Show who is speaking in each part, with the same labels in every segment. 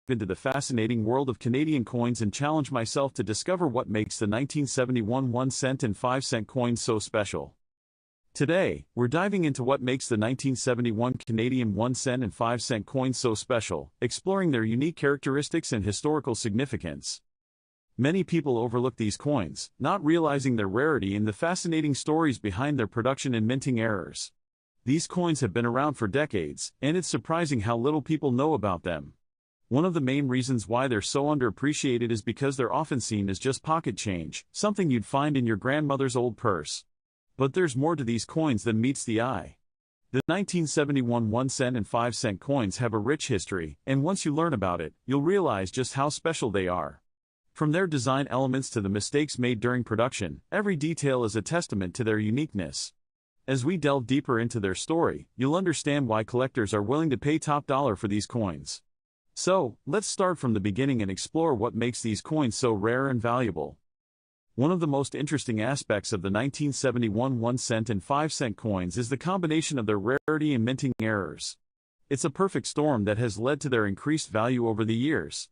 Speaker 1: into the fascinating world of Canadian coins and challenge myself to discover what makes the 1971 1 cent and 5 cent coins so special. Today, we're diving into what makes the 1971 Canadian 1 cent and 5 cent coins so special, exploring their unique characteristics and historical significance. Many people overlook these coins, not realizing their rarity and the fascinating stories behind their production and minting errors. These coins have been around for decades, and it's surprising how little people know about them. One of the main reasons why they're so underappreciated is because they're often seen as just pocket change, something you'd find in your grandmother's old purse. But there's more to these coins than meets the eye. The 1971 1 cent and 5 cent coins have a rich history, and once you learn about it, you'll realize just how special they are. From their design elements to the mistakes made during production, every detail is a testament to their uniqueness. As we delve deeper into their story, you'll understand why collectors are willing to pay top dollar for these coins. So, let's start from the beginning and explore what makes these coins so rare and valuable. One of the most interesting aspects of the 1971 1 cent and 5 cent coins is the combination of their rarity and minting errors. It's a perfect storm that has led to their increased value over the years.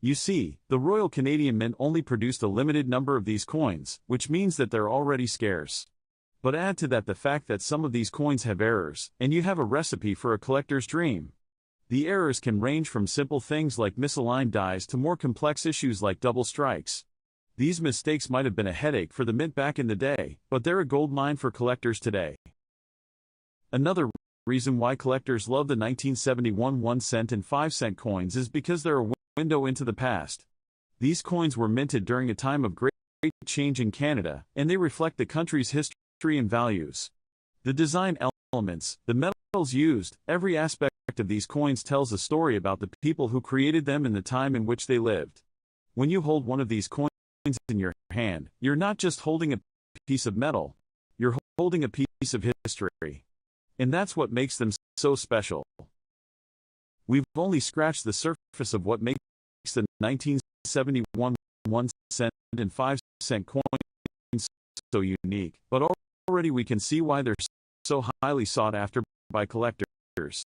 Speaker 1: You see, the Royal Canadian Mint only produced a limited number of these coins, which means that they're already scarce. But add to that the fact that some of these coins have errors, and you have a recipe for a collector's dream. The errors can range from simple things like misaligned dies to more complex issues like double strikes. These mistakes might have been a headache for the mint back in the day, but they're a goldmine for collectors today. Another reason why collectors love the 1971 1 cent and 5 cent coins is because they're a window into the past. These coins were minted during a time of great change in Canada, and they reflect the country's history and values. The design elements, the metals used, every aspect of these coins tells a story about the people who created them and the time in which they lived. When you hold one of these coins in your hand, you're not just holding a piece of metal, you're holding a piece of history. And that's what makes them so special. We've only scratched the surface of what makes the 1971 1 cent and 5 cent coins so unique, but already we can see why they're so highly sought after by collectors.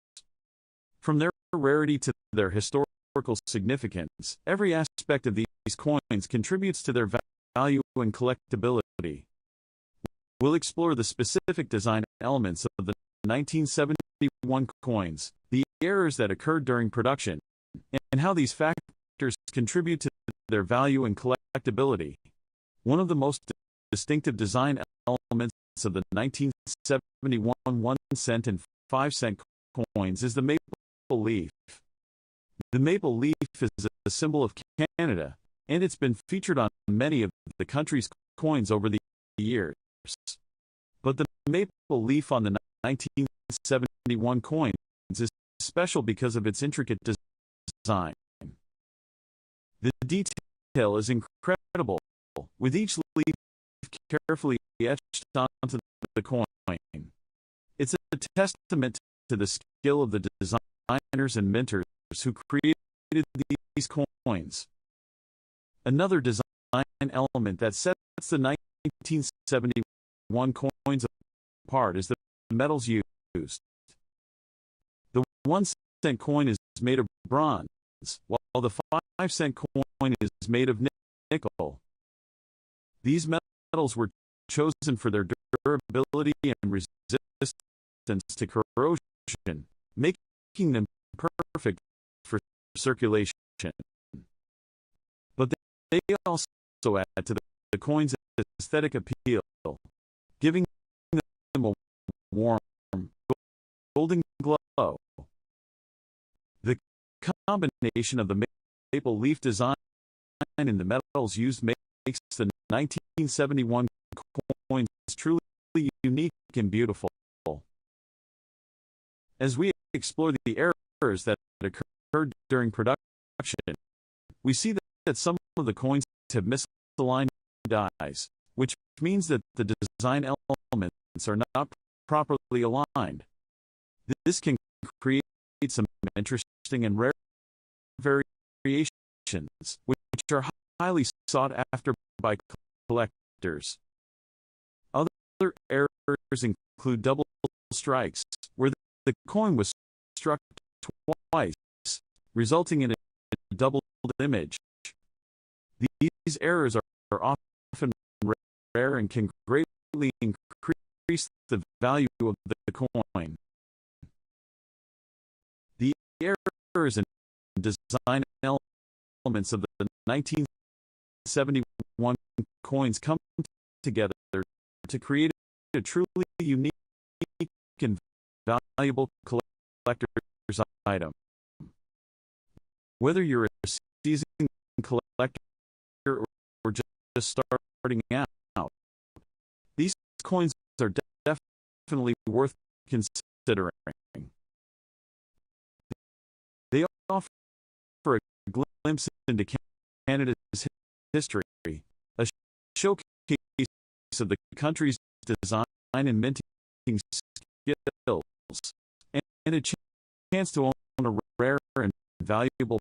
Speaker 1: From their rarity to their historical significance, every aspect of these coins contributes to their value and collectability. We'll explore the specific design elements of the 1971 coins, the errors that occurred during production, and how these factors contribute to their value and collectability. One of the most distinctive design elements of the 1971 1 cent and 5 cent coins is the maple leaf. The maple leaf is a symbol of Canada, and it's been featured on many of the country's coins over the years. But the maple leaf on the 1971 coins is special because of its intricate design. The detail is incredible, with each leaf carefully etched onto the coin. It's a testament to the skill of the designers and minters who created these coins. Another design element that sets the 1971 coins apart is the metals used. The 1 cent coin is made of bronze, while the 5 cent coin is made of nickel. These metals were chosen for their durability and resistance to corrosion, making them perfect for circulation. But they also add to the coin's aesthetic appeal, giving them a warm, golden glow. The combination of the maple leaf design and the metals used makes the 1971 coins truly unique and beautiful. As we explore the errors that occurred during production, we see that some of the coins have misaligned dies, which means that the design elements are not properly aligned. This can create some interesting and rare variations, which are highly sought after by collectors. Other errors include double strikes, where the coin was struck twice, resulting in a doubled image. These errors are often rare and can greatly increase the value of the coin. The errors and design elements of the 1971 coins come together to create a truly unique and valuable collector's item. Whether you're a seasoned collector or just starting out, these coins are definitely worth considering. They offer a glimpse into Canada's history, a showcase of the country's design and minting skills, and a chance to own a rare and valuable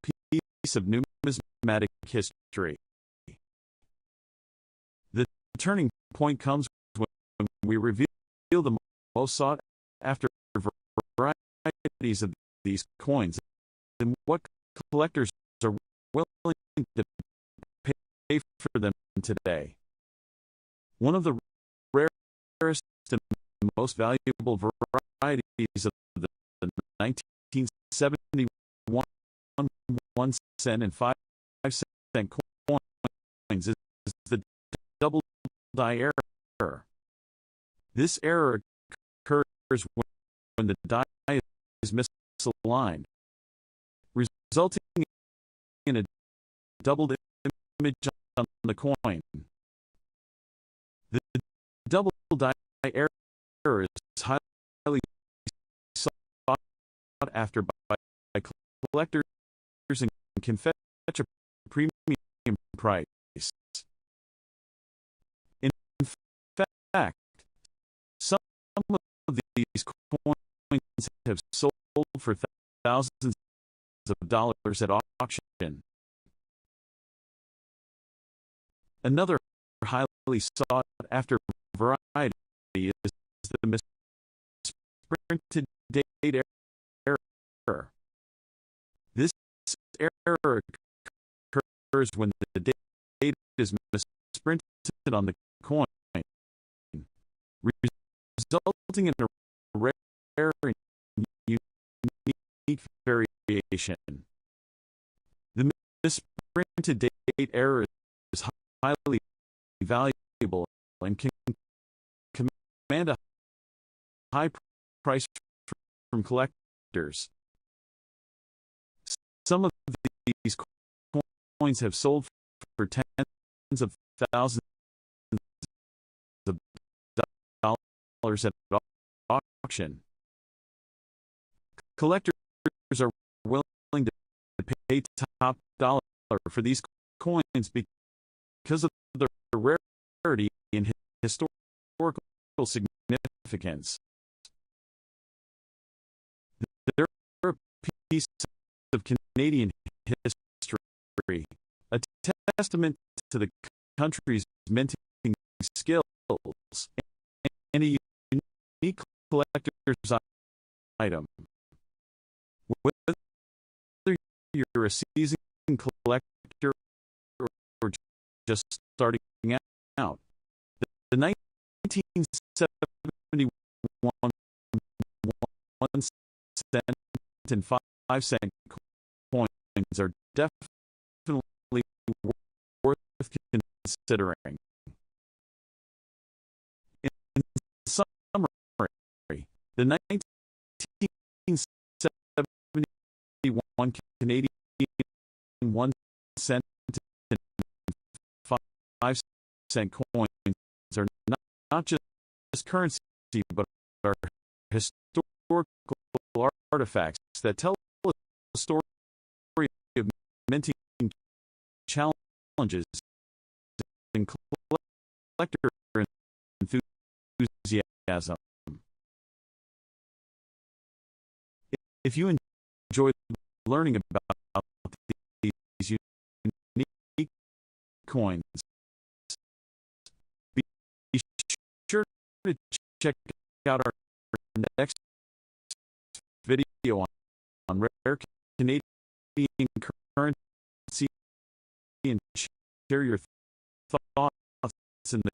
Speaker 1: piece of numismatic history. The turning point comes when we reveal the most sought-after varieties of these coins and what collectors are willing to pay for them today. One of the rarest and most valuable varieties of the 1971 1-cent and 5-cent coins is the double die error. This error occurs when the die is misaligned, resulting in a doubled image on the coin. The double die error is highly sought after by collectors and can fetch a premium price. In fact, some of these coins have sold for thousands of dollars at auction. Another highly sought after variety is the misprinted date error. This error occurs when the date is misprinted on the coin, resulting in a rare and unique variation. The misprinted date error is highly valuable and can command a high price from collectors. Some of these coins have sold for tens of thousands of dollars at auction. Collectors are willing to pay top dollar for these coins because of their rarity and historical significance. They're a piece of Canadian history, a testament to the country's minting skills, and a unique collector's item. Whether you're a seasoned collector or just starting out, the 1971 1-cent and 5-cent coins are definitely worth considering. In summary, the 1971 Canadian 1-cent and 5-cent coins are not just currency, but are historical artifacts that tell a story of minting challenges and collector enthusiasm. If you enjoyed learning about these unique coins, be sure to check out our next video on rare Canadian currency and share your thoughts in the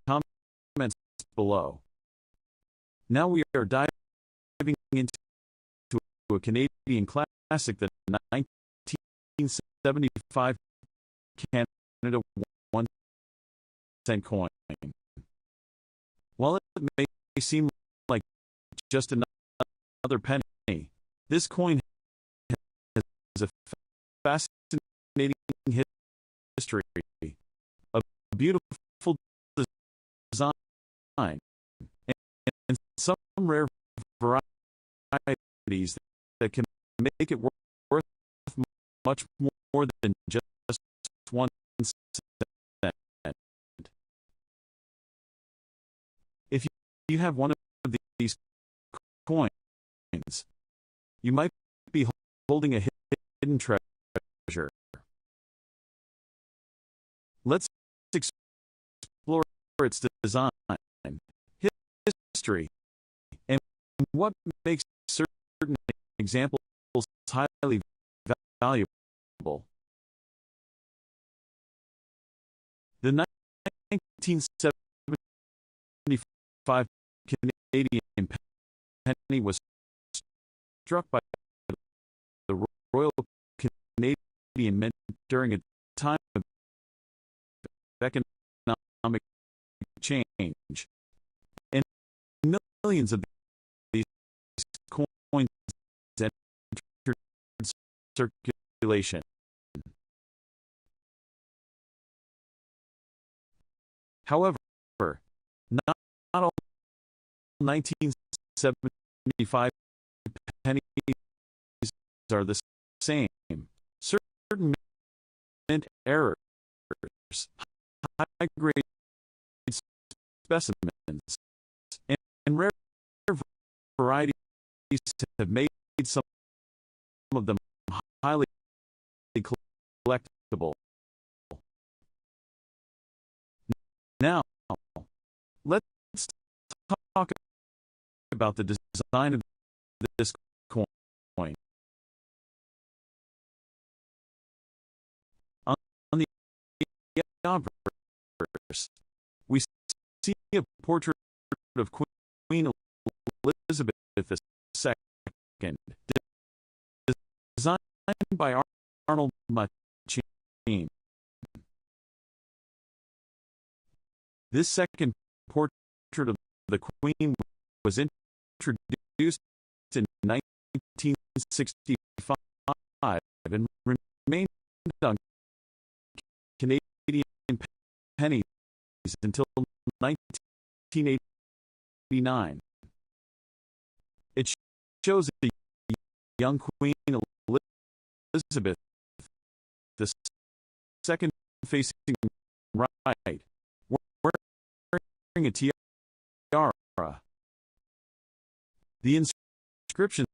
Speaker 1: comments below. Now we are diving into a Canadian classic, the 1975 Canada 1-cent coin. While it may seem like just another penny, this coin has a fascinating history, a beautiful design, and some rare varieties that can make it worth much more than just 1 cent. If you have one of these coins, you might be holding a hidden treasure. Let's explore its design, history, and what makes certain examples highly valuable. The 1975 Canadian penny was struck by the Royal Canadian Mint during a time of economic change, and millions of these coins entered circulation. However, not all 1975 pennies are the same. Certain mint errors, high-grade specimens, and rare varieties have made some of them highly collectible. Now, let's talk about the design of this coin. On the obverse, we see a portrait of Queen Elizabeth II, designed by Arnold Machin. This second portrait of the Queen was introduced in 1965 and remained on Canadian pennies until 1989. It shows a young Queen Elizabeth II facing right, wearing a tiara. The inscriptions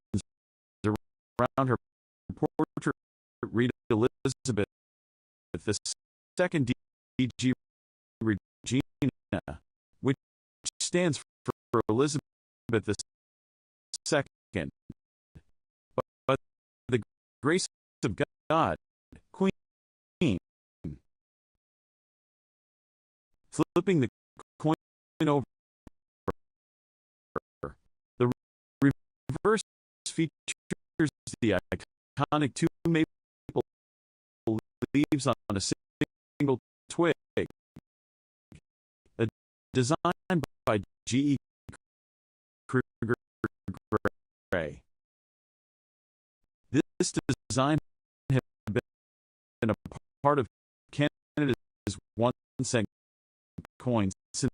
Speaker 1: around her portrait read Elizabeth II DG Regina, which stands for Elizabeth II. But the grace of God, Queen. Flipping the coin over, the reverse features the iconic two maple leaves on a single twig, a design by G.E. Kruger Gray. This design has been a part of Canada's 1 cent coins since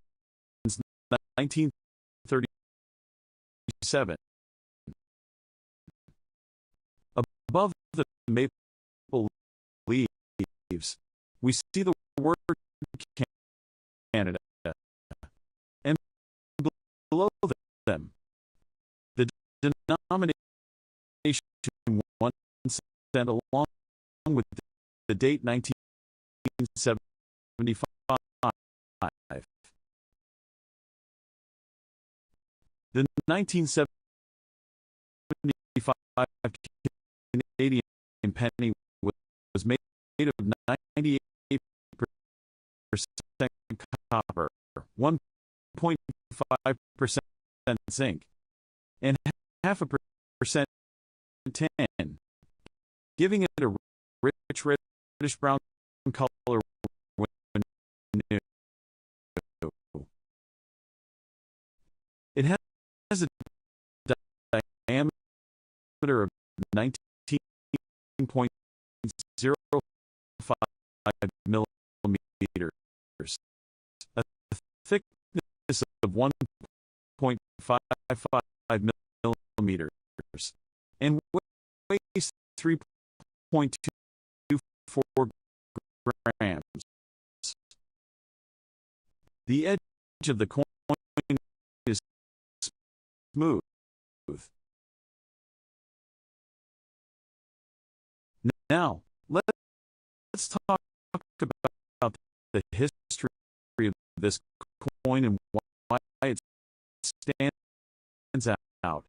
Speaker 1: 1937. Above the maple leaves, we see the word Canada, and below them, the denomination 1 cent along with the date 1975. The 1975 Canadian penny was made of 98% copper, 1.5% zinc, and 0.5% tin, giving it a rich reddish brown color when new. It has a diameter of 19.05 millimeters, a thickness of 1.55 millimeters, and weighs 3.24 grams. The edge of the coin is smooth. Now, let's talk about the history of this coin and why it stands out.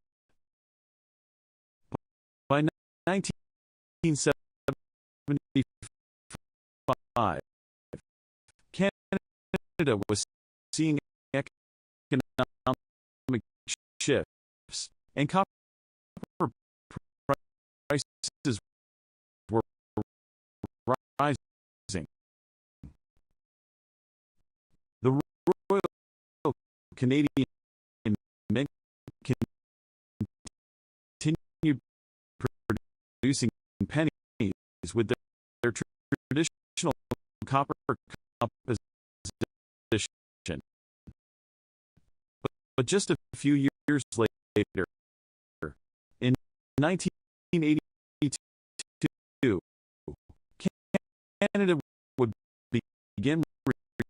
Speaker 1: By 1975, Canada was seeing economic shifts, and copper prices were rising. The Royal Canadian Mint continued producing pennies with their traditional copper composition. But just a few years later, in 1982, Canada would begin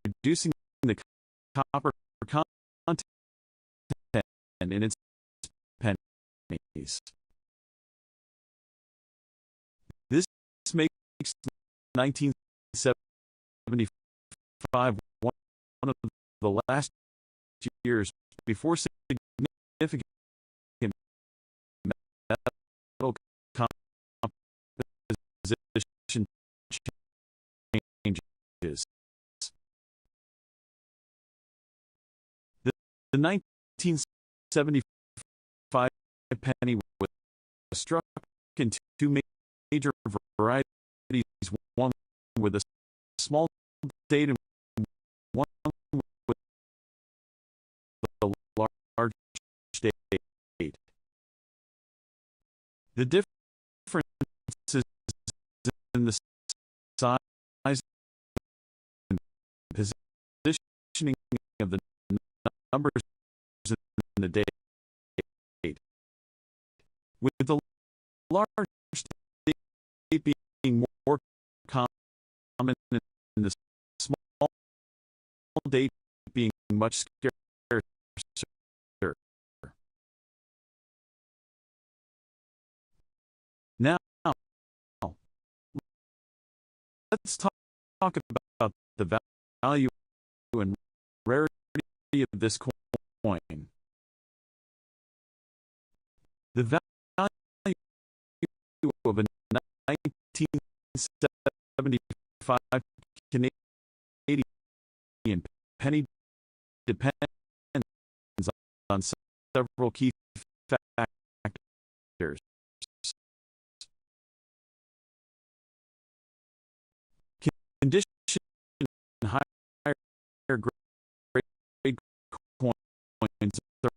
Speaker 1: reducing the copper content in its pennies. This makes 1975 one of the last years before significant metal composition changes. The 1975 penny was struck in two major varieties, one with a small date and one with a large date. The differences in the size and positioning of the numbers in the date, with the large date being more common and the small date being much scarcer. Now, let's talk about the value and rarity of this coin. The value of a 1975 Canadian penny depends on several key factors. Condition in higher grade coins are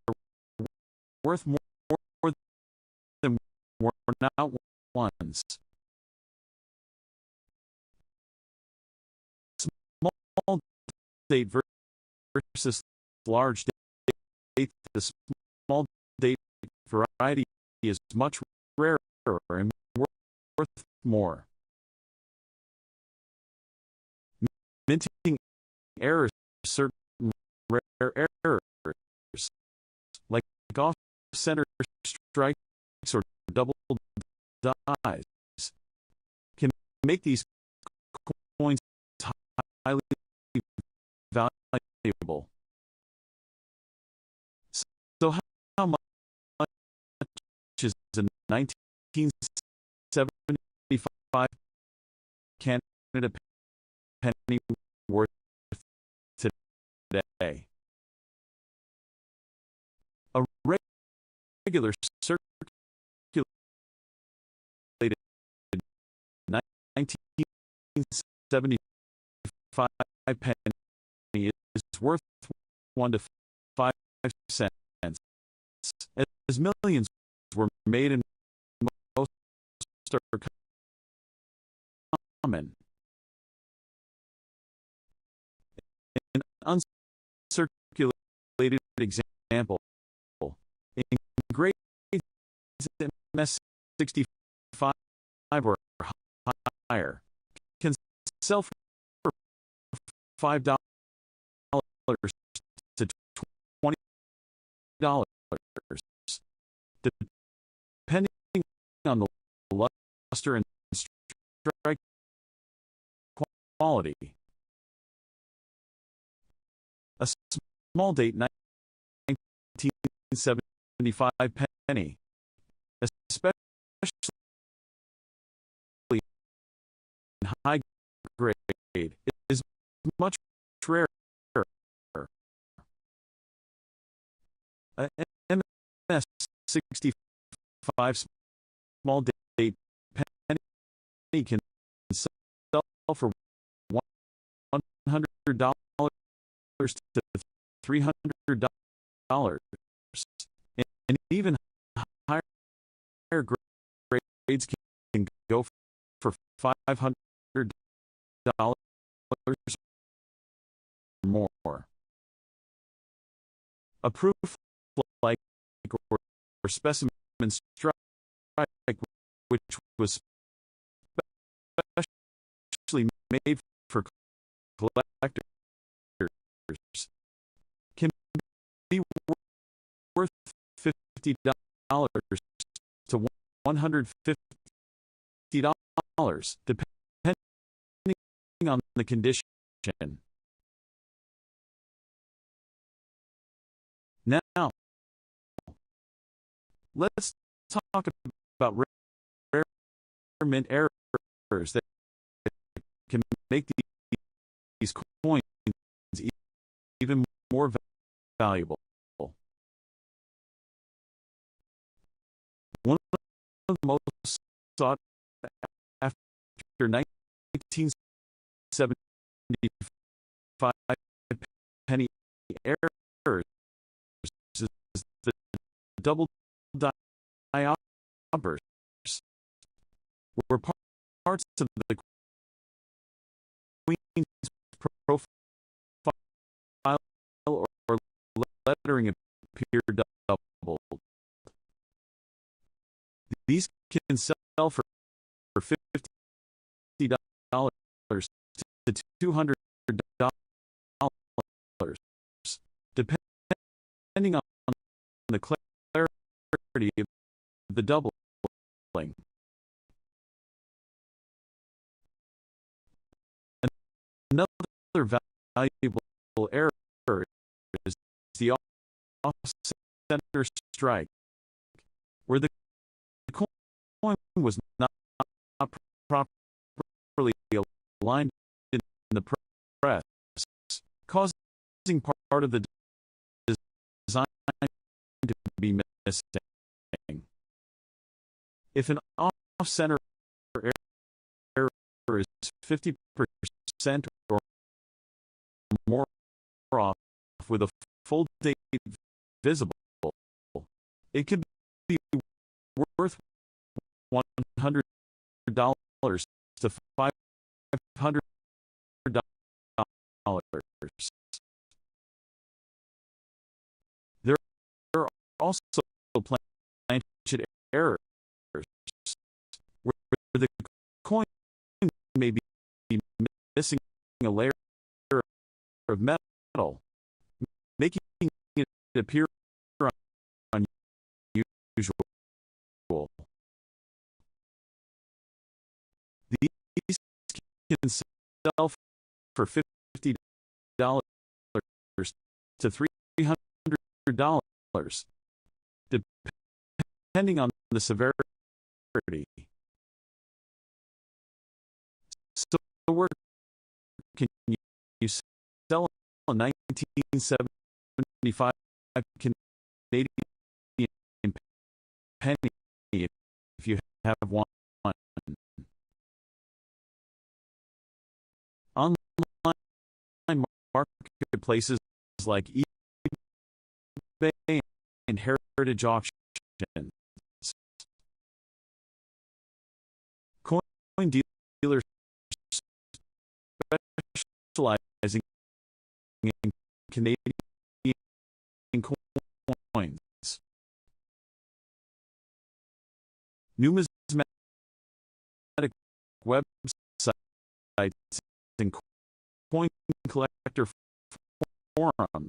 Speaker 1: worth more than worn out ones. Small date versus large date. The small date variety is much rarer and worth more. Minting errors, certain rare errors, like off-center strikes or double dies, can make these coins highly valuable. So how much is a 1975 Canada penny worth today. A regular circulated 1975 penny is worth 1 to 5 cents, as millions were made and most are common. An uncirculated example, in grades MS 65 or higher, can sell for $5 to $20, depending on the luster and strike quality. A small date 1975 penny, especially in high grade, is much rarer. A MS 65 small date penny can sell for $100 to $300, and even higher grades can go for $500 or more. A proof like or specimen strike, which was specially made for collectors, can be worth $50 to $150, depending on the condition. Now, let's talk about rare mint errors that can make these coins even more valuable. One of the most sought after 1975 penny errors is the double diopters, where parts of the queen's profile or lettering appear doubled. These can sell for $50 to $200, depending on the clarity of the doubling. Another valuable error is the off-center strike, where the coin was not properly aligned in the press, causing part of the design to be missing. If an off-center error is 50% or more off with a full date visible, it could be worth $100 to $500. There are also planchet errors, where the coin may be missing a layer of metal, making it appear unusual. These can sell for $50 to $300, depending on the severity. where can you sell a 1975 Canadian penny if you have one? Online marketplaces like eBay and Heritage Auctions. Coin dealers specializing in Canadian coins. Numismatic websites and coin collector forums.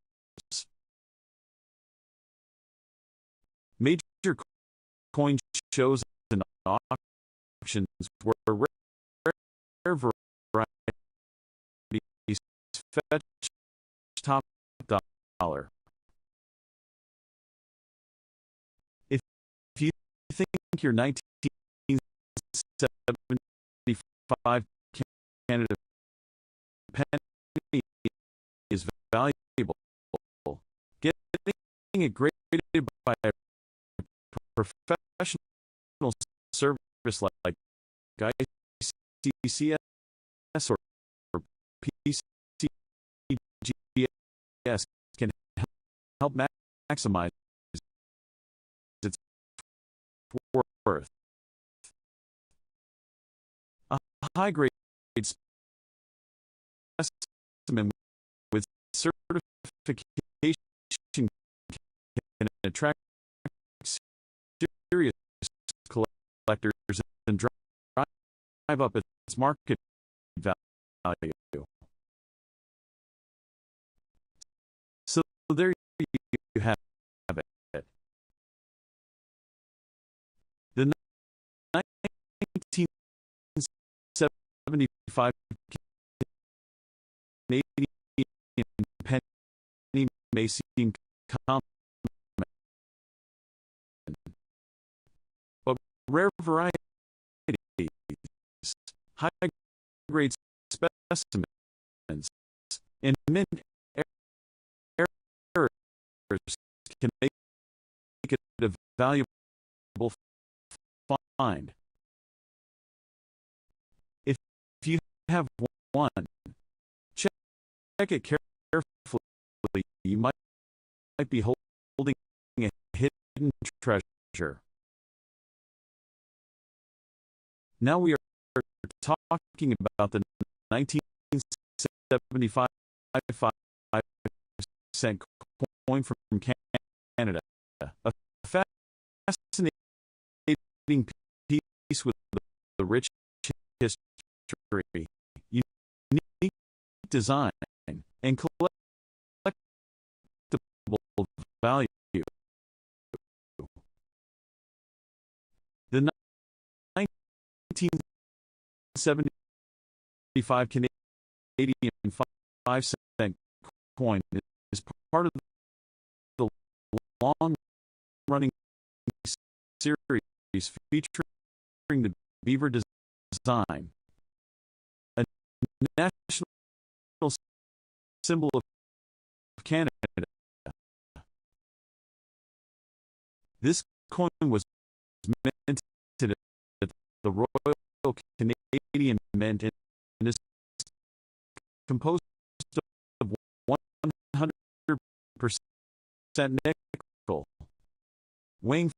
Speaker 1: Major coin shows and auctions where rare varieties fetch top dollar. If you think your 1975 Canada penny is valuable, getting it graded by a professional service like ICCS or PCGS can help maximize its worth. A high-grade specimen with certification can attract serious collectors and drive up its market value. So there you have it. The 1975 Canadian penny may seem common, but rare varieties, high-grade specimens, and mint errors can make it a valuable find. If you have one, check it carefully. You might be holding a hidden treasure. Now we are talking about the 1975 5-cent coin from Canada. A fascinating piece with the rich history, unique design, and collectible value. The 1975 Canadian 5-cent coin is part of the long-running series featuring the beaver design, a national symbol of Canada. This coin was minted at the Royal Canadian Mint and is composed of 100% nickel, weighing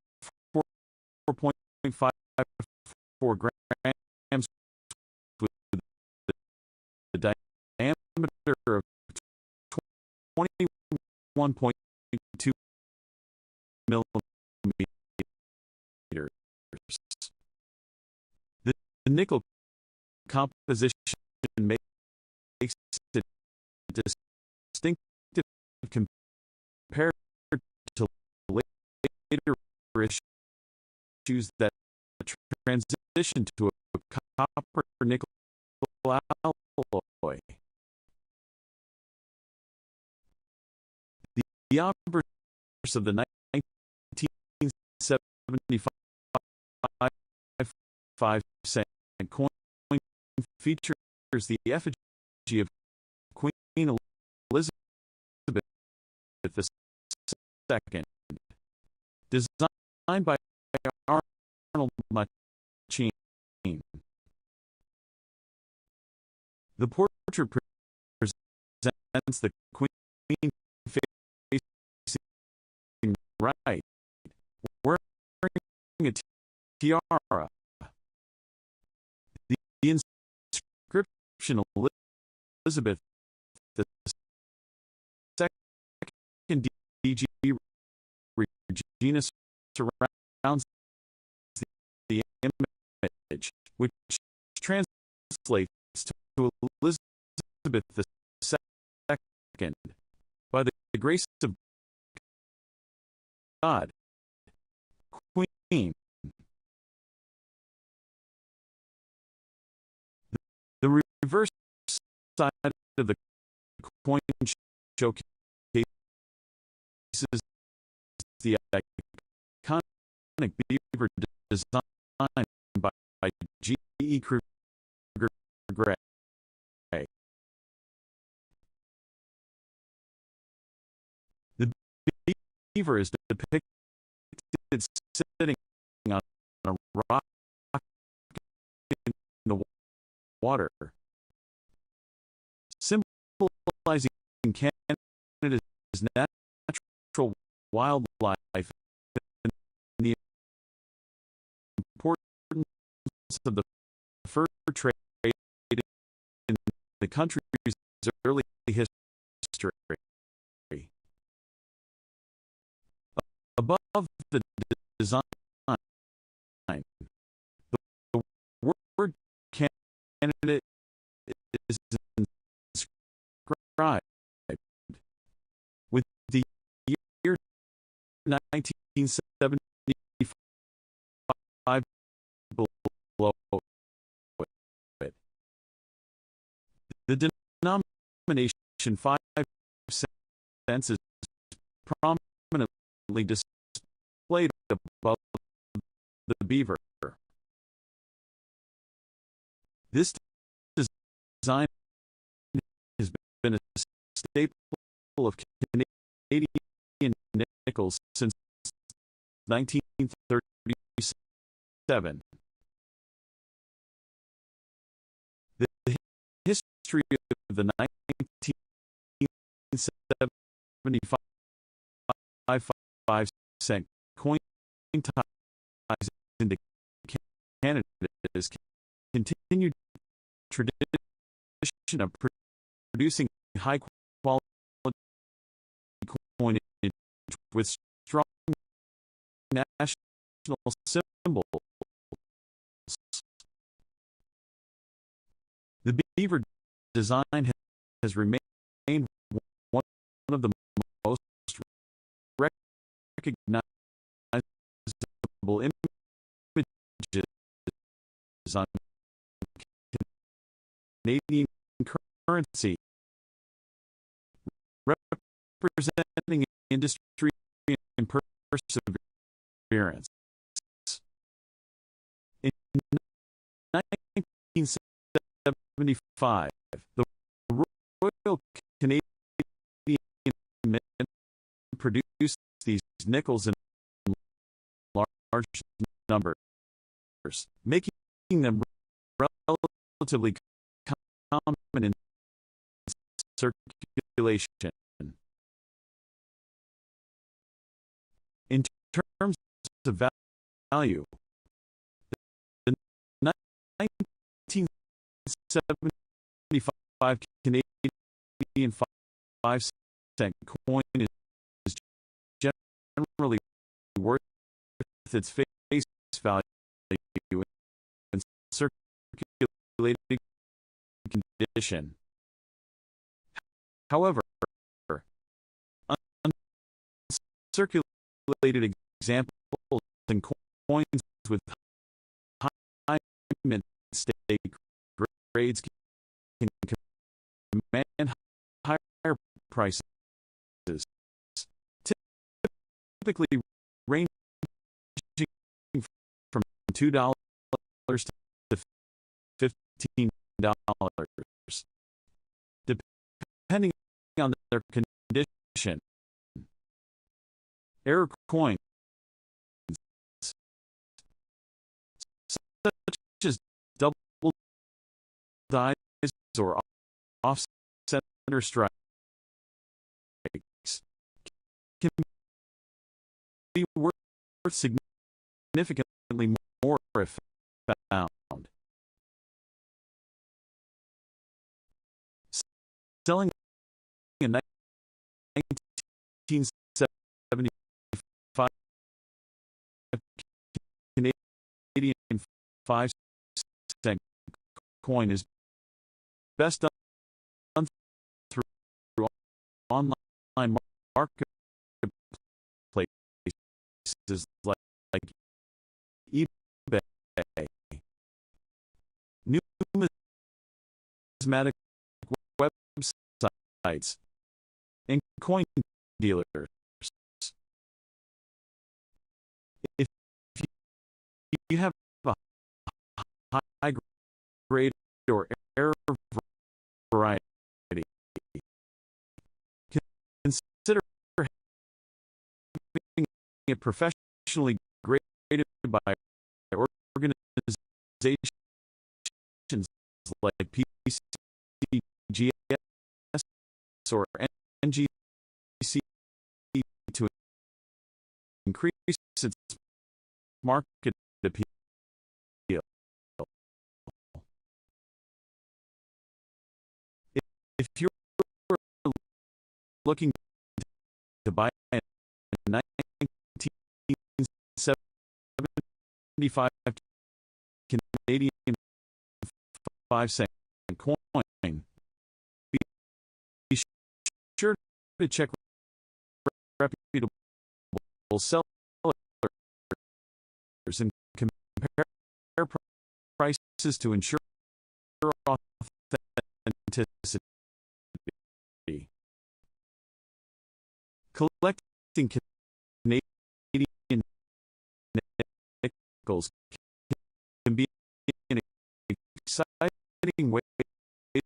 Speaker 1: 4.54 grams with the diameter of 21.2 millimeters. The nickel composition makes it distinctive compared to later issues that transition to a copper-nickel alloy. The obverse of the 1975 5-cent coin features the effigy of Queen Elizabeth II, designed by Arnold Machin. The portrait presents the Queen facing right, wearing a tiara. The inscription Elizabeth II DG Regina surrounds the image, which translates to Elizabeth II, by the grace of God, Queen. The reverse side of the coin showcases the iconic beaver design by G.E. Kruger Gray. The beaver is depicted sitting on a rock in the water, symbolizing Canada's natural wildlife and the importance of the fur trade in the country's early history. Above the design, the word Canada is inscribed with the year 1975 below it. The denomination 5 cents is prominently displayed above the beaver. This design has been a staple of Canadian nickels since 1937. The history of the 1975 5-cent coin ties into Canada's continued tradition of producing high-quality coinage with strong national symbols. The beaver design has remained one of the most recognizable images on Canadian currency, representing industry and perseverance. In 1975, the Royal Canadian Mint produced these nickels in large numbers, making them relatively common in circulation. In terms of value, the 1975 Canadian 5-cent coin is generally worth its face value in circulating condition. However, uncirculated examples and coins with high mint stake grades can command higher prices, typically ranging from $2 to $15. depending on their condition. Error coins, such as double dies or off-center strikes, can be worth significantly more if found. Selling a 1975 Canadian 5-cent coin is best done through online marketplaces like eBay. Numismatic websites and coin dealers. If you have a high grade or error variety, consider having it professionally graded by organizations like PCGS or NGC to increase its market appeal. If you're looking to buy a 1975 Canadian 5-cent coin, be sure to check reputable sellers and compare prices to ensure authenticity. Collecting Canadian nickels can be an exciting way to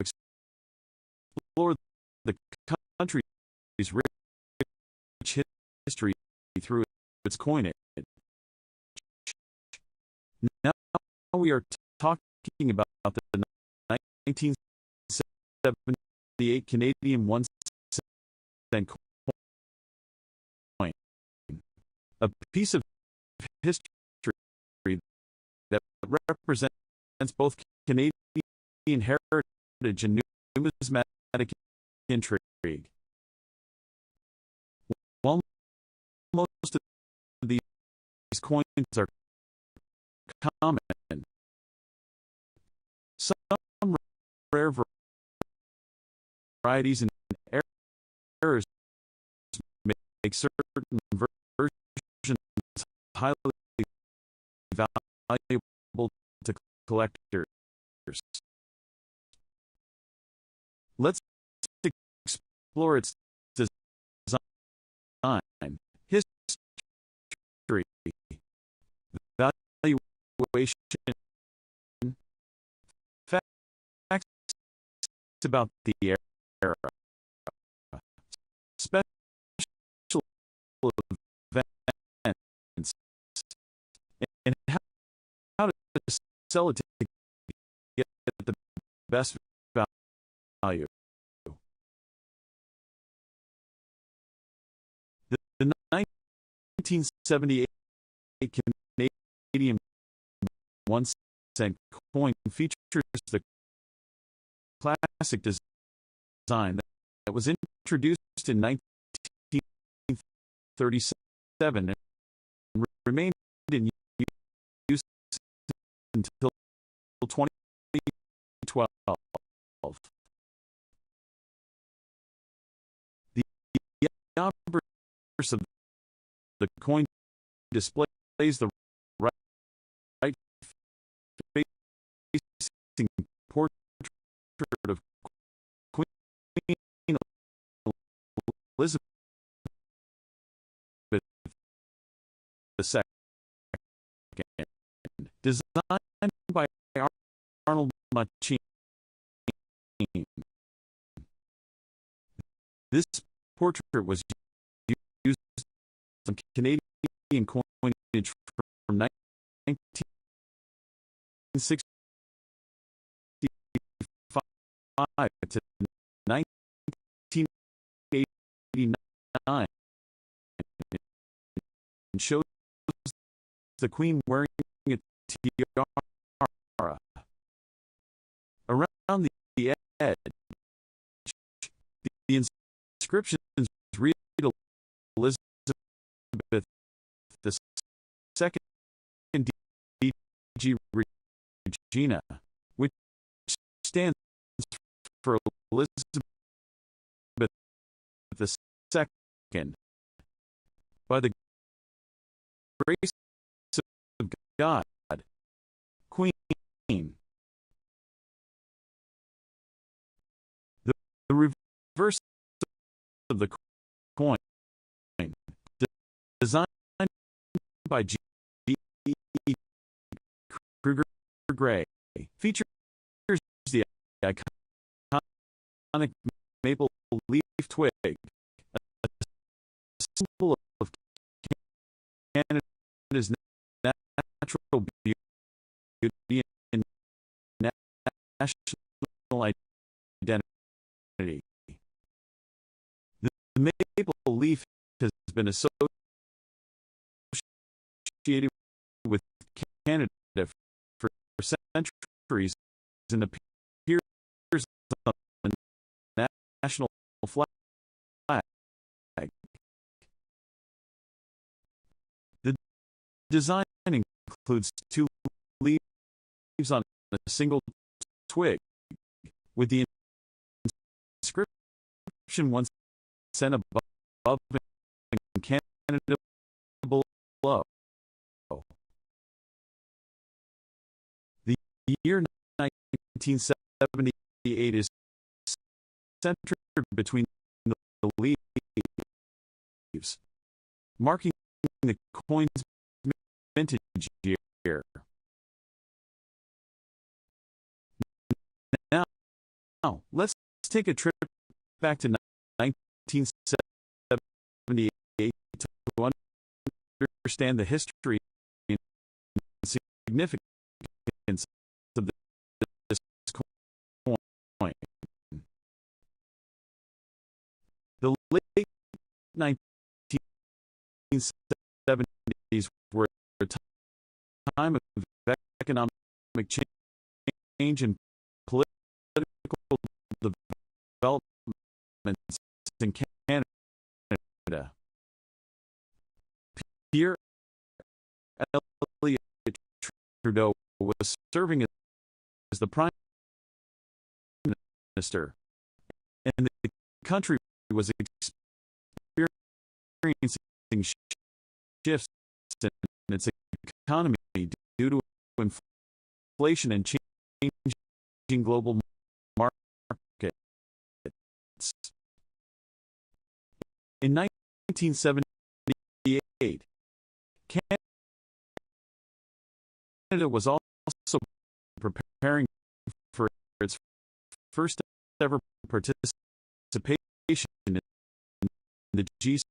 Speaker 1: explore the country's rich history through its coinage. Now we are talking about the 1978 Canadian 1-cent coin, a piece of history that represents both Canadian heritage and numismatic intrigue. While most of these coins are common, some rare varieties and errors make certain versions highly valuable to collectors. Let's explore its design, history, valuation, facts about the era, special events, and how to sell it to get the best value. The 1978 Canadian 1-cent coin features the classic design that was introduced in 1937 and remained in use until 2012. The obverse of the coin displays the right facing portrait of Queen Elizabeth II, designed by Arnold machine. This portrait was used on Canadian coinage from 1965 to 1989 and shows the Queen wearing a tiara. Around the edge, the inscriptions read Elizabeth II DG Regina, which stands for Elizabeth II. By the grace of God, Queen. The reverse of the coin, designed by G. Kruger Gray, features the iconic maple leaf twig, a symbol of Canada's natural beauty and national identity. The maple leaf has been associated with Canada for centuries and appears on the national flag. The design includes two leaves on a single twig, with the inscription once sent above and Canada below. The year 1978 is centered between the leaves, marking the coin's vintage year. Now, let's take a trip back to 1978 to understand the history and significance of this coin. The late 1970s were a time of economic change and political developments in Canada. Pierre Elliott Trudeau was serving as the Prime Minister, and the country was experiencing shifts in its economy due to inflation and changing global markets. In 1978, Canada was also preparing for its first ever participation in the G7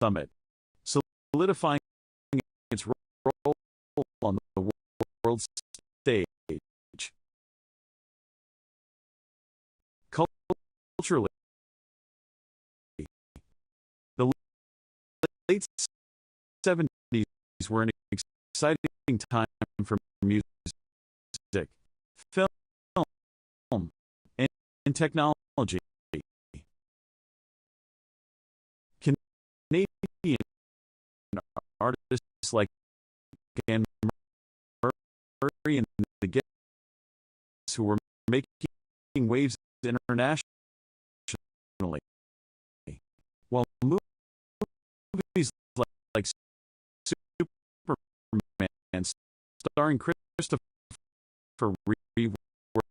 Speaker 1: summit, solidifying its role on the world stage. Culturally, the late 70s were an exciting time for music, film, and technology. Canadian artists like Anne Murray and the Gits, who were making waves internationally, while movies like Superman, starring Christopher Reeve, were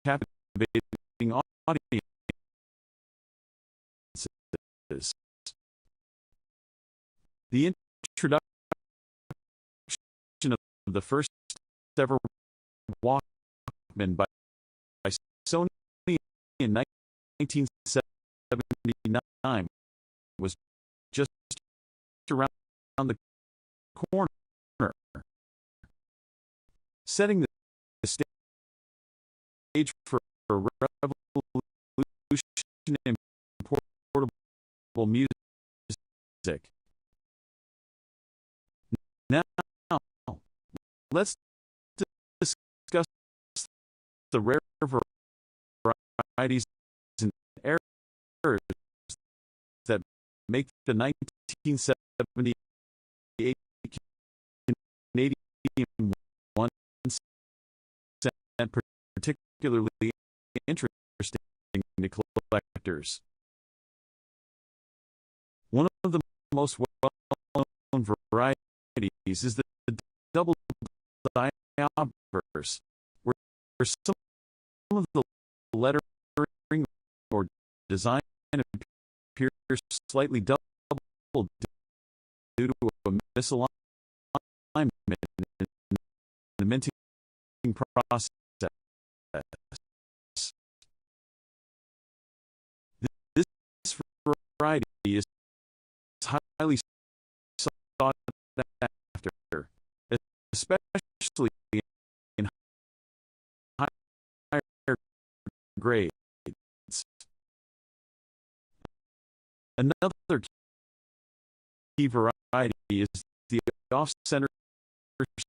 Speaker 1: captivating audiences. The introduction of the first ever Walkman by Sony in 1979 was just around the corner, setting the stage for a revolution in portable music. Now, let's discuss the rare varieties and errors that make the 1978 Canadian 1 cent particularly interesting to collectors. One of the most well-known varieties is the double diobverse, where some of the lettering or design appears slightly double due to a misalignment in the minting process. This variety is highly sought after, especially in higher grades. Another key variety is the off-center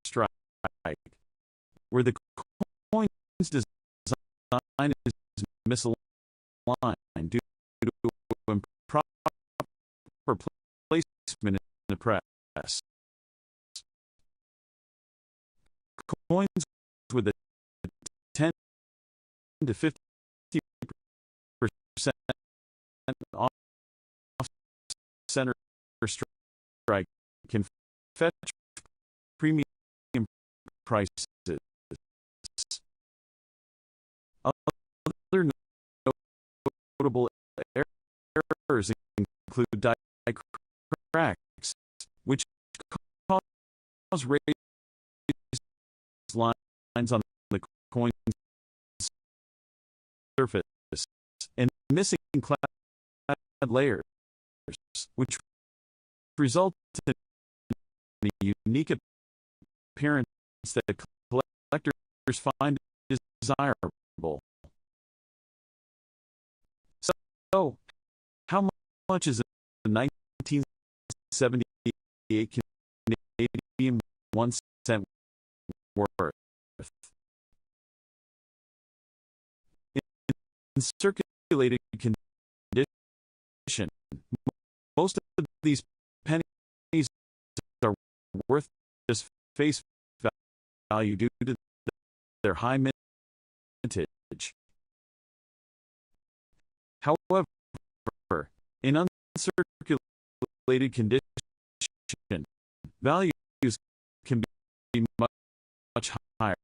Speaker 1: strike, where the coin's design is misaligned due to improper placement in the press. Coins with a 10 to 50% off-center strike can fetch premium prices. Other notable errors include die cracks, which cause raised lines on the coin's surface, and missing clad layers, which result in a unique appearance that collectors find desirable. So, how much is the 1978 Canadian 1 cent worth? In circulated condition, most of these pennies are worth just face value due to their high mintage. However, in uncirculated condition, values can be much higher.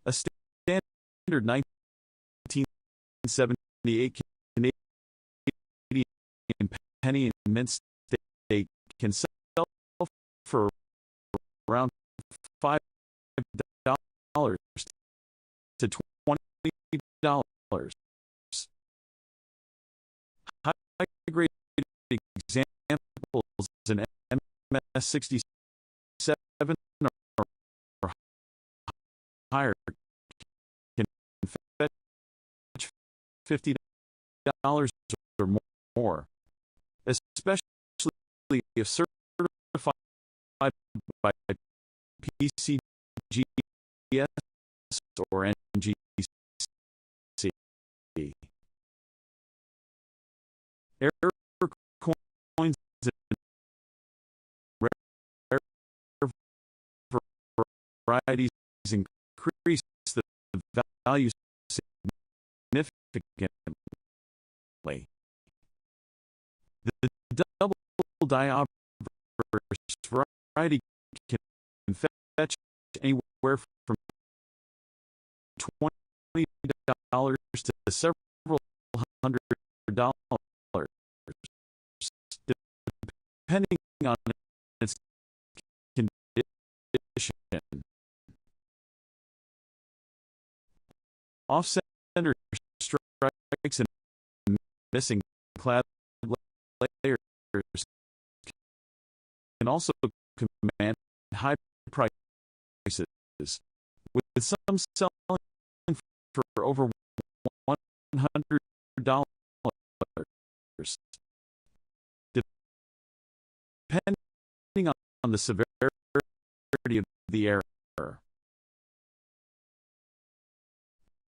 Speaker 1: A standard 1978 Canadian penny in mint state can sell for around $5 to $20. High-grade examples in MS 67 or higher can fetch $50 or more, especially if certified by PCGS or NGC. Error coins and rare varieties increase the value significantly. The double diobverse variety can fetch anywhere from $20 to several $100, depending on Off-center strikes and missing clad layers can also command high prices, with some selling for over $100, depending on the severity of the error.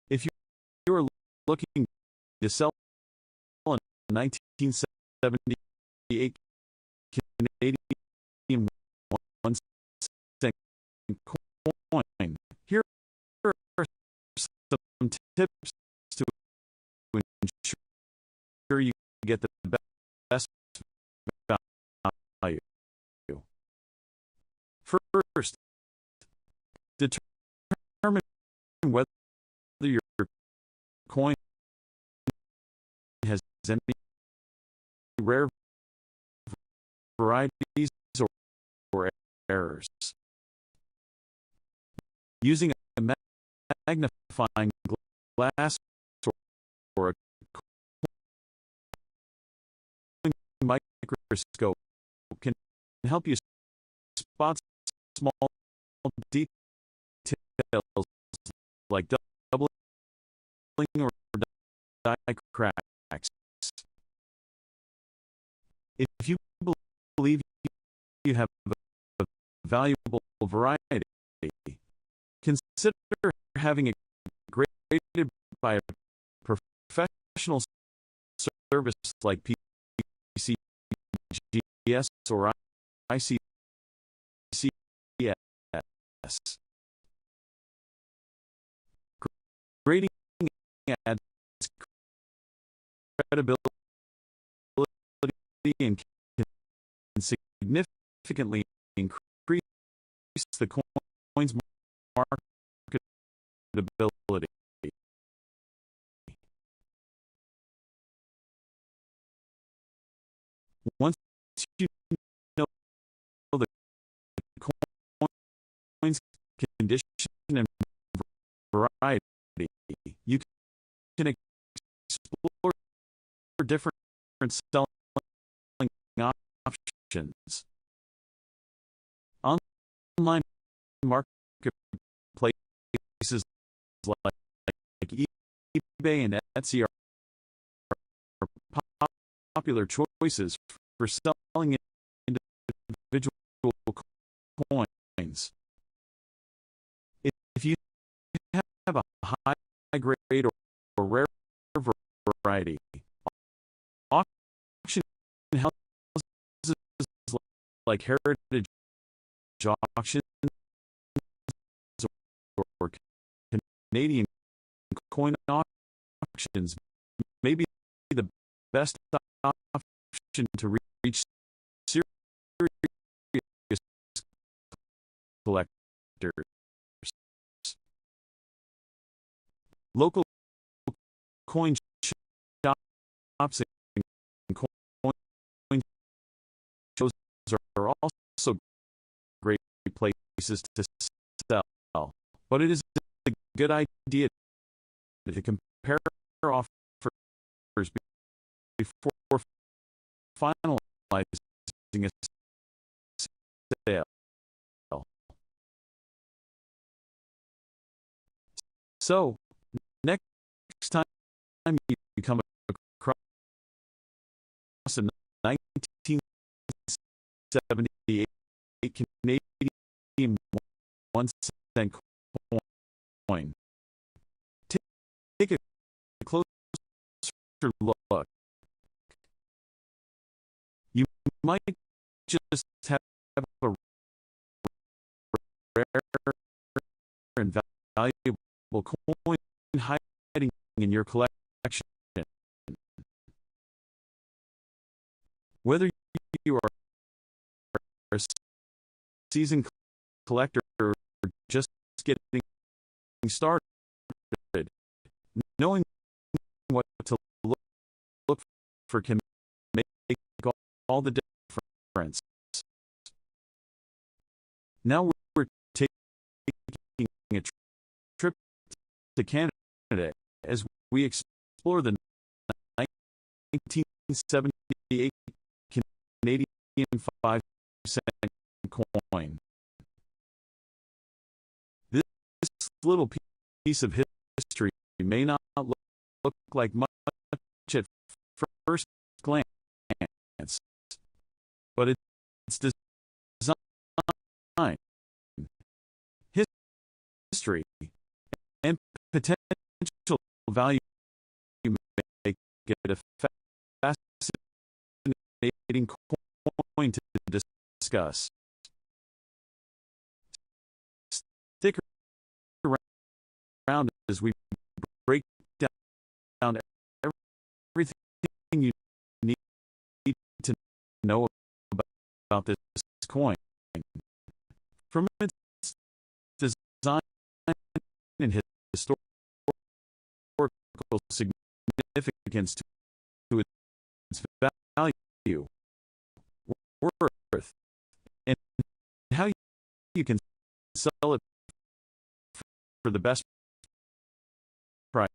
Speaker 1: If you are looking to sell a 1978 Canadian 1-cent coin, here are some tips to ensure you get the best value. First, determine whether your coin has any rare varieties or errors. Using a magnifying glass or a coin microscope can help you spot small details like doubling or die cracks. If you believe you have a valuable variety, consider having it graded by a professional service like PCGS or ICCS. Grading adds credibility and can significantly increase the coin's marketability. Once you know the coin's condition and variety, you can explore different selling options. Online marketplaces like eBay and Etsy are popular choices for selling individual coins. If you have a high grade or rare variety, auction houses like Heritage auctions or Canadian coin auctions may be the best option to reach serious collectors. Local coin shops and coin shows are also great places to sell, but it is a good idea to compare offers before finalizing a sale. So, next time you come across a 1978 Canadian 1-cent coin, take a closer look. You might just have a rare and valuable coin hiding in your collection. Whether you are a seasoned collector or just getting started, knowing what to look for can make all the difference. Now we're taking a trip to Canada as we explore the 1978 Canadian 5-cent coin. This little piece of history may not look like much at first glance, but its design, history, and potential value make it a fascinating coin to discuss. Stick around as we break down everything you need to know about this coin, from its design and historical significance to its value, worth, and how you can sell it for the best price.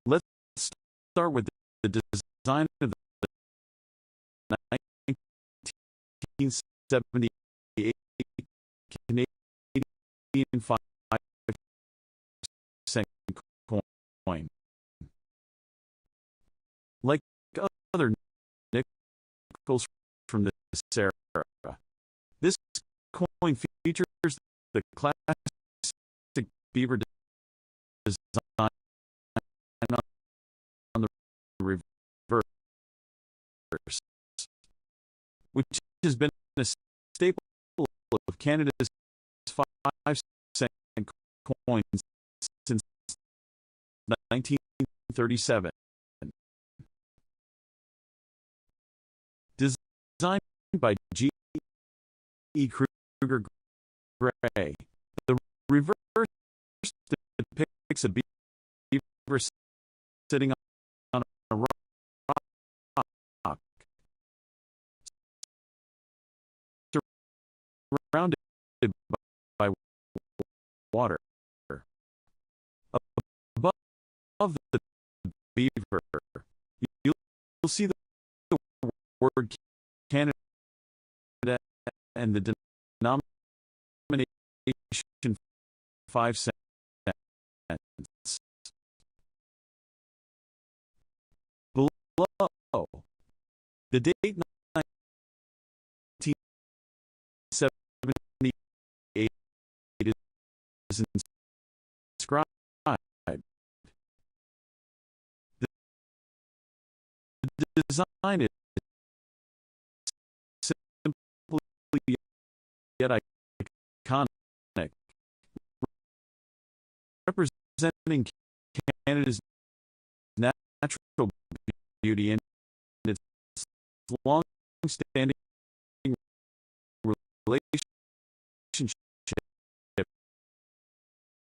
Speaker 1: Let's start with the design of the 1978 Canadian 5-cent coin. Like other nickels from this era, this coin features the classic beaver design on the reverse, which has been a staple of Canada's 5-cent coins since 1937. Designed by G. E. Kruger Gray, the reverse depicts a beaver sitting on a rock, surrounded by water. Above the beaver, you'll see the word Canada and the denomination 5 cents. Below, the date 1978 is inscribed. The design is simply yet iconic, representing Canada's natural beauty and its long-standing relationship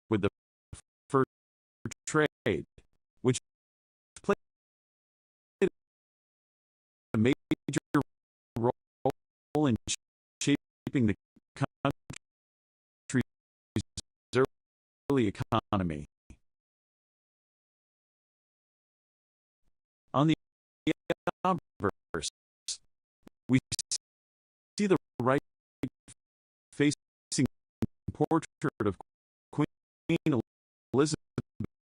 Speaker 1: with the fur trade, which played a major role in shaping the country's early economy. On the obverse, we see the right-facing portrait of Queen Elizabeth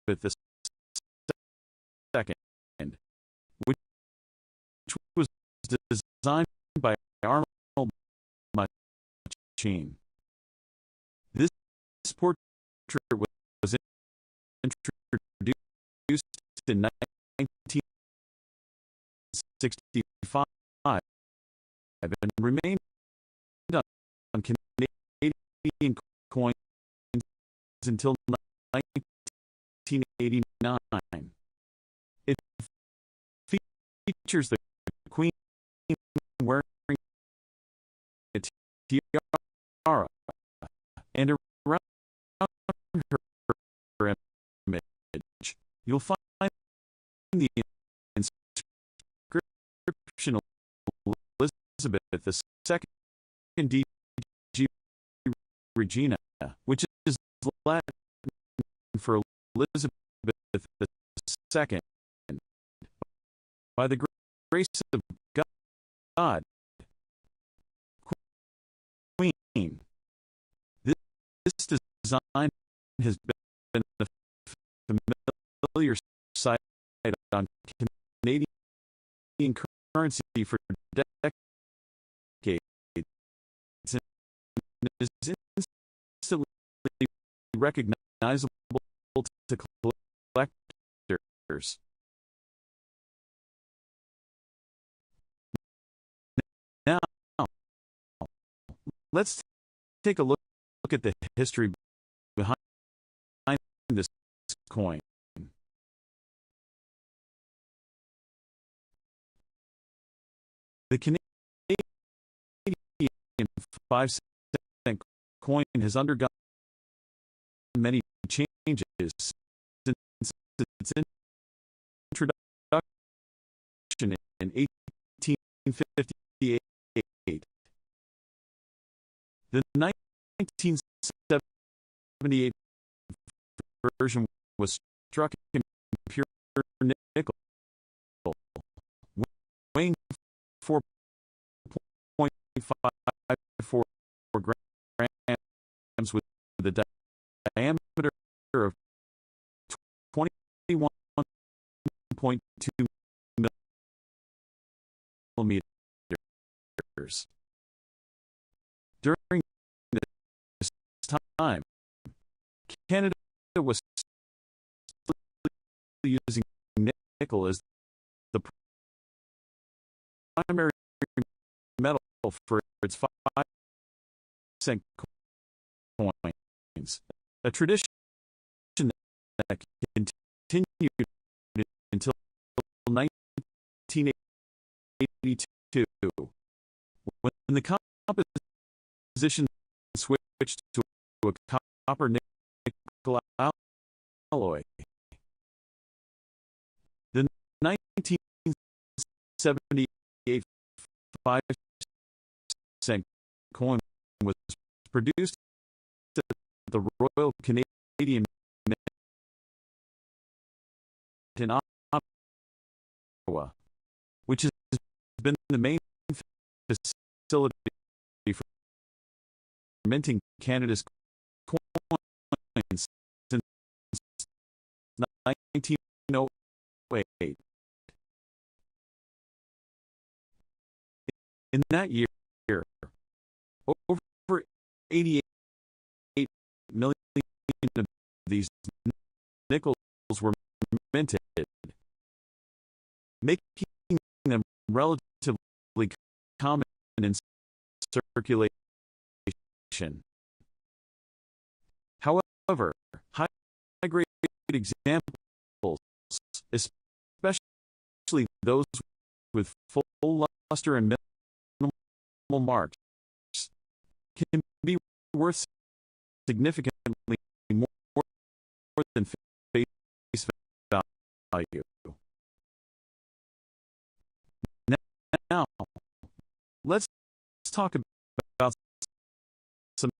Speaker 1: II, which was designed by Arnold Machine. This portrait was introduced in 1965 and remained on Canadian coins until 1989. It features the Queen wearing a tiara, and around her image, you'll find the inscription Elizabeth II D.G. Regina, which is Latin for Elizabeth II. By the grace of God, Queen. This design has been a familiar sight on Canadian currency for decades and is instantly recognizable to collectors. Now, let's take a look at the history behind this coin. The Canadian 5-cent coin has undergone many changes since its introduction in 1858. The 1978 version was struck in pure nickel, weighing 4.54 grams with a diameter of 21.2 millimeters. During this time, Canada was still using nickel as the primary metal for its 5-cent coins, a tradition that continued until 1982, when the composition switched to a copper-nickel alloy. The 1978 5-cent coin was produced at the Royal Canadian Mint in Ottawa, which has been the main facility for minting Canada's coins since 1908. In that year, over 88 million of these nickels were minted, making them relatively common in circulation. However, high-grade examples, especially those with full luster and minimal marks, can be worth significantly more than face value. Now, let's talk about some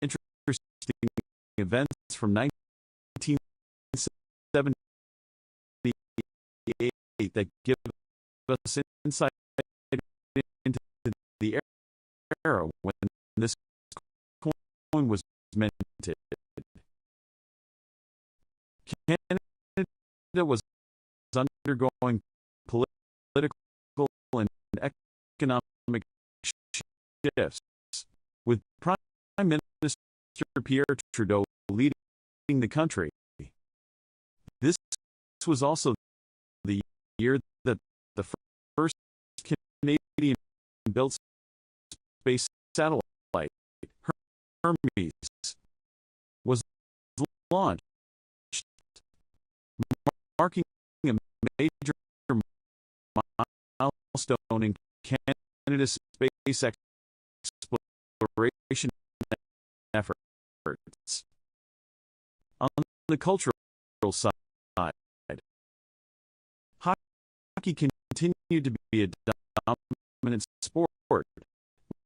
Speaker 1: interesting events from 1978 that give us insight into the era when this coin was minted. Canada was undergoing political and economic shifts, with Prime Minister Pierre Trudeau leading the country. This was also the year that the first Canadian-built space satellite, Hermes, was launched, marking a major milestone in Canada's space exploration efforts. On the cultural side, hockey continued to be a dominant sport,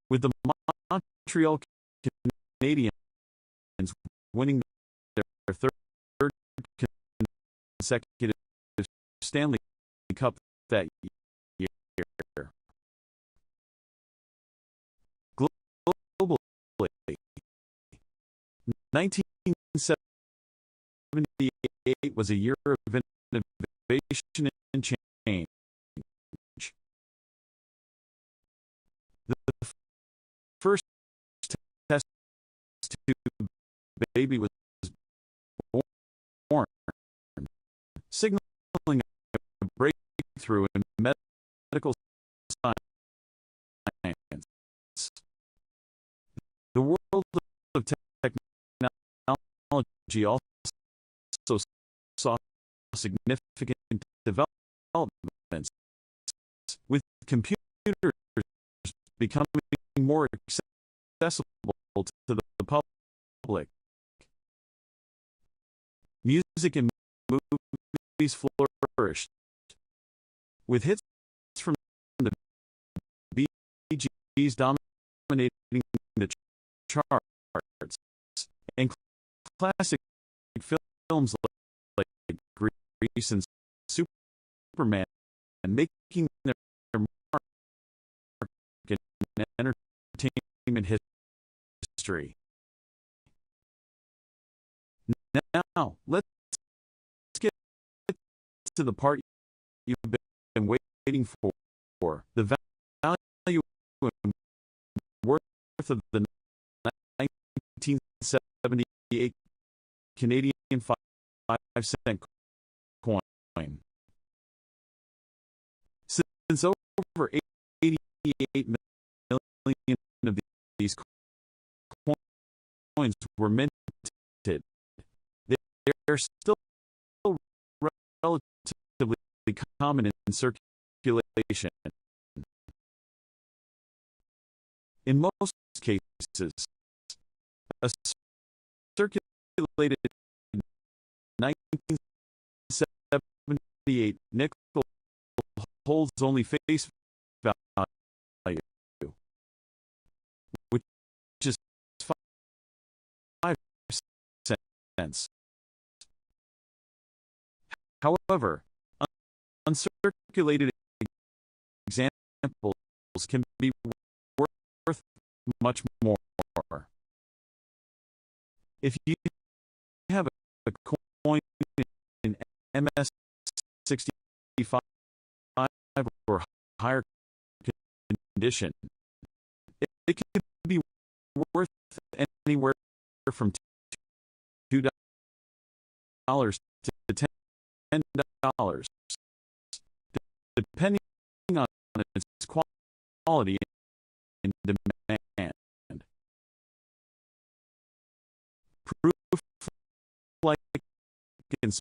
Speaker 1: with the Montreal Canadians, winning their third consecutive Stanley Cup that year. Globally, 1978 was a year of innovation and change. The first test tube baby was born, signaling a breakthrough in medical science. The world of technology also saw significant developments, with computers becoming more accessible to the public. Music and movies flourished, with hits from the Bee Gees dominating the charts, and classic films like Grease and Superman making their mark in entertainment history. Now, let's get to the part you've been waiting for, the value and worth of the 1978 Canadian 5-cent coin. Since over 88 million of these coins were minted, they're still relatively common in circulation. In most cases, a circulated 1978 nickel holds only face value, which is 5 cents. However, uncirculated examples can be worth much more. If you have a coin in MS-65 or higher condition, it can be worth anywhere from $2 to $10, depending on its quality and demand. Proof like in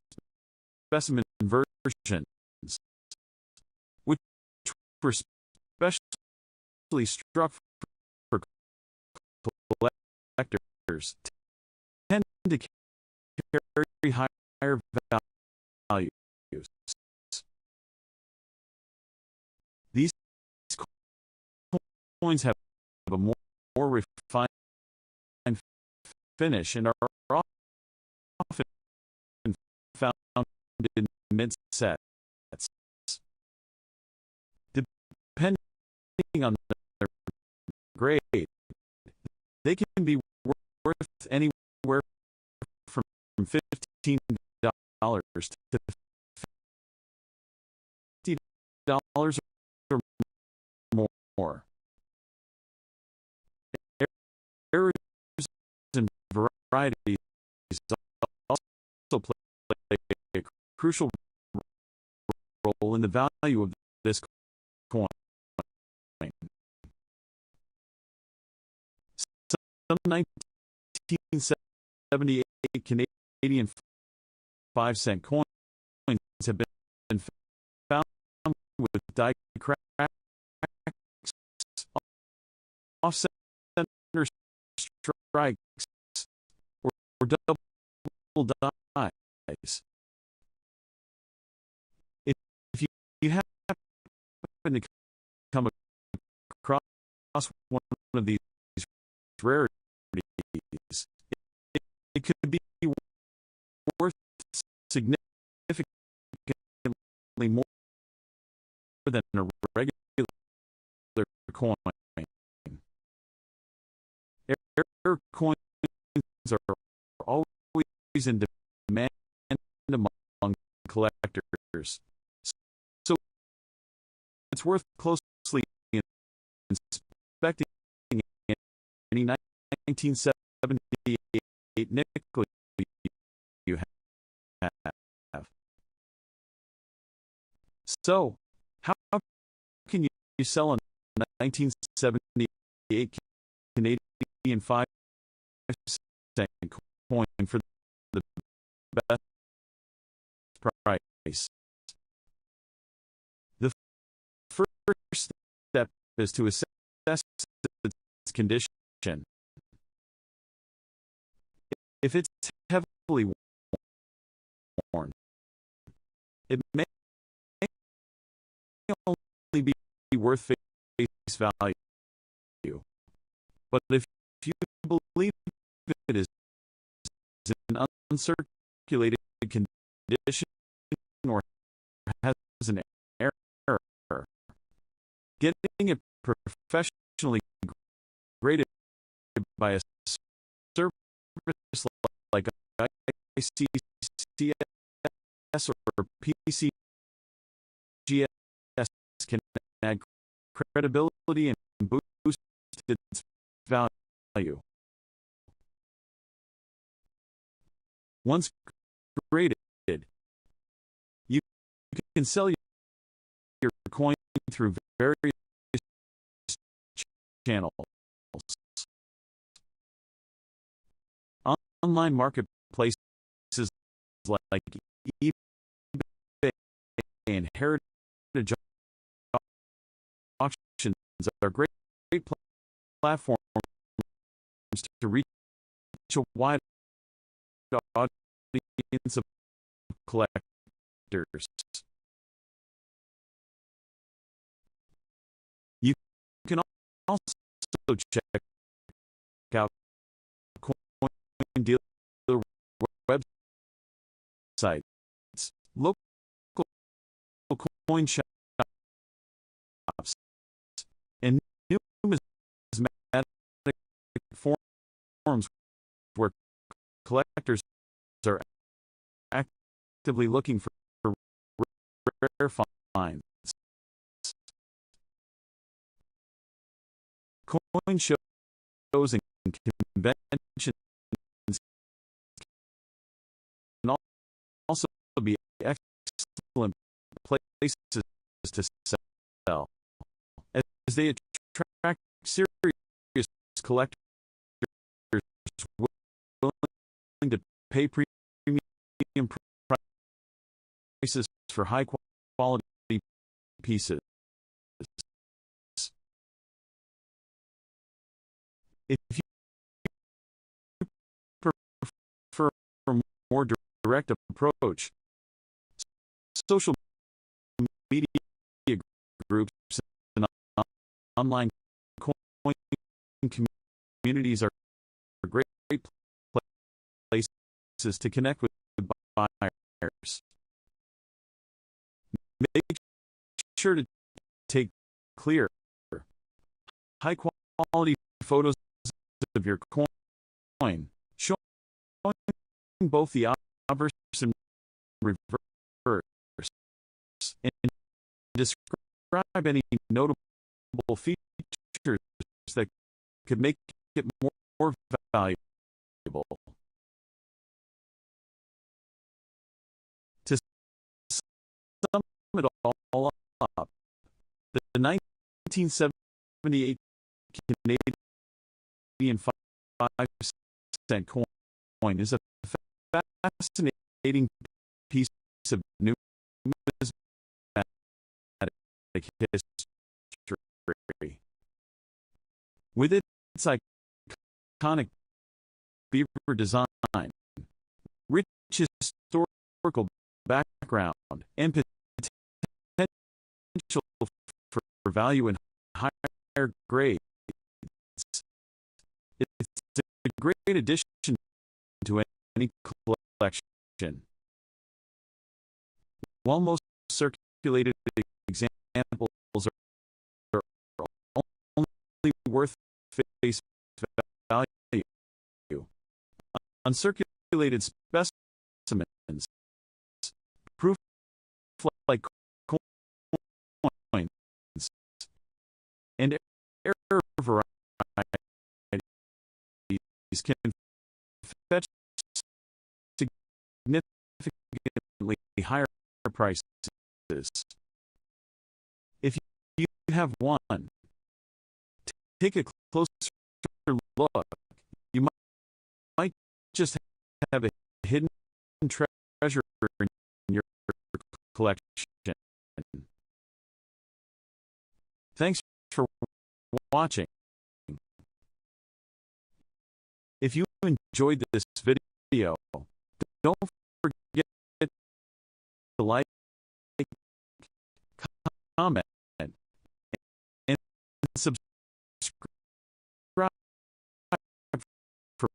Speaker 1: specimen versions, which were specially struck for collectors, tend to carry higher values. These coins have a more refined finish and are often found in mint sets. Depending on their grade, they can be worth anywhere from $15 to $50 or more. Errors and varieties also play a crucial role in the value of this coin. Some 1978 Canadian 5-cent coins have been found with die cracks, off-center strikes, or double dies. If you happen to come across one of these rarities, it could be worth significantly more than a regular coin. Rare coins are always in demand among collectors, so it's worth closely inspecting any 1978 nickel you have. So, how can you sell a 1978 Canadian 5-cent coin for the best price? The first step is to assess its condition. If it's heavily worn, it may only be worth face value. But if you believe it is in uncirculated condition or has an error, getting it professionally graded by a service like ICCS or PCGS can add credibility and boost its value. Once graded, you can sell your coin through various channels. Online marketplaces like eBay and Heritage auctions are great platforms to reach a wide audience of collectors. You can also check out coin dealer websites, local coin shops, and numismatic forums where collectors are actively looking for rare finds. Coin shows and conventions can also be excellent places to sell, as they attract serious collectors willing to pay premium prices for high quality pieces. If you prefer a more direct approach, social media groups and online coin communities are great places to connect with buyers. Make sure to take clear, high quality photos of your coin, showing both the obverse and reverse, and describe any notable features that could make it more valuable. To sum it all up, the 1978 Canadian 5-cent coin is a fascinating piece of numismatic history. With its iconic beaver design, rich historical background, and potential for value in higher grades, it's a great addition into any collection. While most circulated examples are only worth face value, uncirculated specimens, proof like coins, and error varieties can fetch significantly higher prices. If you have one, take a closer look. You might just have a hidden treasure in your collection. Thanks for watching. If you enjoyed this video, don't forget to like, comment, and subscribe for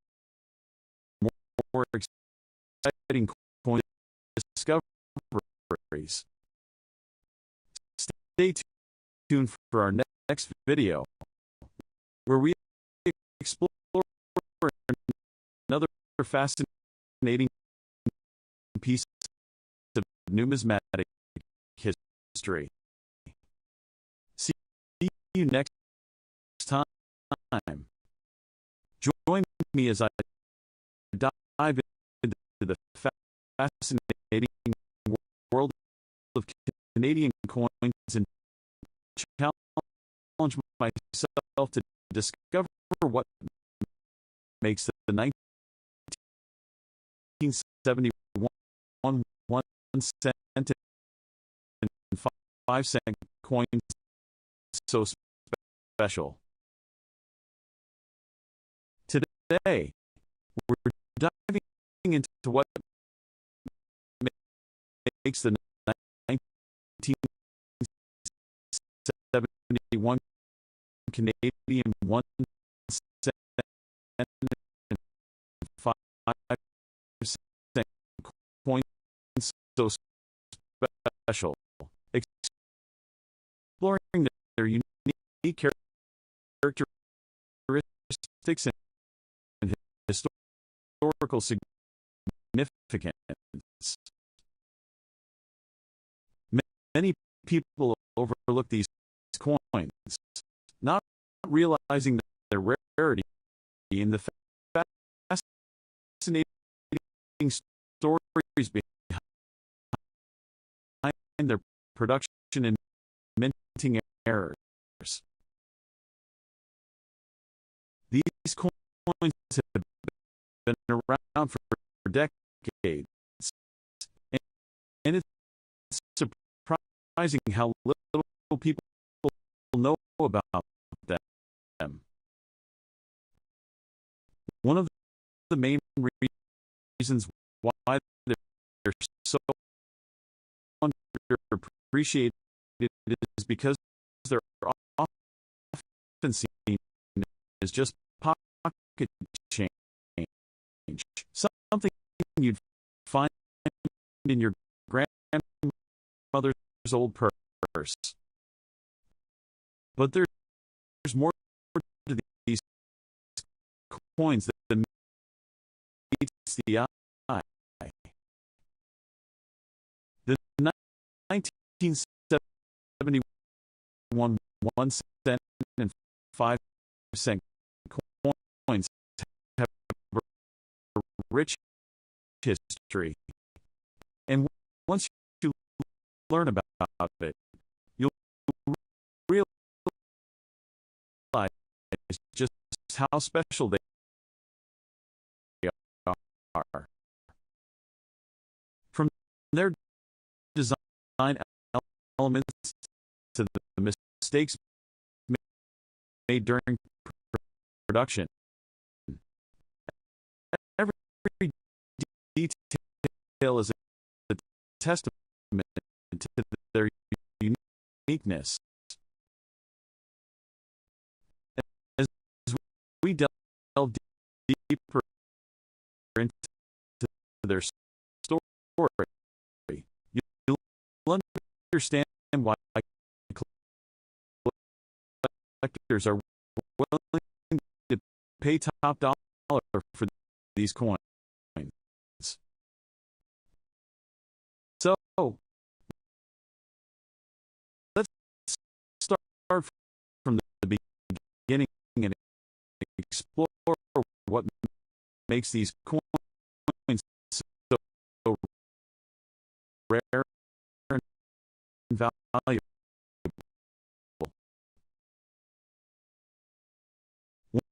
Speaker 1: more exciting coin discoveries. Stay tuned for our next video, where we explore another fascinating piece of numismatic history. See you next time. Join me as I dive into the fascinating world of Canadian coins and challenge myself to discover what makes the 1971 1 cent and 5 cent coins so special. Today, we're diving into what makes the 1971 Canadian 1 cent and 5 cent coins so special, exploring their unique characteristics and historical significance. Many people overlook these coins, not realizing their rarity in the fascinating stories behind their production and minting errors. These coins have been around for decades, and it's surprising how little people know about them. One of the main reasons why they're so underappreciated is because they're often seen as just pocket change, something you'd find in your grandmother's old purse. But there's more to these coins than meets the eye. The 1971 1 cent and 5 cent coins have a rich history, and once you learn about it, you'll realize just how special they are. From their design elements to the mistakes made during production, every detail is a testament to their uniqueness. As we delve deeper into their story, you'll understand why collectors are willing to pay top dollar for these coins. So, let's start from the beginning and explore what makes these coins so rare and valuable.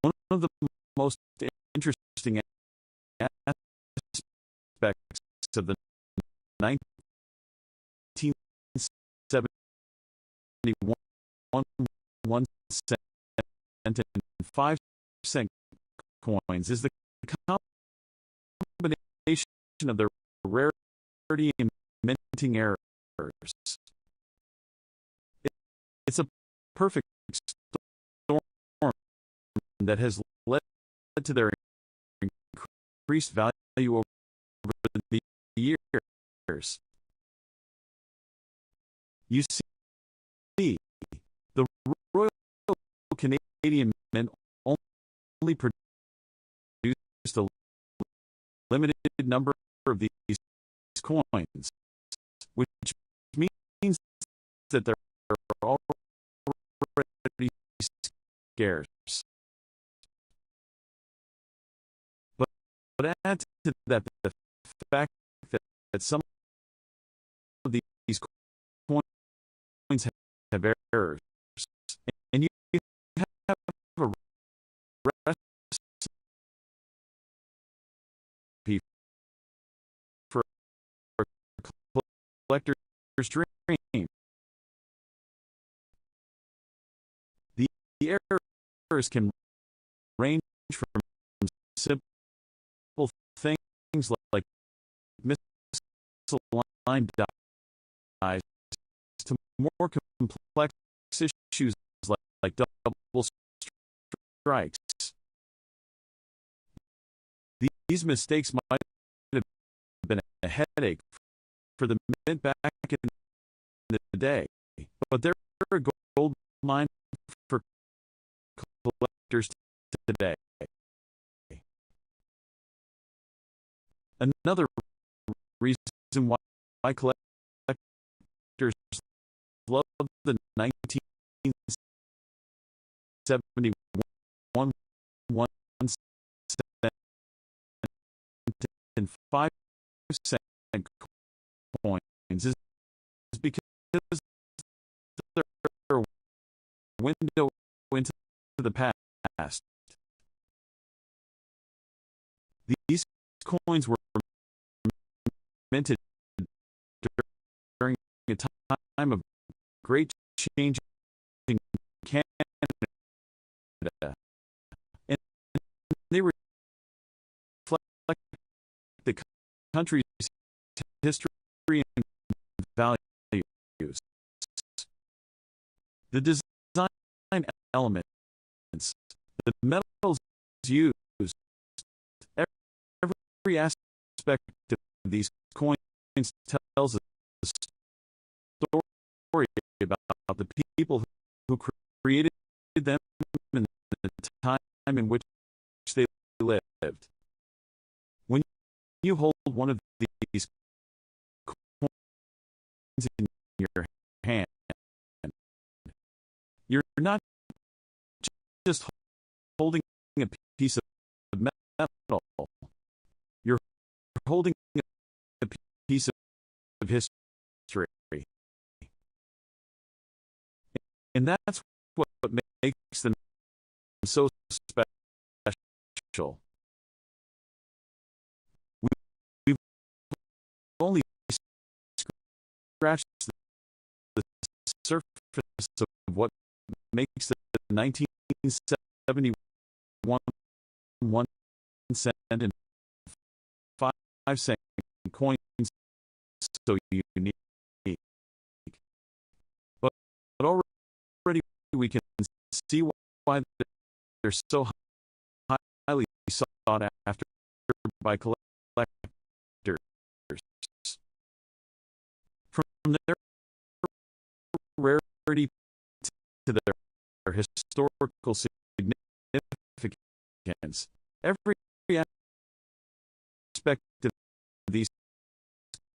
Speaker 1: One of the most interesting aspects of the 1971 1 cent and 5 cent coins is the combination of their rarity and minting errors. It's a perfect storm that has led to their increased value over the years. You see, the Royal Canadian Mint only produced a limited number of these coins, which means that they're already scarce. But add to that the fact that some of these coins have errors, and you have a recipe for a collector's dream. The errors can range from simple things like misaligned dies to more complex issues like double strikes. These mistakes might have been a headache for the mint back in the day, but they're a gold mine for collectors today. Another reason why collectors love the 1971 1 cent and 5 cent coins is because they're a window into the past. These coins were minted during a time of great change in Canada, and they reflect the country's history and values. The design elements, the metals used, every aspect of these coins tells a story about the people who created them and the time in which they lived. When you hold one of these coins in your hand, you're not just holding a piece of metal, you're holding a piece of history. And that's what makes them so special. We've only scratched the surface of what makes the 1971 1 cent and 5 cent coins so unique. But already we can see why they're so highly sought after by collectors. their rarity to their historical significance, every aspect of these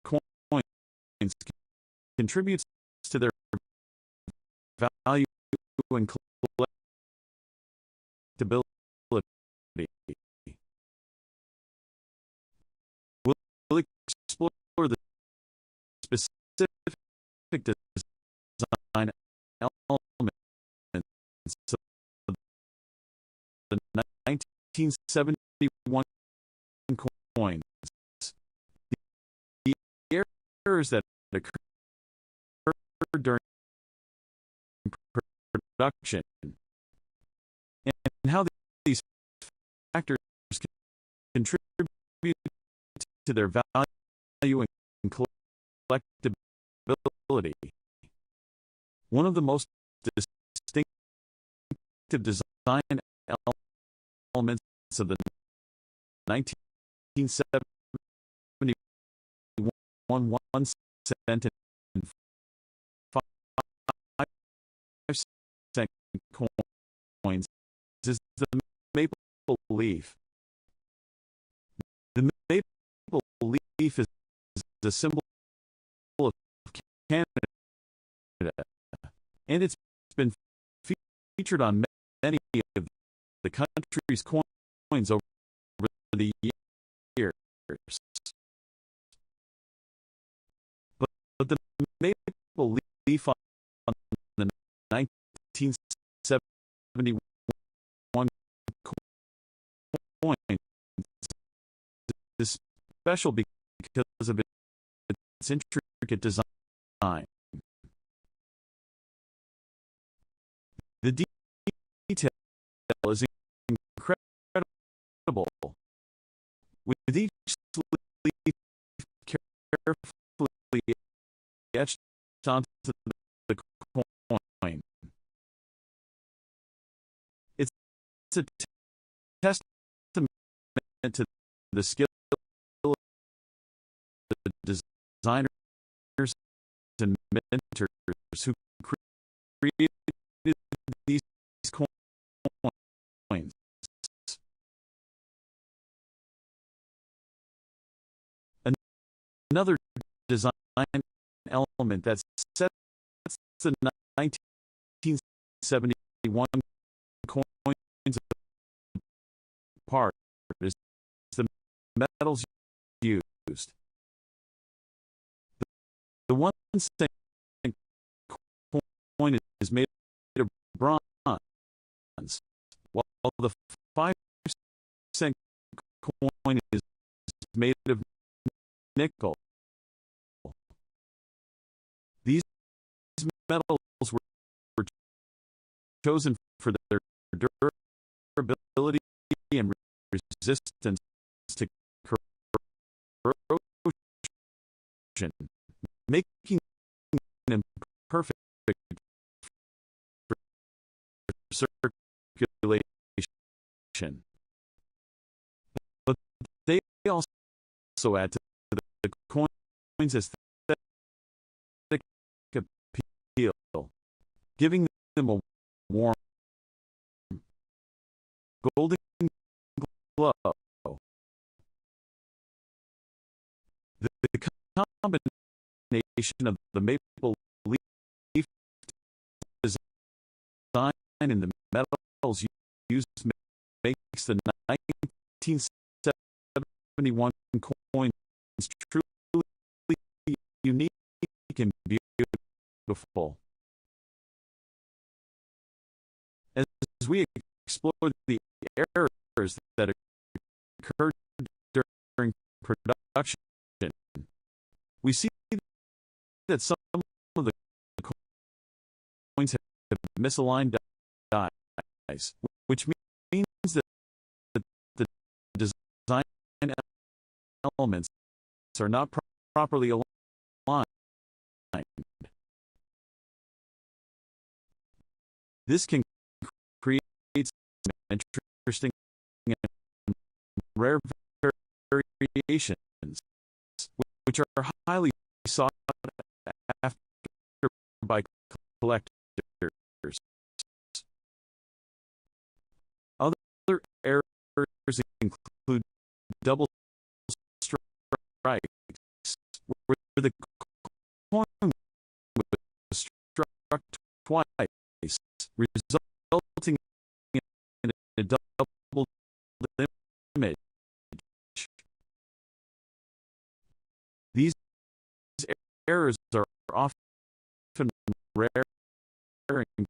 Speaker 1: coins contributes to their value and collectability. We'll explore the specific design elements of the 1971 coins, the errors that occurred during production, and how these factors contribute to their value and collectability. One of the most distinctive design elements of the 1971 1 cent and 5 cent coins is the maple leaf. The maple leaf is a symbol of Canada, and it's been featured on many of the country's coins over the years. But the maple leaf on the 1971 coin is special because of its intricate design. The detail is incredible, with each leaf carefully etched onto the coin. It's a testament to the skill of the designers and mentors who created these coins. Another design element that sets the 1971 coins apart is the metals used. The 1 cent coin is made of bronze, while the 5 cent coin is made of nickel. These metals were chosen for their durability and resistance to corrosion, making them perfect for circulation. But they also add to the coin's aesthetic appeal, giving them a warm, golden glow. The combination of the maple leaf design and the metals used makes the 1971 coins truly unique and beautiful. As we explore the errors that occurred during production, we see that some of the coins have misaligned dies, which means that the design elements are not properly aligned. This can create some interesting and rare variations, which are highly sought after by collectors. Other errors include double strikes, where the coin was struck twice, resulting in a double image. These errors are often rare and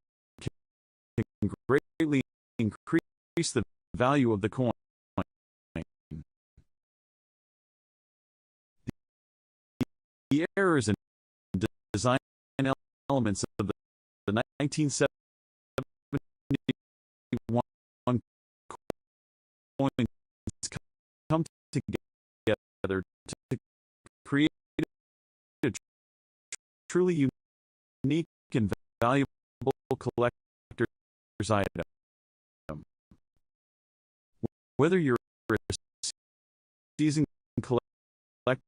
Speaker 1: can greatly increase the value of the coin. The errors and design elements of the 1971 coins come together to create a truly unique and valuable collector's item. Whether you're a seasoned collector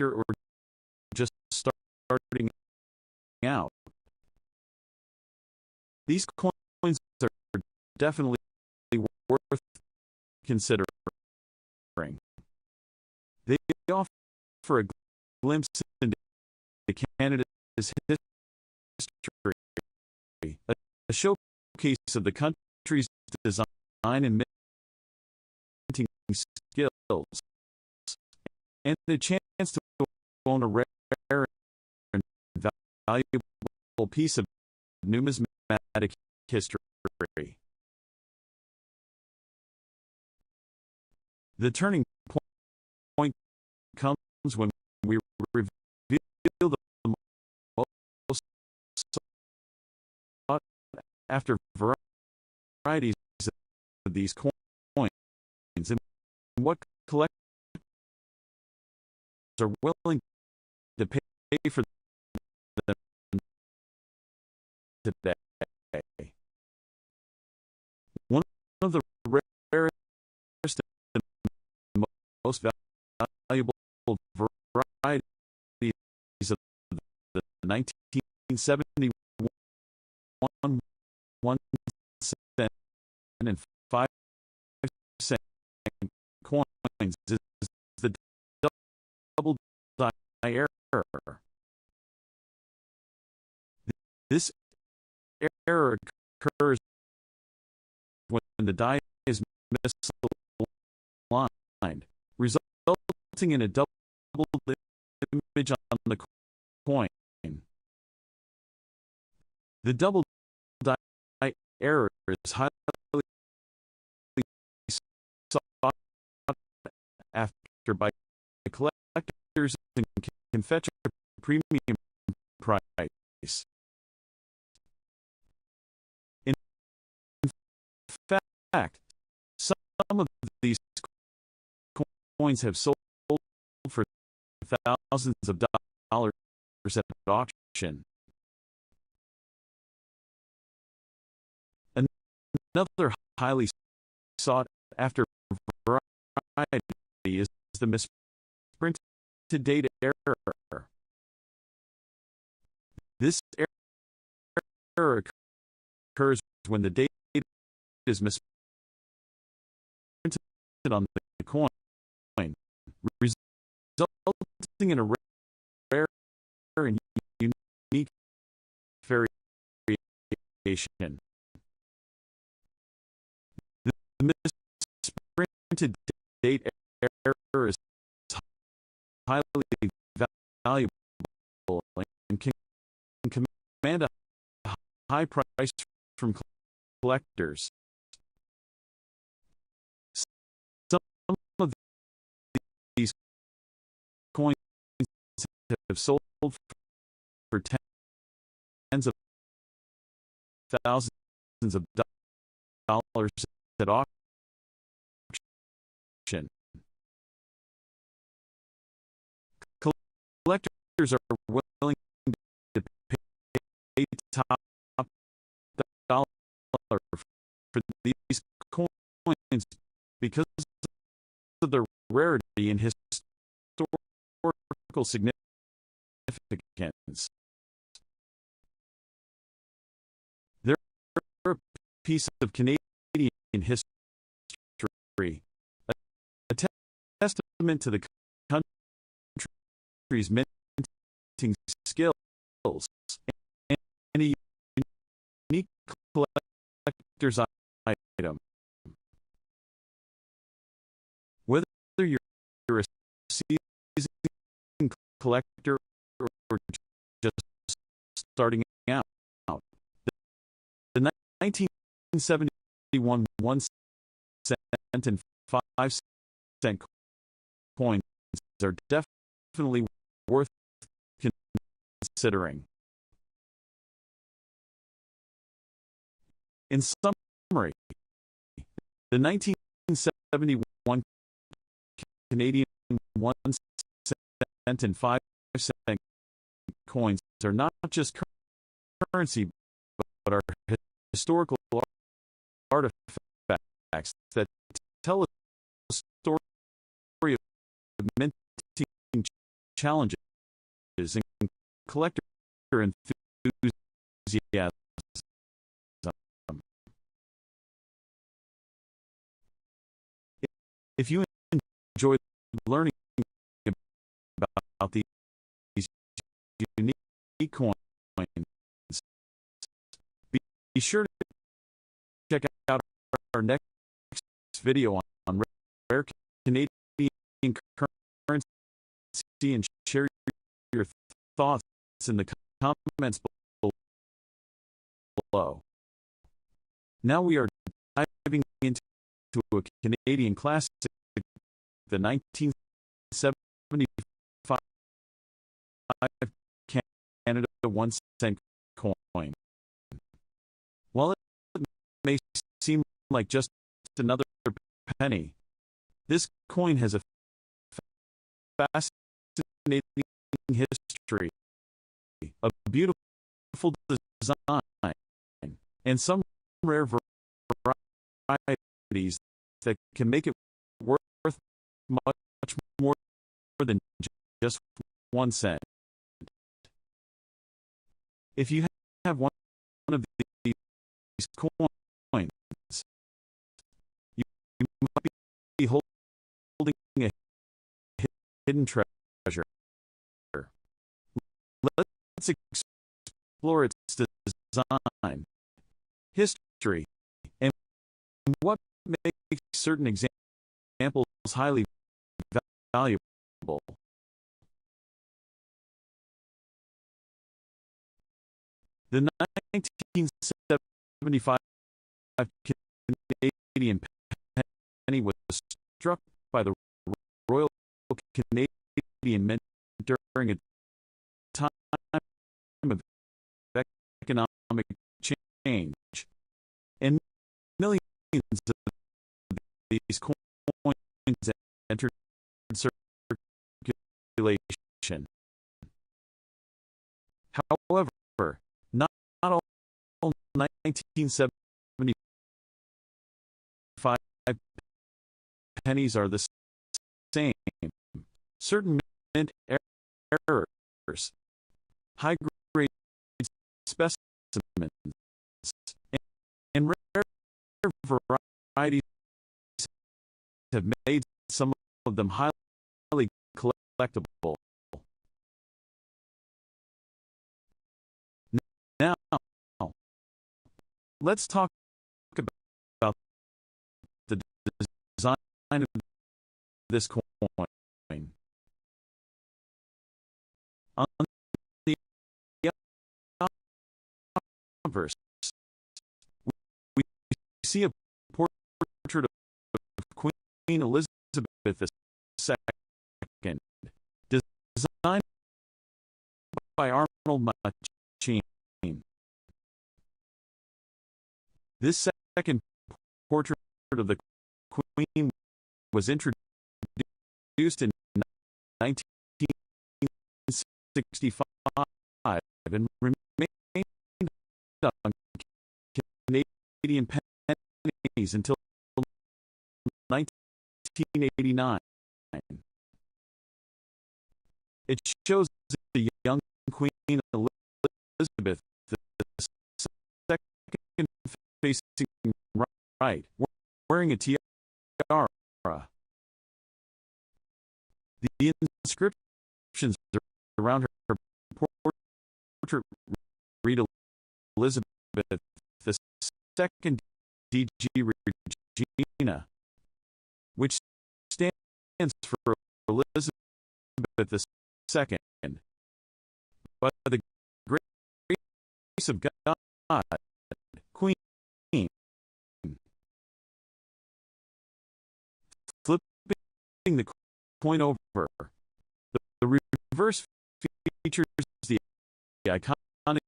Speaker 1: or just starting out, these coins are definitely worth considering. They offer a glimpse into Canada's history, a showcase of the country's design and minting skills, and a chance to own a rare and valuable piece of numismatic history. The turning point comes when we reveal the most sought after varieties of these coins and what collectors are willing to pay for them today. One of the rarest and most valuable varieties of the 1971 1 cent and 5 cent coins is the double die error. This error occurs when the die is misaligned, resulting in a double image on the coin. The double die error is highly sought after by collectors and can fetch a premium price. In fact, some of these coins have sold for thousands of dollars at auction. Another highly sought after variety is the misprinted date error. This error occurs when the date is misprinted on the coin, resulting in a rare and unique variation. The misprinted date error is highly valuable and can command a high price from collectors. Some of these coins have sold for tens of thousands of dollars at auction. Collectors are willing to pay top dollar for these coins because of their rarity and historical significance. a piece of Canadian history, a testament to the country's minting skills, and a unique collector's item. Whether you're a seasoned collector or just starting out, the 1971 1-cent and 5-cent coins are definitely worth considering. In summary, the 1971 Canadian 1-cent and 5-cent coins are not just currency, but are historical artifacts that tell a story of minting challenges and collector enthusiasm. If you enjoy learning about these unique coins, be sure to check out our next video on rare Canadian currency and share your thoughts in the comments below. Now we are diving into a Canadian classic, the 1975 Canada 1-cent coin. While it may seem like just another penny, this coin has a fascinating history, a beautiful design, and some rare varieties that can make it worth much more than just 1 cent. If you have one of these coins, you might be holding a hidden treasure. Let's explore its design, history, and what makes certain examples highly valuable. The 1975 Canadian penny was struck by the Royal Canadian Mint during a time of economic change, and millions of these coins entered circulation. However, not all 1975 pennies are the same. Certain mint errors, high-grade specimens, and rare varieties have made some of them highly collectible. Now, let's talk about the design of this coin. On the obverse, we see a portrait of Queen Elizabeth II, designed by Arnold Machin. This second portrait of the Queen was introduced in 1965 and remained on Canadian pennies until 1989. It shows the young Queen Elizabeth II facing right, wearing a tiara. The inscriptions around her portrait read Elizabeth II DG Regina, which stands for Elizabeth II. By the grace of God, Queen. Flipping the coin over, the reverse features the iconic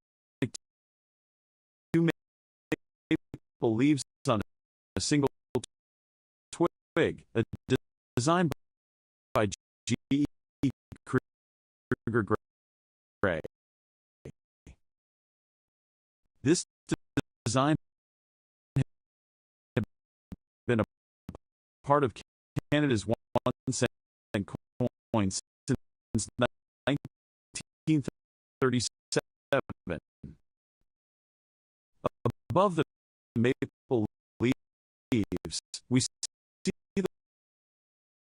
Speaker 1: two maple leaves on a single twig, a design by G. Kruger Gray. This design had been a part of Canada's 1 cent coin since 1937. Above the maple leaves, we see the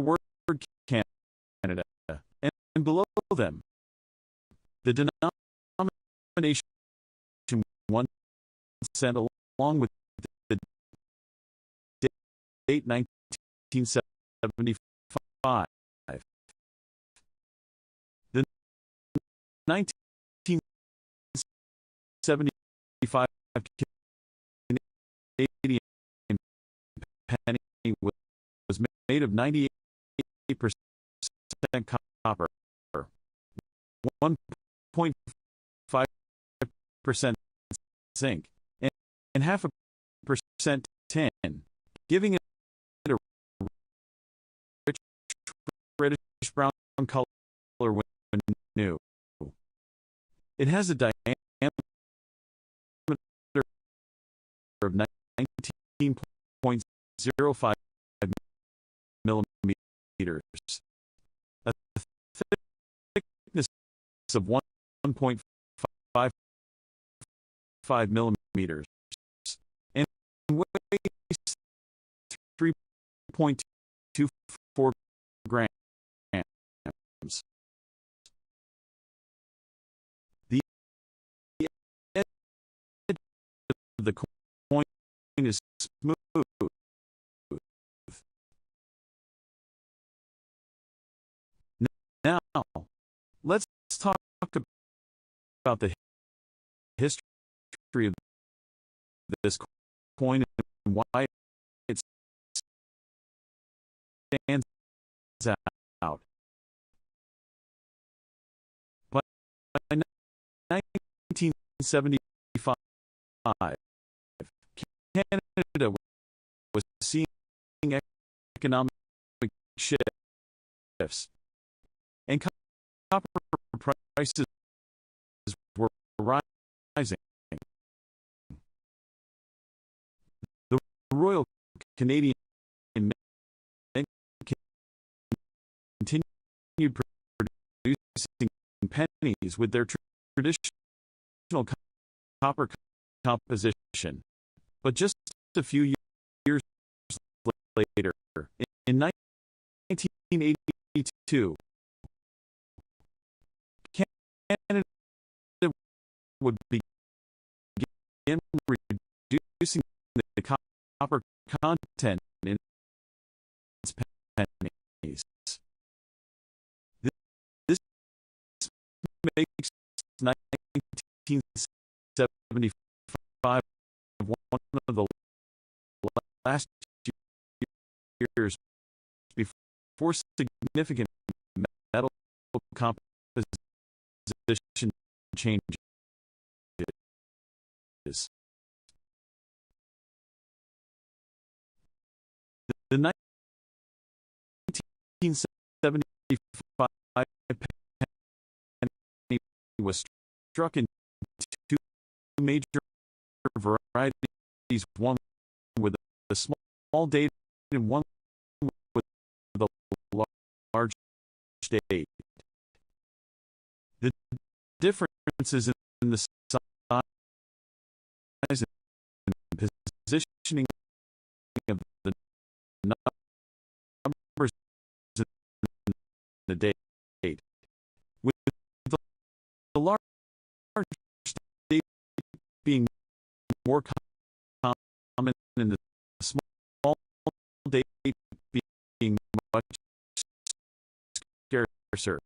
Speaker 1: word Canada, and below them, the denomination 1 cent along with the date 1975. The 1975 Canadian penny was made of 98% copper, 1.5% zinc, and 0.5% tin, giving it a rich reddish brown color when new. It has a diameter of 19.05 millimeters, a thickness of 1.55 millimeters, and weighs 3.24 grams. The edge of the coin is smooth. Now, let's talk about the history of this coin and why it stands out. By 1975, Canada was seeing economic shifts, and copper prices were rising. The Royal Canadian Mint continued producing pennies with their traditional copper composition, but just a few years later, in 1982, Canada would begin reducing the copper content in its pennies. This makes 1975 one of the last years before significant metal composition changes. The 1975 penny was struck in two major varieties, one with a small date and one with a large date. The differences in the size and of the numbers in the date, with the large date being more common and the small date being much scarcer.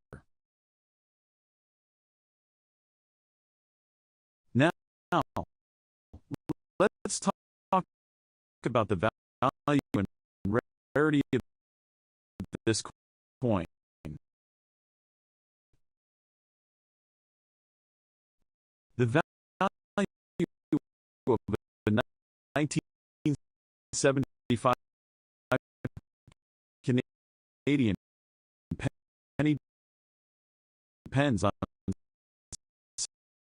Speaker 1: Now, let's talk about the value and rarity of this coin. The value of the 1975 Canadian penny depends on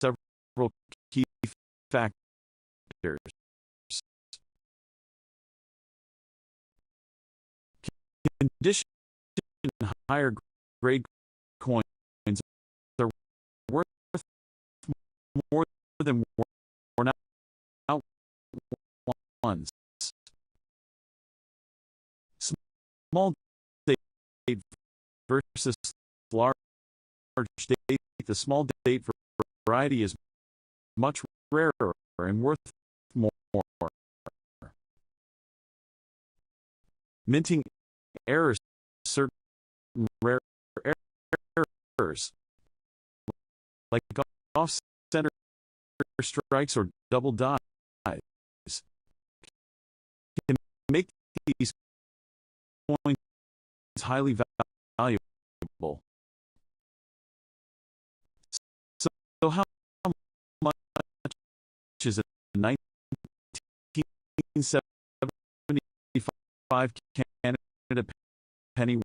Speaker 1: several key factors. Condition higher grade coins are worth more than worn out ones. Small date versus large date. The small date variety is much rarer and worth more. Minting errors, certain rare errors, like off-center strikes or double dies, can make these coins highly valuable. So how much is a 1975 Canada penny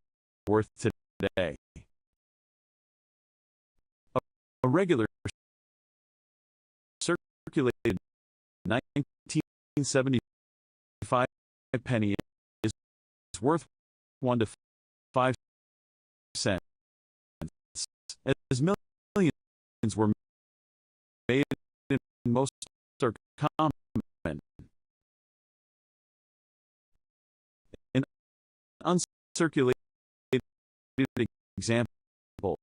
Speaker 1: worth today? A regular circulated 1975 penny is worth 1 to 5 cents, as millions were made and most are common. An uncirculated example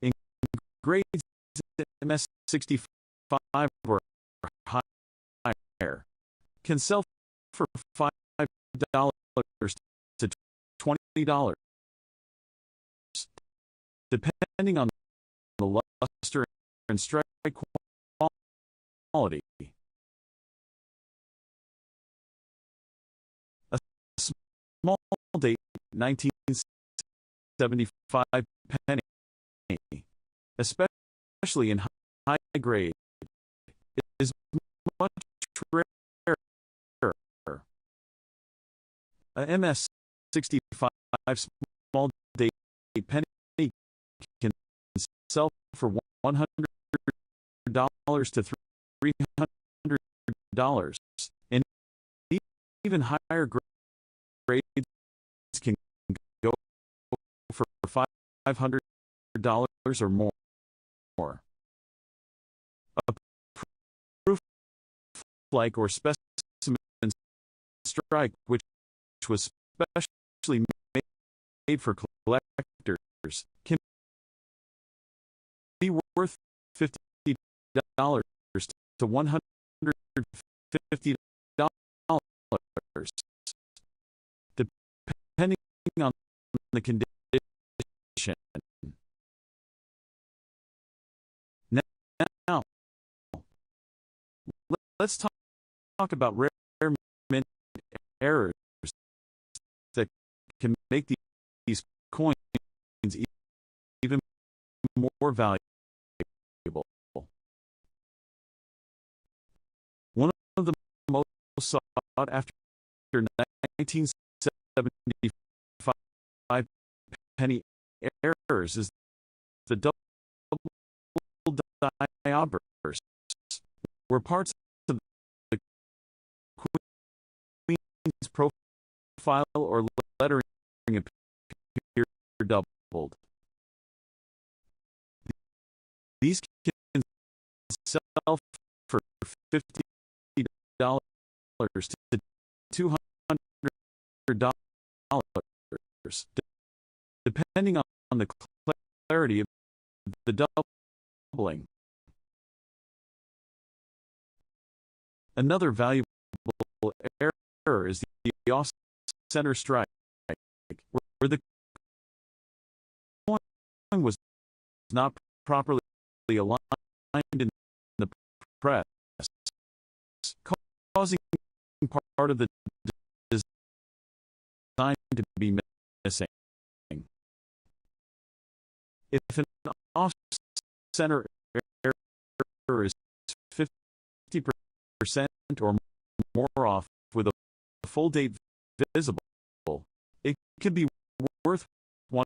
Speaker 1: in grades MS 65 or higher can sell for $5 to $20, depending on the luster and strike quality. A small date 1975 penny, especially in high grade, is much rarer. A MS 65 small date penny can sell for $100 to $300, and even higher grades can go for $500 or more. A proof like or specimen strike, which was specially made for collectors, can be worth $50 to $150, depending on the condition. Now, let's talk about rare mint errors that can make these coins even more valuable. One of the most sought after 1975 penny errors is the double die burst, where parts of the queen's profile or lettering appear doubled. These can sell for $50 to $200 depending on the clarity of the doubling. Another valuable error is the off-center strike, where the coin was not properly aligned in the press, causing part of the design to be missing. If an off-center error is 50% or more off with a full date visible, it could be worth $100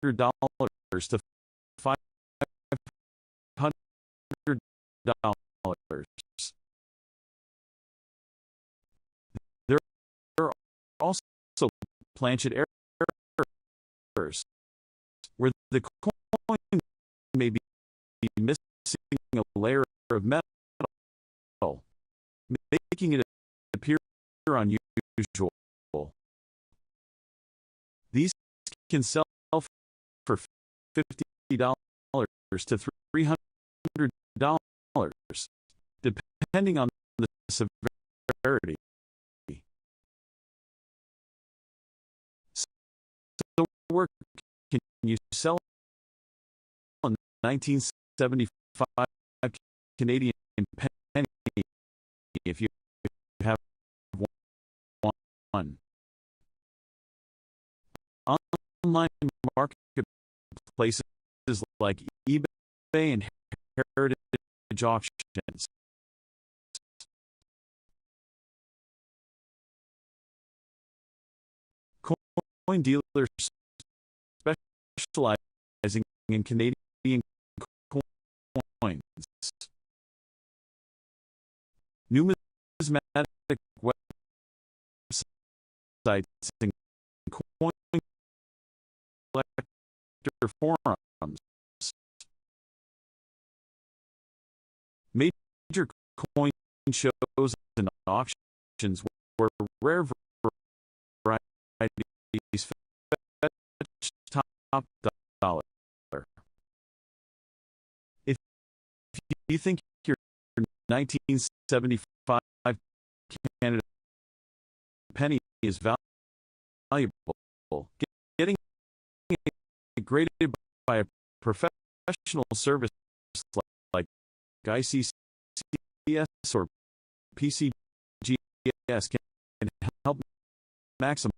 Speaker 1: to $500. There are also planchet errors, where the coin may be missing a layer of metal, making it appear unusual. These can sell for $50 to $300, depending on the severity. So where can you sell a 1975 Canadian penny if you have one? Online marketplaces like eBay and Heritage Auctions. Coin dealers specializing in Canadian coins. Numismatic websites and coin collector forums. Major coin shows and auctions where rare varieties fetch top dollar. If you think your 1975 Canada penny is valuable, getting it graded by a professional service like ICCS or PCGS can help maximize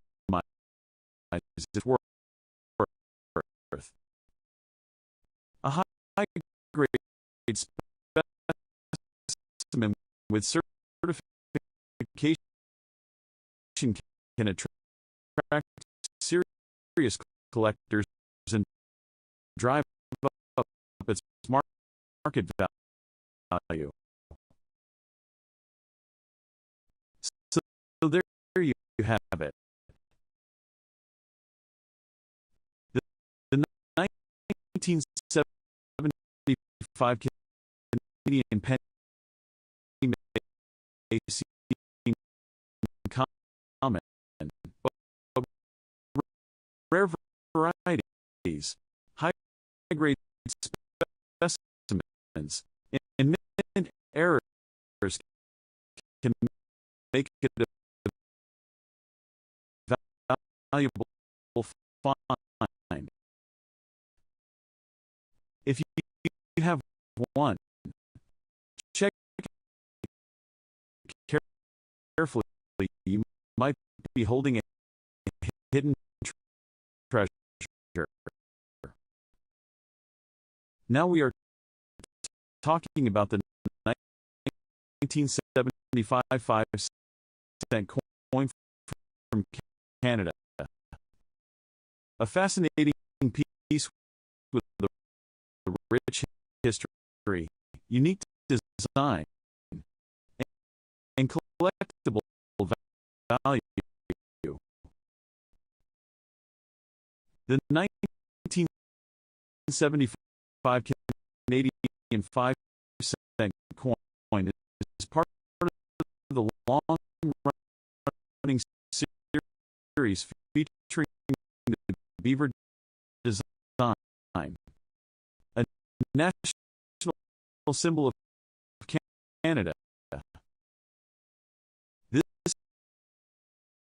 Speaker 1: its worth. A high-grade specimen with certification can attract serious collectors and drive up its market value. So there you have it. The 1975 Canadian penny may seem common, but rare varieties, high-grade specimens, and mint errors can make it a valuable find. If you have one, check carefully. You might be holding a hidden treasure. Now we are talking about the 1975 5-cent coin from Canada. A fascinating piece with the rich history, unique design, and collectible value. The 1975 Canadian 5-cent coin is part of the long-running series featuring the beaver design, a national symbol of Canada. This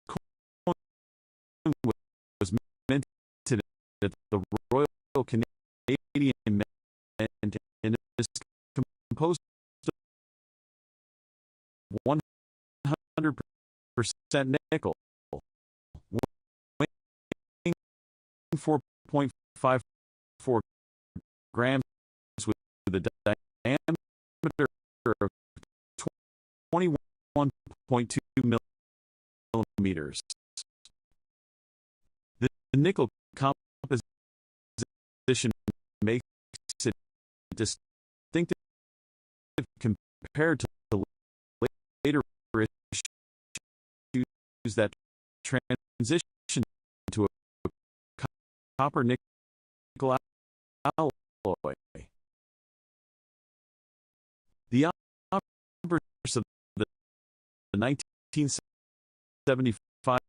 Speaker 1: coin was minted at the Royal Canadian Mint and is composed of 100% nickel, weighing 4.54 grams with a diameter of 21.2 millimeters. The nickel composition makes it distinctive compared to the later issues that transition to a copper nickel alloy. The obverse of the 1975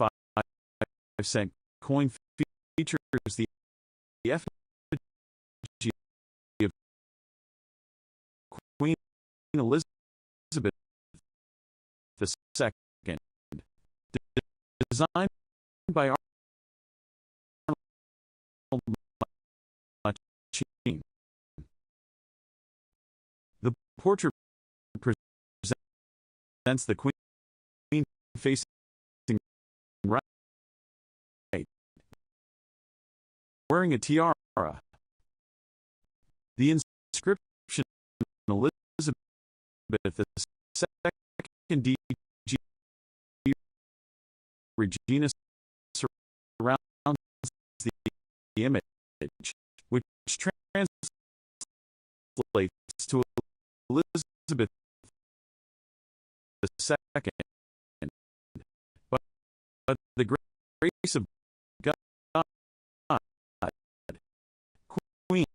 Speaker 1: 5-cent coin features the effigy of Queen Elizabeth II, designed by Arnold Machin. The portrait presents the Queen facing right, wearing a tiara. The inscription Elizabeth II DG Regina surrounds the image, which translates to Elizabeth II, but the grace of God, Queen.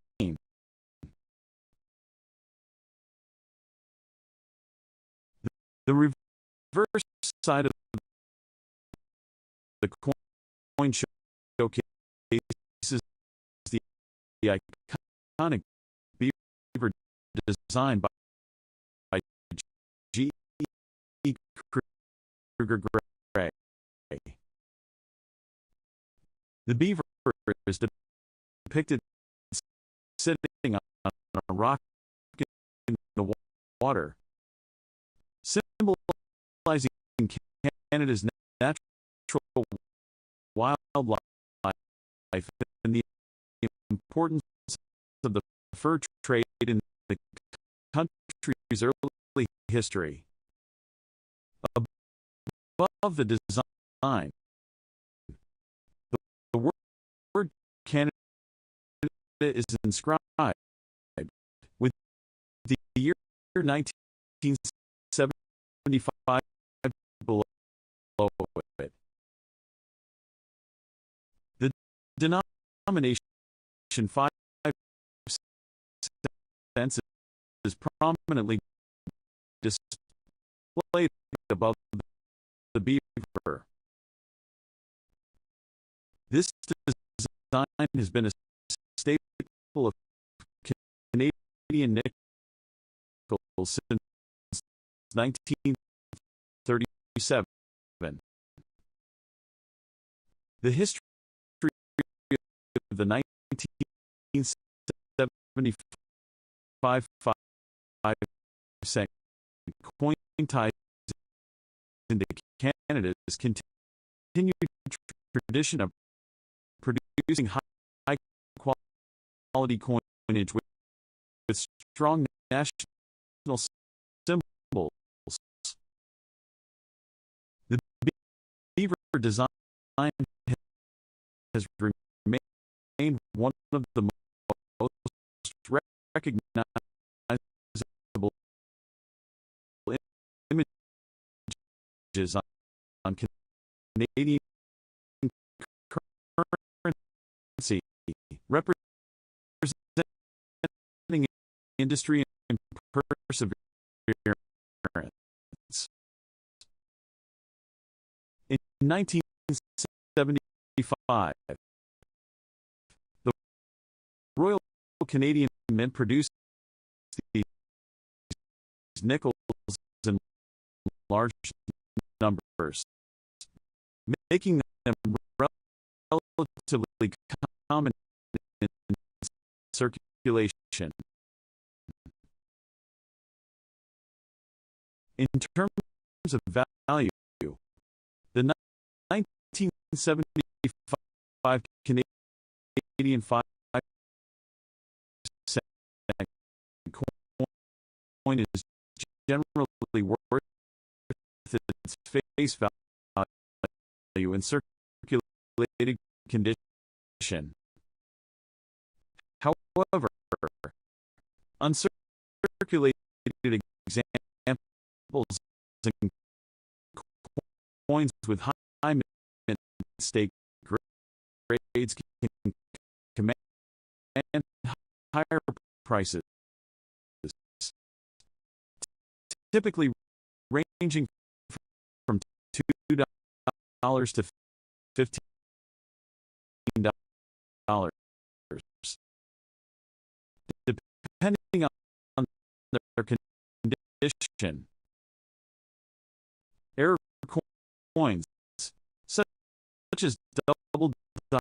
Speaker 1: The reverse side of the coin showcases the iconic beaver designed by G. E. Kruger Gray. The beaver is depicted sitting on a rock in the water, symbolizing Canada's natural wildlife and the importance of the fur trade in the country's early history. Above the design, the word Canada is inscribed with the year 1975 below it. The denomination 5 cents is prominently displayed above the beaver. This design has been a staple of Canadian nickel since 1937. The history of the 1975 5-cent coin ties into Canada's continued tradition of producing high-quality coinage with strong national symbols. The beaver design has remained one of the most recognizable images on Canadian currency, representing industry and perseverance. 1975, the Royal Canadian Mint produced these nickels in large numbers, making them relatively common in circulation. In terms of value, the 1975 Canadian 5-cent coin is generally worth its face value in circulated condition. However, uncirculated examples and coins with high mint stake grades can command higher prices, typically ranging from $2 to $15, depending on their condition. Error coins, such as double-dyed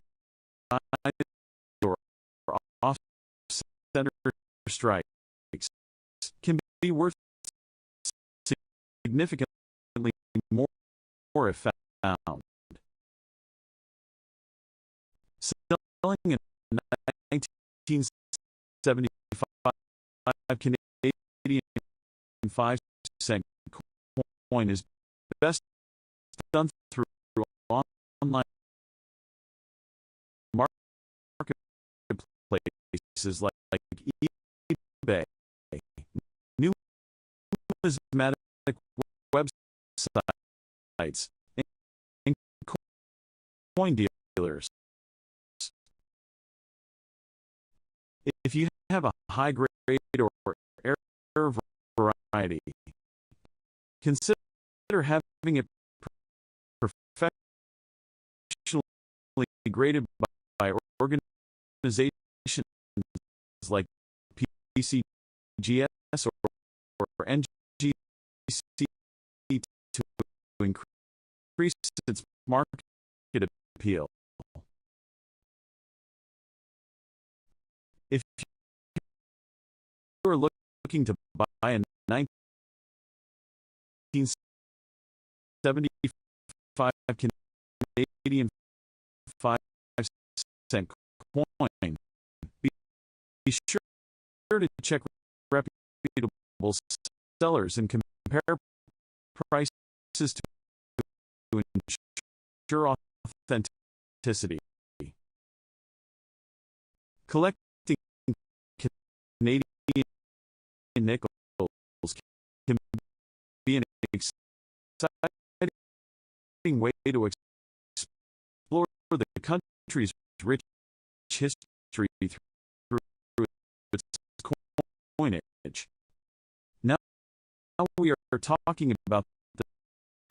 Speaker 1: or off-center strikes, can be worth significantly more if found. Selling a 1975 Canadian 5-cent coin is best done through online marketplaces like eBay, numismatic websites, and coin dealers. If you have a high grade or rare variety, consider having it professionally graded by organizations like PCGS or NGC to increase its market appeal. If you are looking to buy a 1975 Canadian 5-cent coin, be sure to check reputable sellers and compare prices to ensure authenticity. Collecting Canadian nickels can be an exciting way to explore the country's rich history through its coinage. Now we are talking about the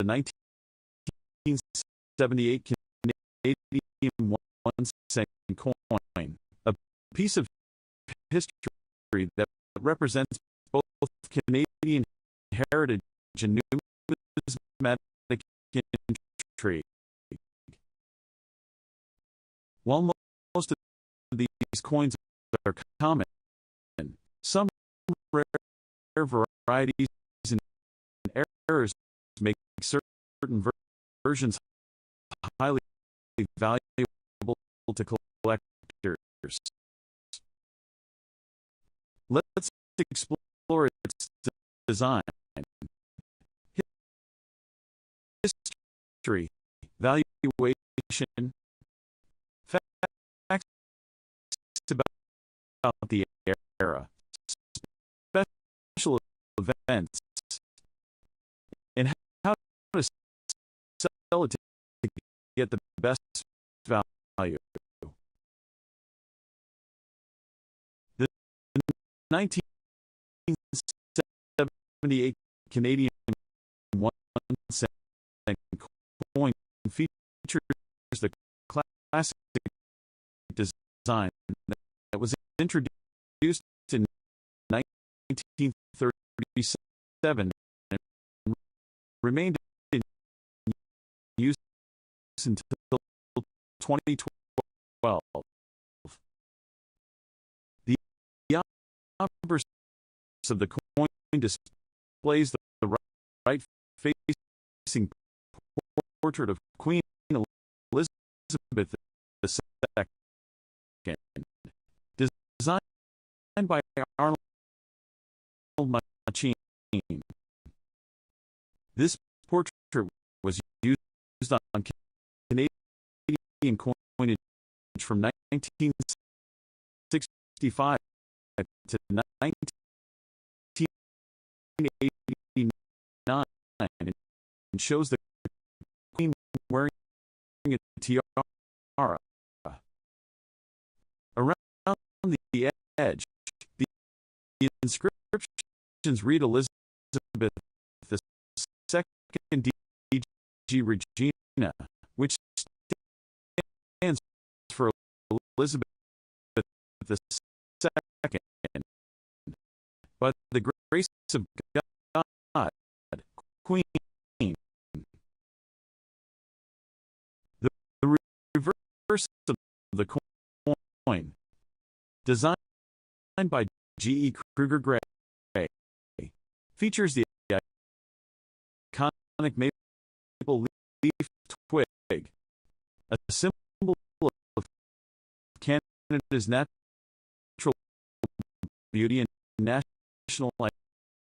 Speaker 1: 1978 Canadian 1-cent coin, a piece of history that represents both Canadian heritage and numismatic intrigue. While most of these coins are common, some rare varieties and errors make certain versions highly valuable to collectors. Let's explore its design, history, valuation, facts about the era, special events, and how to sell it to get the best value. The 1978 Canadian 1-cent coin features the classic design that was introduced in 1937 and remained in use until 2012. The obverse of the coin displays the right-facing portrait of Queen Elizabeth II, designed by Arnold Machin. This portrait was used on Canadian coinage from 1965 to 1989 and shows the Queen wearing a tiara. Around the edge, the inscriptions read Elizabeth II D.G. Regina, which stands for Elizabeth II. By the grace of God, Queen. The reverse of the coin, designed by G.E. Kruger Gray, features the iconic maple leaf twig, a symbol of Canada's natural beauty and national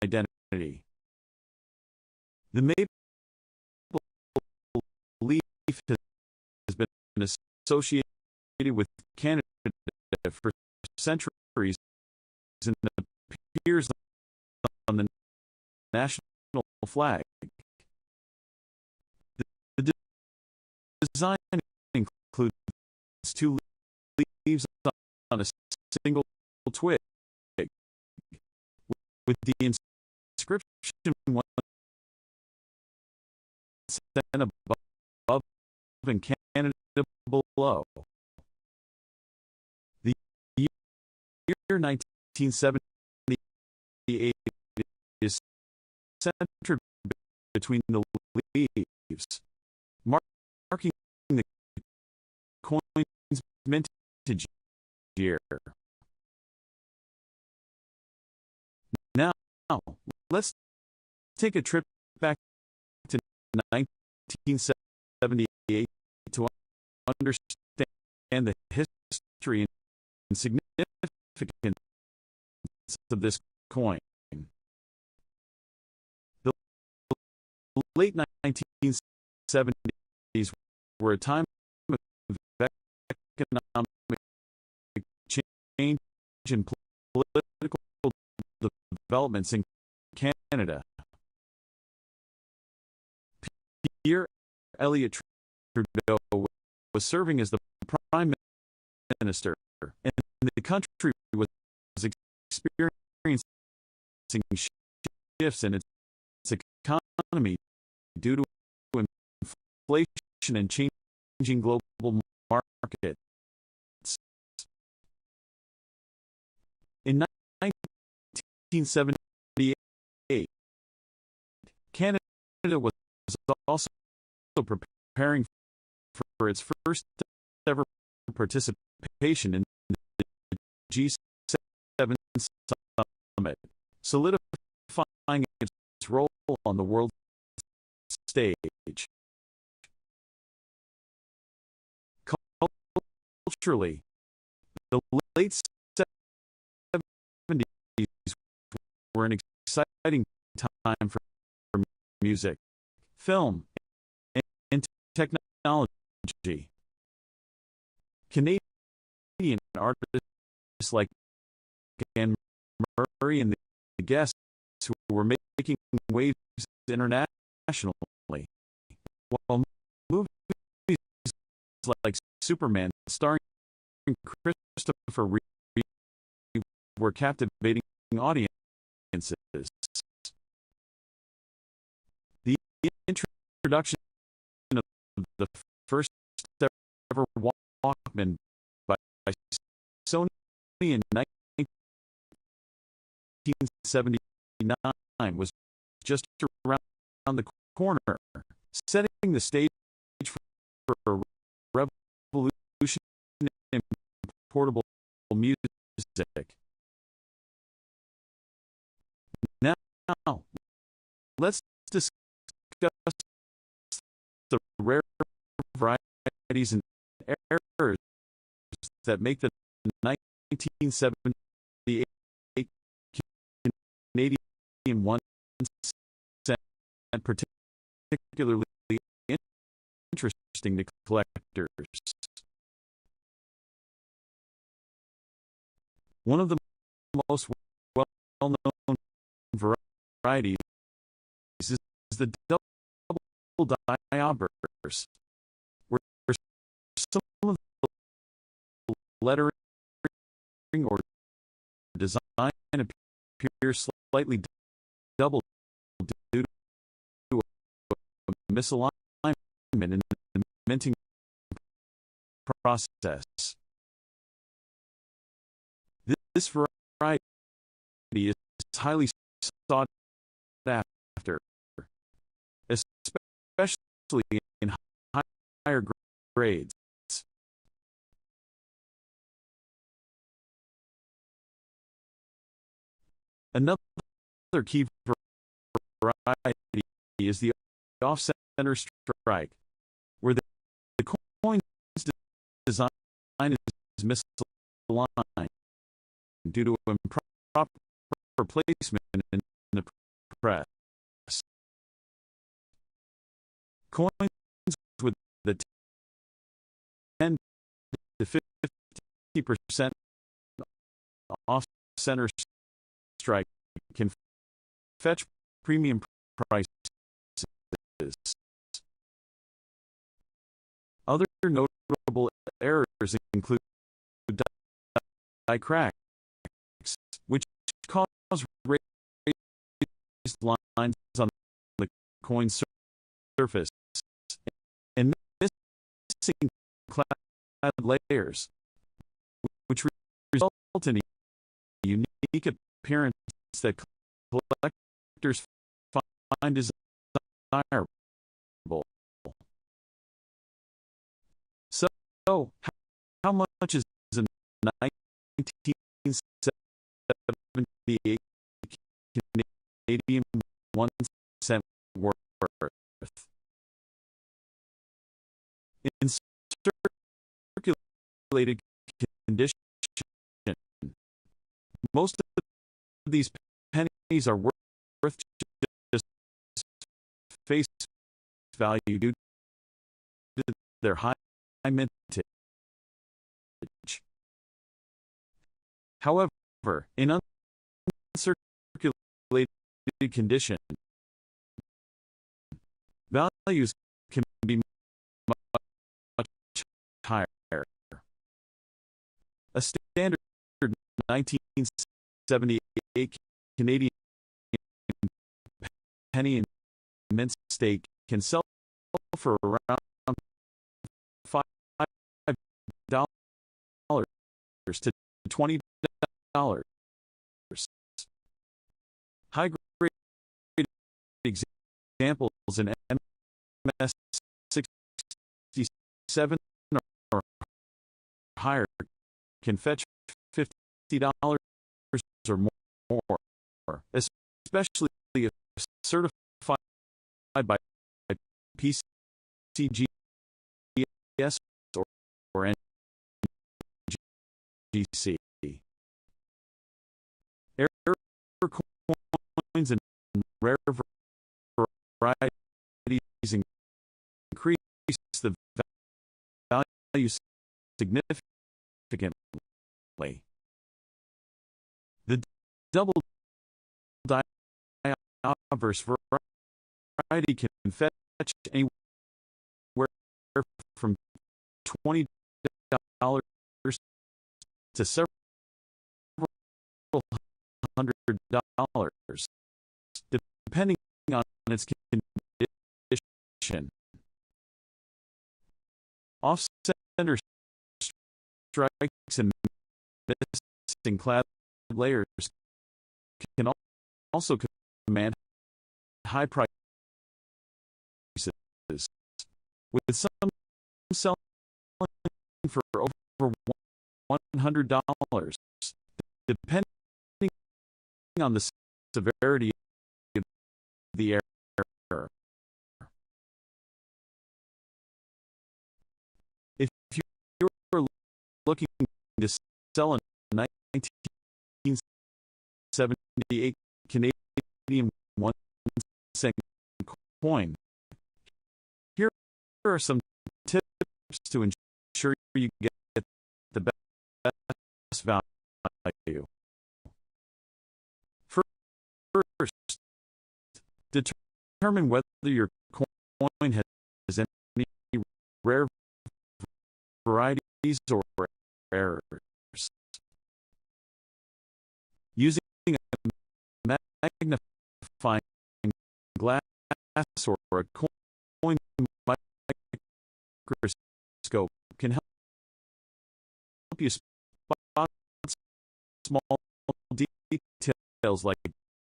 Speaker 1: identity. The maple leaf has been associated with Canada for centuries and appears on the national flag. The design includes two leaves on a single twig, with the inscription one cent above and Canada below. The year 1978 is centered between the leaves, marking the coin's mintage year. Now, let's take a trip back to 1978 to understand the history and significance of this coin. The late 1970s were a time of economic change and political developments in Canada. Pierre Elliott Trudeau was serving as the Prime Minister, and the country was experiencing shifts in its economy due to inflation and changing global markets. In 1978, Canada was also preparing for its first ever participation in the G7 summit, solidifying its role on the world stage. Culturally, the late 70s were an exciting time for music, film, and technology. Canadian artists like Anne Murray and the Guests who were making waves internationally, while movies like Superman starring Christopher Reeve were captivating audiences. The introduction of the first ever Walkman by Sony in 1979 was just around the corner, setting the stage for a revolution in portable music. Now, let's discuss the rare varieties and errors that make the 1978 Canadian 1 cent particularly interesting to collectors. One of the most well-known varieties is the double diobers, where some of the lettering or design appears slightly double due to a misalignment in the minting process. This variety is highly sought after, especially in higher grades. Another key variety is the off-center strike, where the coin's design is misaligned due to improper placement in the press. Coins with the 10 to 50% off-center strike can fetch premium prices. Other notable errors include die cracks, which cause raised lines on the coin surface, and missing clad layers, which result in a unique appearance that collectors find desirable. So, how much is a 1978 Canadian 1 cent worth? In circulated condition, most of these pennies are worth just face value due to their high mintage. However, in uncirculated condition, values can be much higher. A standard 1978 Canadian penny in mint state can sell for around $5 to $20. High-grade examples in MS 67 or higher can fetch $50 or more, especially if certified by PCGS or NGC. Rare coins and rare varieties increase the value significantly. The double diverse variety can fetch anywhere from $20 to several $100, depending on its condition. sender strikes and missing clad layers can also command high prices, with some selling for over $100, depending on the severity of the error. If you're looking to sell a 1978 Canadian 1-cent coin, here are some tips to ensure you get the best value. First, determine whether your coin has any rare varieties or errors. Using a magnifying glass or a coin microscope can help you spot small details like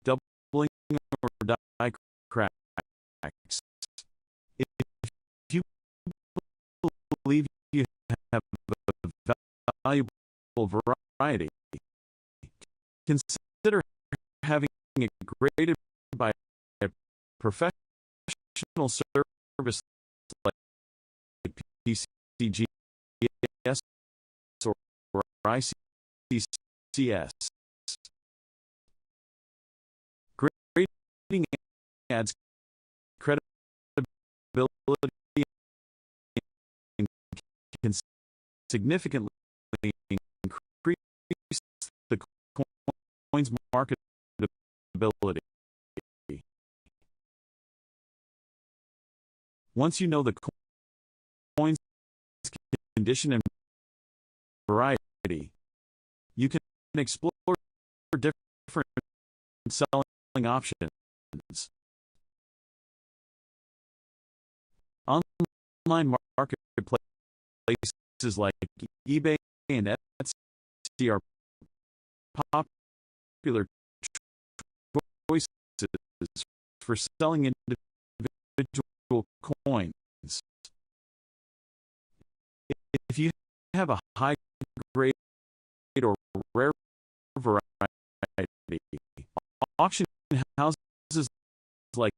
Speaker 1: doubling or die cracks. If you believe you have a valuable variety, consider having it graded by a professional service like PCGS or ICCS. Grading adds credibility and can significantly increase the coin's marketability. Once you know the coin's condition and variety, you can explore different selling options. Online marketplaces like eBay and Etsy are popular choices for selling individual coins. If you have a high grade or rare variety, auction houses like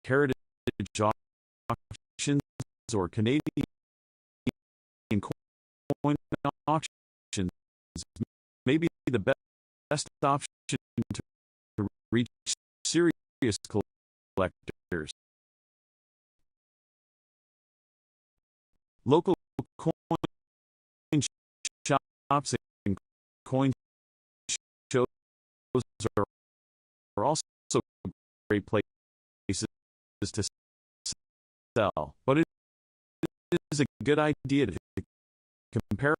Speaker 1: Heritage Auctions or Canadian coin auctions may be the best option to reach serious collectors. Local coin shops and coin shows are also great places to sell, but it is a good idea to compare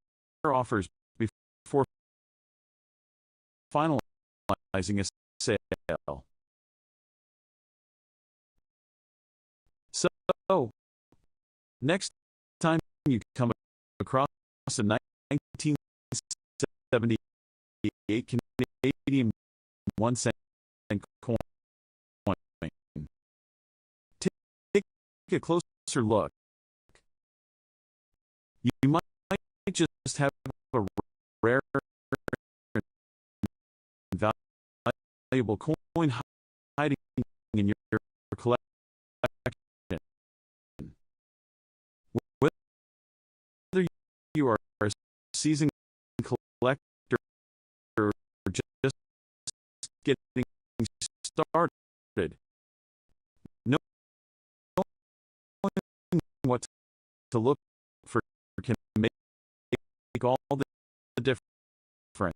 Speaker 1: offers before finalizing a sale. So, next time you come across a 1978 Canadian 1-cent coin, take a closer look. You might just have a rare and valuable coin hiding in your collection. Whether you are a seasoned collector or just getting started, knowing what to look for can make all the difference.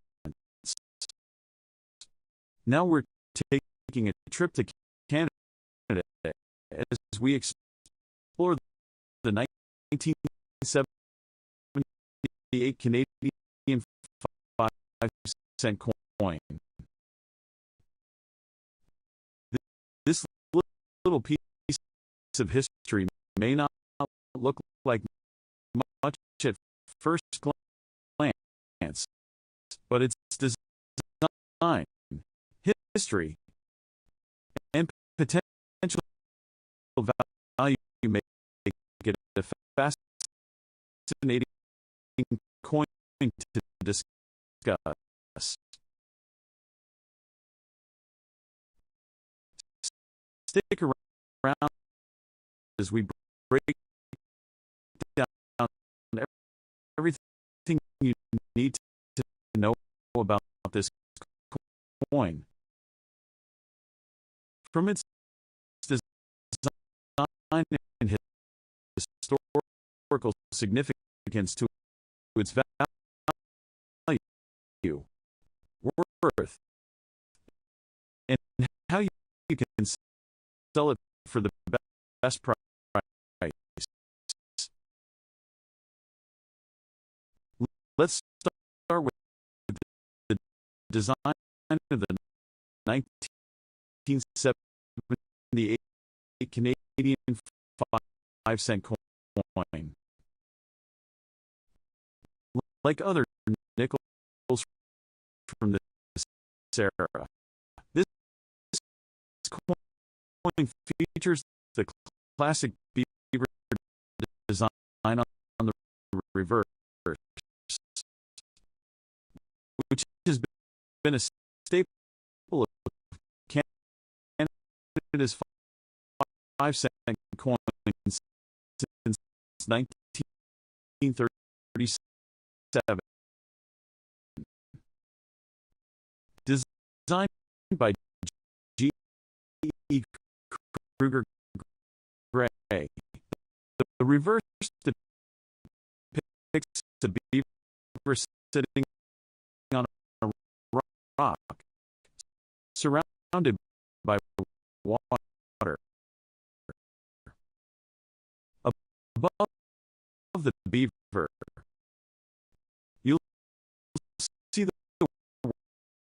Speaker 1: Now we're taking a trip to Canada as we explore the 1978 Canadian 5-cent coin. This little piece of history may not look like much at first glance, but its design, history, and potential value make it a fascinating coin to discuss. Stick around as we break down everything you need to know about this coin. From its design and historical significance to its value, worth, and how you can sell it for the best price. Let's start with the design of the 1978 Canadian 5-cent coin. Like other nickels from this era, this coin features the classic beaver design on the reverse, which has been a staple of Canada's 5-cent coins since 1937. Designed by G. E. Kruger Gray, the reverse depicts a beaver sitting on a rock, surrounded by water. Above the beaver, you'll see the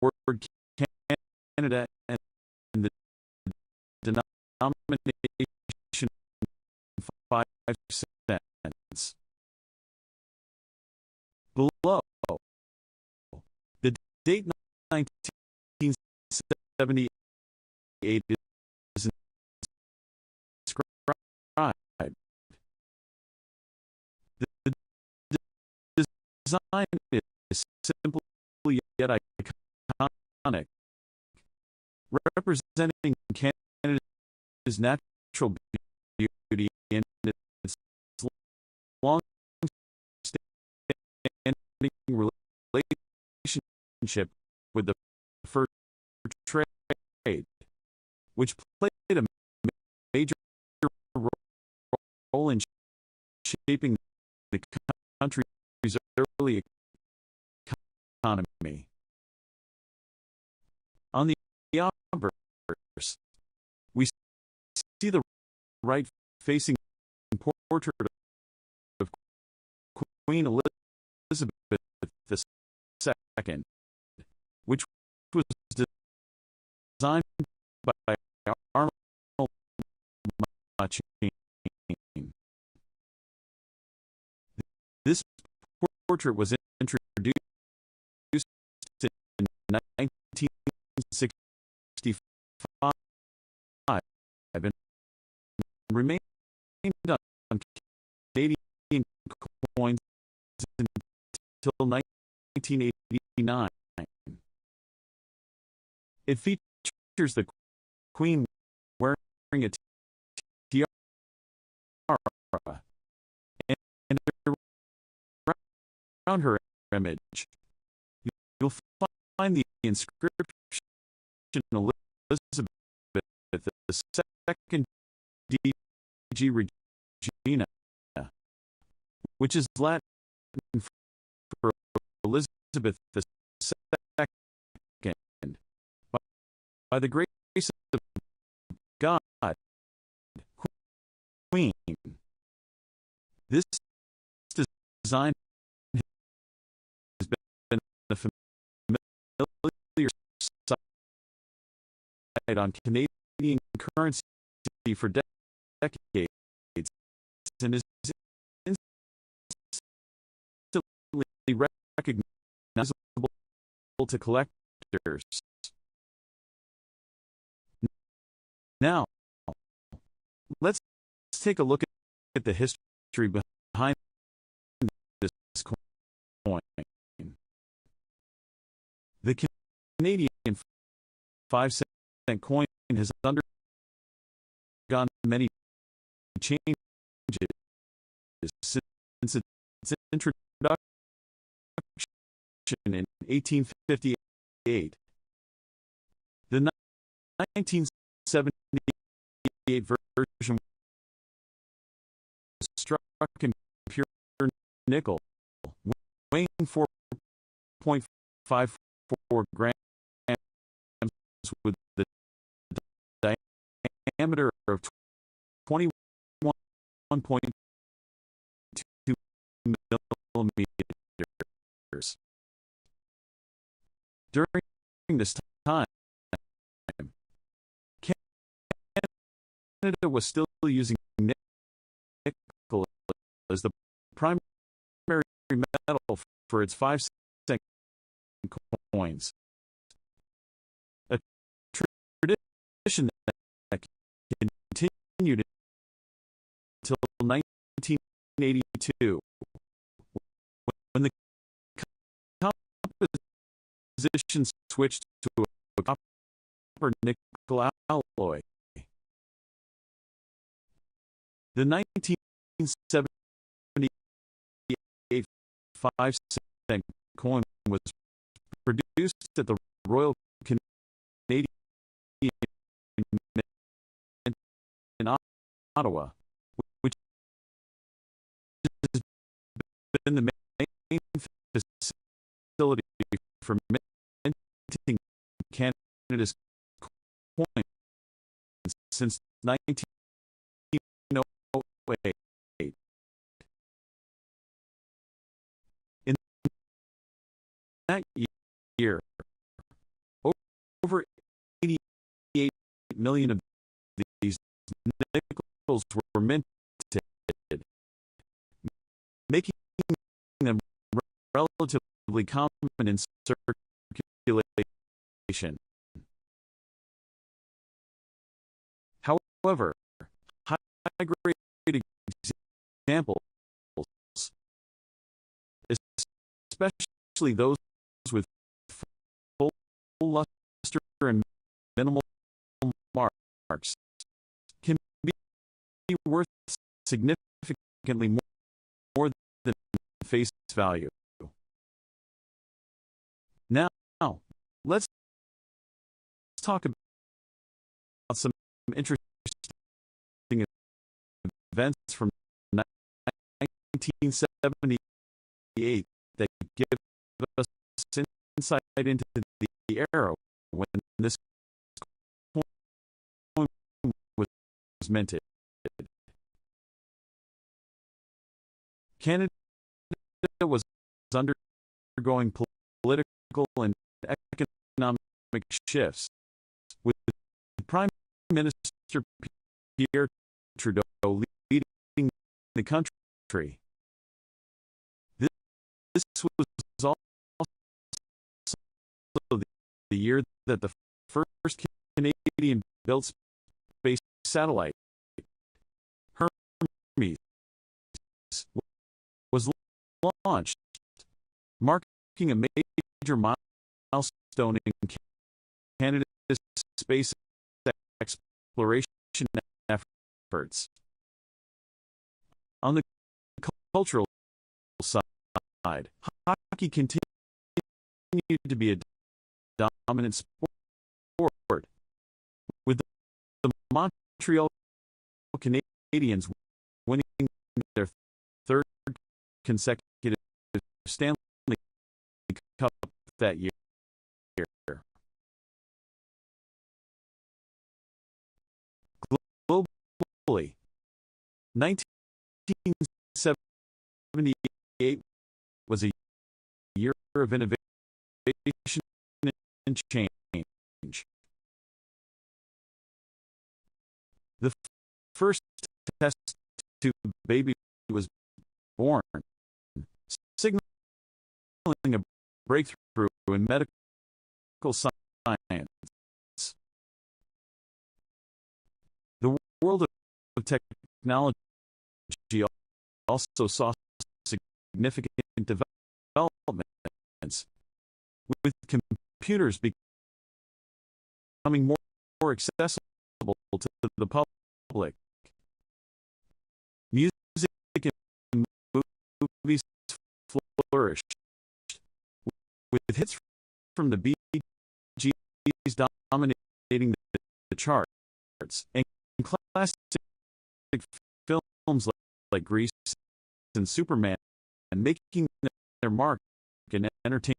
Speaker 1: word Canada and the denomination 5 cents. Below, the date 1978 is inscribed. The design is simple yet iconic, representing Canada's natural beauty and its long-standing relationship with the fur trade, which played a major role in shaping the country's early economy. On the obverse, we see the right-facing portrait of Queen Elizabeth II, which was designed by Arnold Machin. This portrait was introduced in 1965 and remained on Canadian coins until 1989. It features the Queen wearing a tiara, and around her image, you'll find the inscription Elizabeth II DG Regina, which is Latin for Elizabeth II. By the grace of God, Queen. This design has been a familiar sight on Canadian currency for decades and is recognizable to collectors. Now, let's take a look at the history behind this coin. The Canadian 5-cent coin has undergone many changes since its introduction in 1858. The 1978 version was struck in pure nickel, weighing 4.54 grams with the diameter of 21.2 millimeters. During this time, Canada was still using nickel as the primary metal for its 5-cent coins. A tradition that continued until 1982, when the composition switched to a copper-nickel alloy. The 1978 5-cent coin was produced at the Royal Canadian Mint in Ottawa, which has been the main facility for minting Canada's coins since 1908. In that year, over 88 million of these nickels were minted, making them relatively common in circulation. However, high-grade examples, especially those with full luster and minimal marks, can be worth significantly more than face value. Now, let's talk about some interesting events from 1978 that give us insight into the era when this coin was minted. Canada was undergoing political and economic shifts, with Prime Minister Pierre Trudeau leading the country. This was also the year that the first Canadian-built space satellite, Hermes, was launched, marking a major milestone in Canada's space exploration efforts. On the cultural side, hockey continued to be a dominant sport, with the Montreal Canadiens winning their third consecutive Stanley Cup that year. Globally, 1978 was a year of innovation and change. The first test tube baby was born, signaling a breakthrough in medical science. The world of technology also saw significant developments, with computers becoming more accessible to the public. Music and movies flourished, with hits from the Bee Gees dominating the charts, and classic films like Grease and Superman and making their mark in entertainment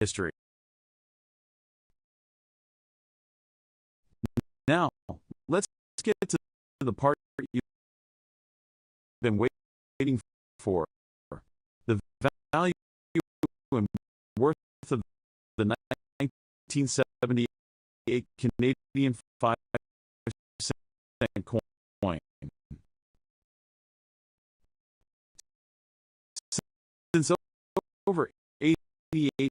Speaker 1: history. Now, let's get to the part you've been waiting for: the value and worth of the 1978 Canadian 5-cent coin. Since over 88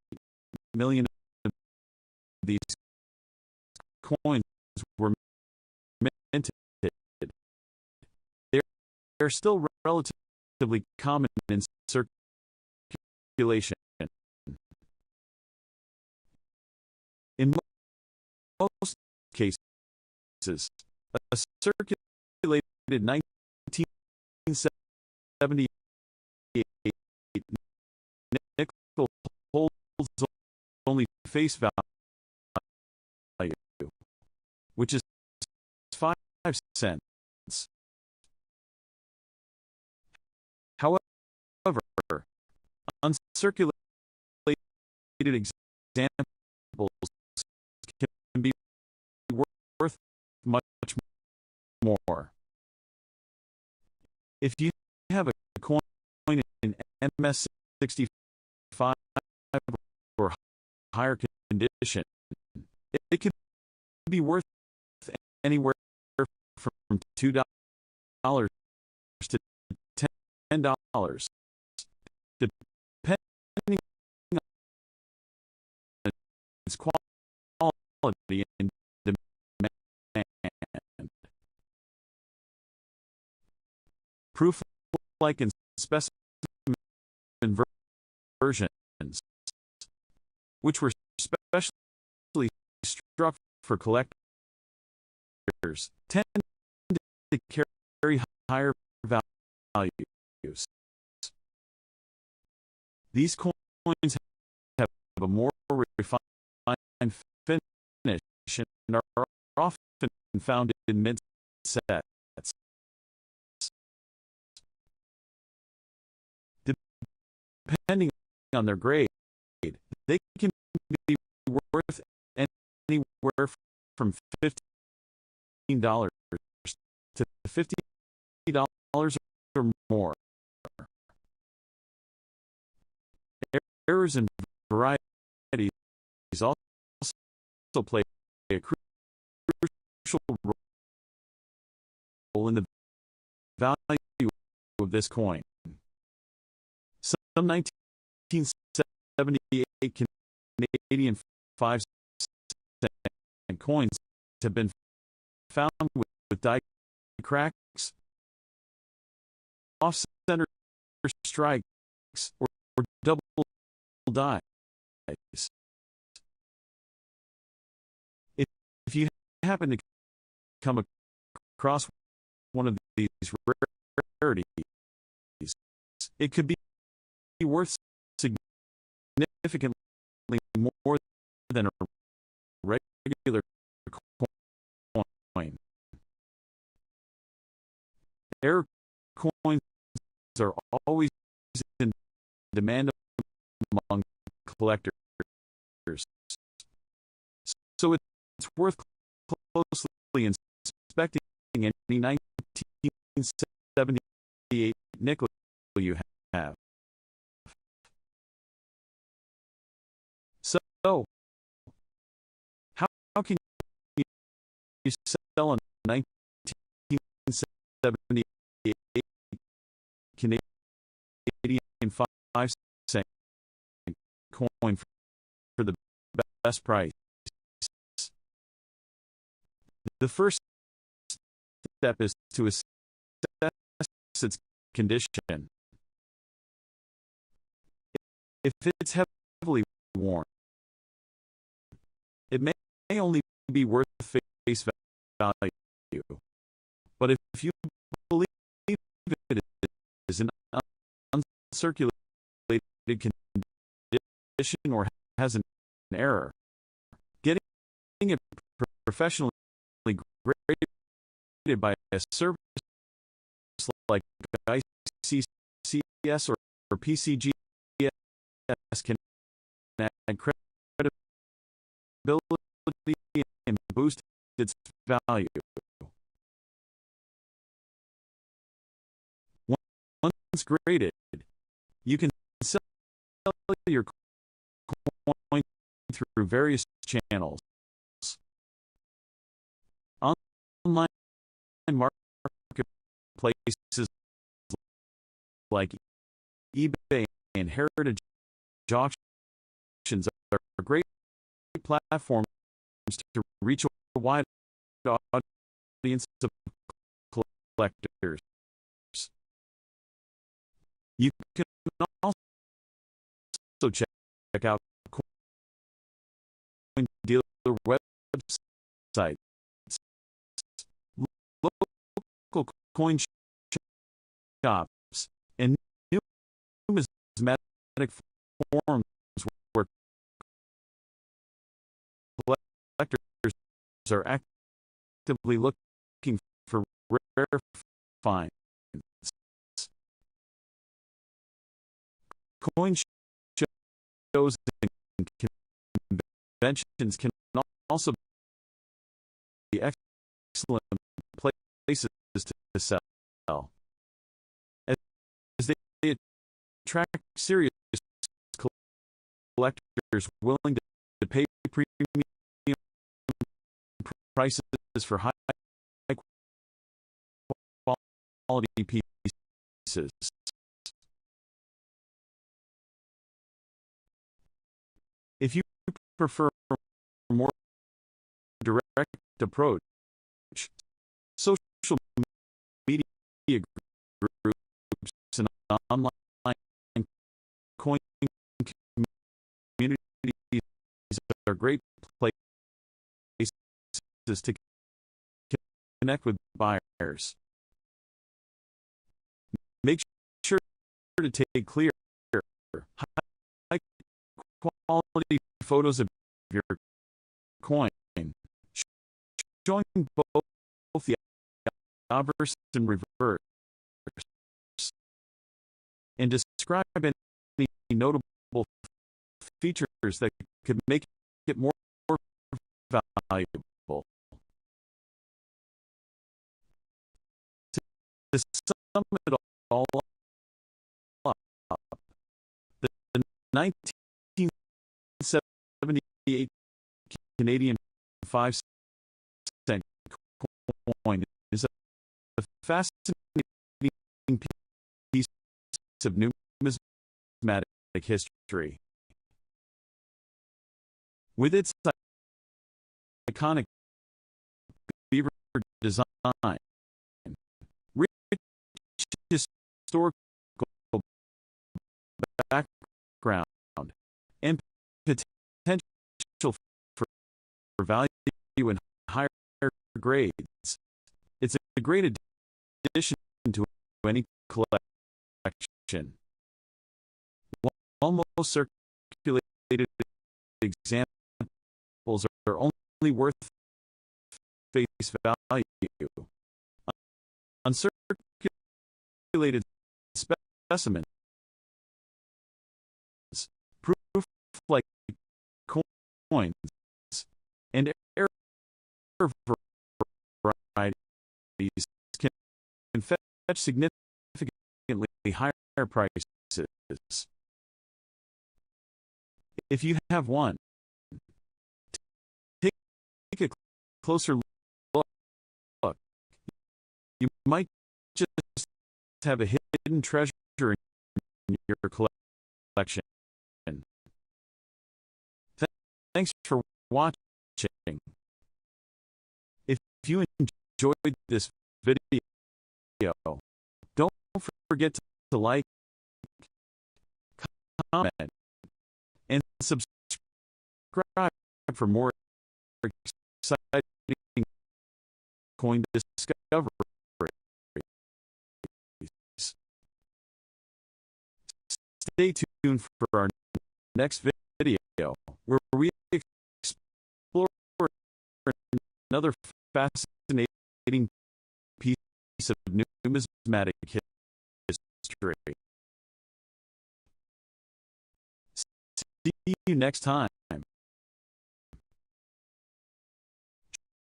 Speaker 1: million of these coins were minted, they're still relatively common in circulation. In most cases, a circulated 1978 nickel holds only face value, which is 5 cents. However, uncirculated examples can be worth much more. If you have a coin in MS-65 or higher condition, it can be worth anywhere from $2 to $10, depending on its quality and demand. Proof-like and specimen versions, which were specially struck for collectors, tend to carry higher values. These coins have a more refined finish and are often found in mint sets. Depending on their grade, they can be worth anywhere from $15 to $50 or more. Errors and varieties also play a crucial role in the value of this coin. Some 1978 Canadian 5-cent coins have been found with die cracks, off-center strikes, or double dies. If you happen to come across one of these rarities, it could be worth significantly more than a regular coin. Rare coins are always in demand among collectors, so it's worth closely inspecting any 1978 nickel you have. So, how can you sell a 1978 Canadian coin for the best price. The first step is to assess its condition. If it's heavily worn, it may only be worth face value. But if you believe it is an uncirculated condition or has an error, getting it professionally graded by a service like ICCS or PCGS can add credibility and boost its value. Once graded, you can sell your coin through various channels. Online marketplaces like eBay and Heritage auctions are great platforms to reach a wide audience of collectors. You can also check out coin dealer websites, local coin shops, and numismatic forums where collectors are actively looking for rare finds. Coin shows and conventions can also be excellent places to sell, as they attract serious collectors willing to pay premium prices for high quality pieces. If you prefer a more direct approach, social media groups and online coin communities are great places to connect with buyers. Make sure to take clear, high-quality photos of your coin, showing both the obverse and reverse, and describe any notable features that could make it more valuable. To sum it all up, the 1978 Canadian 5-cent coin is a fascinating piece of numismatic history. With its iconic beaver design, rich historical background, and potential for value in higher grades, it's a great addition to any collection. While most circulated examples are only worth face value, uncirculated specimens, proof like coins, and error varieties can fetch significantly higher prices. If you have one, take a closer look. You might just have a hidden treasure in your collection. Thanks for watching. If you enjoyed this video, don't forget to like, comment, and subscribe for more exciting coin discoveries. Stay tuned for our next video, where we explore another fascinating piece of numismatic history. See you next time.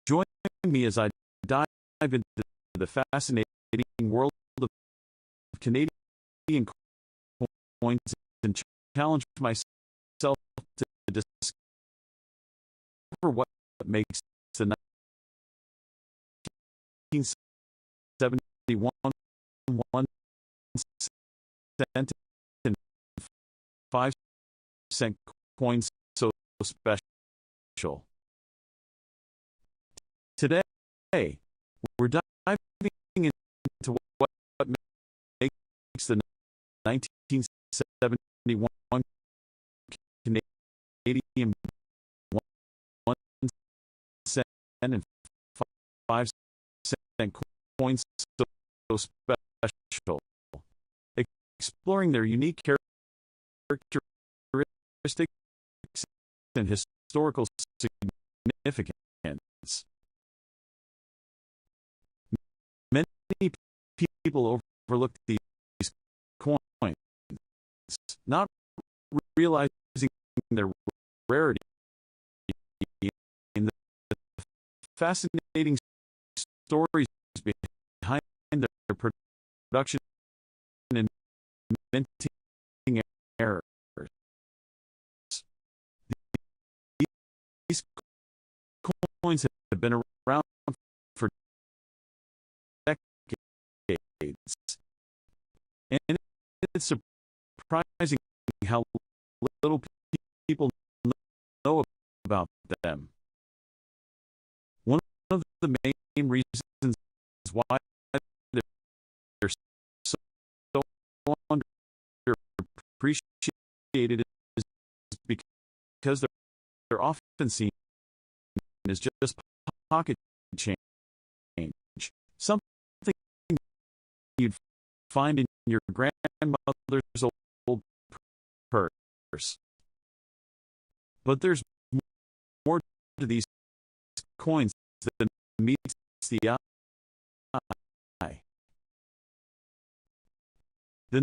Speaker 1: Join me as I dive into the fascinating world of Canadian coins and challenge myself to discover what makes the 1971 1 cent and 5 cent coins so special. Today, we're diving into what makes the 1971 Canadian 1 cent and 5 cent coins so special, exploring their unique characteristics and historical significance. Many people overlook these coins, not realizing their rarity and the fascinating stories behind their production and minting errors. These coins have been around for decades, and it's surprising how little people know about them. One of the main reasons why they're so underappreciated is because they're often seen as just pocket change, something you'd find in your grandmother's old purse. But there's more to these coins than meets the eye. The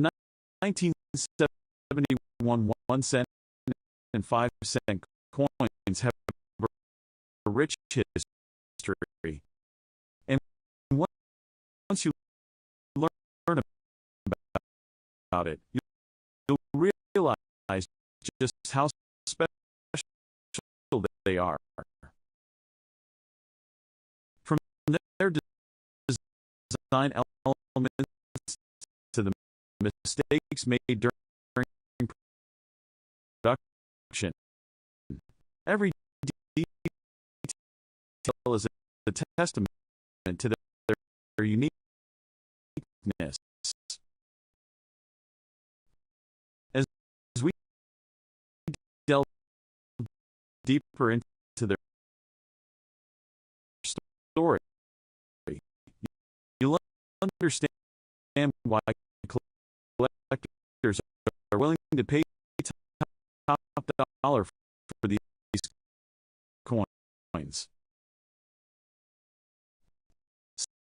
Speaker 1: 1971 1 cent and 5 cent coins have a rich history, and once you learn about it, you'll realize just how special they are. From their design elements to the mistakes made during production, every detail is a testament to their uniqueness. As we delve deeper into their story, you'll understand why collectors are willing to pay top dollar for these coins.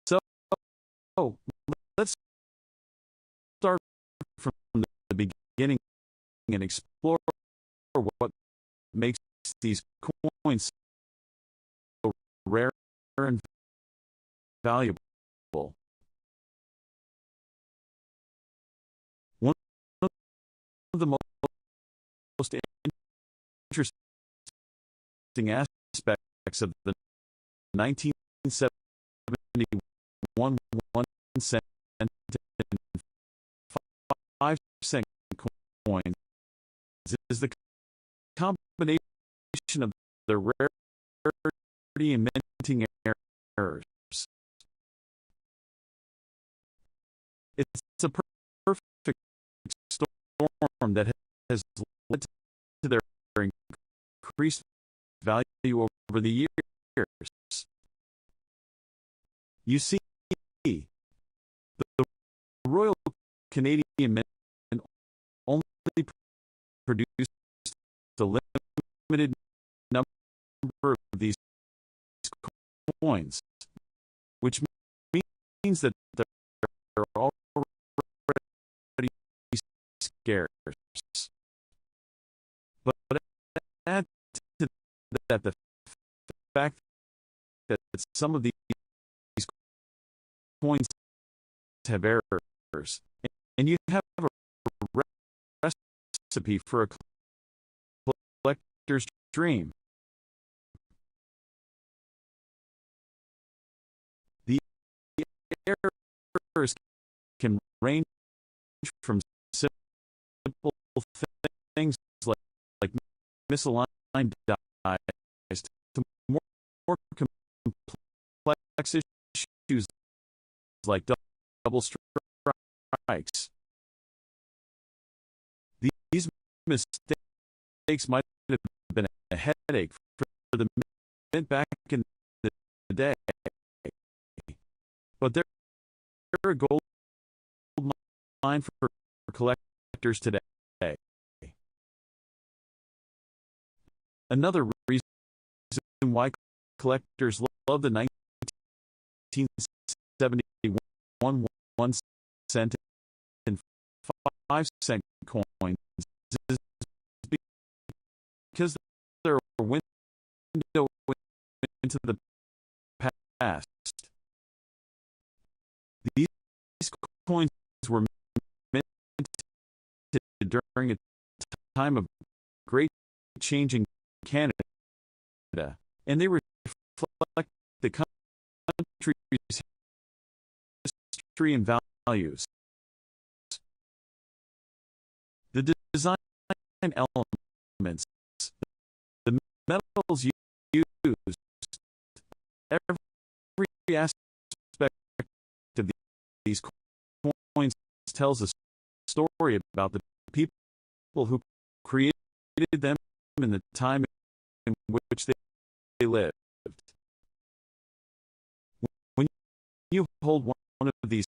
Speaker 1: So, let's start from the beginning and explore what makes these coins so rare and valuable. One of the most interesting aspects of the 1971 1 cent and 5 cent coins is the combination of their rarity and minting errors. It's a perfect storm that has led to their increased value over the years. You see, the Royal Canadian Mint only produced a limited number of these coins, which means that they're already scarce. But add to that the fact that some of these coins have errors, and you have a recipe for a collector's dream. The errors can range from simple things like misaligned dies to more complex issues like double strikes. These mistakes might have been a headache for the mint back in the day, but they're a gold mine for collectors today. Another reason why collectors love the 1971 1-cent and 5-cent coins is because they're a window into the past. These coins were minted during a time of great change in Canada, and they reflect the country's history and values. The design elements, the metals used, every aspect of these coins tells a story about the people who created them and the time in which they lived. When you hold one of these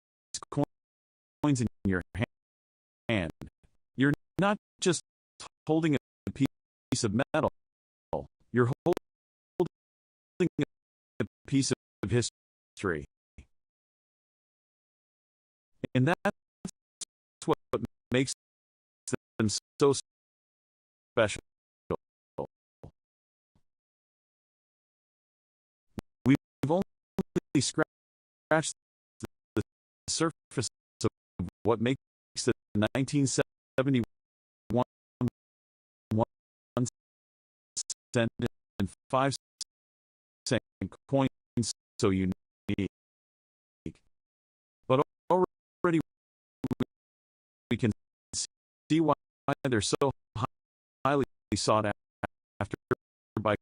Speaker 1: coins in your hand, you're not just holding a piece of metal, you're holding a piece of history. And that's what makes them so special. We've only scratched the surface of what makes the 1971 1-cent and 5-cent coins so unique. But already we can see why they're so highly sought after by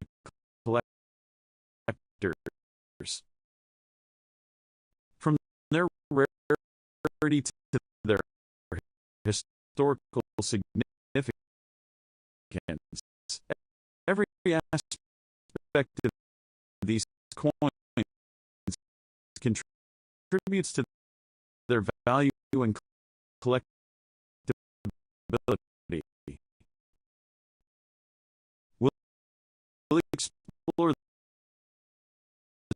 Speaker 1: collectors. From their rarity to their historical significance, every aspect of these coins contributes to their value and collectability. We'll explore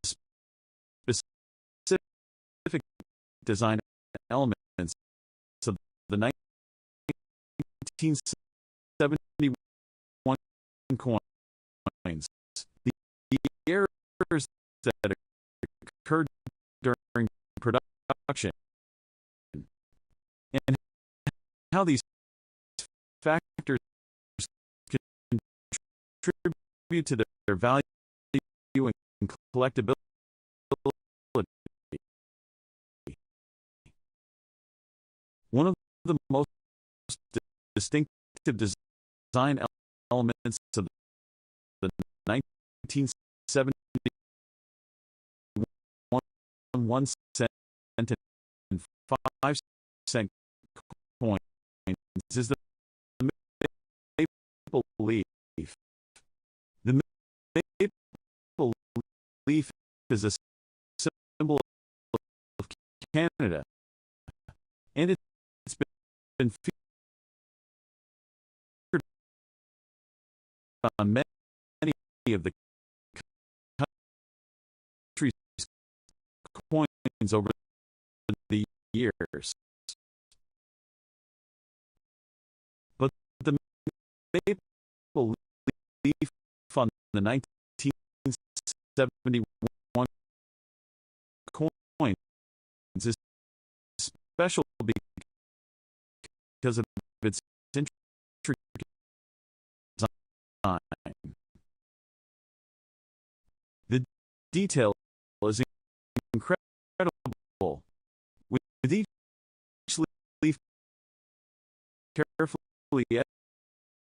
Speaker 1: the specific design elements of the 1971 coins, the errors that occurred during production, and how these factors contribute to their value and collectability. One of the most distinctive design elements of the 1971 1 cent and 5 cent coins is the maple leaf. The maple leaf is a symbol of Canada, and it's been featured on many of the country's coins over the years. But the maple leaf on the 1971 coins is special because of its intricate design. The detail is incredible, with each leaf carefully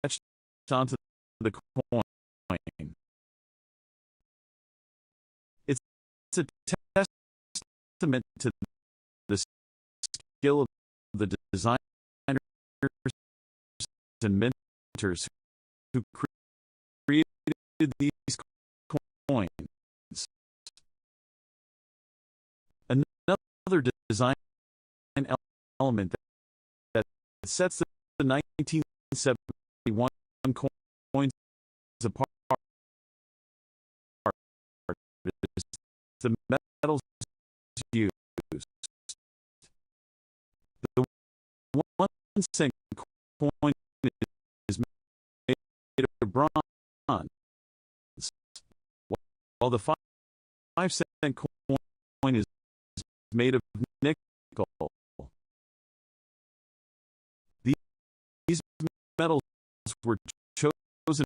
Speaker 1: etched onto the coin. It's a testament to the skill of the designers and mentors who created these coins. Another design element that sets the 1971 coins apart is the metals used. The 1 cent coin is made of bronze, while the 5 cent coin is made of nickel. These metals were chosen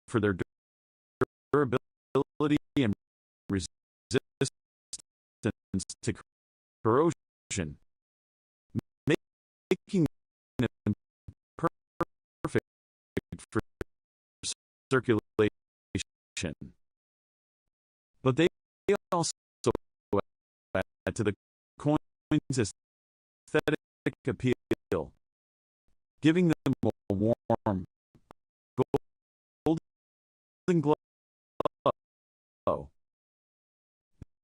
Speaker 1: for their durability and resistance to corrosion, making them perfect for circulation. But they also add to the coin's aesthetic appeal, giving them a warm, golden glow.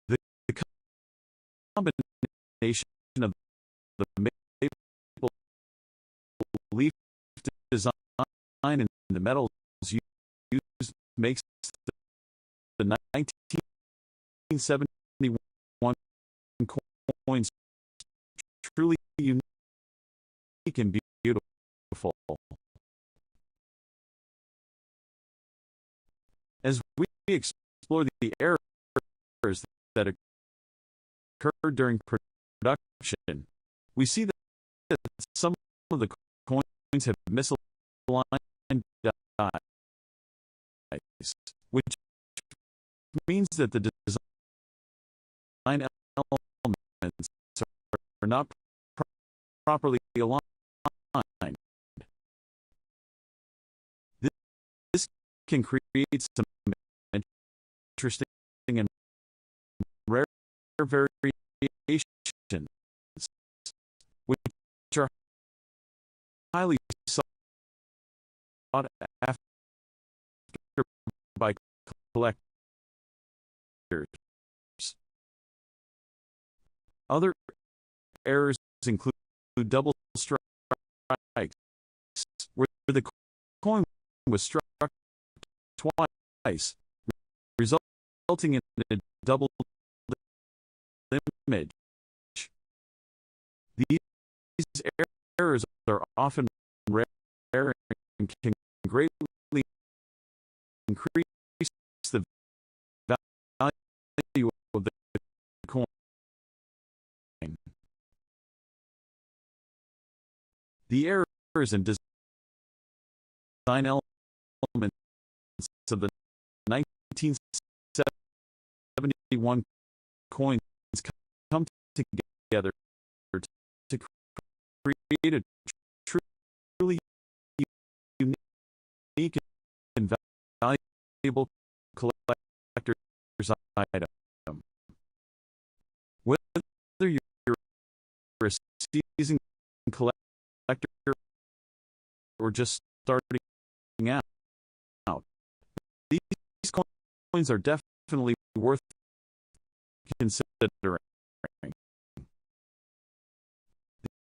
Speaker 1: The combination of the maple leaf design and the metals used makes the 1971 coins truly unique and beautiful. As we explore the errors that occurred during production, we see that some of the coins have misaligned dies, which means that the design elements are not properly aligned. This can create some interesting and rare variations, which are highly sought after by collectors. Other errors include double strikes, where the coin was struck twice, resulting in a double image. These errors are often rare and can greatly increase the value of the coin. The errors and design elements of the 1971 coins come together to create a truly unique and valuable collector's item. Whether you're a seasoned collector or just starting out, these coins are definitely worth considering.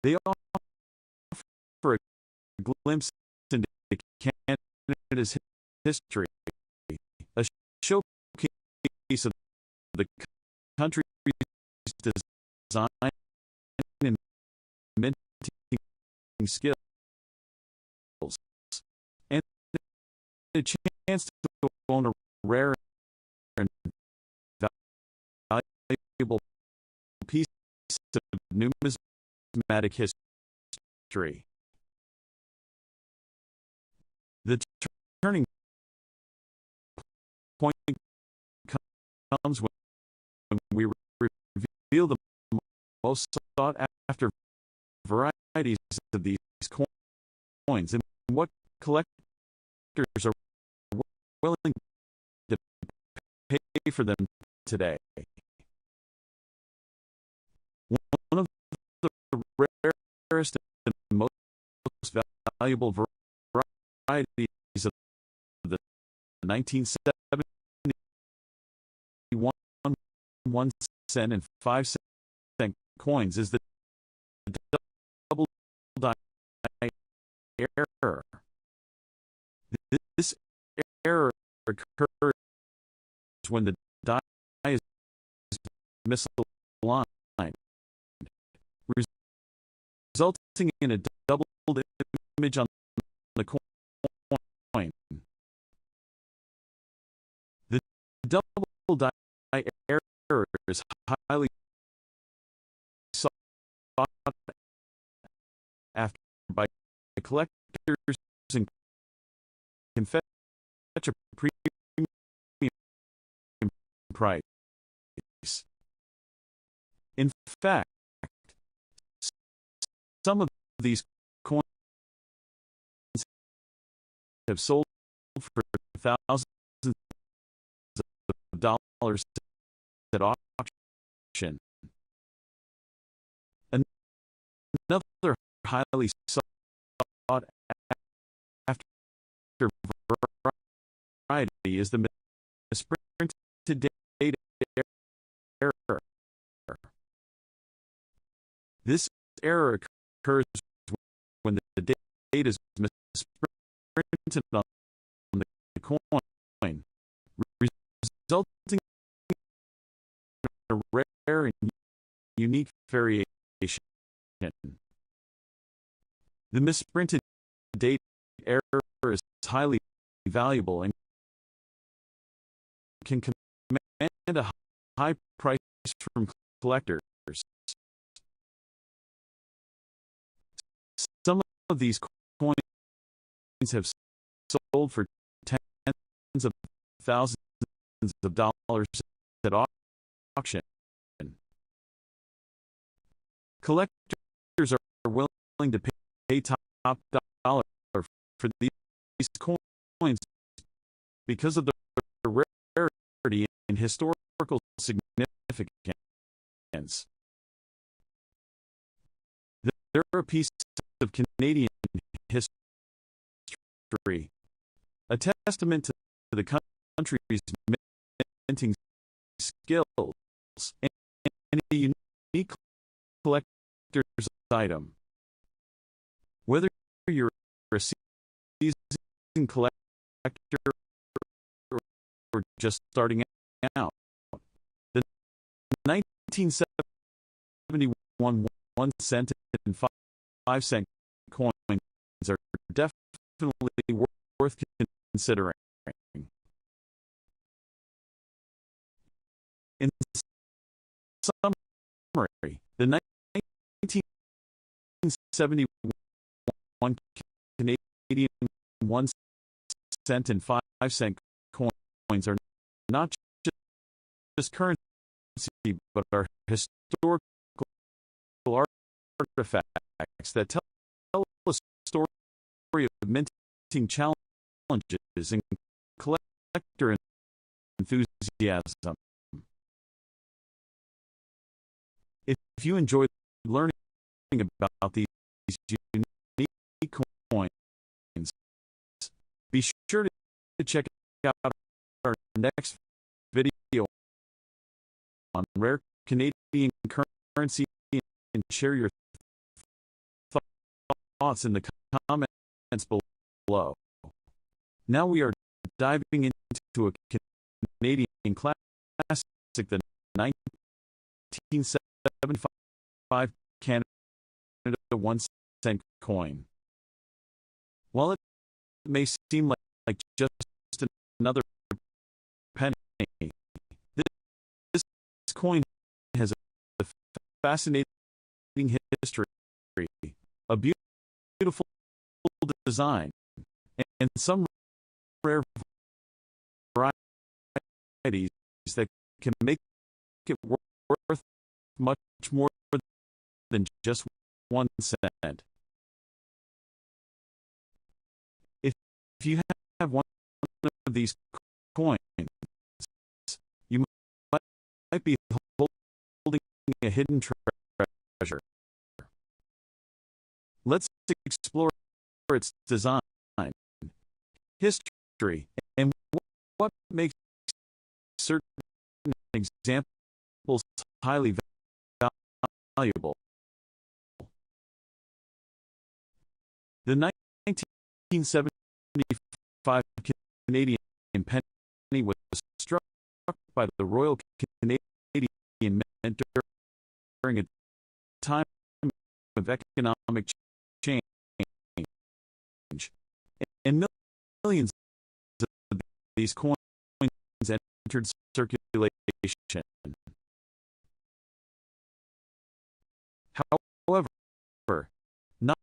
Speaker 1: They offer a glimpse into Canada's history, a showcase of the country's design and minting skills, and a chance to own a rare and valuable piece of numismatic history. The turning point comes when we reveal the most sought-after varieties of these coins and what collectors are willing to pay for them today. One of the rarest and most valuable varieties of the 1971 1 cent and 5 cent coins is the double die error. This error occurs when the die is misaligned, resulting in a doubled image on the coin. The double die error is highly sought after by collectors and can fetch a premium price. In fact, some of these coins have sold for thousands of dollars at auction. Another highly sought after variety is the misprinted date error. This error occurs when the date is misprinted on the coin, resulting in a rare and unique variation. The misprinted date error is highly valuable and can command a high price from collectors. Some of these coins have sold for tens of thousands of dollars at auction. Collectors are willing to pay top dollar for these coins because of the rarity and historical significance. They're a piece of Canadian history, a testament to the country's minting skills, and a unique collector's item. Whether you're a seasoned collector or just starting out, the 1971 1 cent and 5 cent coins are definitely worth considering. In summary, the 1971 Canadian 1 cent and 5 cent coins are not just currency, but are historical artifacts that tell a story of minting challenges and collecting collector enthusiasm. If you enjoyed learning about these unique coins, be sure to check out our next video on rare Canadian currency and share your thoughts in the comments below. Now we are diving into a Canadian classic, the 1975 Canada 1-cent coin. While it may seem like just another penny, this coin has a fascinating history, a beautiful design, and some rare varieties that can make it worth much more than just 1 cent. If you have one of these coins, you might be holding a hidden treasure. Let's explore its design, history, and what makes certain examples highly valuable. The 1975 Canadian penny was struck by the Royal Canadian Mint during a time of economic change, and millions of these coins entered circulation. However, not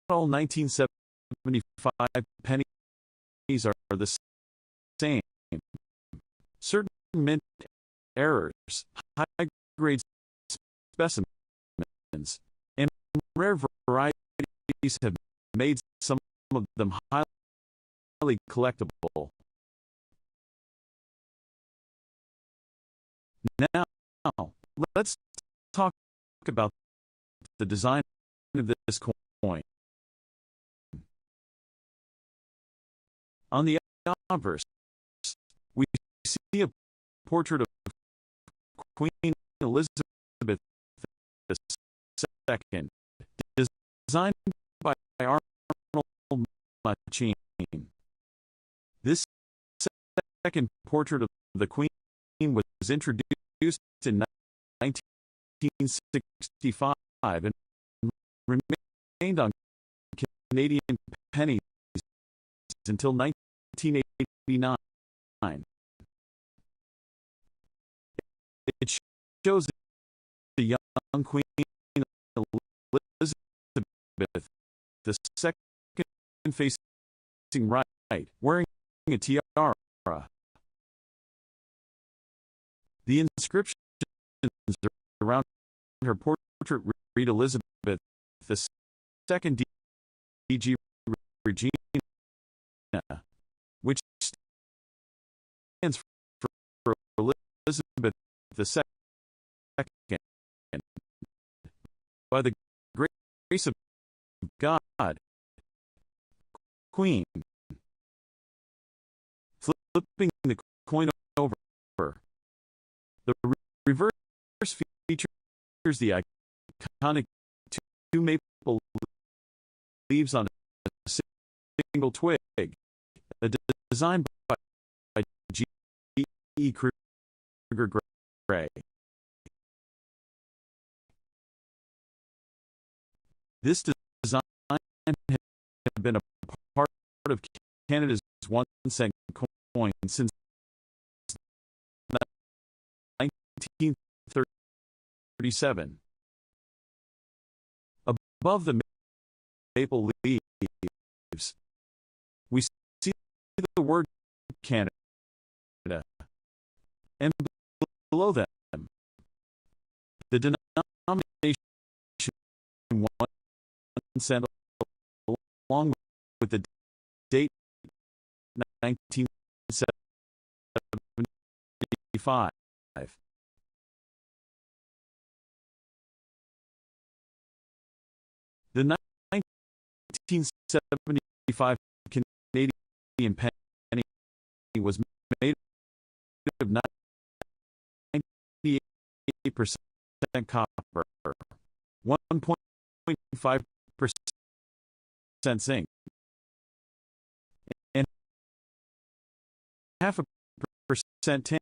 Speaker 1: all 1975 pennies are the same. Certain mint errors, high-grade specimens, and rare varieties have made some of them highly collectible. Now, let's talk about the design of this coin. On the obverse, we see a portrait of Queen Elizabeth II, designed by Arnold Machin. This second portrait of the Queen was introduced in 1965 and remained on Canadian pennies until 1989. It shows the young Queen Elizabeth II facing right, wearing a tiara. The inscriptions around her portrait read Elizabeth II DG Regina, which stands for Elizabeth II. By the grace of God, Queen. Flipping the coin over, the reverse features the iconic two maple leaves on a single twig, a design by G. E. Kruger Gray. This design had been a part of Canada's 1-cent coin since 1937. Above the maple leaves, we see the word Canada, and below them, the denomination 1 cent along with the date The 1975 Canadian penny was made of 98% copper, 1.5% zinc, and 0.5% tin,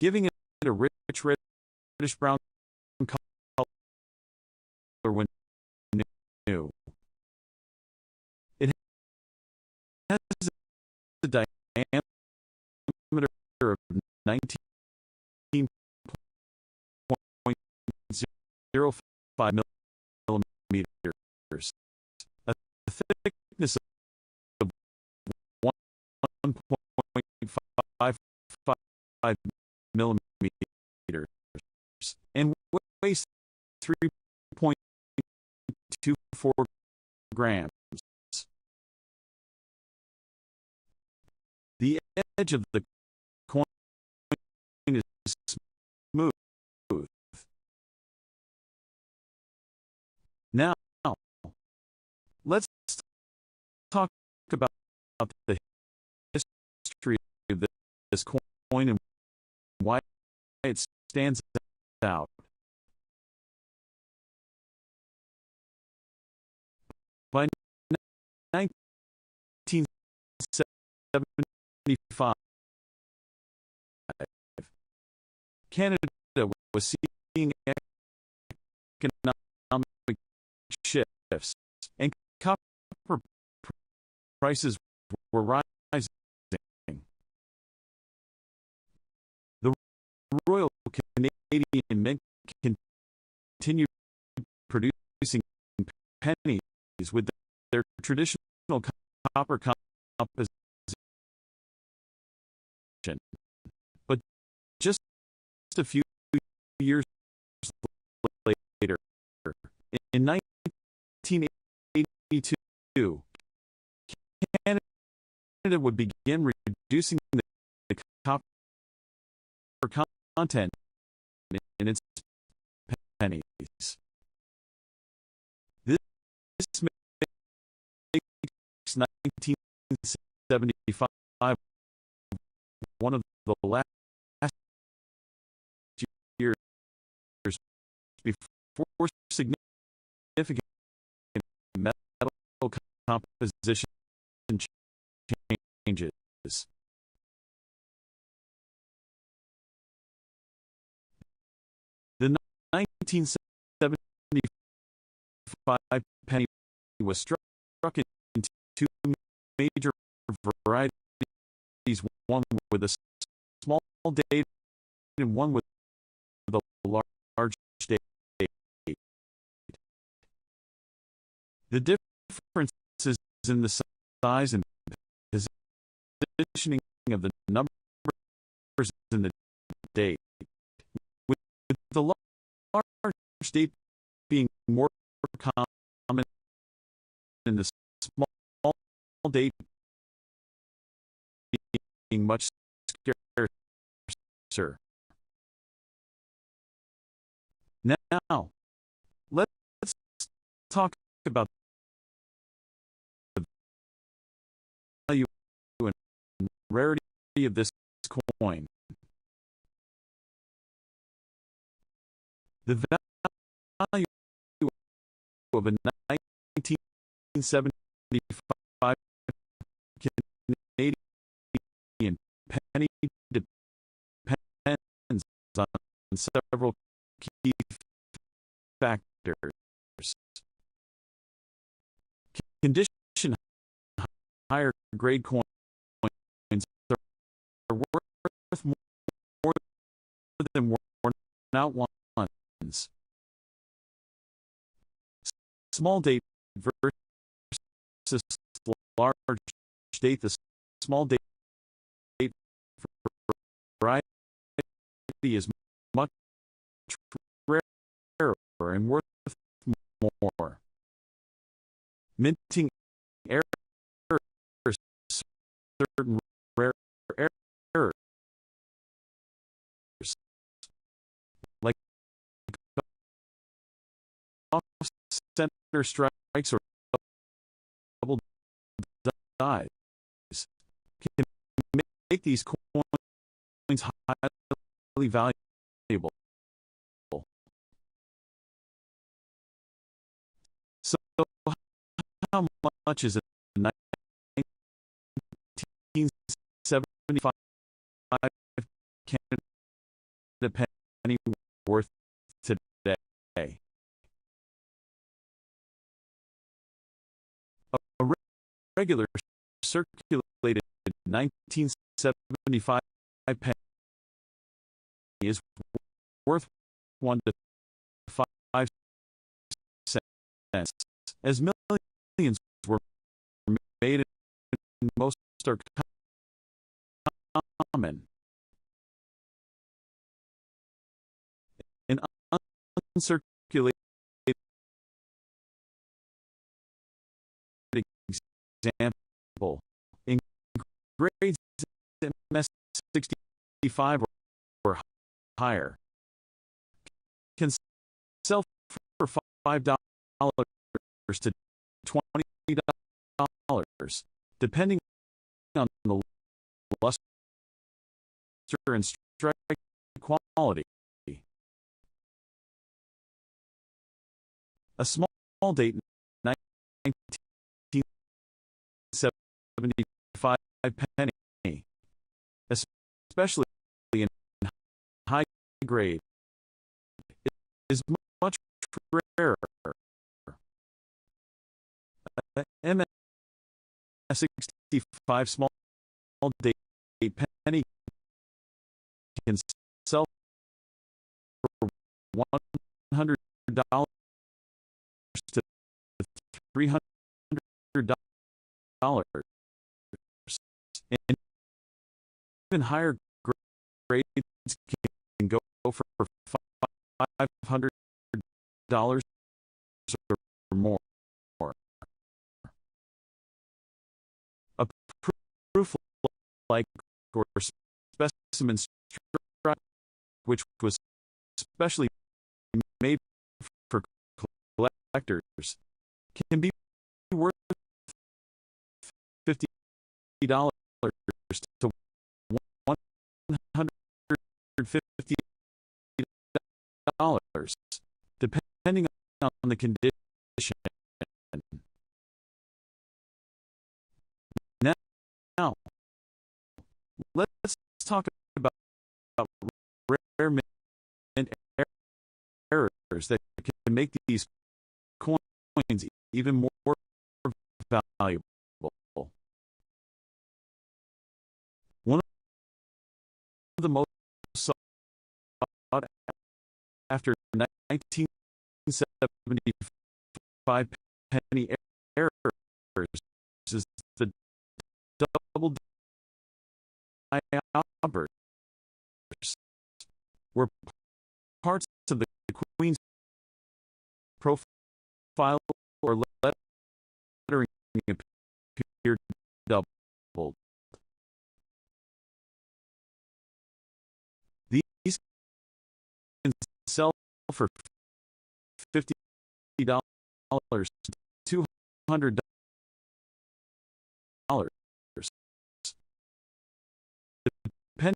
Speaker 1: giving it a rich reddish brown color when new. It has a diameter of 19.05 millimeters, a thickness of 1.55 millimeters, and weighs 3.24 grams. The edge of the coin is smooth. Now, let's talk about the history of this coin and why it stands out. By 1975, Canada was seeing economic shifts, and copper prices were rising. The Royal Canadian Mint continued producing pennies with their traditional copper composition, but just a few years later, in 1982, Canada would begin reducing the copper content in its pennies. This makes 1975 one of the last years before significant metal composition changes. The 1975 penny was struck in two major varieties, one with a small date and one with a large date. The differences in the size and positioning of the numbers in the date, with the large date being more common and the small date being much scarcer. Now, let's talk about the value and rarity of this coin. The value of a 1975 Canadian penny depends on several key factors. Condition: higher grade coins are worth more than worn out ones. Small date versus large date. The small date variety is much rarer and worth more. Minting errors certain rare errors, like off-center strikes or double dives, can make these coins highly valuable. So, how much is a 1975 Canada penny worth today? A regular circulated 1975 penny is worth 1 to 5 cents, as millions were made and most are common. An uncirculated example in grades MS-65 or higher can sell for $5 to $20, depending on the luster and strike quality. A small date 1975 penny, especially in high grade, is much rarer. MS-65 small date penny can sell for $100 to $300, and even higher grades can go for $500 or more. A proof like or specimen strike, which was specially made for collectors, can be worth $50 to $150, depending on the condition. Now, let's talk about rare mint errors that can make these coins even more valuable. One of the most sought after 1975 penny errors is the double dives, where parts of the queen's profile or lettering appear doubled. These can sell for $50 to $200, depending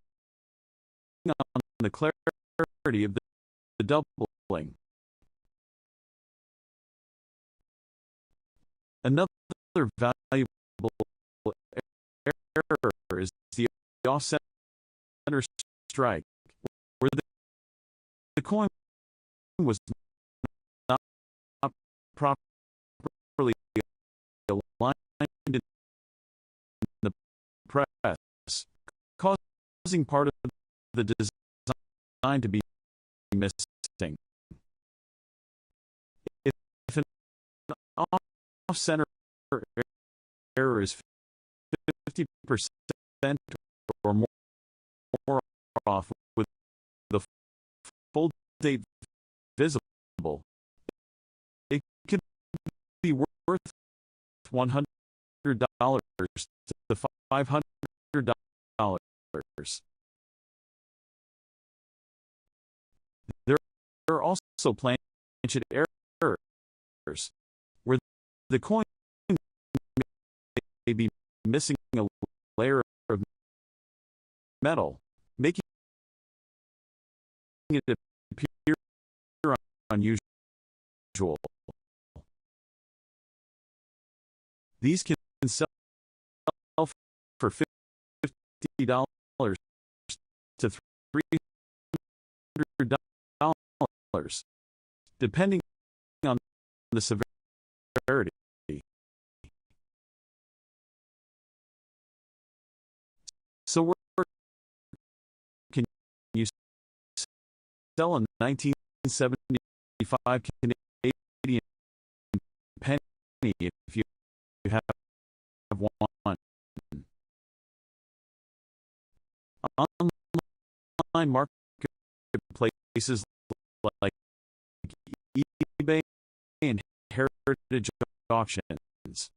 Speaker 1: on the clarity of the doubling. Another valuable error is the off-center strike, where the coin was not properly aligned in the press, causing part of the design to be missing. If an off-center error is 50% or more off with the full date visible, it could be worth $100 to the $500. There are also planchet errors, where the coin may be missing a layer of metal, making it appear unusual. These can sell for $50 to $300, depending on the severity. So where can you sell a 1975 Canadian penny if you have one? Online marketplaces like eBay and heritage auctions.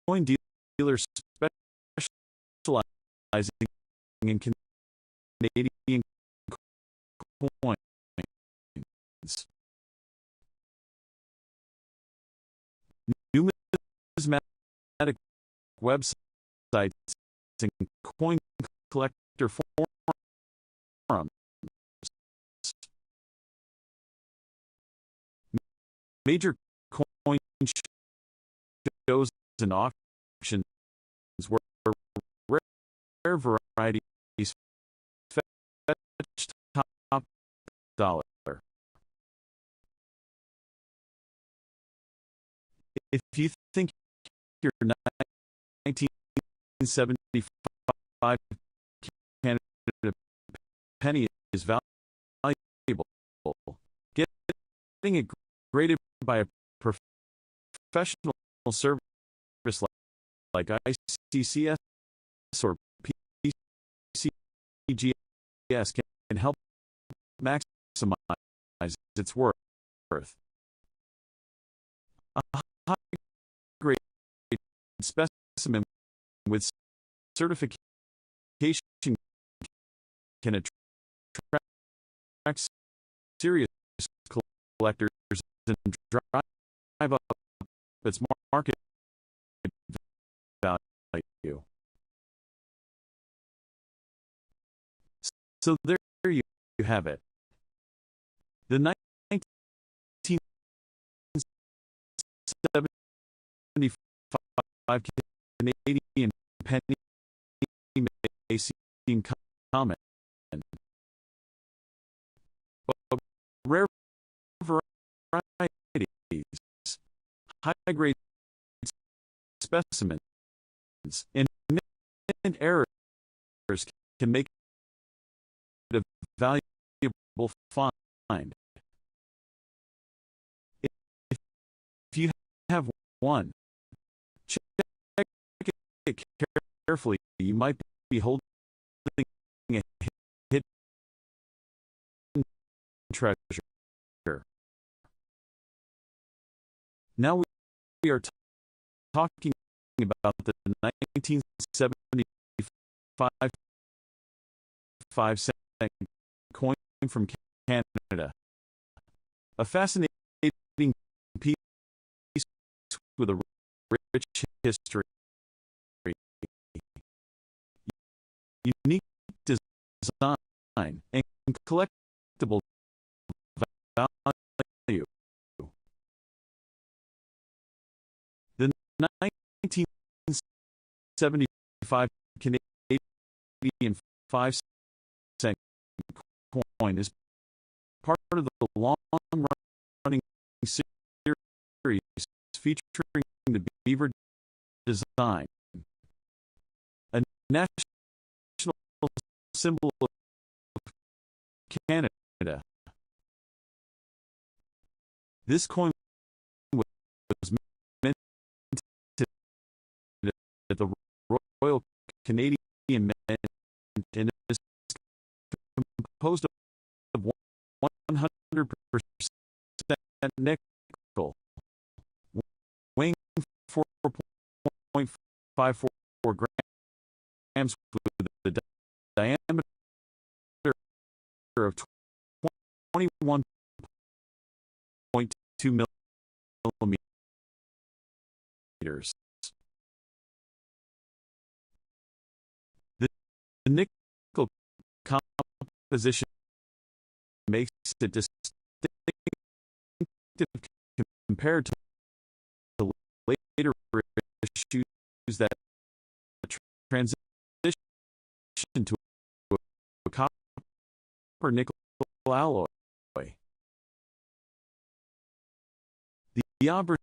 Speaker 1: Coin dealers specializing in Canadian coins. Numismatic websites and coin collector forums. Major coin shows and auctions where rare varieties fetch top dollar. If you think your 1975 Canada penny is valuable, getting it graded by a professional service like ICCS or PCGS can help maximize its worth. A high-grade specimen with certification can attract serious collectors and drive up its market value. So there you have it. The 1975 Canadian penny may seem common, but rare varieties, high-grade specimens, and mint errors can make it a valuable find. If you have one, check it carefully. You might be holding a hidden treasure. Now we are talking about the 1975 5-cent coin from Canada. A fascinating piece with a rich history. Unique design and collectible value. The 1975 Canadian 5-cent coin is part of the long-running series featuring the beaver design, a national symbol of Canada. This coin was minted at the Royal Canadian Mint and is composed of 100% nickel, weighing 0.54 grams with a diameter of 21.2 millimeters. The nickel composition makes it distinctive compared to later issues that transition to a copper nickel alloy. The obverse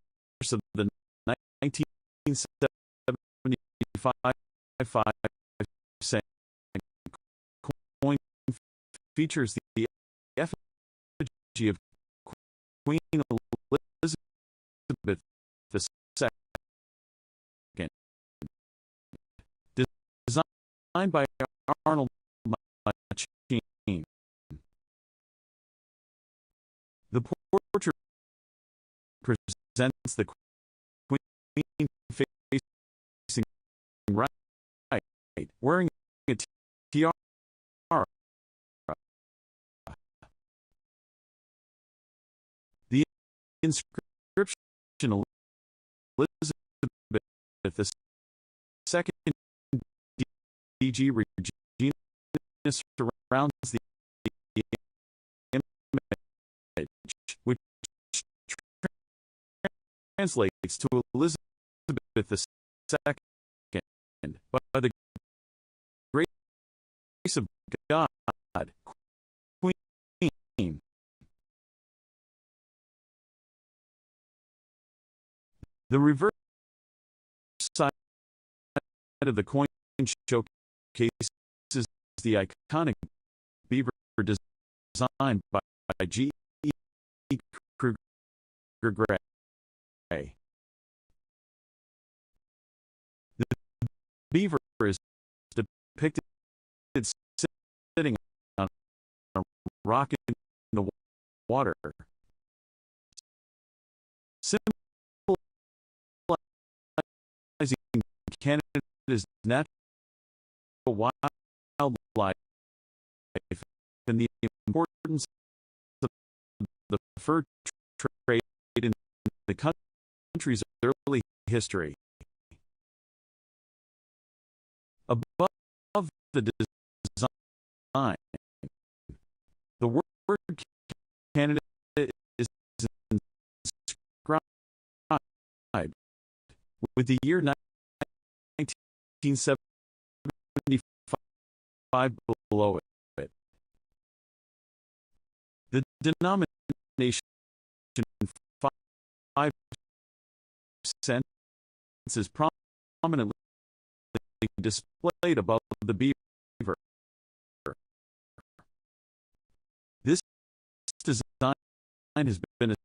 Speaker 1: of the 1975 5-cent coin features the effigy of Queen Elizabeth II, designed by Arnold Machin. The portrait presents the Queen facing right, wearing a tiara. The inscription Elizabeth II DG Regina surrounds the image, which translates to Elizabeth II by the grace of God, Queen. The reverse side of the coin showcases the iconic beaver designed by G. E. Kruger Gray. The beaver is depicted sitting on a rock in the water, symbolizing Canada's natural wildlife and the importance of the fur trade in the country's early history. Above the design, the word Canada is inscribed with the year 1975 below it. The denomination 5 cents is prominently displayed above the beaver. This design has been a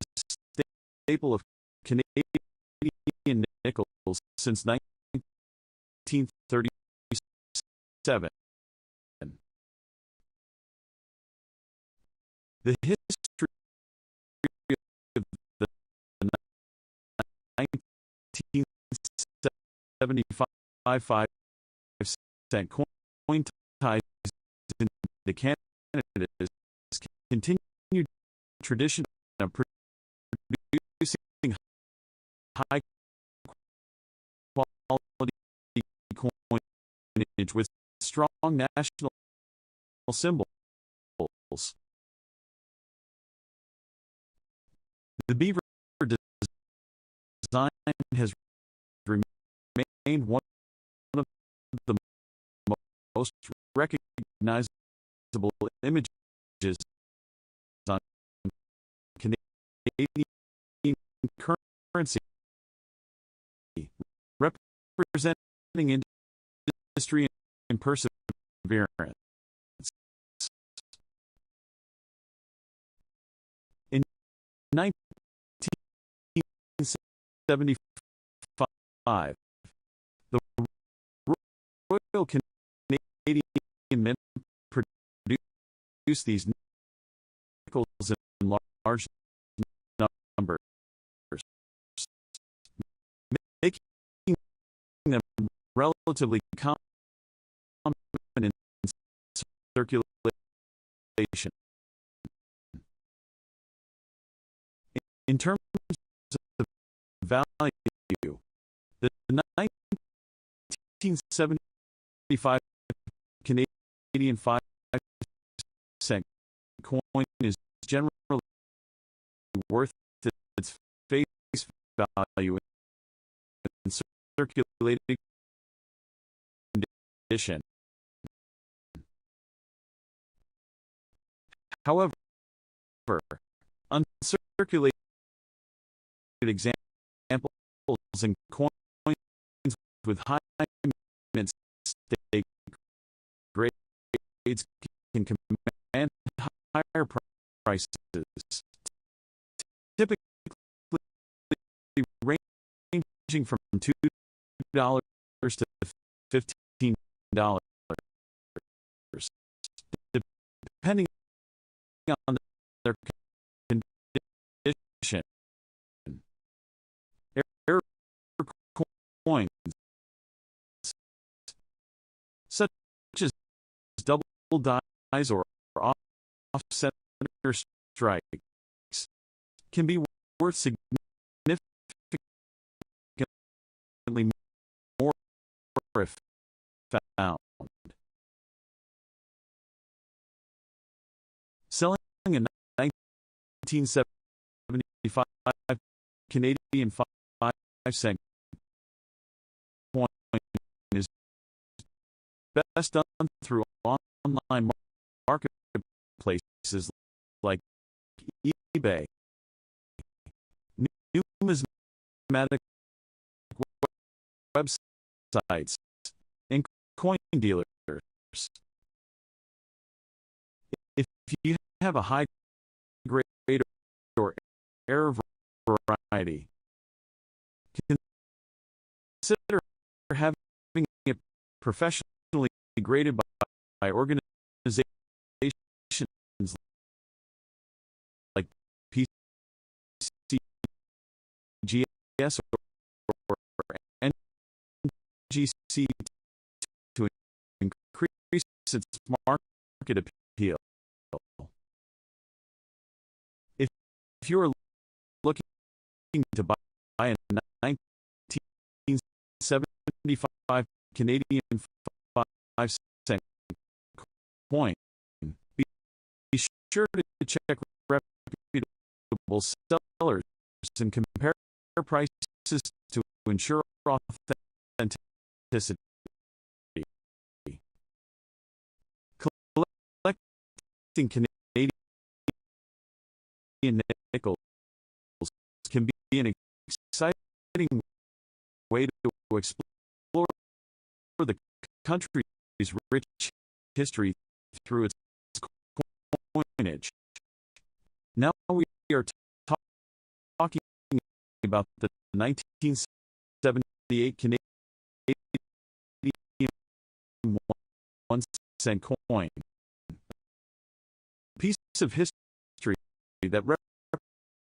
Speaker 1: staple of Canadian nickels since 1937. The history of the 1975 5-cent coin ties into Canada's continued tradition of producing high quality coinage with strong national symbols. The beaver design has remained one of the most recognizable images on Canadian currency, representing industry and perseverance. In 1975, the Royal Canadian Mint produced these nickels in large numbers, making them relatively common in circulation. In terms of value, the 1975 Canadian 5-cent coin is generally worth its face value in circulating condition. However, uncirculated examples in coins with high mint stake grades can command higher prices, typically ranging from $2 to $15, depending on their condition. Error coins, such as double dies or offset strikes, can be worth significantly more if found. Selling a 1975 Canadian 5-cent coin is best done through online marketplaces like eBay, numismatic websites, and coin dealers. If you have a high grade or error variety, consider having it professionally graded by organizations like PCGS or NGC to increase its market appeal. If you are looking to buy a 1975 Canadian 5-cent coin, be sure to check reputable sellers and compare prices to ensure authenticity. Collecting Canadian nickels can be an exciting way to explore the country's rich history through its coinage. Now we are talking about the 1978 Canadian 1-cent coin. A piece of history that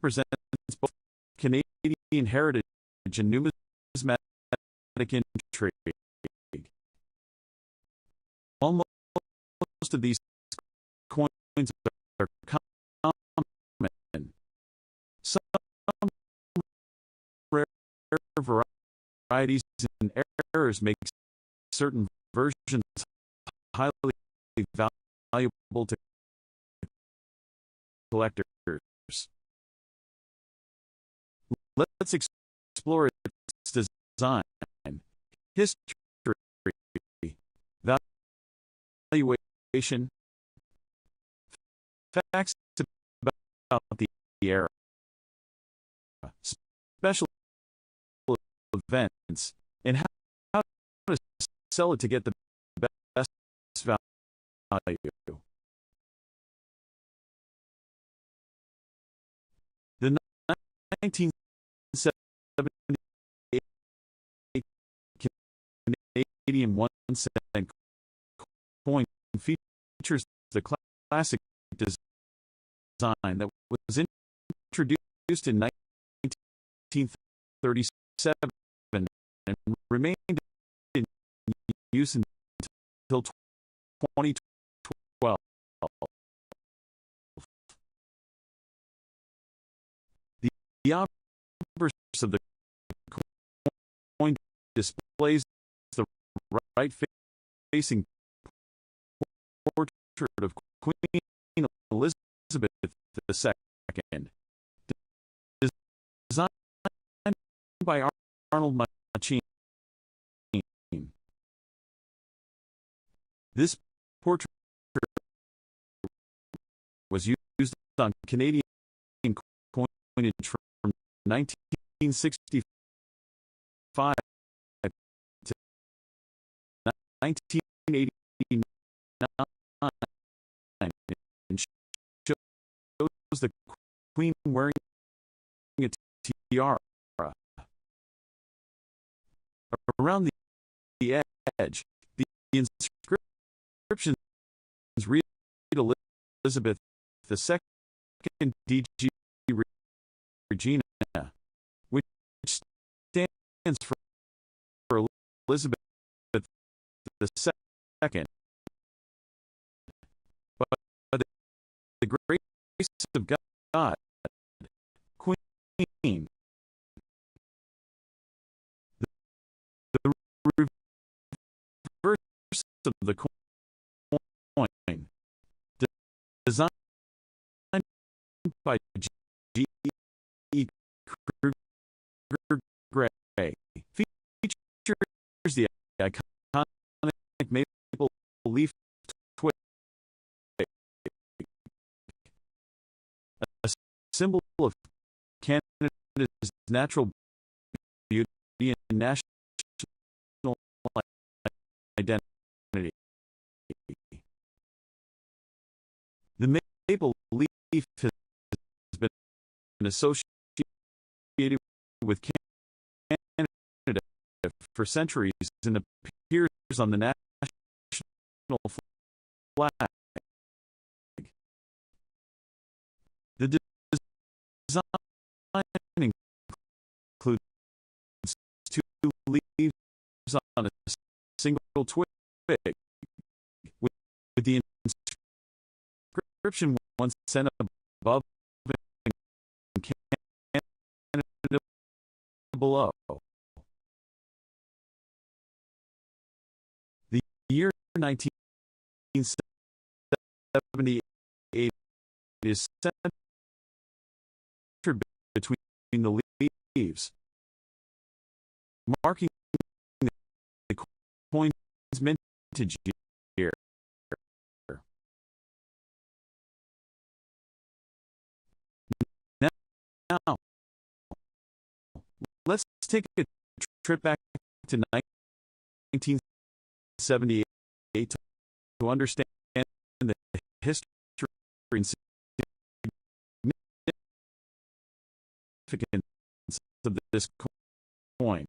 Speaker 1: represents both Canadian heritage and numismatic intrigue. While most of these coins are common, some rare varieties and errors make certain versions highly valuable to collectors. Let's explore its design, history, valuation, facts about the era, special events, and how to sell it to get the best value. The 1978 Canadian 1-cent coin features the classic design that was introduced in 1937 and remained in use until 2012. The obverse of the coin displays the right-facing portrait of Queen Elizabeth II, designed by Arnold Machin. This portrait was used on Canadian coinage from 1965 to 1989 and shows the Queen wearing a tiara. Around the edge, the inscriptions read Elizabeth II DG Regina, which stands for Elizabeth II. But by the grace of God, Queen. The reverse of the coin, designed by G. E. Gray, features the iconic maple leaf twig, a symbol of Canada's natural beauty and national identity. The maple leaf has been associated with Canada for centuries and appears on the national flag. The design includes two leaves on a single twig, with the inscription once sent above and Canada below. The year 1978 is centered between the leaves, marking the coin's mintage year. Now, let's take a trip back to 1978 to understand the history and significance of this coin.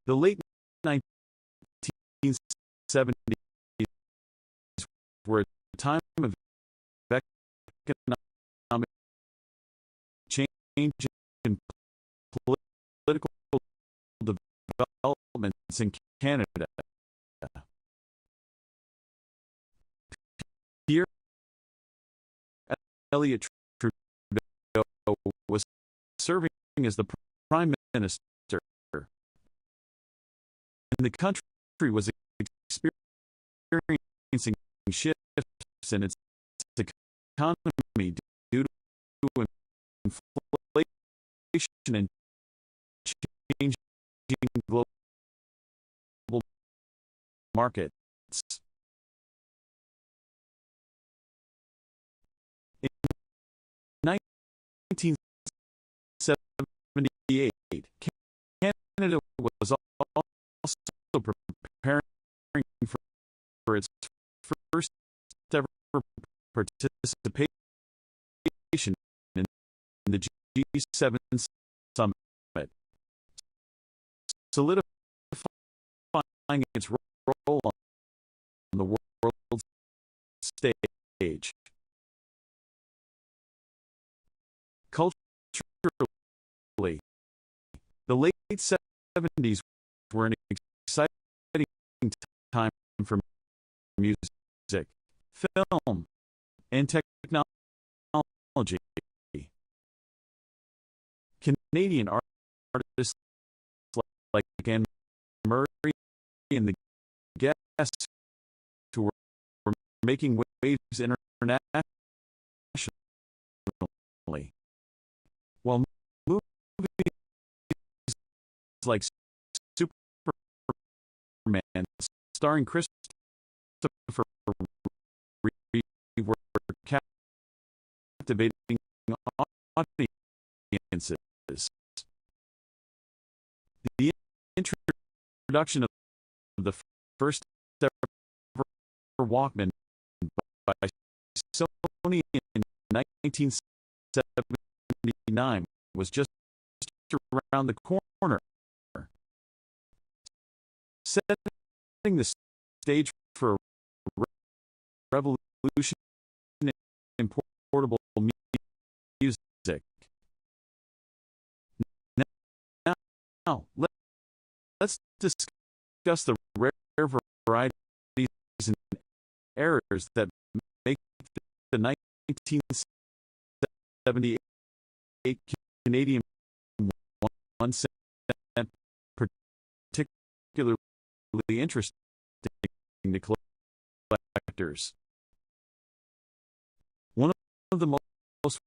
Speaker 1: The late 1970s were a time of economic change and political developments in Canada. Pierre Elliott Trudeau was serving as the Prime Minister, and the country was experiencing shifts in its economy due to inflation and changing global markets. In 1978, Canada was also preparing for its first ever participation in the G7 summit, solidifying its role on the world stage. Culturally, the late 70s were an exciting time for music, film, and technology. Canadian artists like Anne Murray and the Guests, who were making waves internationally, while movies like Superman, starring Christopher Reeve, were captivating audiences. The introduction of the first ever Walkman by Sony in 1979 was just around the corner, setting the stage for a revolution in portable music. Now, let's discuss the rare varieties and errors that make the 1978 Canadian 1 cent particularly interesting to collectors. One of the most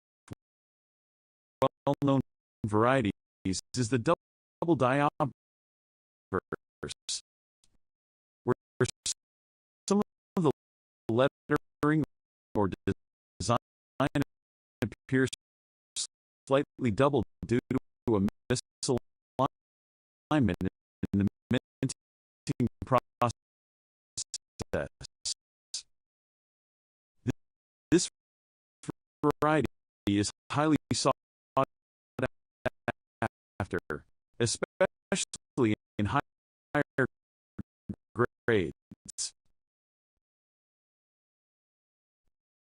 Speaker 1: well-known varieties is the double die obverse, where some of the lettering or design appears slightly doubled due to a misalignment in the minting process. This variety is highly sought after, especially in higher grades.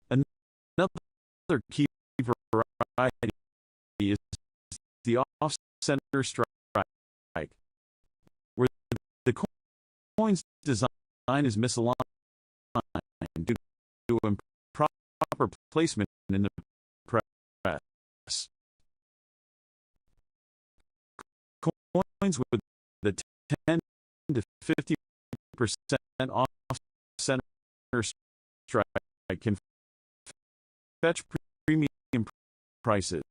Speaker 1: Another key variety is the off-center strike, where the coin's design is misaligned due to improper placement in the press. Coins with the 10 to 50% off-center strike can fetch premium prices.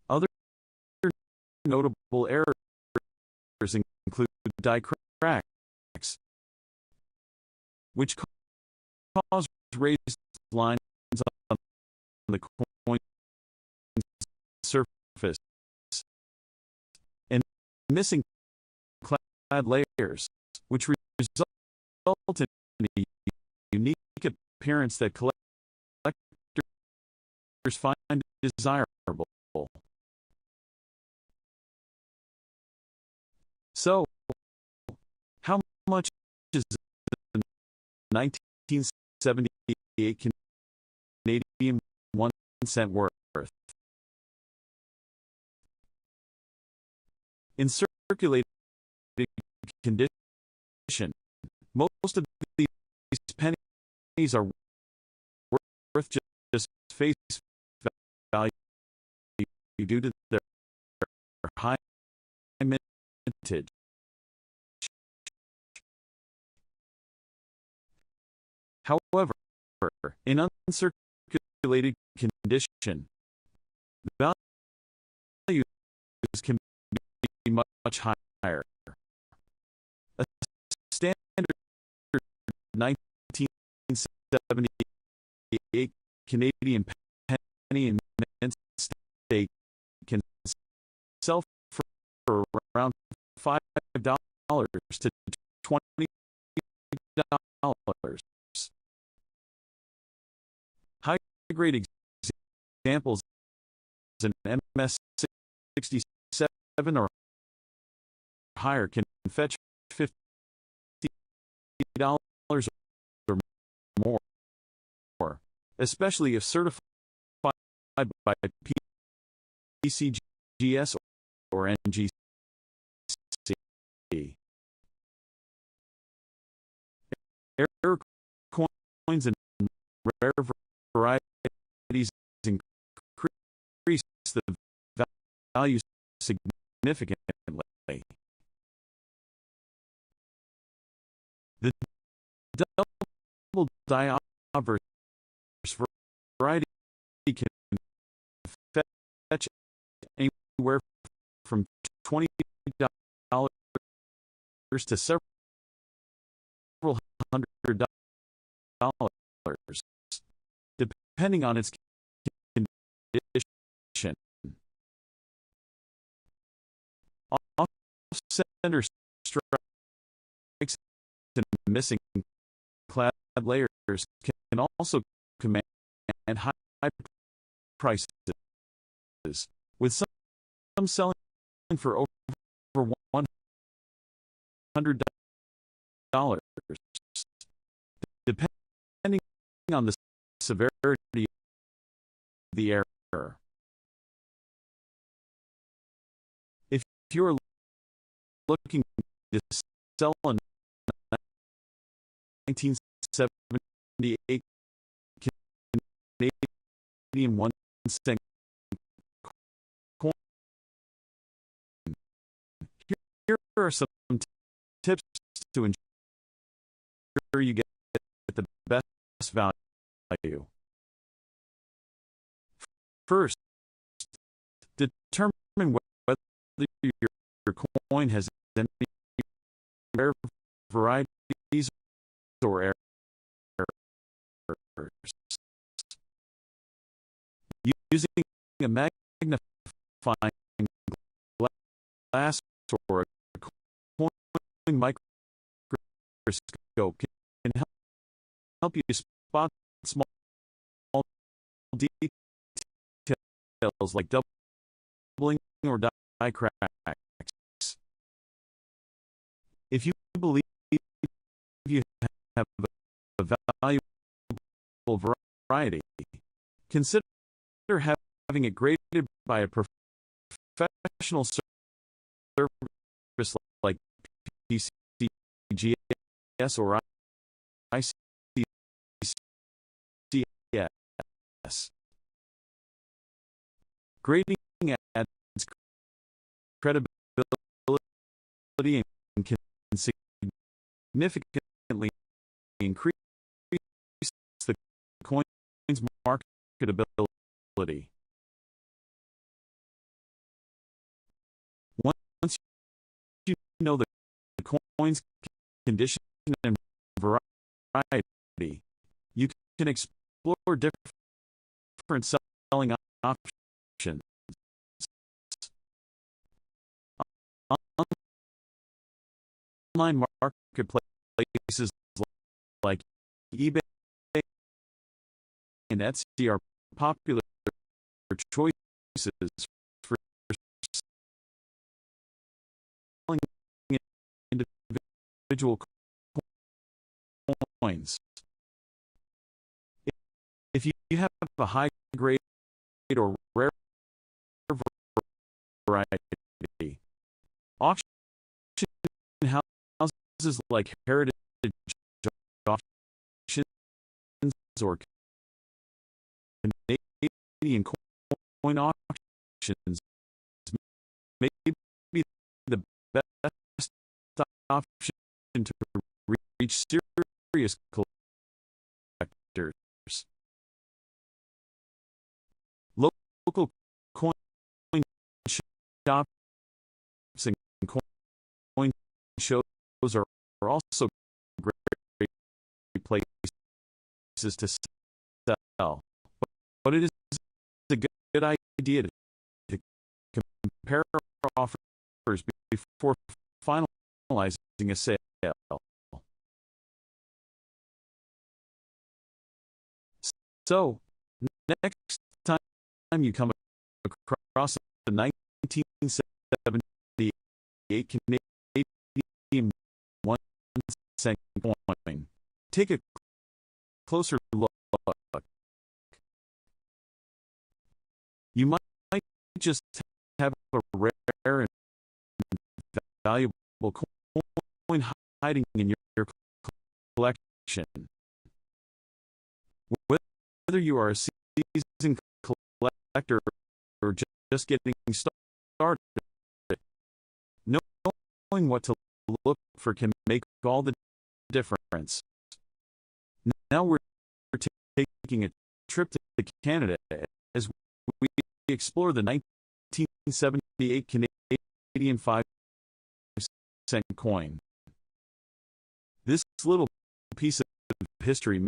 Speaker 1: Other notable errors include die cracks, which cause raised lines on the coin surface, and missing clad layers, which result in a unique appearance that collectors find desirable. So, how much is the 1978 Canadian 1 cent worth? In circulating condition, most of these pennies are worth just face value due to their high mintage. However, in uncirculated condition, values can be much higher. A standard 1978 Canadian penny in mint state can sell for around $5 to $20. High-grade examples in MS-67 or higher can fetch $50 or more, especially if certified by PCGS or NGC. Rare coins and rare varieties increase the value significantly. The double die obverse variety can fetch anywhere from $20 to several $100, depending on its condition. Off-center strikes and missing clad layers can also command high prices, with some selling for over $100, depending on the severity of the error. If you are looking to sell a 1978 Canadian 1-cent coin, here are some tips to ensure you get the best value. First, determine whether your coin has any rare varieties or errors. Using a magnifying glass or a coin microscope can help you spot small details like doubling or die cracks. If you believe you have a valuable variety, consider having it graded by a professional service like PCGS or ICCS. Grading adds credibility and can significantly increase the coin's marketability. Once you know the coin's condition and variety, you can explore different selling options. Online marketplaces like eBay and Etsy are popular choices for selling individual coins. If you have a high grade or rare variety, auction houses like Rarity auctions or Canadian coin auctions may be the best option to reach serious collectors. Local coin shops and coin shows are also great places to sell, but it is a good idea to compare offers before finalizing a sale. So, next time you come across the 1978 Canadian 1-cent coin, take a closer look. You might just have a rare and valuable coin hiding in your collection. Whether you are a seasoned collector or just getting started, knowing what to look for can make all the difference. Now we're taking a trip to Canada as we explore the 1978 Canadian 5-cent coin. This little piece of history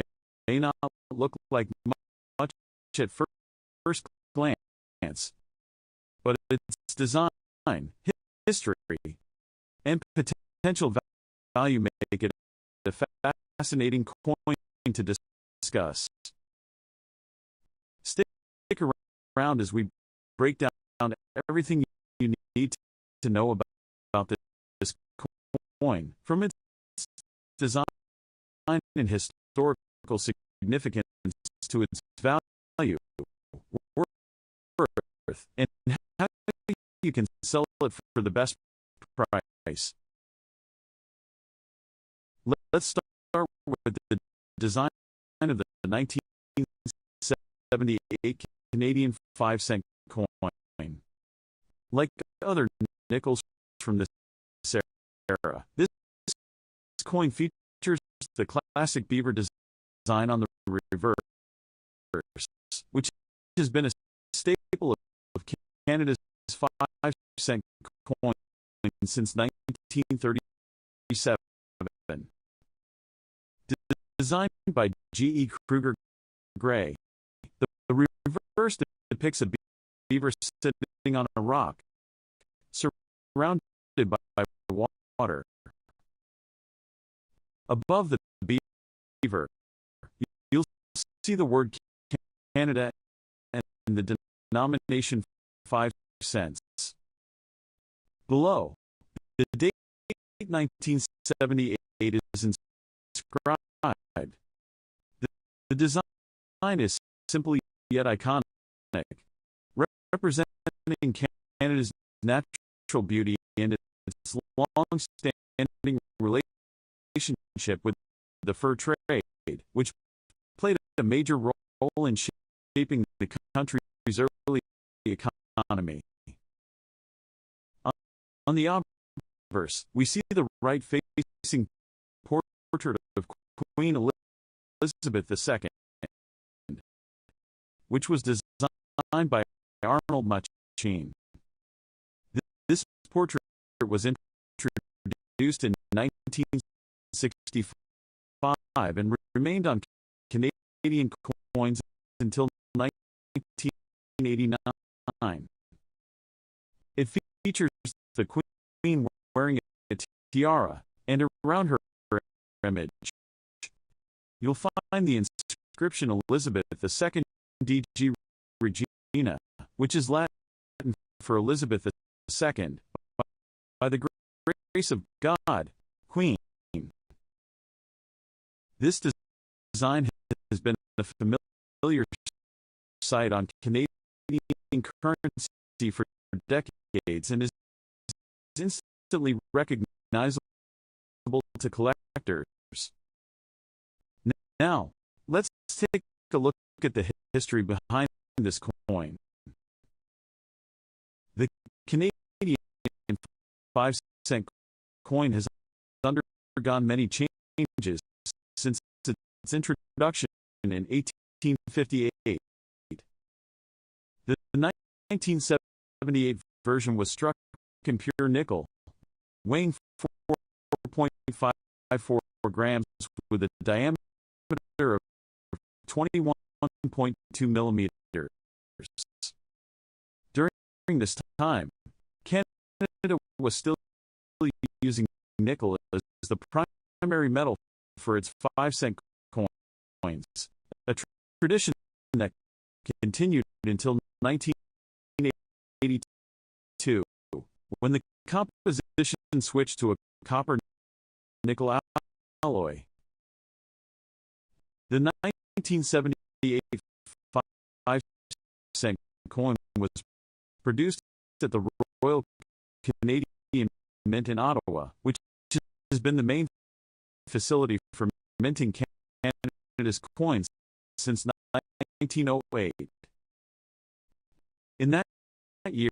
Speaker 1: may not look like much at first glance, but its design, history, and potential value make it a fascinating coin to discuss. Stick around as we break down everything you need to know about this coin, from its design and historical significance to its value, worth, and how you can sell it for the best price. Let's start with the design of the 1978 Canadian 5-cent coin. Like other nickels from this era, this coin features the classic beaver design on the reverse, which has been a staple of Canada's 5-cent coin since 1937. Designed by G.E. Kruger Gray, the reverse depicts a beaver sitting on a rock, surrounded by water. Above the beaver, you'll see the word Canada and the denomination 5 cents. Below, the date 1978 is inscribed. The design is simple yet iconic, representing Canada's natural beauty and its long-standing relationship with the fur trade, which played a major role in shaping the country's early economy. On the obverse, we see the right-facing portrait of Queen Elizabeth II, which was designed by Arnold Machin. This portrait was introduced in 1965 and remained on Canadian coins until 1989. It features the Queen wearing a tiara, and around her image, you'll find the inscription Elizabeth II DG Regina, which is Latin for Elizabeth II, by the grace of God, Queen. This design has been a familiar sight on Canadian currency for decades and is instantly recognizable to collectors. Now, let's take a look at the history behind this coin. The Canadian 5-cent coin has undergone many changes since its introduction in 1858. The 1978 version was struck in pure nickel, weighing 4.54 grams with a diameter of 21.2 millimeters. During this time, Canada was still using nickel as the primary metal for its 5-cent coins, a tradition that continued until 1982, when the composition switched to a copper-nickel alloy. The 1978 5-cent coin was produced at the Royal Canadian Mint in Ottawa, which has been the main facility for minting Canada's coins since 1908. In that year,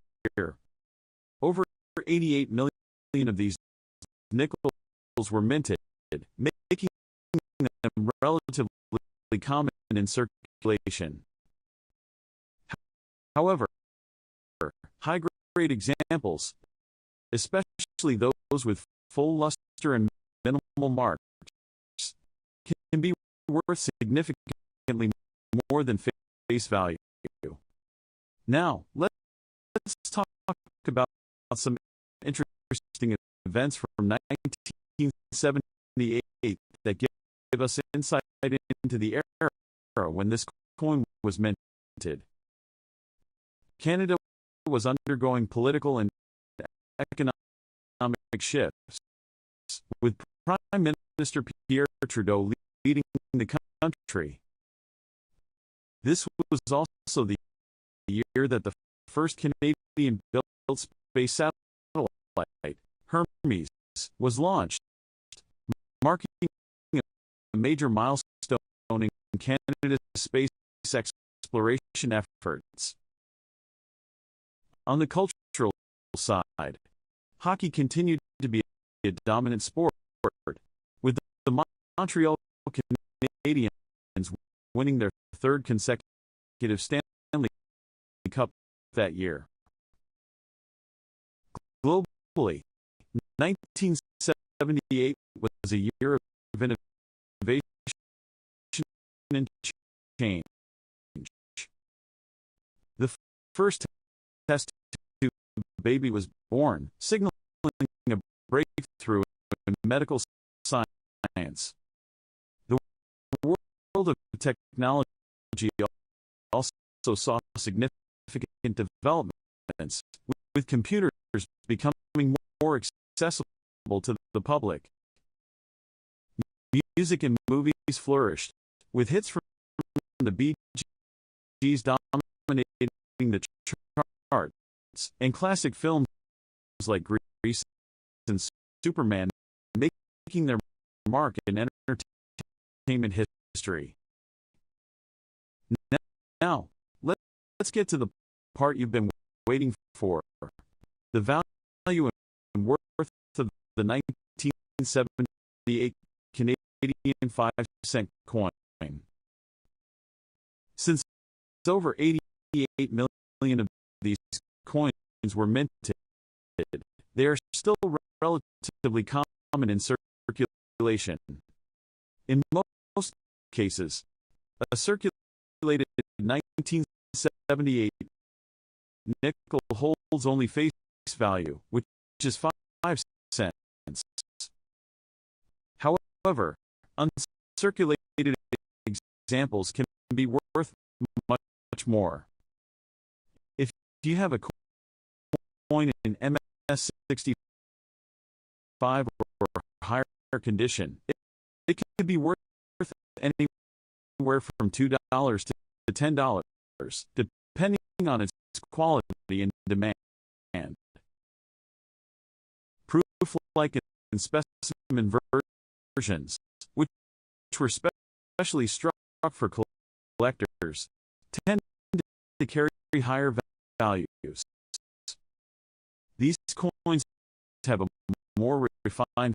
Speaker 1: over 88 million of these nickels were minted, making them relatively common in circulation. However, high-grade examples, especially those with full luster and minimal marks, can be worth significantly more than face value. Now, let's talk about some interesting events from 1978 that give us insight into the era when this coin was minted. Canada was undergoing political and economic shifts, with Prime Minister Pierre Trudeau leading the country. This was also the year that the first Canadian-built space satellite, Hermes, was launched, marking a major milestone in Canada's space exploration efforts. On the cultural side, hockey continued to be a dominant sport, with the Montreal Canadiens winning their third consecutive Stanley Cup that year. Globally, 1978 was a year of innovation and change. The first test tube baby was born, signaling a breakthrough in medical science. The world of technology also saw significant developments, with computers becoming more accessible to the public. Music and movies flourished, with hits from the Bee Gees dominating the charts, and classic films like Grease and Superman making their mark in entertainment history. Now, let's get to the part you've been waiting for: the value and worth of the 1978 Canadian 5-cent coin. Since over 88 million of these coins were minted, they are still relatively common in circulation. In most cases, a circulated 1978 nickel holds only face value, which is 5 cents. However, uncirculated examples can be worth much more. If you have a coin in MS-65 or higher condition, it can be worth anywhere from $2 to $10, depending on its quality and demand. Proof-like and specimen versions, which were specially struck for collectors, tend to carry higher values. These coins have a more refined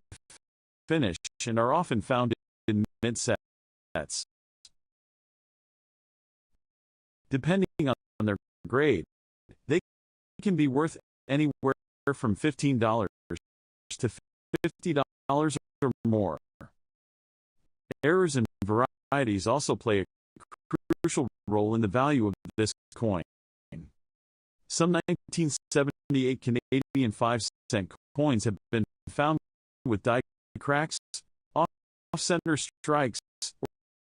Speaker 1: finish and are often found in mint sets. Depending on their grade, they can be worth anywhere from $15 to $50 or more. Errors and varieties also play a crucial role in the value of this coin. Some 1978 Canadian 5-cent coins have been found with die cracks, off-center strikes,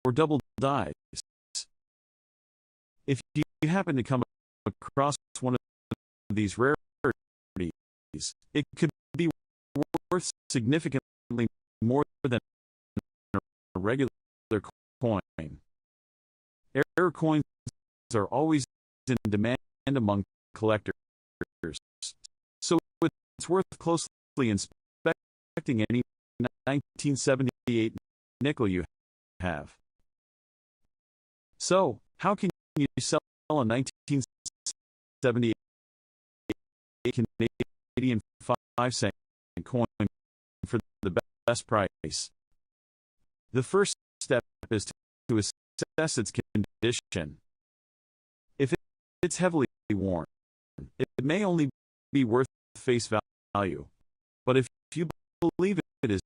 Speaker 1: or double dies. If you happen to come across one of these rarities, it could be worth significantly more than a regular coin. Rare coins are always in demand among collectors, so it's worth closely inspecting any 1978 nickel you have. So, how can you sell a 1978 Canadian 5-cent coin for the best price? The first step is to assess its condition. If it's heavily worn, it may only be worth face value. But if you believe it is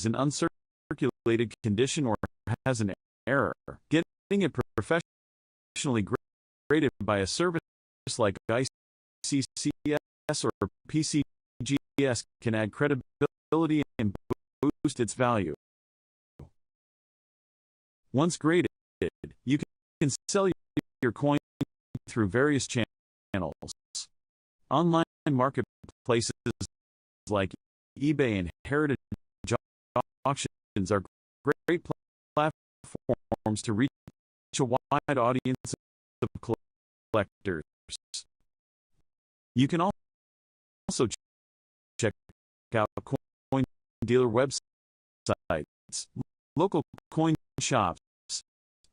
Speaker 1: in uncirculated condition or has an error, getting it professionally graded by a service like ICCS or PCGS can add credibility and boost its value. Once graded, you can sell your coin through various channels. Online marketplaces like eBay and Rarity auctions are great platforms to reach a wide audience of collectors. You can also check out coin dealer websites, local coin shops,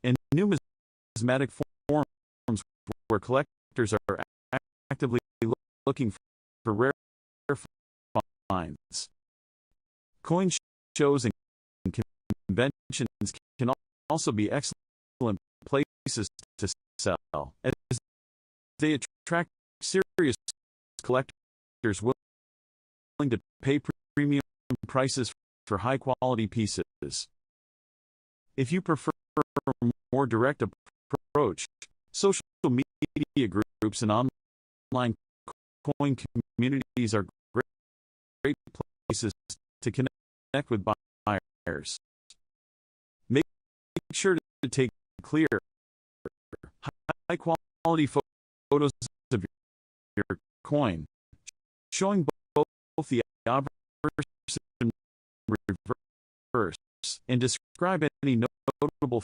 Speaker 1: and numismatic forums where collectors are actively looking for rare finds. Coin shows and conventions can also be excellent places to sell, as they attract serious collectors willing to pay premium prices for high-quality pieces. If you prefer a more direct approach, social media groups and online coin communities are great places to connect with buyers. Make sure to take clear, high-quality photos of your coin, showing both the obverse and reverse, and describe any notable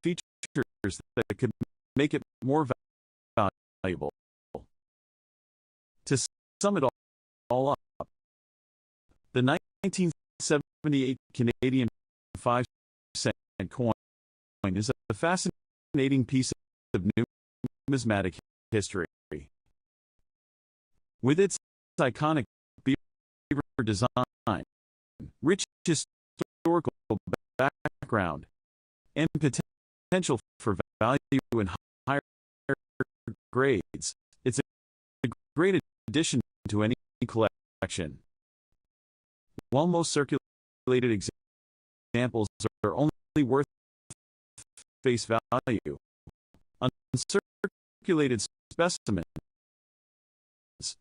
Speaker 1: features that could make it more valuable. To sum it all up, the 1978 Canadian 5-cent coin is a fascinating piece of numismatic history. With its iconic beaver design, rich historical background, and potential for value in higher grades, it's a great addition to any collection. While most circulated examples are only worth face value, uncirculated specimens,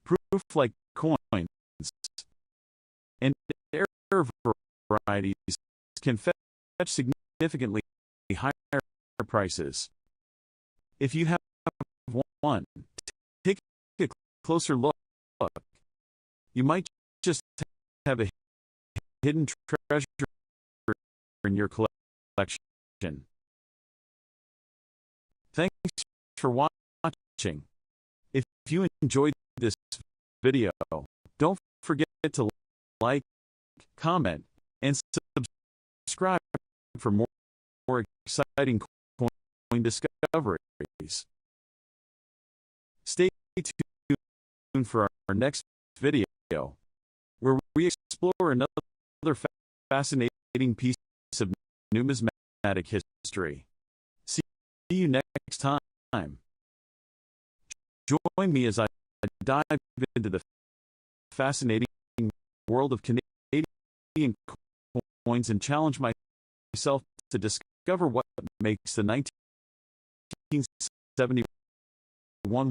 Speaker 1: proof-like coins, and rare varieties can fetch significantly higher prices. If you have one, take a closer look. You might just have a hidden treasure in your collection. Thanks for watching. If you enjoyed this video, don't forget to like, comment, and subscribe for more exciting coin discoveries. Stay tuned for our next video, where we explore another fascinating piece of numismatic history. See you next time. Join me as I dive into the fascinating world of Canadian coins and challenge myself to discover what makes the 1971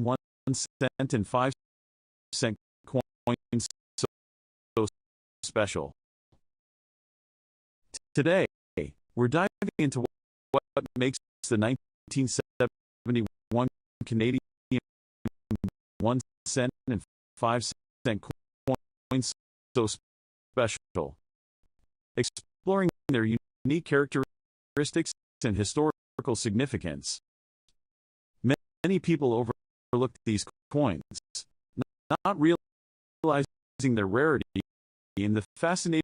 Speaker 1: 1-cent and 5-cent coins so special. Today, we're diving into what makes the 1971 Canadian 1-cent and 5-cent coins so special. Exploring their unique characteristics and historical significance. Many people overlook these coins, not realizing their rarity and the fascinating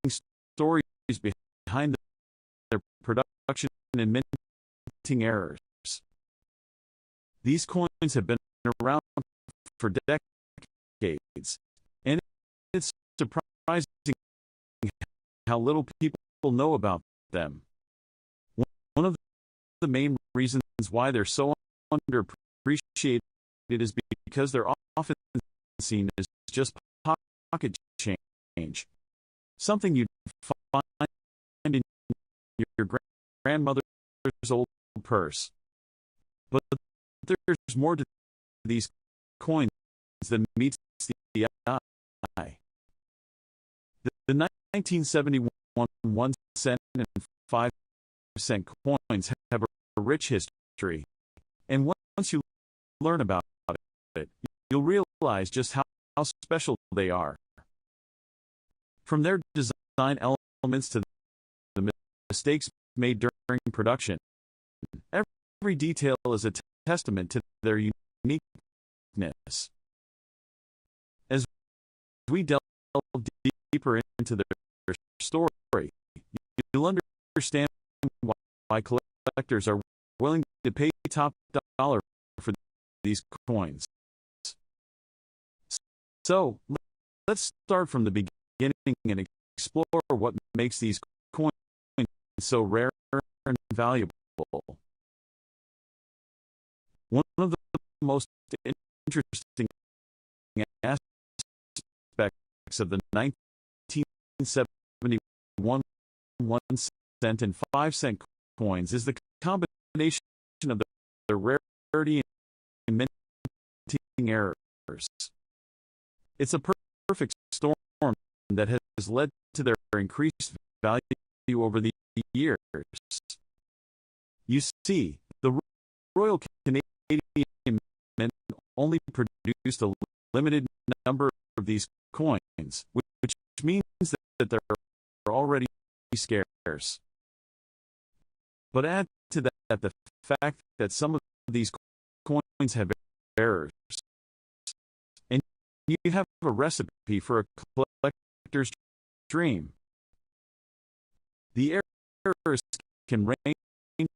Speaker 1: stories behind their production and minting errors. These coins have been around for decades, and it's surprising how little people know about them. One of the main reasons why they're so underappreciated is because they're often seen as just pocket change, something you'd find in your grandmother's old purse. But there's more to these coins than meets the eye. The 1971 1 cent and 5 cent coins have a rich history, and once you learn about it, you'll realize just how special they are. From their design elements to the mistakes made during production, every detail is a testament to their uniqueness. As we delve deeper into their story, you'll understand why collectors are willing to pay top dollar for these coins. So, let's start from the beginning and explore what makes these coins so rare and valuable. One of the most interesting aspects of the 1971 1 cent and 5 cent coins is the combination of their rarity and minting errors. It's a perfect storm that has led to their increased value over the years. You see, the Royal Canadian Mint only produced a limited number of these coins, which means that they're already scarce. But add to that the fact that some of these coins have errors, and you have a recipe for a collector's dream. The errors can range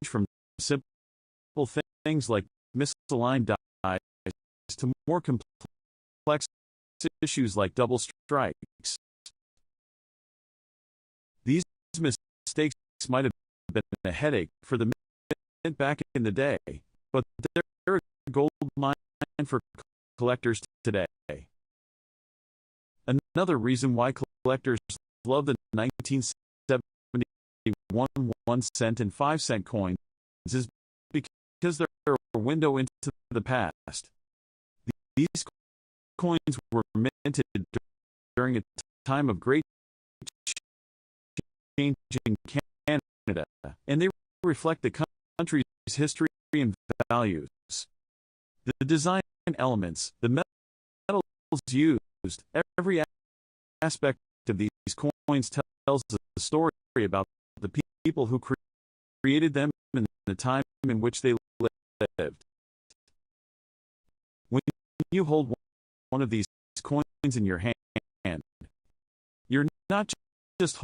Speaker 1: from simple things like misaligned dies to more complex issues like double strikes. These mistakes might have been a headache for the mint back in the day, but they're a gold mine for collectors today. Another reason why collectors love the 1971 1 cent and 5 cent coins is because they're a window into the past. These coins were minted during a time of great change in Canada, and they reflect the country's history and values. The design elements, the metals used, every aspect of these coins tells a story about the people who created them and the time in which they lived. When you hold one of these coins in your hand, you're not just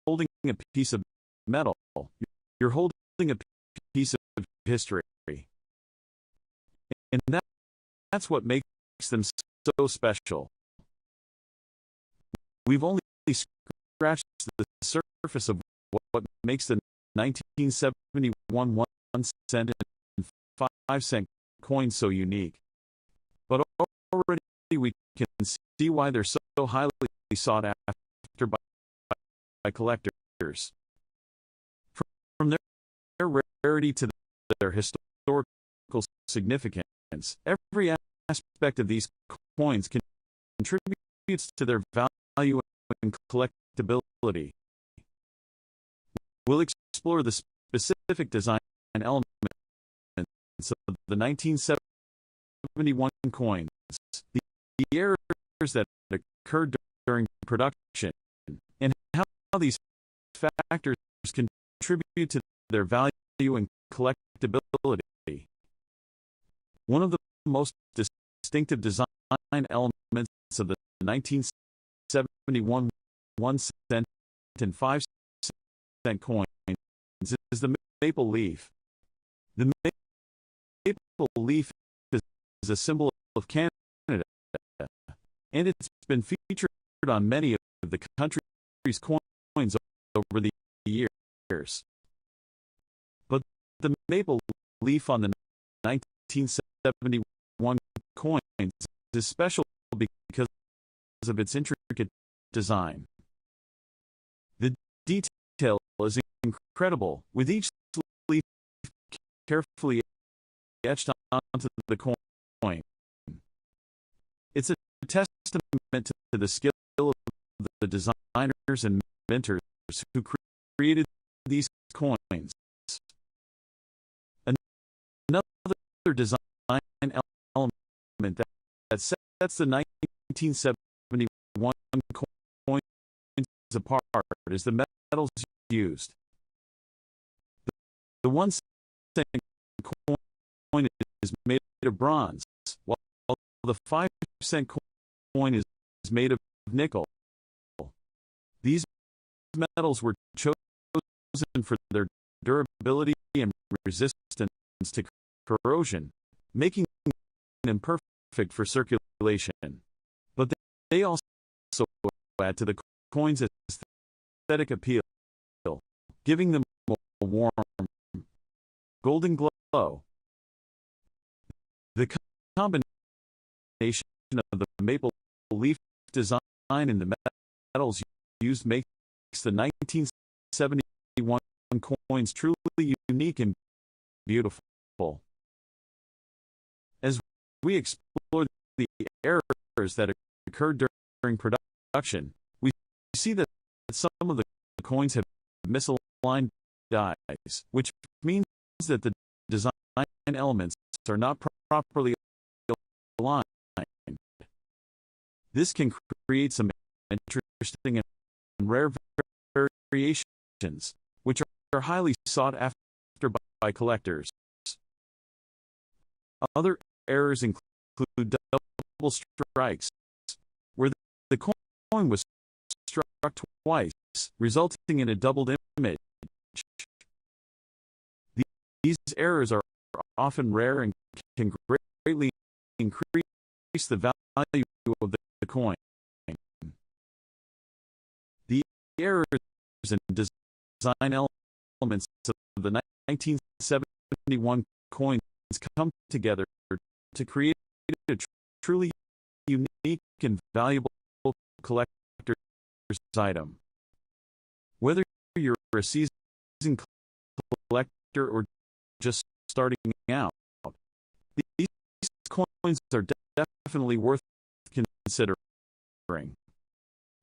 Speaker 1: holding a piece of metal, you're holding a piece of history. And that's what makes them so special. We've only scratched the surface of what makes the 1971 1 cent and 5 cent coins so unique. But already we can see why they're so highly sought after by collectors. From their rarity to their historical significance, every aspect of these coins contributes to their value and collectability. We'll explore the specific design elements of the 1971 coins, the errors that occurred during production, and how these factors contribute to their value and collectability. One of the most distinctive design elements of the 1971 1 cent and 5 cent coins is the maple leaf. The maple leaf is a symbol of Canada, and it's been featured on many of the country's coins over the years. But the maple leaf on the 1971 coins is special because of its intricate design. The detail is incredible, with each leaf carefully etched onto the coin. It's a testament to the skill of the designers and inventors who created these coins. Another design element that sets the 1971 coins apart is the metals used. The 1 cent coin is made of bronze, while the 5 cent coin is made of nickel. These metals were chosen for their durability and resistance to corrosion, making them perfect for circulation. But they also add to the coin's aesthetic appeal, giving them a warm, golden glow. The combination of the maple leaf design and the metals used makes the 1971 coins truly unique and beautiful. As we explore the errors that occurred during production, we see that some of the coins have misaligned dies, which means that the design elements are not properly aligned. This can create some interesting and rare variations, which are highly sought after by collectors. Other errors include double strikes, where the coin was struck twice, resulting in a doubled image. These errors are often rare and can greatly increase the value of the coin. The errors and design elements of the 1971 coins come together to create a truly unique and valuable collector's item. Whether you're a seasoned collector or just starting out, these coins are definitely worth considering.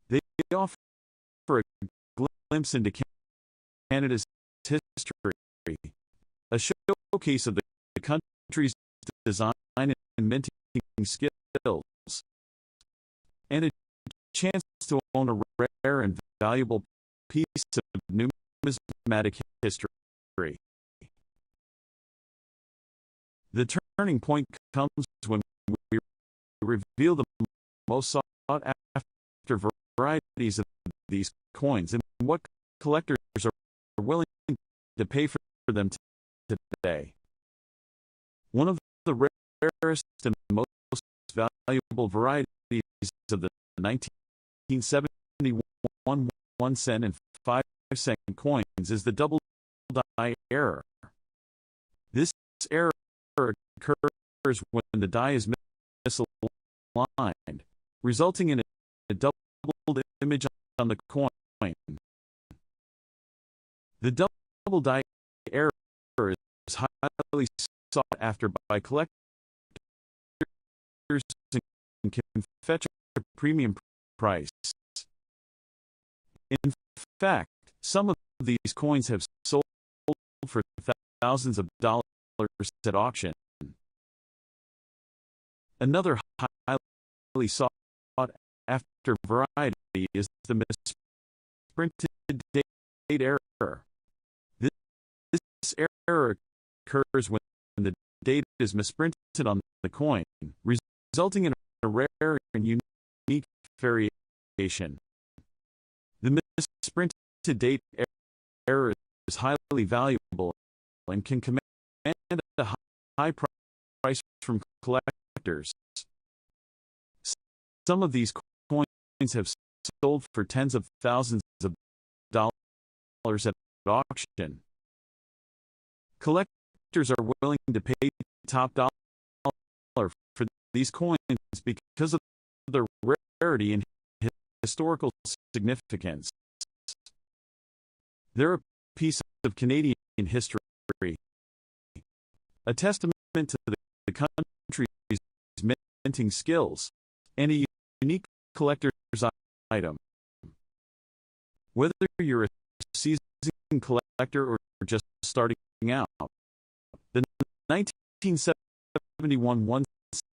Speaker 1: They offer a glimpse into Canada's history, a showcase of the country's design and minting skills, and a chance to own a rare and valuable piece of numismatic history. The turning point comes when we reveal the most sought-after varieties of these coins and what collectors are willing to pay for them today. One of the rarest and most valuable varieties of the 1971 1 cent and 5 cent coins is the double die error. This error occurs when the die is misaligned, resulting in a doubled image on the coin. The double die error is highly sought after by collectors and can fetch a premium price. In fact, some of these coins have sold for thousands of dollars at auction. Another highly sought after variety is the misprinted date error. This error occurs when the date is misprinted on the coin, resulting in a rare and unique variation. The misprinted date error is highly valuable and can command a high price from collectors. Some of these coins have sold for tens of thousands of dollars at auction. Collectors are willing to pay top dollar for these coins because of their rarity and historical significance. They're a piece of Canadian history, a testament to the country's minting skills, and a unique collector's item. Whether you're a seasoned collector or just starting out, the 1971 1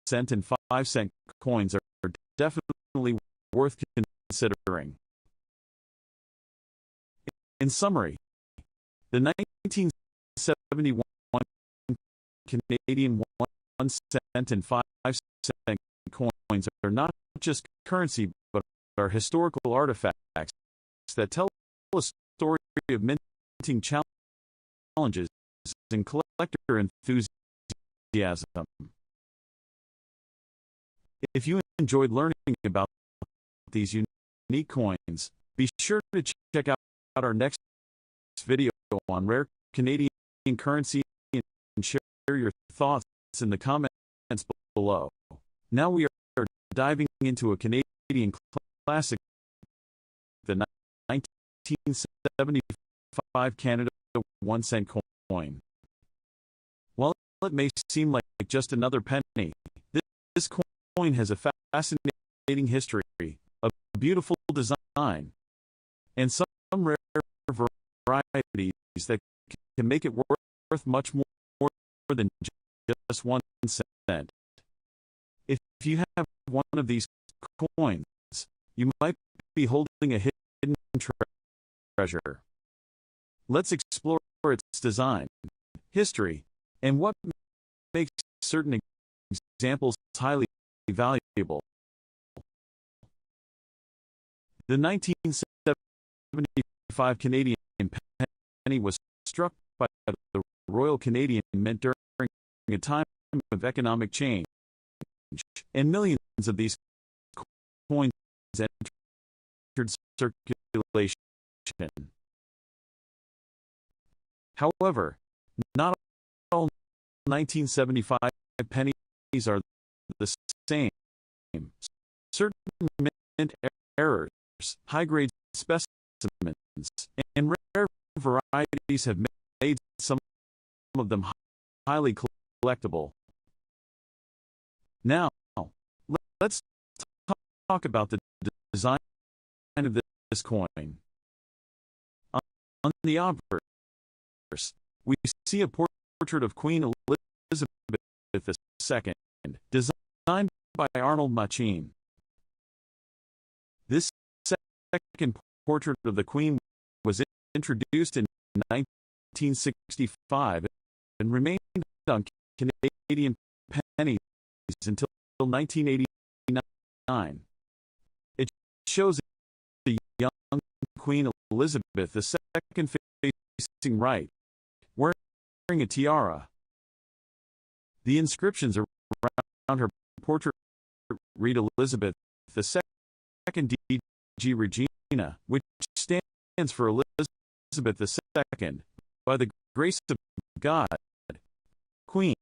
Speaker 1: cent and 5 cent coins are definitely worth considering. In summary, the 1971 Canadian 1 cent and 5 cent coins are not just currency but are historical artifacts that tell a story of minting challenges and collector enthusiasm. If you enjoyed learning about these unique coins, be sure to check out our next video on rare Canadian currency and share your thoughts in the comments below. Now we are diving into a Canadian classic, the 1975 Canada 1 cent coin. While it may seem like just another penny, this coin has a fascinating history, a beautiful design, and some rare varieties that can make it worth much more than just 1 cent. If you have one of these coins, you might be holding a hidden treasure. Let's explore its design, history, and what makes certain examples highly valuable. The 1975 Canadian penny was struck by the Royal Canadian Mint during a time of economic change, and millions of these coins entered circulation. However, not all 1975 pennies are the same. Certain mint errors, high-grade specimens, and rare varieties have made some of them highly collectible. Now, let's talk about the design of this coin. On the obverse, we see a portrait of Queen Elizabeth II, designed by Arnold Machin. This second portrait of the Queen was introduced in 1965 and remained on Canadian pennies until 1989. It shows the young Queen Elizabeth II facing right, wearing a tiara. The inscriptions around her portrait read Elizabeth II D.G. Regina, which stands for Elizabeth II, by the grace of God, Queen.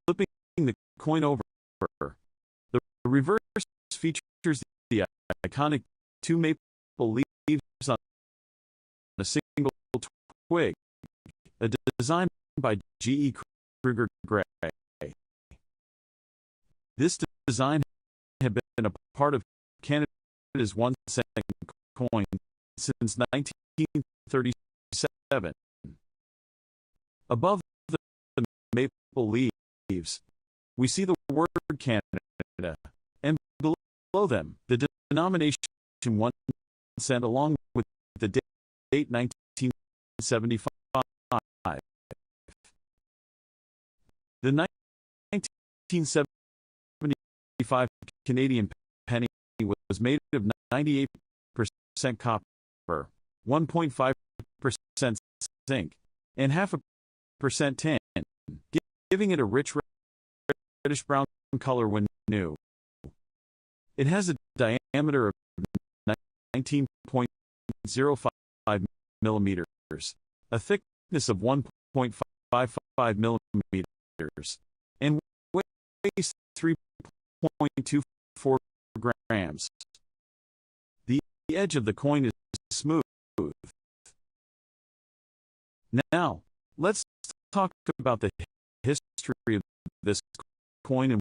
Speaker 1: Flipping the coin over, the reverse features the iconic two maple leaves on a single twig, a design by G.E. Kruger Gray. This design had been a part of Canada's 1 cent coin since 1937. Above the maple leaves, we see the word Canada, and below them, the denomination 1 cent along with the date 1975. The 1975 1975 Canadian penny was made of 98% copper, 1.5% zinc, and 0.5% tin, giving it a rich reddish-brown color when new. It has a diameter of 19.05 millimeters, a thickness of 1.55 millimeters, and weighs 3.24 grams. The edge of the coin is smooth. Now, let's talk about the history of this coin and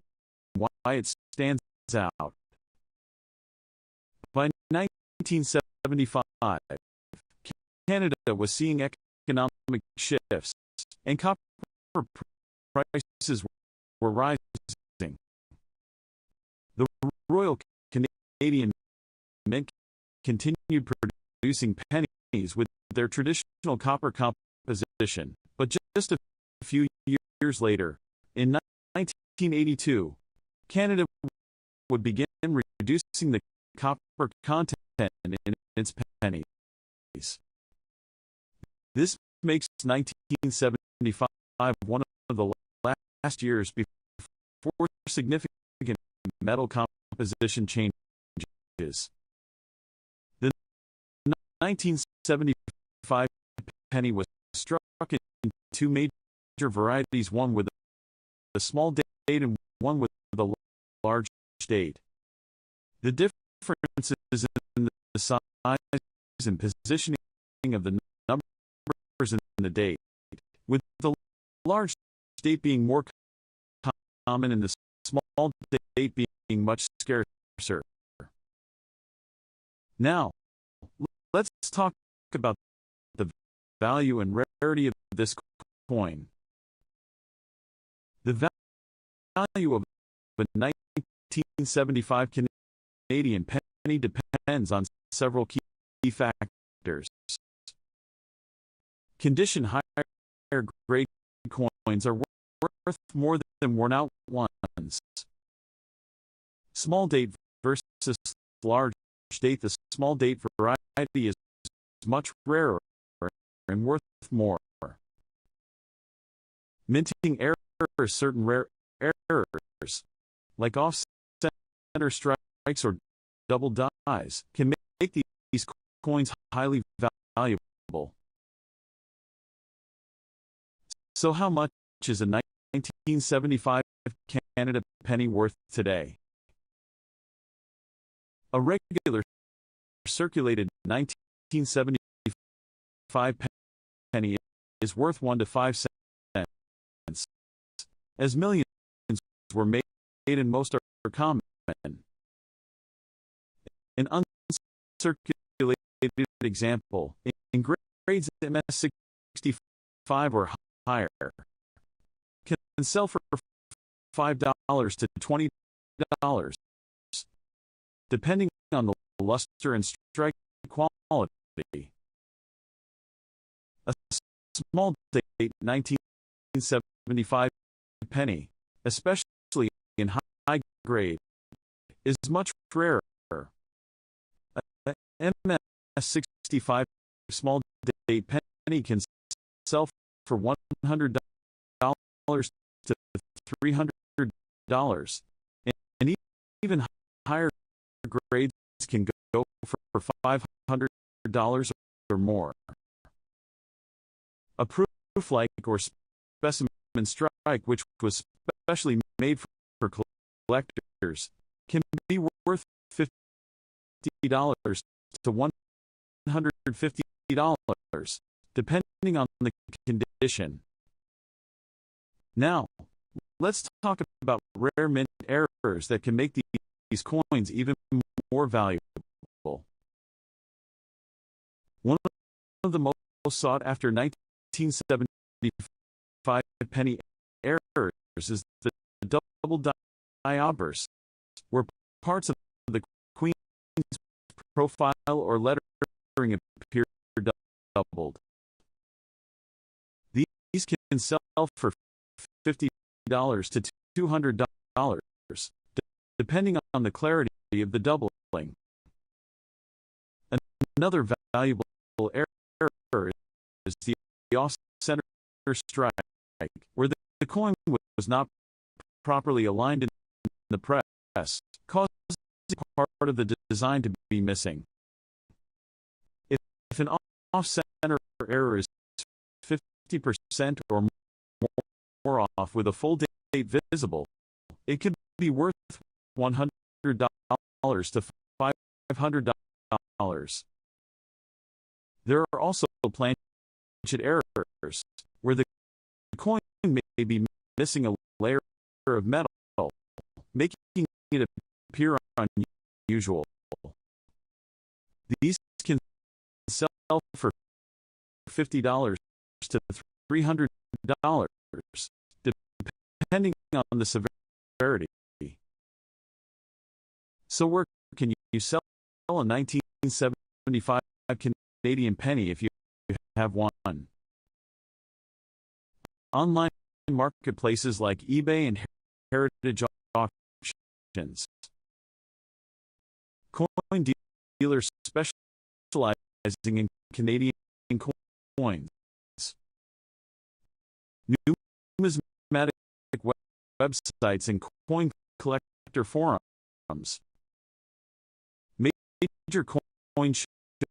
Speaker 1: why it stands out. By 1975, Canada was seeing economic shifts, and copper prices were rising. The Royal Canadian Mint continued producing pennies with their traditional copper composition, but just a few years later, in 1982, Canada would begin reducing the copper content in its pennies. This makes 1975 one of the last years before significant metal composition changes. The 1975 penny was struck in two major varieties, one with a small date and one with a large date. The differences in the size and positioning of the numbers in the date, with the large date being more common and the small date being much scarcer. Now, let's talk about the value and rarity of this coin. The value of a 1975 Canadian penny depends on several key factors. Condition: higher grade coins are worth more than worn-out ones. Small date versus large date. The small date variety is much rarer and worth more. Minting errors. Certain rare errors, like off-center strikes or double dies, can make these coins highly valuable. So how much is a 1975 Canada penny worth today? A regular circulated 1975 penny is worth 1 to 5 cents, as millions were made and most are common. An uncirculated example, in grades MS65 or higher, can sell for $5 to $20, depending on the luster and strike quality. A small date 1975 penny, especially in high grade, is much rarer. A MS65 small date penny can sell for $100 to $300, and even higher grades can go for $500 or more. A proof-like or specimen strike, which was specially made for collectors, can be worth $50 to $150, depending on the condition. Now, let's talk about rare mint errors that can make these coins even more valuable. One of the most sought-after 1975 penny errors is the double die obverse, where parts of the queen's profile or lettering appear doubled. These can sell for $50 to $200, depending on the clarity of the doubling. Another valuable error is the off-center strike, where the coin was not properly aligned in the press, causing part of the design to be missing. If an off-center error is 50% or more off with a full date visible, it could be worth $100 to $500. There are also planchet errors, where the coin may be missing a layer of metal, making it appear unusual. These can sell for $50 to $300, depending on the severity. So where can you sell a 1975 Canadian penny if you have one? Online marketplaces like eBay and Heritage auctions. Coin dealers specializing in Canadian coins. Numismatic websites and coin collector forums. Major coin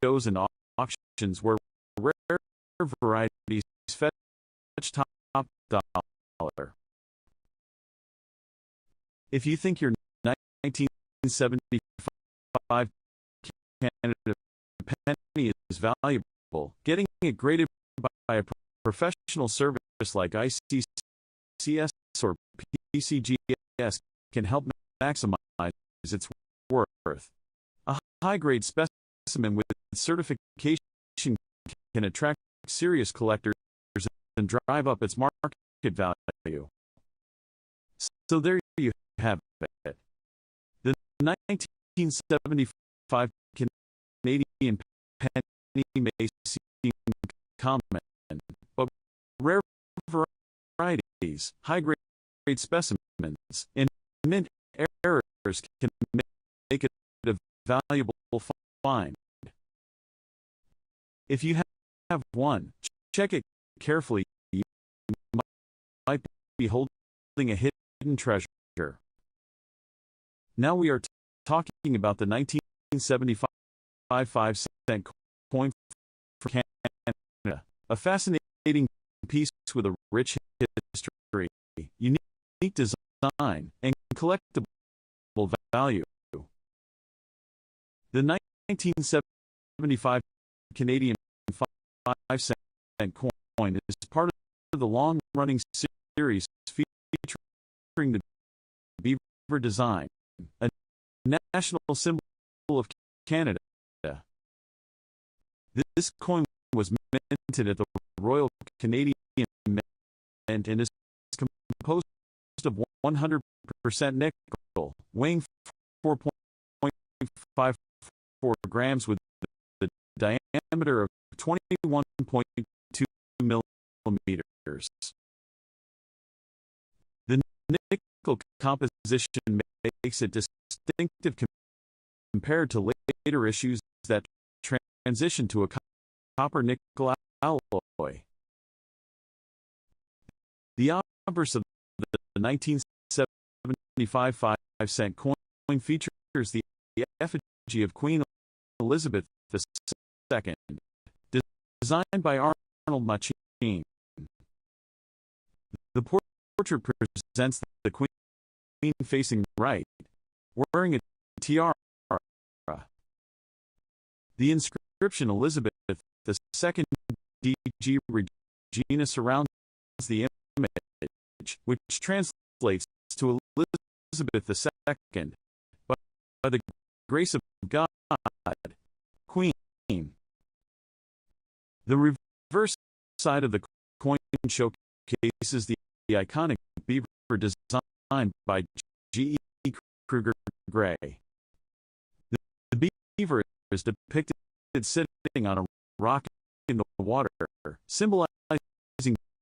Speaker 1: shows and auctions where rare varieties fetch top dollar. If you think your 1975 Canada penny is valuable, getting it graded by a professional service like ICCS or PCGS can help maximize its worth. A high-grade specimen with certification can attract serious collectors and drive up its market value. So there you have it. The 1975 Canadian penny may seem common, but rare varieties, high-grade specimens, and mint errors can make it a valuable find. If you have one, check it carefully. You might be holding a hidden treasure. Now we are talking about the 1975 5-cent coin for Canada, a fascinating piece with a rich history, unique design, and collectible value. The 1975 Canadian 5-cent coin is part of the long-running series featuring the beaver design, a national symbol of Canada. This coin was minted at the Royal Canadian Mint and is composed of 100% nickel, weighing 4.54 grams with the diameter of 21.2 millimeters. The nickel composition makes it distinctive compared to later issues that transition to a copper-nickel alloy. The obverse of the 1975 5-cent coin features the effigy of Queen Elizabeth II, designed by Arnold Machin. The portrait presents the Queen facing right, wearing a tiara. The inscription Elizabeth II DG Regina surrounds the image, which translates to Elizabeth II, by the grace of God, Queen. The reverse side of the coin showcases the iconic beaver design by G. E. Kruger Gray. The beaver is depicted sitting on a rock in the water, symbolizing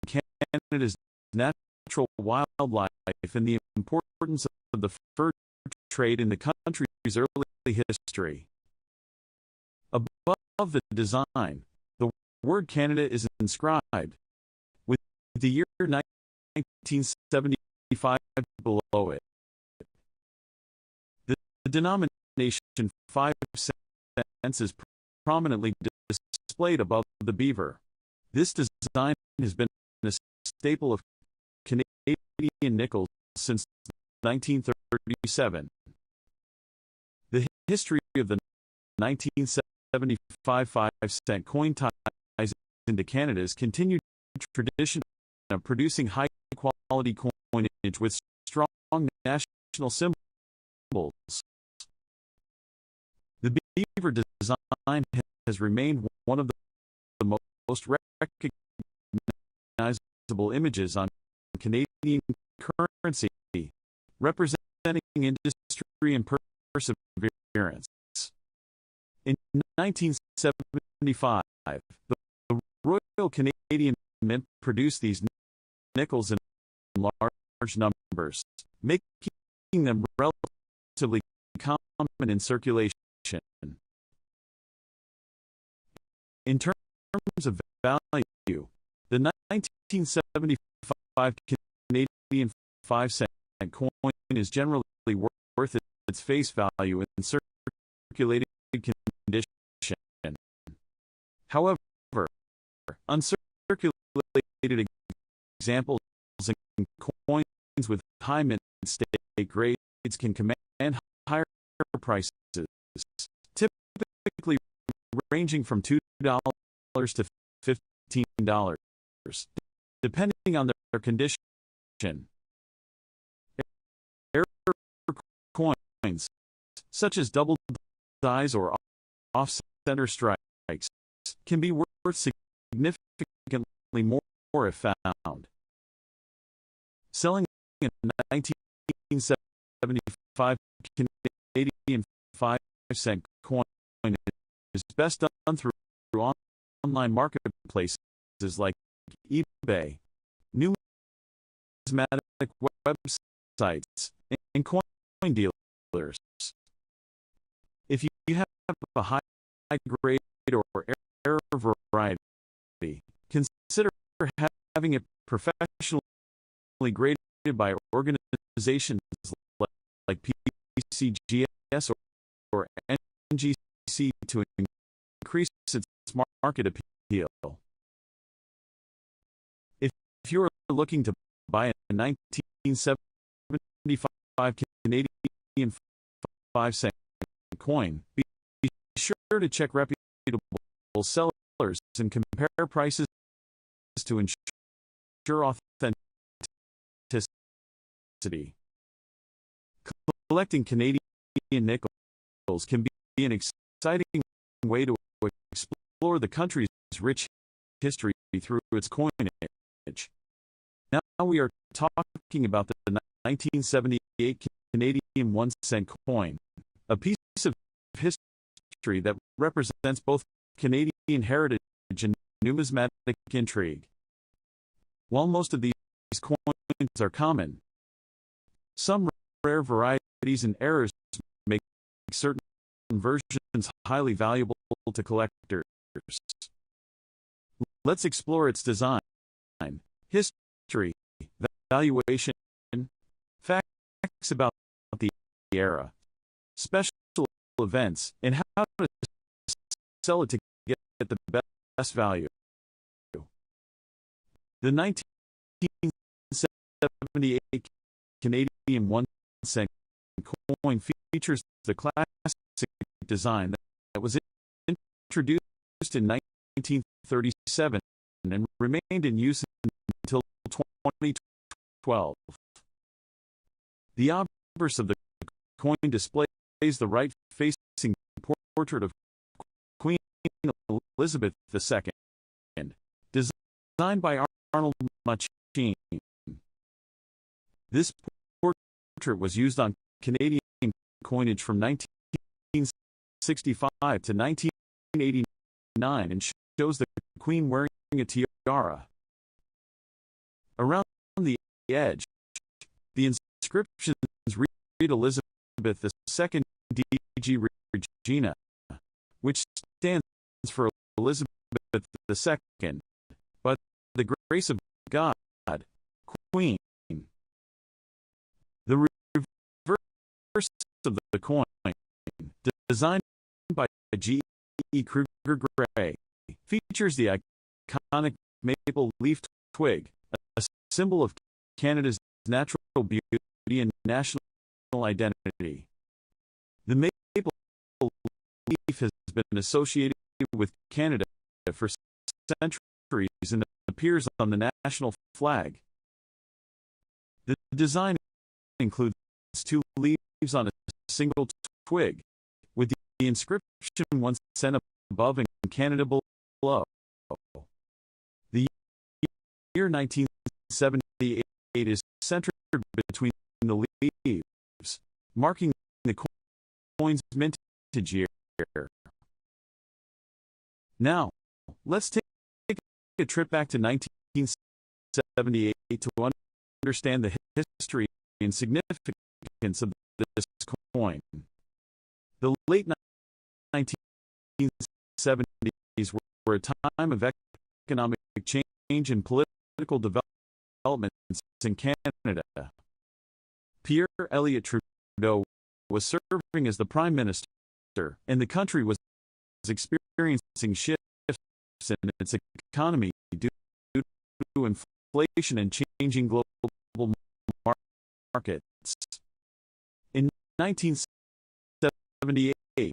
Speaker 1: Canada's natural wildlife and the importance of the fur trade in the country's early history. Above the design, the word Canada is inscribed, with the year 1975 below it. The denomination 5 cents is prominently displayed above the beaver. This design has been a staple of Canadian nickels since 1937. The history of the 1975 5-cent coin ties into Canada's continued tradition of producing high-quality coinage with strong national symbols. The beaver design has remained one of the most recognizable images on Canadian currency, representing industry and perseverance. In 1975, the Royal Canadian Mint produced these nickels in large numbers, making them relatively common in circulation. In terms of value, the 1975 Canadian 5-cent coin is generally worth its face value in circulated condition. However, uncirculated examples and coins with high mint state grades can command higher prices, typically ranging from $2 to $15, depending on their condition. Error coins, such as double dies or off-center strikes, can be worth significantly more if found. Selling a 1975 Canadian 5-cent coin is best done through online marketplaces like eBay, numismatic websites, and coin dealers. If you have a high grade or error variety, consider having it professionally graded by organizations like PCGS or NGC to increase its market appeal. If you are looking to buy a 1975 Canadian 5-cent coin, be sure to check reputable sellers and compare prices to ensure authenticity. Collecting Canadian nickels can be an exciting way to explore the country's rich history through its coinage. Now we are talking about the 1978 Canadian 1-cent coin, a piece of history that represents both Canadian heritage and numismatic intrigue. While most of these coins are common, some rare varieties and errors make certain versions highly valuable to collectors. Let's explore its design, history, valuation, facts about the era, special events, and how to sell it to get the best value. The 1978 Canadian 1-cent coin features the classic design that was introduced in 1937 and remained in use until 2012. The obverse of the coin displays the right-facing portrait of Queen Elizabeth II, designed by Arnold Machin. This portrait was used on Canadian coinage from 1965 to 1989 and shows the Queen wearing a tiara. Around the edge, the inscriptions read Elizabeth Elizabeth II DG Regina, which stands for Elizabeth II, by the grace of God, Queen. The reverse of the coin, designed by G. E. Kruger Gray, features the iconic maple leaf twig, a symbol of Canada's natural beauty and national identity. The maple leaf has been associated with Canada for centuries and appears on the national flag. The design includes two leaves on a single twig, with the inscription 1 cent above and Canada below. The year 1978 is centered between the leaves, marking the coin's mintage year. Now, let's take a trip back to 1978 to understand the history and significance of this coin. The late 1970s were a time of economic change and political developments in Canada. Pierre Elliott Trudeau was serving as the Prime Minister, and the country was experiencing shifts in its economy due to inflation and changing global markets. In 1978,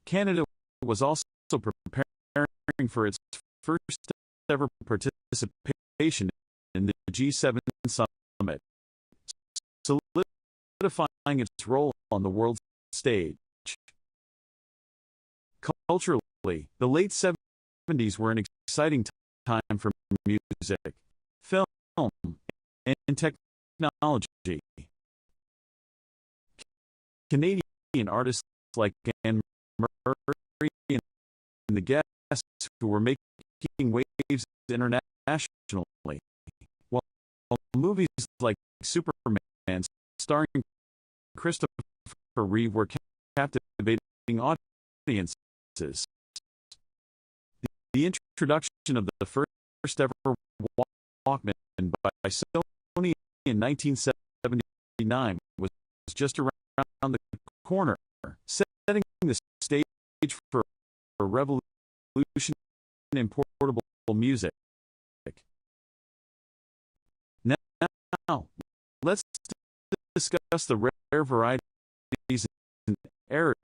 Speaker 1: Canada was also preparing for its first ever participation in the G7 summit, solidifying its role on the world stage. Culturally, the late 70s were an exciting time for music, film, and technology. Canadian artists like Anne Murray and the Guests, who were making waves internationally, while movies like Superman, starring Christopher Reeve, were captivating audiences. The introduction of the first ever Walkman by Sony in 1979 was just around the corner, setting the stage for a revolution in portable music. Now, let's discuss the rare varieties and errors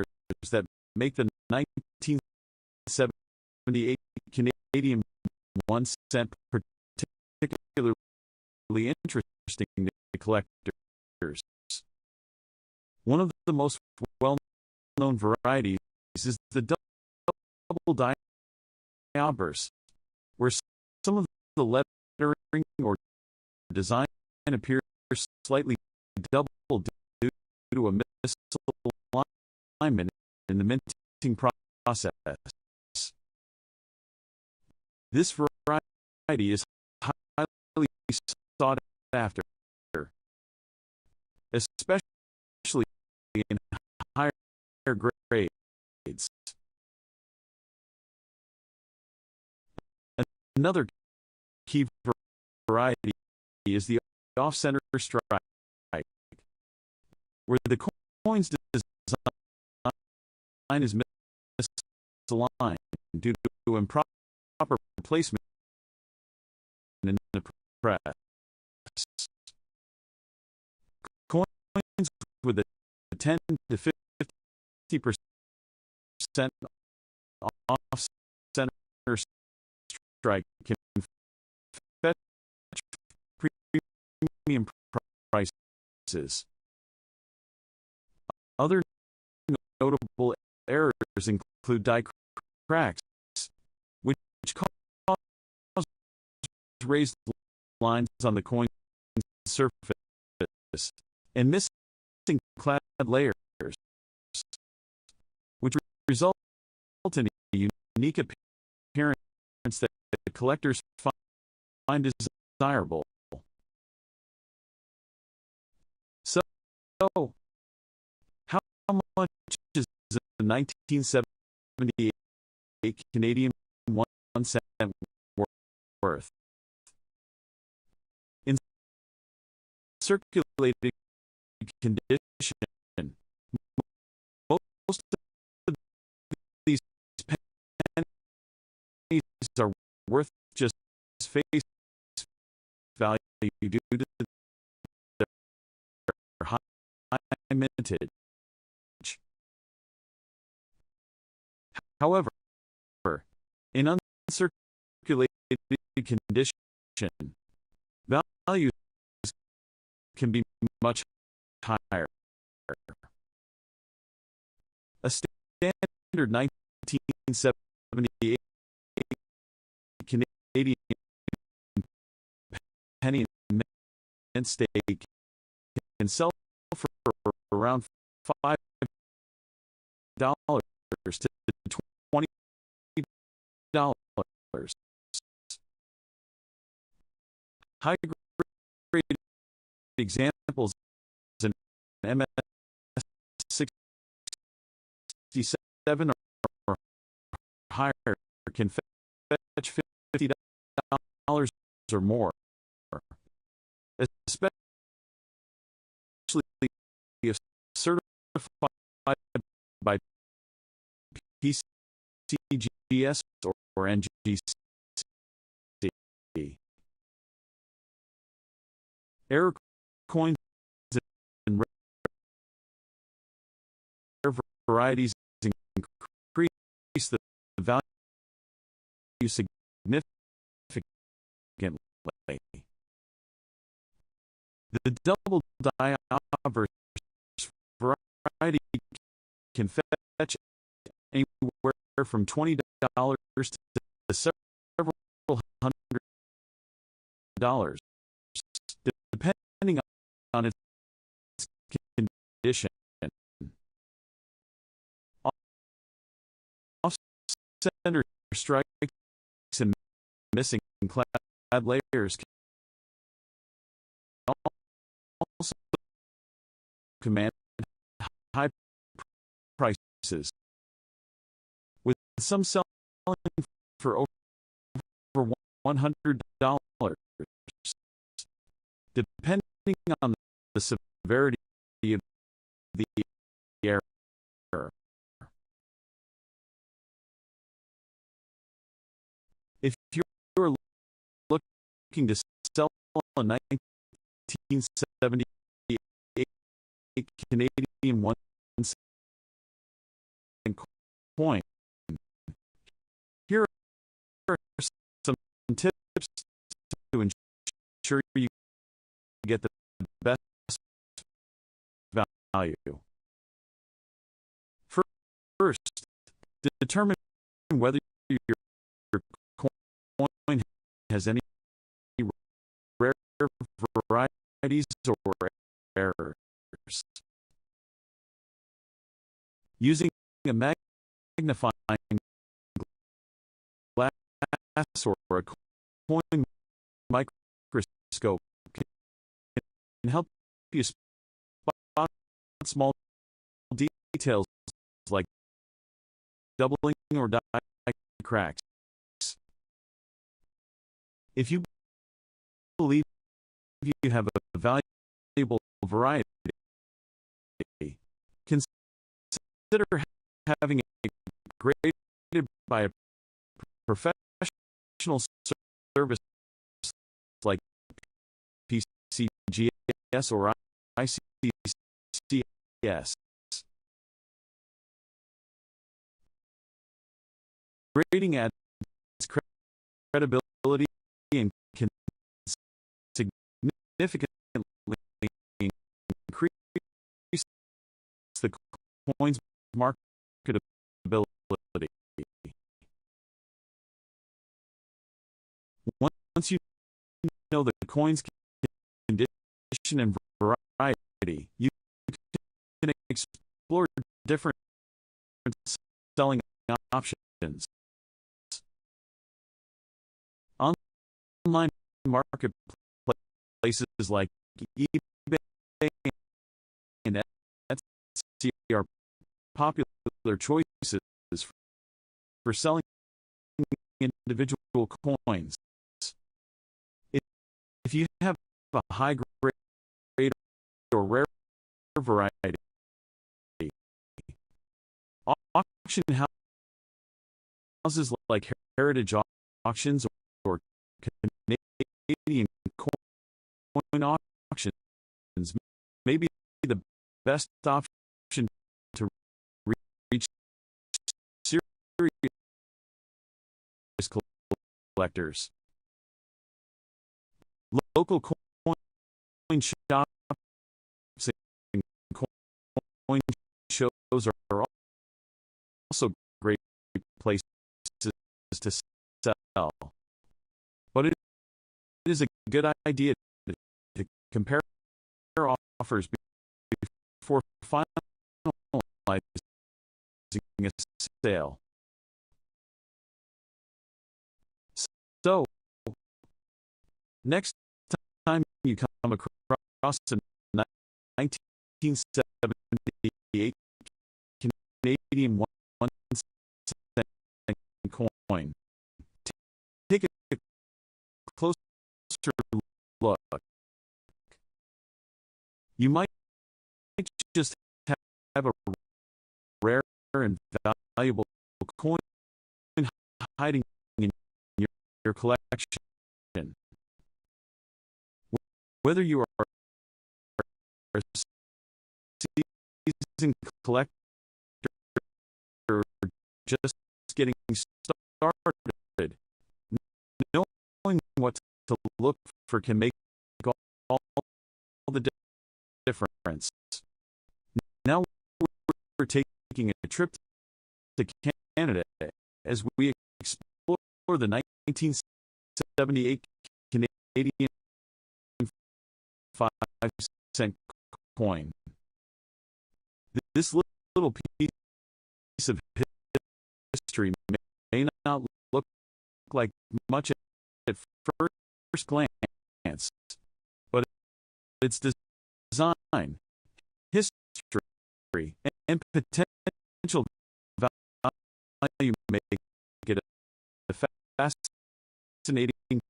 Speaker 1: that make the 1978 Canadian 1 cent particularly interesting to collectors. One of the most well-known varieties is the double diabers, where some of the lettering or design appears slightly double due to a misalignment in the minting process. This variety is highly sought after, especially in higher grades. Another key variety is the off-center strike, where the coin's design is misaligned due to improper placement in the press. Coins with a 10 to 50% off-center strike can fetch premium prices. Other notable errors include die cracks, which cause raised lines on the coin's surface, and missing clad layers, which result in a unique appearance that collectors find desirable. So, 1978 Canadian 1 cent worth. In circulating condition, most of these pennies are worth just face value due to their high mintage. However, in uncirculated condition, values can be much higher. A standard 1978 Canadian penny mint stake can sell for around $5 to $20. High-grade examples in MS 67 or higher can fetch $50 or more, especially if certified by PCGS or NGC. Error coins and rare varieties increase the value significantly. The double die obverse variety can fetch anywhere from $20 to several $100, depending on its condition. Off-center strikes and missing clad layers can also command high prices, with some selling for over $100, depending on the severity of the error. If you're looking to sell a 1978 Canadian 1 cent coin, here are some tips to ensure you get the best value. First, determine whether your coin has any rare varieties or errors. Using a magnifying glass or a coin microscope can help you spot small details like doubling or die cracks. If you believe you have a valuable variety, consider having it graded by a professional service like PCGS or ICCS. Grading adds credibility and can significantly increase the coin's marketability. Once you know the coin's condition and variety, you can explore different selling options. Online marketplaces like eBay and Etsy are popular choices for selling individual coins. If you have a high grade or rare variety, auction houses like heritage auctions or Canadian coin auctions may be the best option to reach serious collectors. Local coin shops and coin shows are also great places to sell. But it is a good idea to compare offers before finalizing a sale. So, next time you come across a 1978 Canadian 1-cent coin, take a closer look. You might just have a rare and valuable coin hiding in your collection. Whether you are a seasoned collector or just getting started, knowing what to look for can make all the difference. Now we're taking a trip to Canada as we explore the 1978 Canadian 5-cent coin. This little piece of history may not look like much at first glance, but its design, history, and potential value make it a fascinating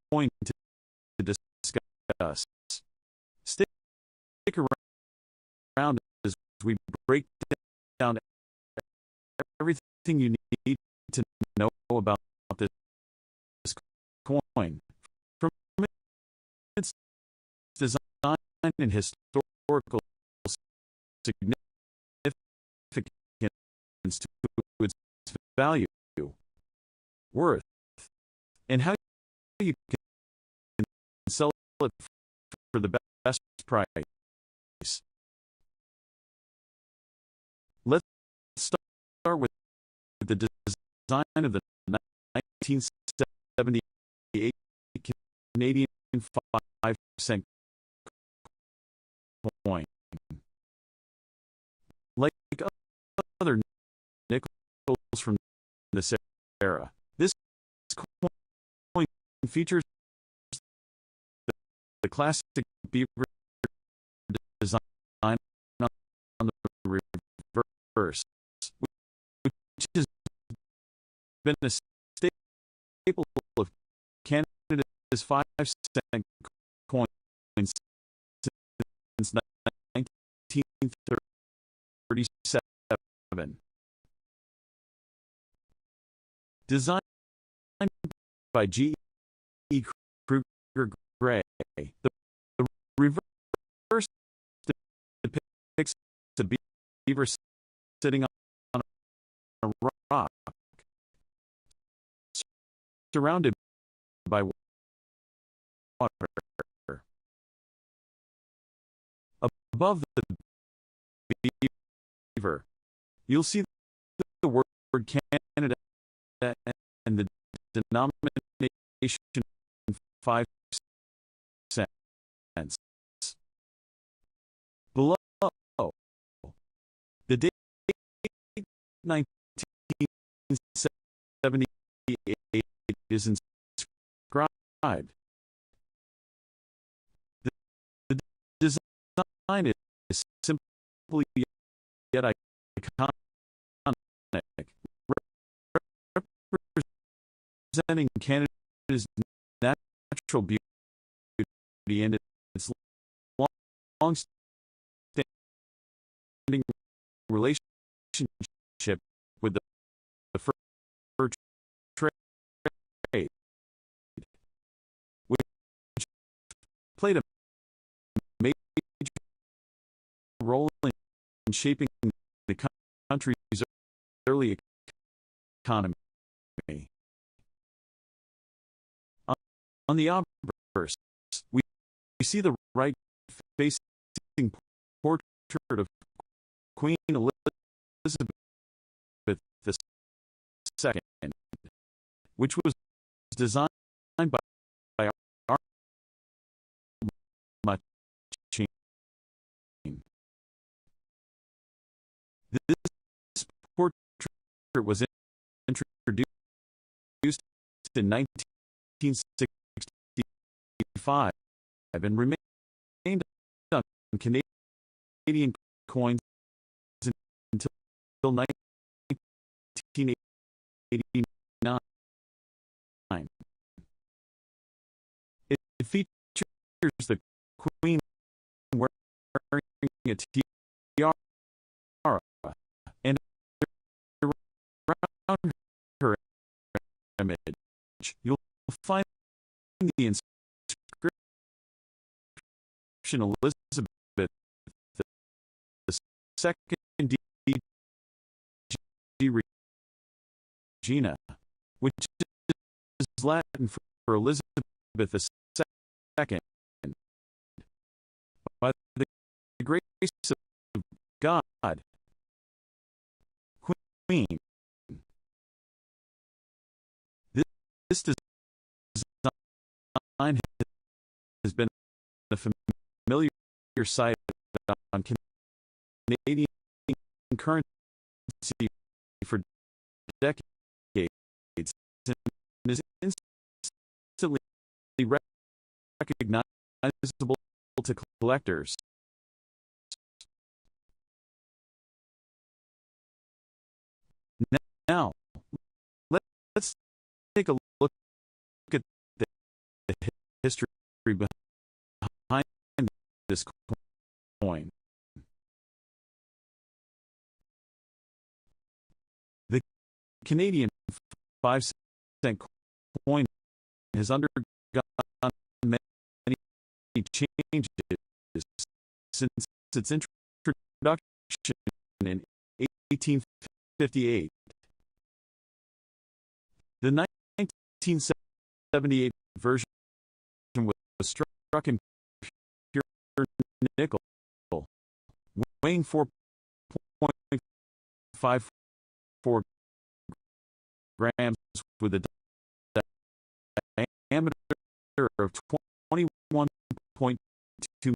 Speaker 1: coin to discuss. Stick around as we break down everything you need to know about this coin, from its design and historical significance to its value, worth, and how you can sell it for the best price. Let's start with the design of the 1978 Canadian 5-cent coin. Like other nickels from this era, this coin features the classic beaver design on the reverse, which has been a staple of Canada's 5-cent coins since 1937. Designed by G. E. Kruger Gray, the reverse depicts a beaver sitting on a rock, surrounded by water. Above the beaver, you'll see the word Canada and the denomination 5 cents. Below, the date 1978 is inscribed. The design is simply yet iconic. representing Canada's natural beauty and its long-standing relationship with the fur trade, which played a major role in shaping the country's early economy. On the obverse, we see the right-facing portrait of Queen Elizabeth II, which was designed by Arnold Muching. This portrait was introduced in 1965 and remained on Canadian coins until 1989. It features the Queen wearing a tiara, and around her image, you'll find the inscription Elizabeth the Second Regina, which is Latin for Elizabeth II. By the grace of God, Queen. This design has been a familiar sight on Canadian currency for decades and is instantly recognizable to collectors. Now, let's take a look at the history behind this coin. The Canadian 5-cent coin has undergone many changes since its introduction in 1858. The 1978 version was struck in pure nickel, weighing 4.54 grams with a diameter of 21.2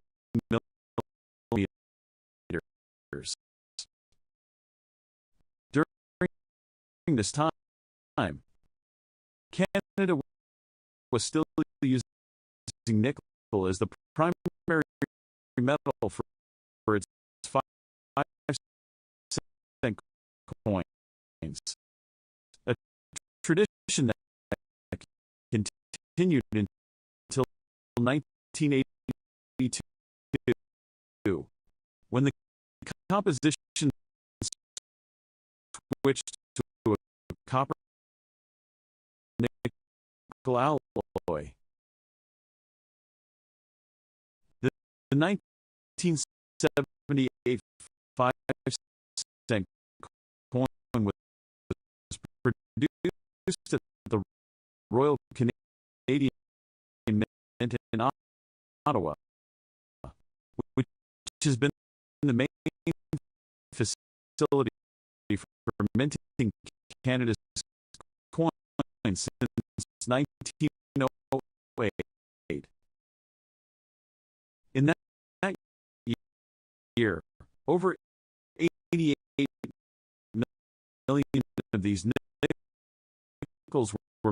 Speaker 1: millimeters. During this time, Canada was still using nickel as the primary metal for its 5-cent coins, a tradition that continued until 1982, when the composition switched to a copper nickel alloy. The 1978 5-cent coin was produced at the Royal Canadian Mint in Ottawa, which has been the main facility for minting Canada's coins since 1908. In that year, over 88 million of these nickels were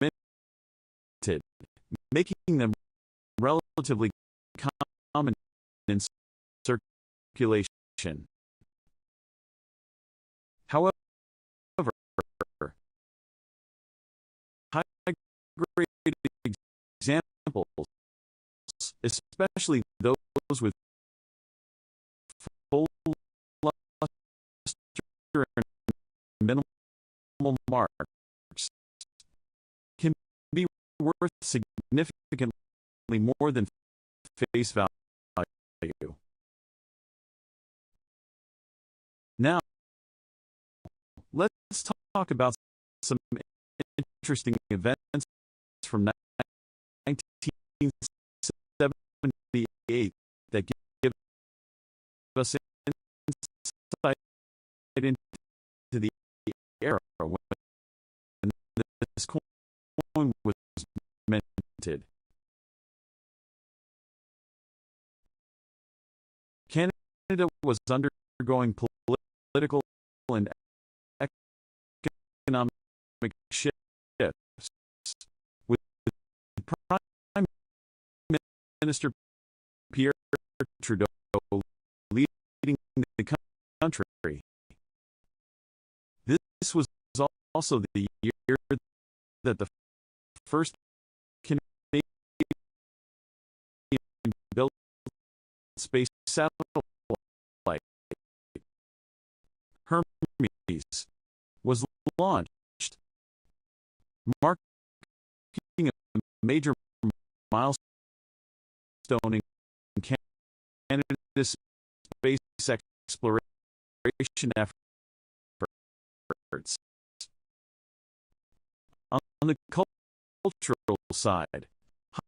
Speaker 1: minted, making them relatively common in circulation. However, great examples, especially those with full luster and minimal marks, can be worth significantly more than face value. Now, let's talk about some interesting events from 1978 that give us insight into the era when this coin was minted. Canada was undergoing political and economic shifts, with Prime Minister Pierre Trudeau leading the country. This was also the year that the first Canadian built space satellite, Hermes, was launched, marking a major milestone in Canada's space exploration efforts. On the cultural side,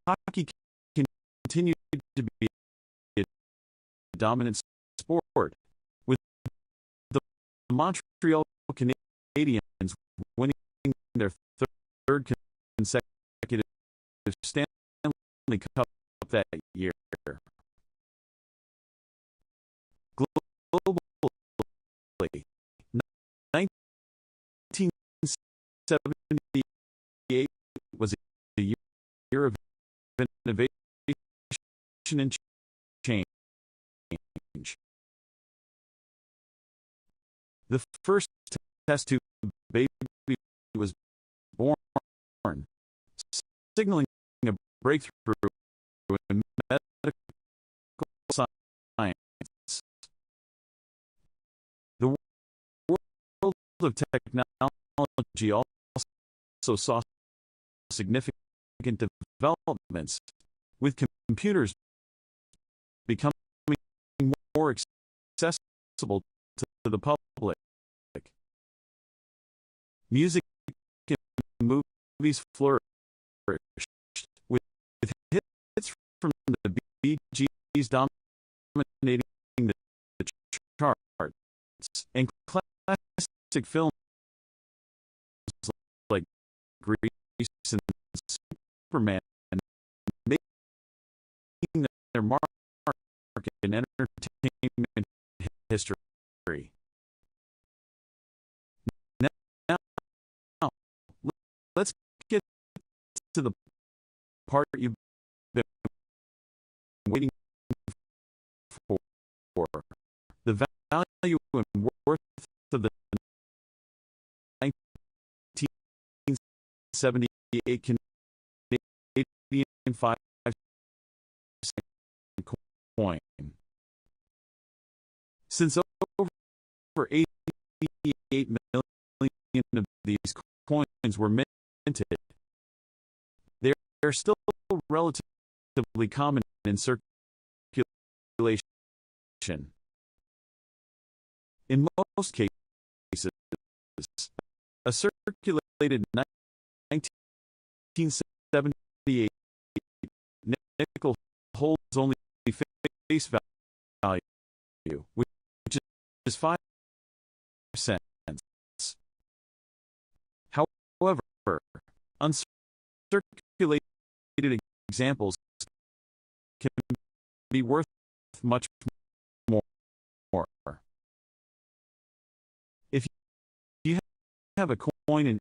Speaker 1: hockey continued to be a dominant sport, with the Montreal Canadiens winning their third consecutive Stanley Cup that year. Globally, 1978 was a year of innovation and change. The first test tube baby was born, signaling a breakthrough in medical science. The world of technology also saw significant developments, with computers becoming more accessible to the public. Music and movies flourished, with hits from the Bee Gees dominating the charts, and classic films like Grease and Superman making their mark in entertainment history. Now, let's get to the part you've been waiting for: the value and worth of the 1978 Canadian 5-cent coin. Since over 88 million of these coins were minted, they are still relatively common in circulation. In most cases, a circulated 1978 nickel holds only face value, which is 5 cents. However, uncirculated examples can be worth much more. If you have a coin in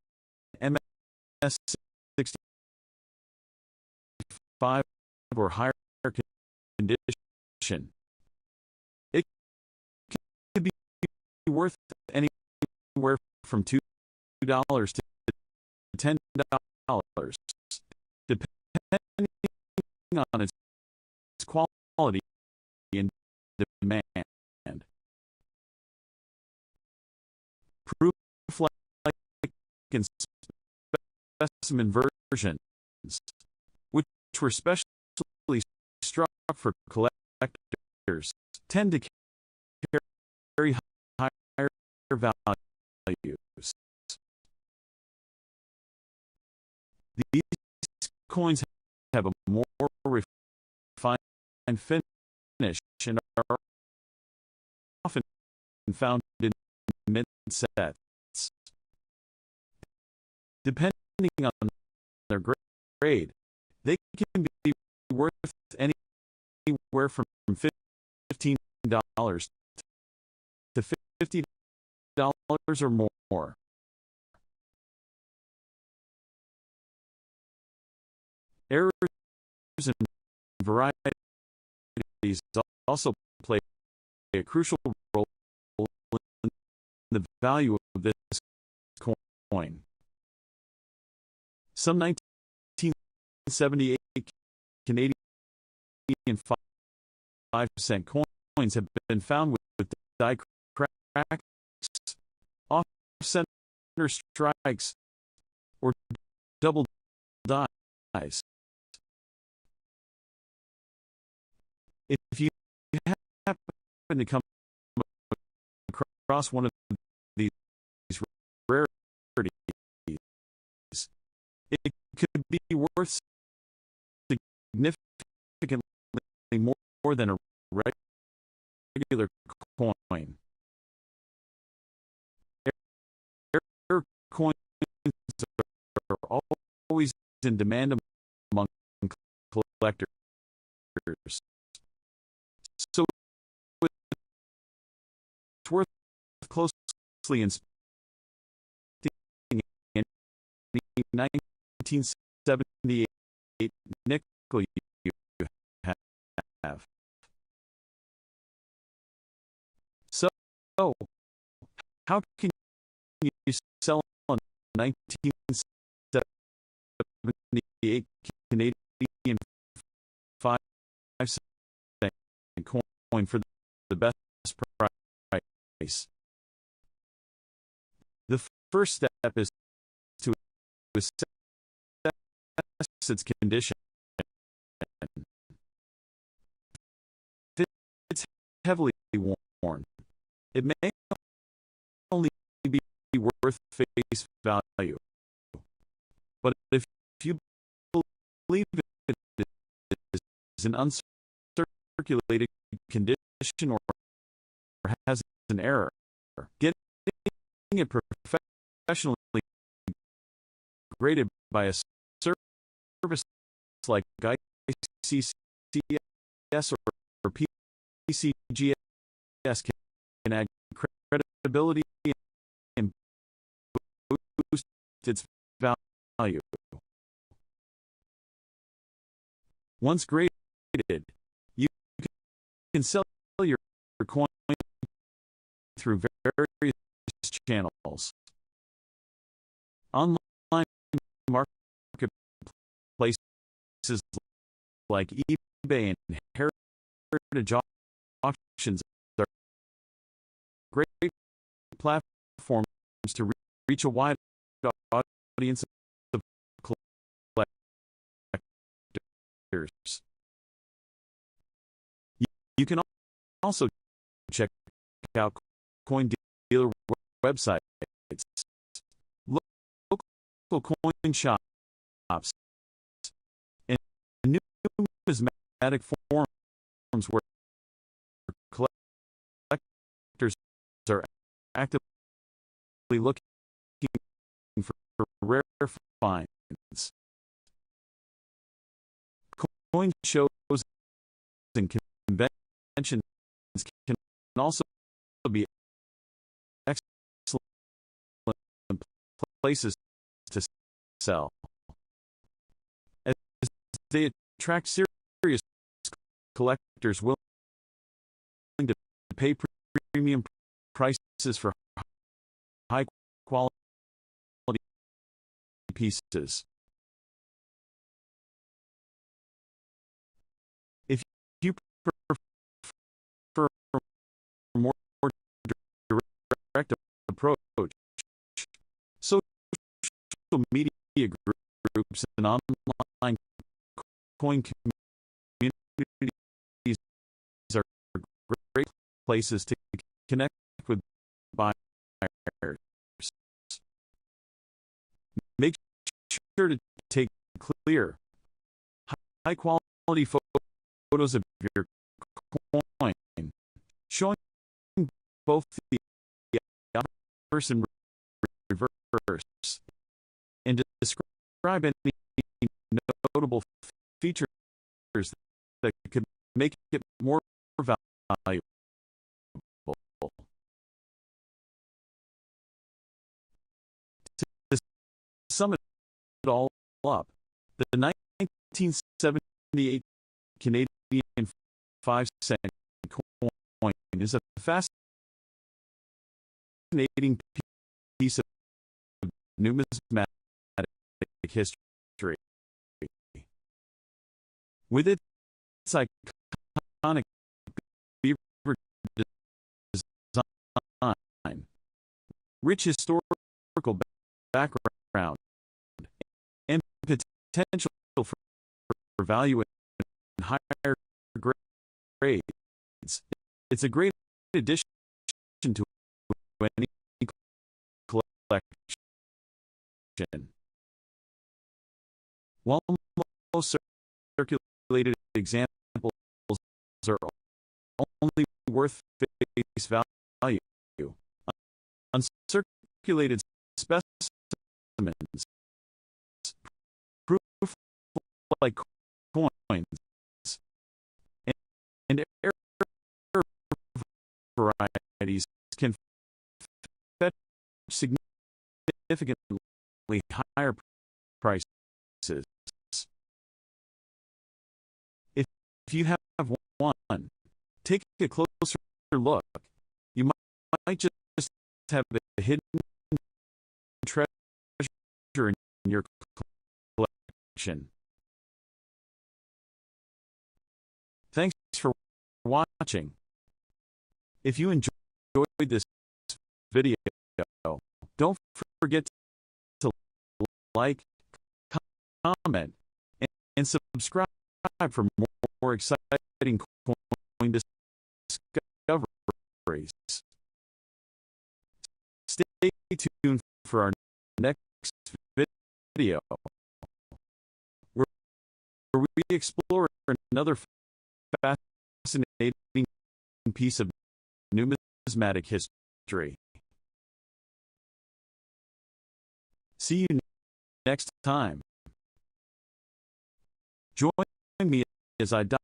Speaker 1: MS 65 or higher condition, it could be worth anywhere from $2 to $10. on its quality and demand. Proof-like and specimen versions, which were specially struck for collectors, tend to carry higher values. These coins have a more refined finish and are often found in mint sets. Depending on their grade, they can be worth anywhere from $15 to $50 or more. Errors and varieties also play a crucial role in the value of this coin. Some 1978 Canadian 5-cent coins have been found with die cracks, off-center strikes, or double dies. If you happen to come across one of these rarities, it could be worth significantly more than a regular coin. Rare coins are always in demand among collectors. So it's worth closely inspecting any 1978 nickel you have. So, how can you sell a 1978 Canadian 5-cent coin for the best price? The first step is to assess its condition. If it's heavily worn, it may only be worth face value. But if you believe it is an uncirculated condition or has an error, getting it professionally graded by a service like ICCS or PCGS can add credibility and boost its value. Once graded, you can sell your coin through various channels. Online marketplaces like eBay and heritage auctions are great platforms to reach a wide audience of collectors. You can also check out coin dealer websites, local coin shops, and numismatic forums where collectors are actively looking for rare finds. Coin shows and conventions can also be excellent places to sell, as they attract serious collectors willing to pay premium prices for high quality pieces. direct approach. Social media groups and online coin communities are great places to connect with buyers. Make sure to take clear, high-quality photos of your coin, showing both the obverse and reverse, and describe any notable features that could make it more valuable. To sum it all up, the 1978 Canadian 5-cent coin is a fascinating piece of numismatic history. With its iconic beaver design, rich historical background, and potential for value in higher grades, it's a great addition to any collection. While most circulated examples are only worth face value, uncirculated specimens, proof like coins, and air varieties can fetch significantly higher prices. If you have one, take a closer look. You might just have a hidden treasure in your collection. Thanks for watching. If you enjoyed this video, don't forget to like, comment, and subscribe for more exciting coin discoveries. Stay tuned for our next video, where we explore another fascinating piece of numismatic history. See you next time. Join me as I dive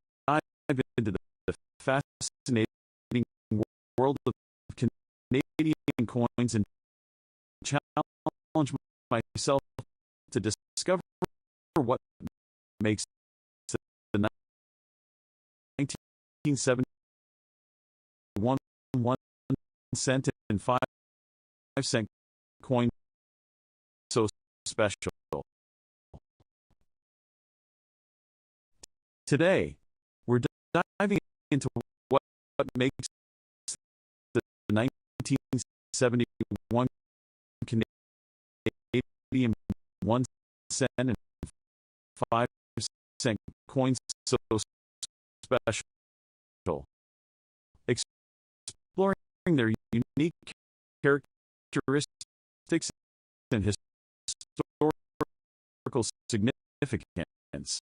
Speaker 1: into the fascinating world of Canadian coins and challenge myself to discover what makes the 1971 1-cent and 5-cent coin so special. Today, we're diving into what makes the 1971 Canadian 1-cent and 5-cent coins so special, exploring their unique characteristics and historical significance.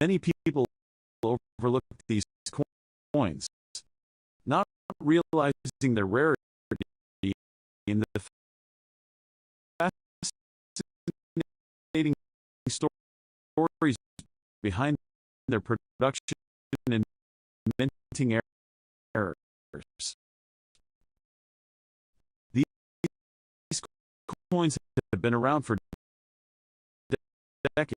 Speaker 1: Many people overlook these coins, not realizing their rarity in the fascinating stories behind their production and minting errors. These coins have been around for decades,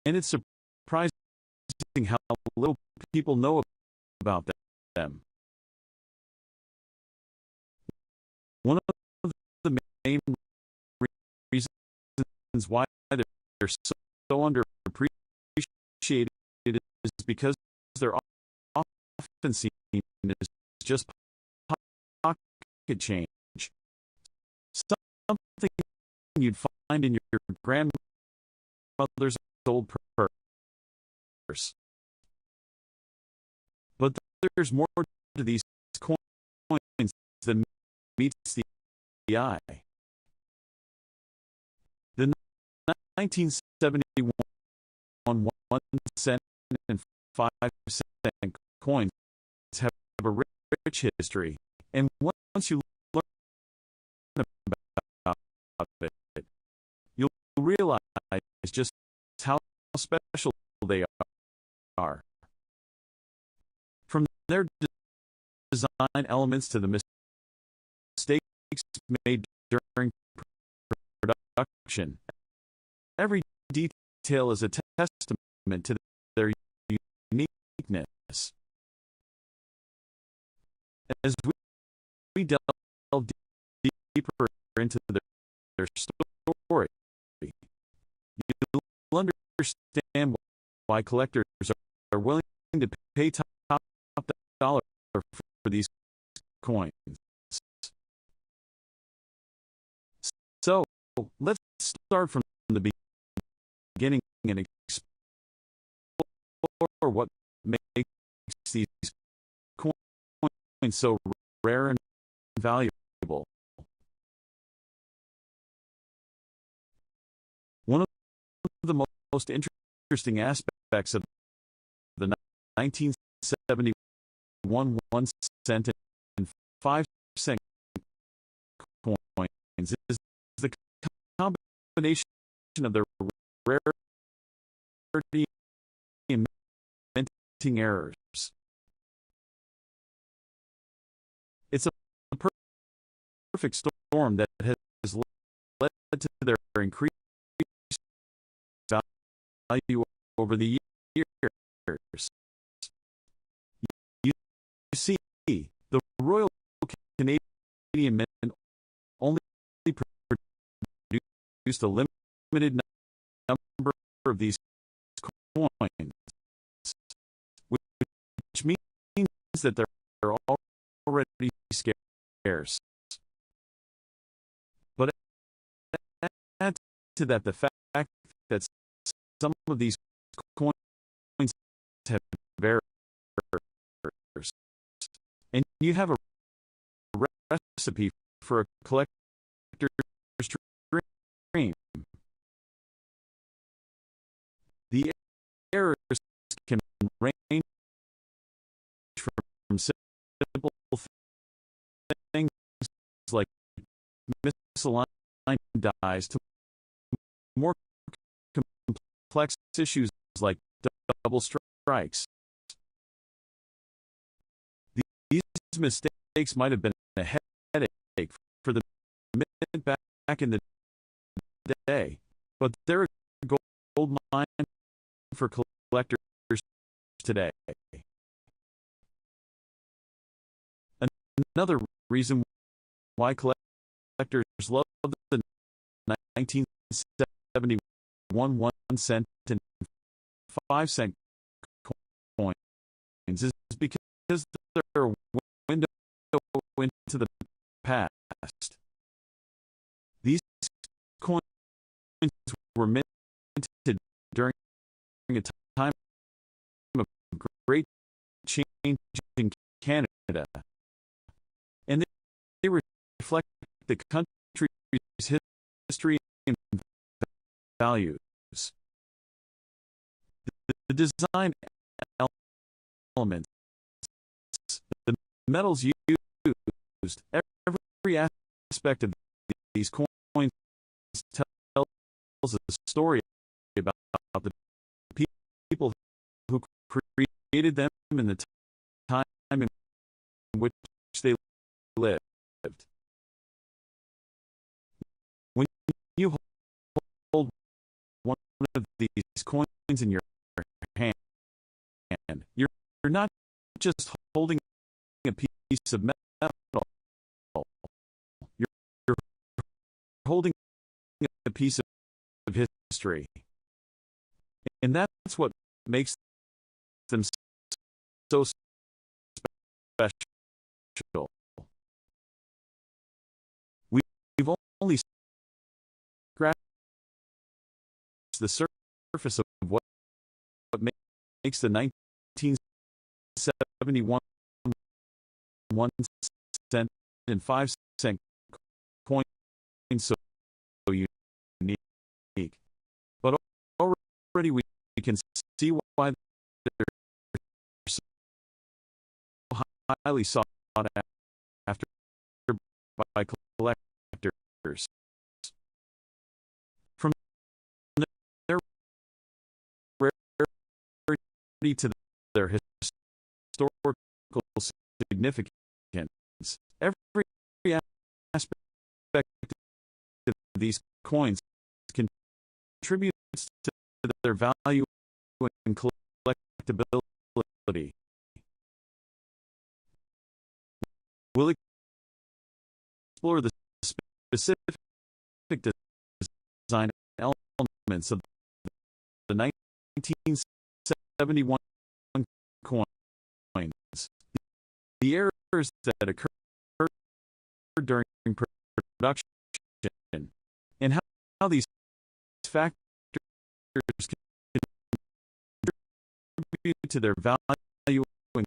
Speaker 1: and it's surprising how little people know about them. One of the main reasons why they're so underappreciated is because they're seen as just pocket change, something you'd find in your grandmother's old purse. But there's more to these coins than meets the eye. The 1971 1 cent and 5 cent coins have a rich history, and once you learn about it, you'll realize just how special they are. From their design elements to the mistakes made during production, every detail is a testament to their uniqueness. As we delve deeper into their story, you'll understand why collectors are willing to pay top dollar for these coins. So, let's start from the beginning and explore what makes these coins so rare and valuable. One of the most interesting aspects of the 1971 1 cent and 5 cent coins is the combination of their rarity and minting errors. It's a perfect storm that has led to their increased value over the years. You see, the Royal Canadian Mint only produced a limited number of these coins, which means that they're already scarce. But add to that the fact that some of these coins have errors, and you have a recipe for a collector's dream. The errors can range from simple things like misaligned dies to more complex issues like double strikes. These mistakes might have been a headache for the mint back in the day, but they're a gold mine for collectors today. Another reason why collectors love the 1971 1 cent and 5 cent coins is because they're a window into the past. These coins were minted during a time of great change in Canada, and they reflect the country's history and values. The design elements, the metals used, every aspect of these coins tells a story about the people who created them and the time in which they lived. When you hold one of these coins in your hand, you're not just holding a piece of metal, you're holding a piece of history. And that's what makes them so special. We've only scratched the surface of what makes the 1971 1 cent and 5 cent coin so unique. But already we can see why they're so highly sought after by collectors. From their rarity to their historical significance, every aspect of these coins contributes to their value and collectability. We'll explore the specific design elements of the 1971 coins, the errors that occurred during production, and how these factors contribute to their value and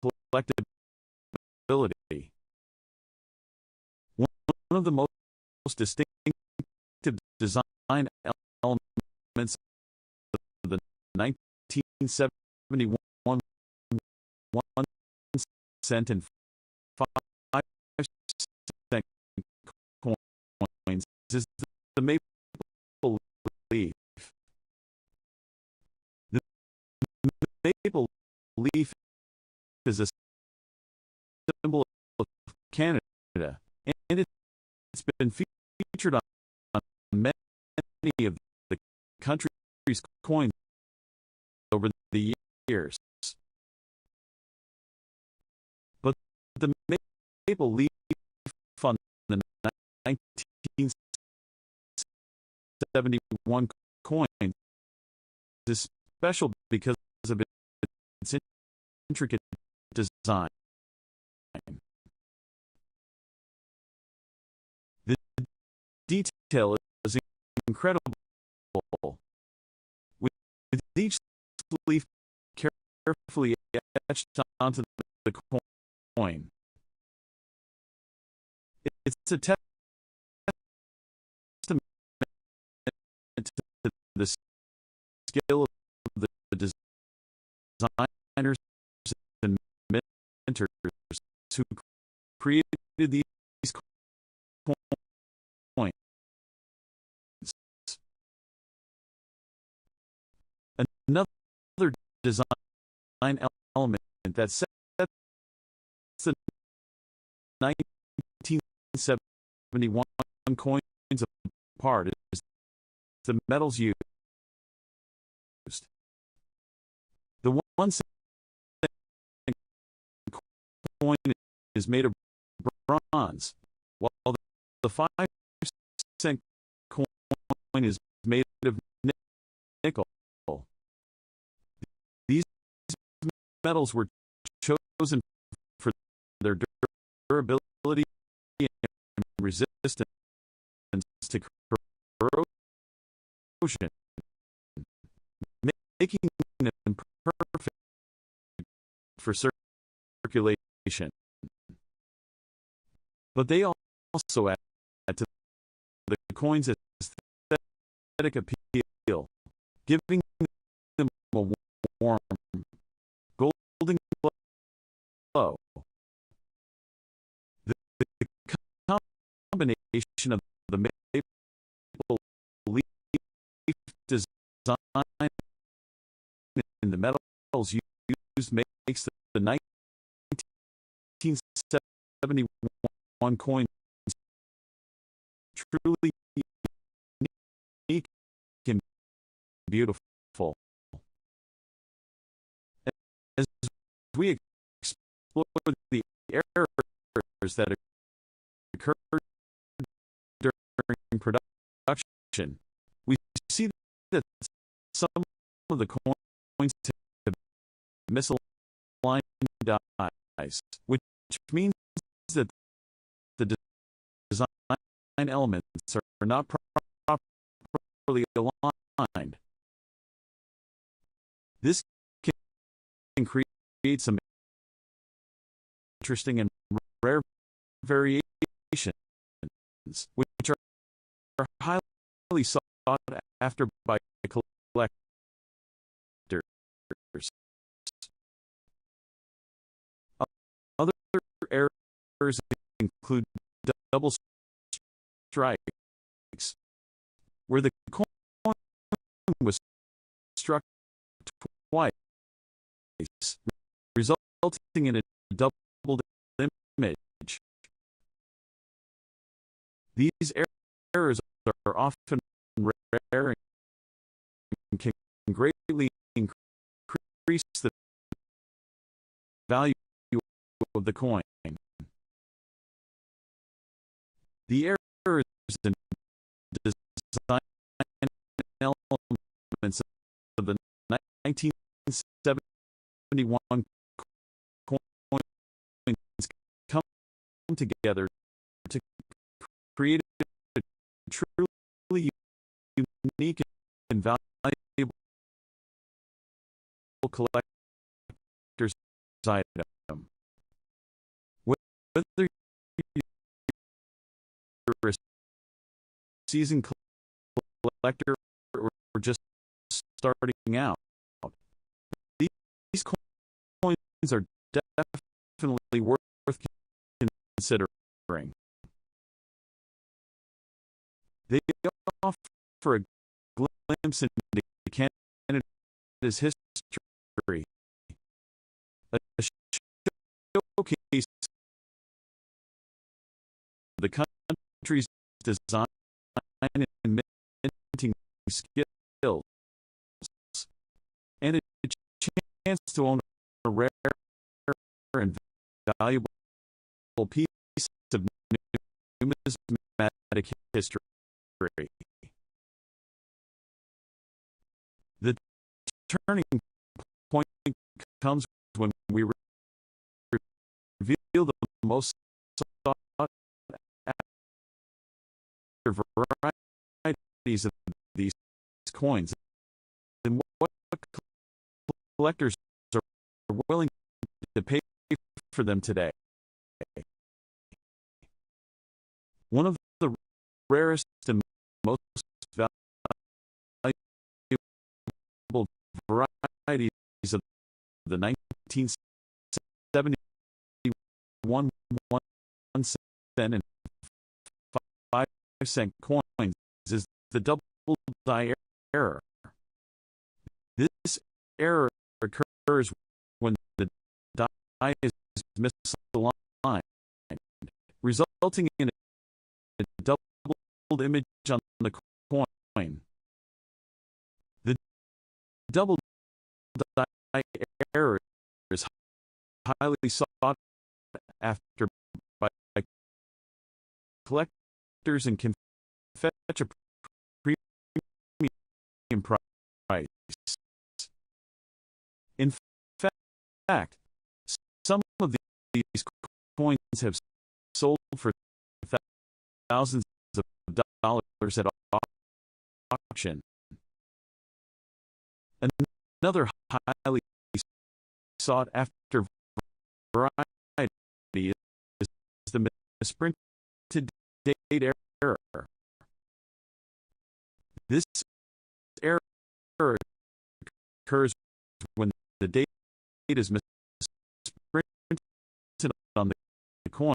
Speaker 1: collectability. One of the most distinctive design elements of the 1971 1 cent and 5 cent coins is the maple leaf. The maple leaf is a symbol of Canada, and it's been featured on many of the country's coins over the years. But the maple leaf on the 1971 coin is special because of its intricate design. The detail is incredible, with each leaf carefully etched onto the coin. It's a testament to the skill of the designers and mentors who created these coins. Another design element that sets the 1971 coins apart is the metals used. The 1 cent coin is made of bronze, while the 5 cent coin is made of nickel. These metals were chosen for their durability and resistance to corrosion, making them perfect for circulation. But they also add to the coin's aesthetic appeal, giving them a warm, golden glow. The combination of the maple leaf design and the metals used makes the 1971 coin truly unique and beautiful. As we explore the errors that occurred during production, we see that some of the coins have misaligned dies, which means that the design elements are not properly aligned. This can create some interesting and rare variations, which are highly sought after by collectors. Other errors include double strikes, where the coin was struck twice, resulting in a doubled image. These errors are often rare and can greatly increase the value of the coin. The errors in design elements of the 1971 coins come together to create a truly unique and valuable collector's item. Whether you're a seasoned collector or just starting out, these coins are definitely worth considering. They offer a glimpse into Canada's history, a showcase of the country's design and minting skills, and a chance to own a rare and valuable piece of numismatic history. The turning point comes when we reveal the most sought after varieties of these coins and what collectors are willing to pay for them today. One of the rarest and most valuable varieties of the 1971 1-cent and 5-cent coins is the double die error. This error occurs when the die is misaligned, resulting in a doubled image on the coin. The double die error is highly sought after by collectors and can fetch a premium price. In fact, some of these coins have sold for thousands of dollars at auction. Another highly sought after variety is the misprinted date error. This error occurs when the date is misprinted on the coin,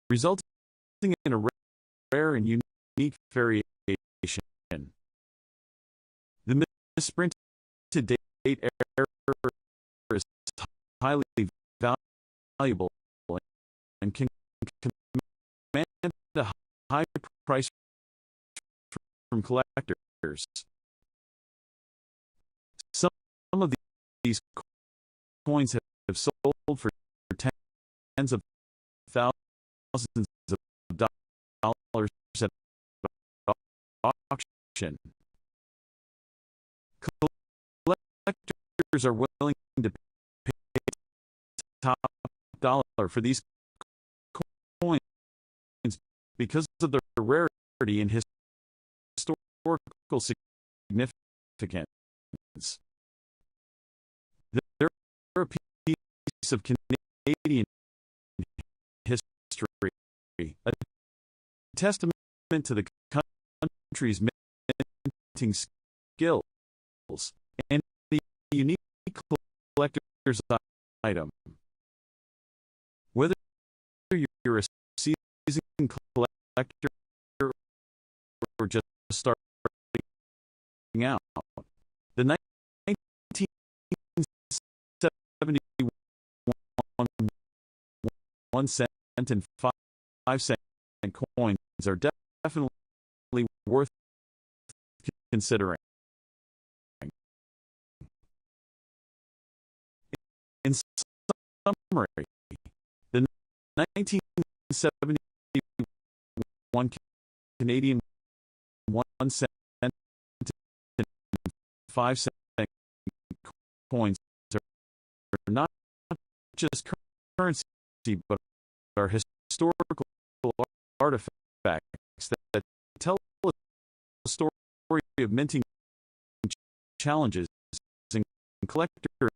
Speaker 1: resulting in a rare and unique variation. The misprinted date error is highly valuable and can command a high price from collectors. Some of these coins have sold for tens of thousands of dollars at auction. Collectors are willing to pay top dollar for these coins because of their rarity and historical significance. They're a piece of Canadian history, a testament to the country's minting skills, and a unique collector's item. Whether you're a seasoned collector or just starting out, the 1971 1 cent and 5 cent coins are definitely worth considering. In summary, the 1971 Canadian 1 cent and 5 cent coins are not just currency, but are historical artifacts that tell a story of minting challenges and collector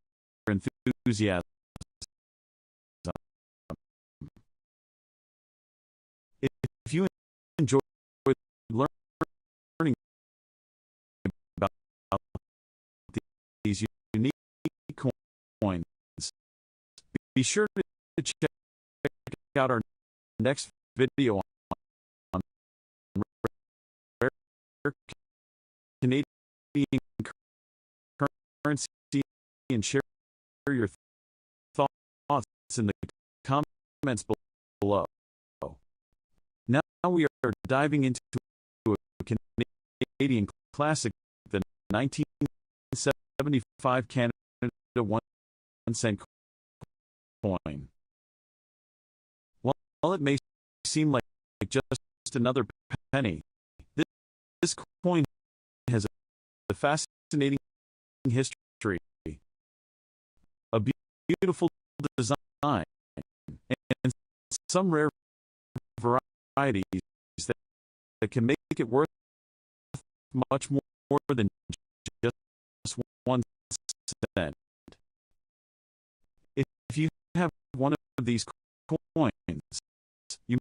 Speaker 1: enthusiasm. If you enjoy learning about these unique coins, be sure to check out our next video on rare Canadian currency and share your thoughts in the comments below. Now we are diving into a Canadian classic, the 1975 Canada 1 cent coin. While it may seem like just another penny, this coin has a fascinating history, a beautiful design, and some rare varieties that can make it worth much more than just 1 cent. If you have one of these coins, you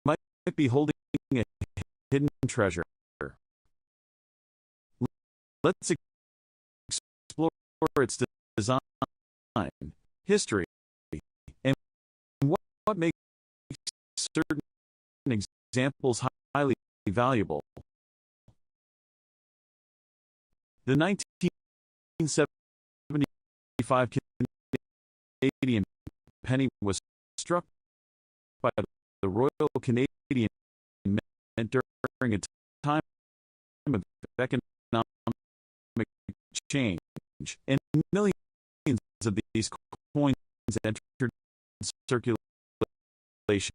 Speaker 1: might be holding a hidden treasure. Let's explore its design, history, and what makes certain examples highly valuable. The 1975 Canadian penny was struck by the Royal Canadian Mint during a time of economic change, and millions of these coins entered circulation.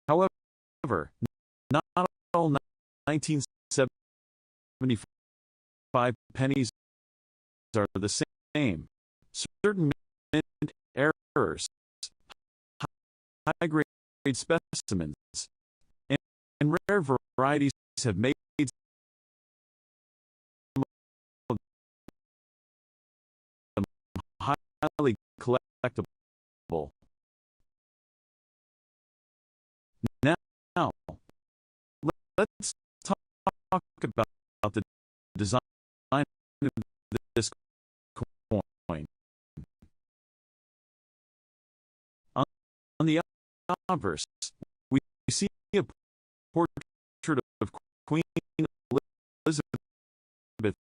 Speaker 1: However, not all 1975 pennies are the same. Certain mint errors, high-grade specimens, and rare varieties have made some of them highly collectible. Now, let's talk about the design of this coin. On the obverse, we see a portrait of Queen Elizabeth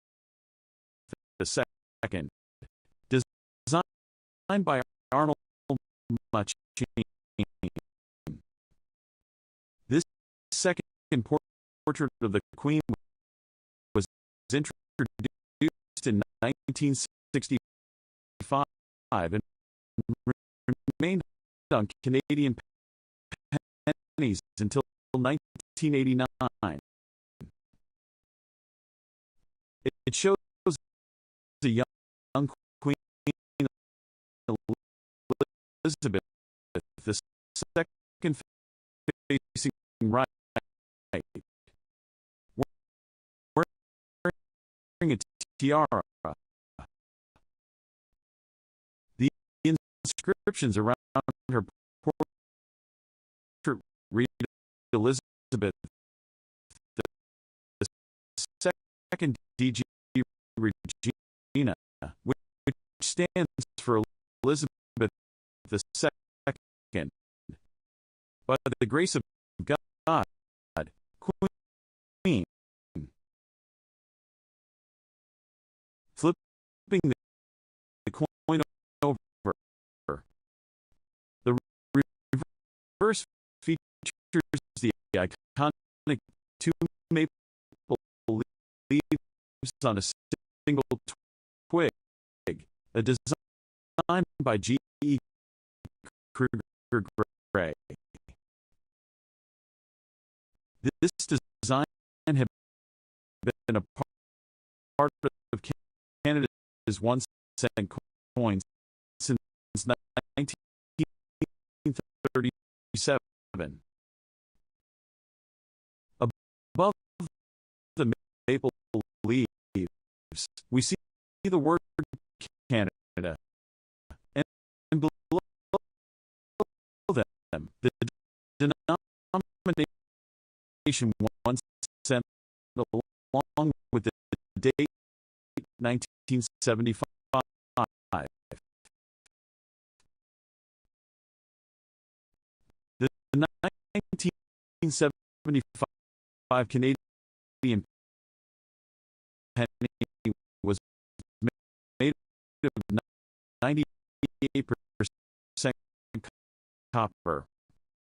Speaker 1: II, designed by Arnold Machin. This second portrait of the Queen was introduced in 1965 and remained on Canadian pennies until 1989. It shows a young Queen Elizabeth the second facing right, wearing a tiara. The inscriptions around her portrait read Elizabeth the second DG Regina, which stands for Elizabeth the second. By the grace of God, Queen. Flipping the coin over, the reverse features the iconic two maple leaves on a single twig, a design by G.E. Kruger Gray. This design had been a part of Canada's 1 cent coins since 1937. Above the maple leaves, we see the word Canada, and below them, the denomination 1 cent, along with the date 1975. The 1975 Canadian penny was made of 98% copper,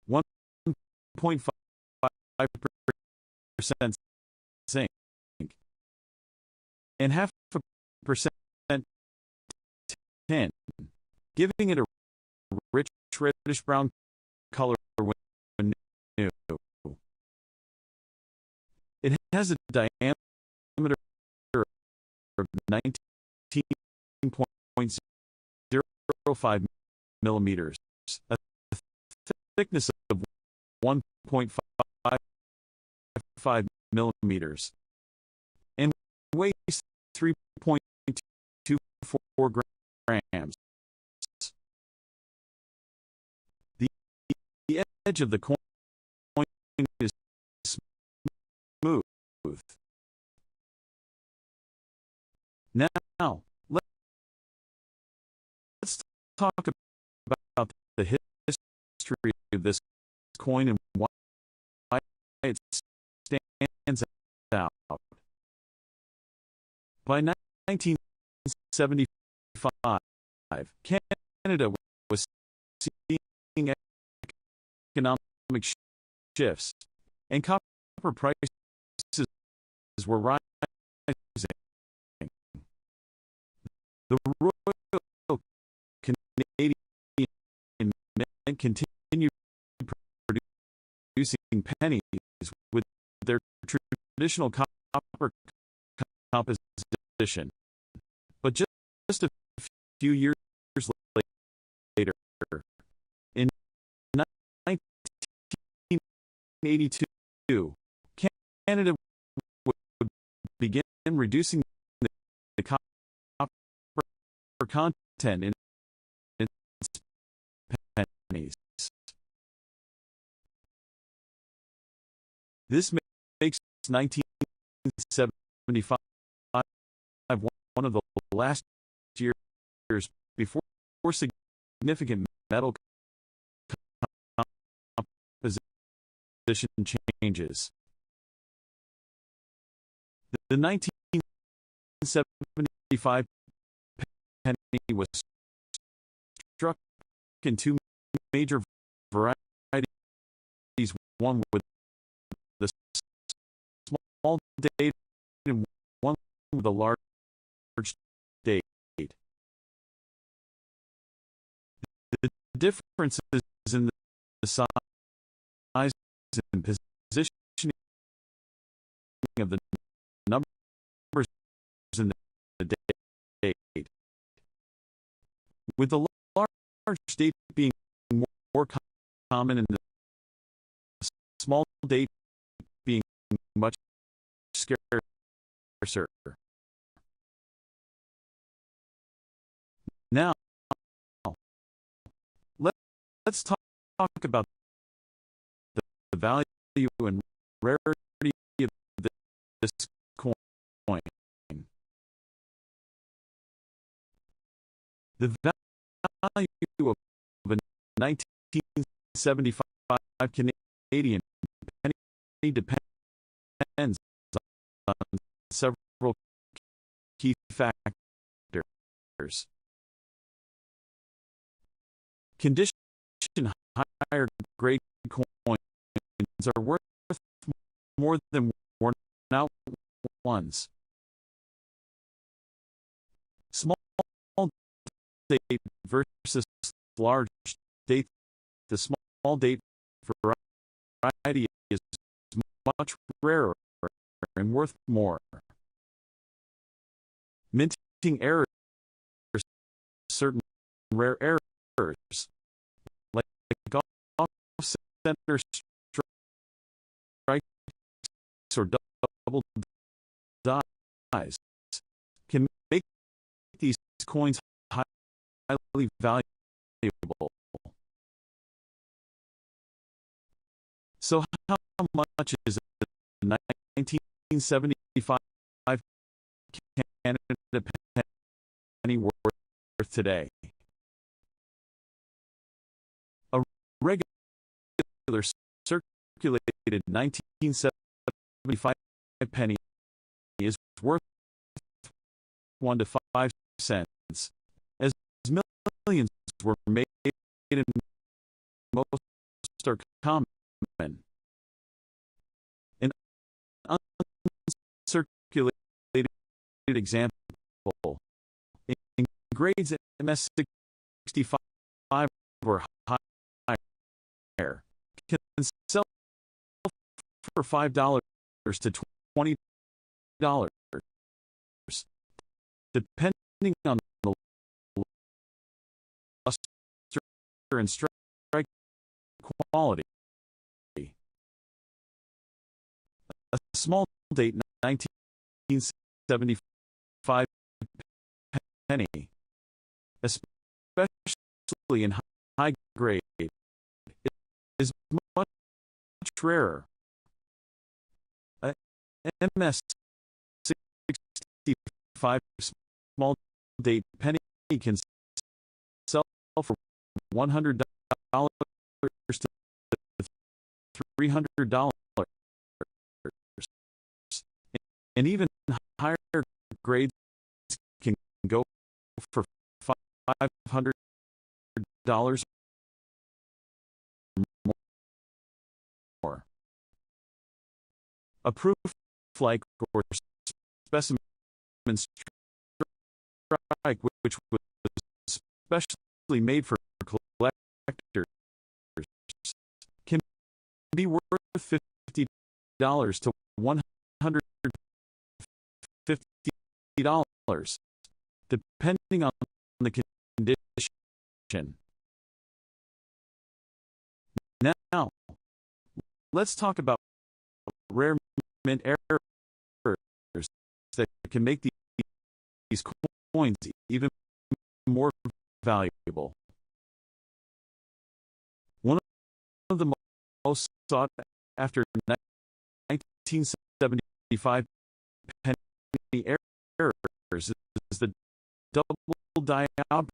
Speaker 1: 1.5% zinc, and 0.5% tin, giving it a rich reddish-brown color when new. It has a diameter of 19.05 millimeters, a thickness of 1.55 millimeters, and weighs 3.24 grams. The edge of the coin is smooth. Now, let's talk about the history of this coin and why it stands out. By 1975, Canada was seeing economic shifts, and copper prices were rising. The Royal Canadian Mint continued producing pennies with their traditional copper composition, but just a few years later, in 1982, Canada would begin reducing the copper content in its pennies. This makes 1975 one of the last years before significant metal composition changes. The 1975 penny was struck in two major varieties, one with the small date and one with a large date. The differences in the size and positioning of the numbers in the date with the large date being more common and the small date being much scarcer. Now, let's talk about the value and rarity of this coin. The value of a 1975 Canadian penny depends on several key factors. Condition higher grade coins are worth more than worn out ones. Small date versus large date. The small date variety is much rarer and worth more. Minting errors, certain rare errors, like off-center strikes or double dies, can make these coins highly valuable. So how much is a 1975 Canada penny worth today? A regular circulated 1975 penny is worth 1 to 5 cents, as millions were made and most are common. An uncirculated example in grades MS 65 or higher can sell for $5 to $20, depending on the luster and strike quality. A small date 1975 penny, especially in high grade, is much rarer. A MS 65 small date penny can sell for $100 to $300, and even higher grades can go for $500 more. A proof like or specimen strike, which was specially made for collectors, can be worth $50 to $150, depending on the condition. Now, let's talk about rare mint errors that can make these coins even more valuable. One of the most sought after 1975 penny errors is the double diopters,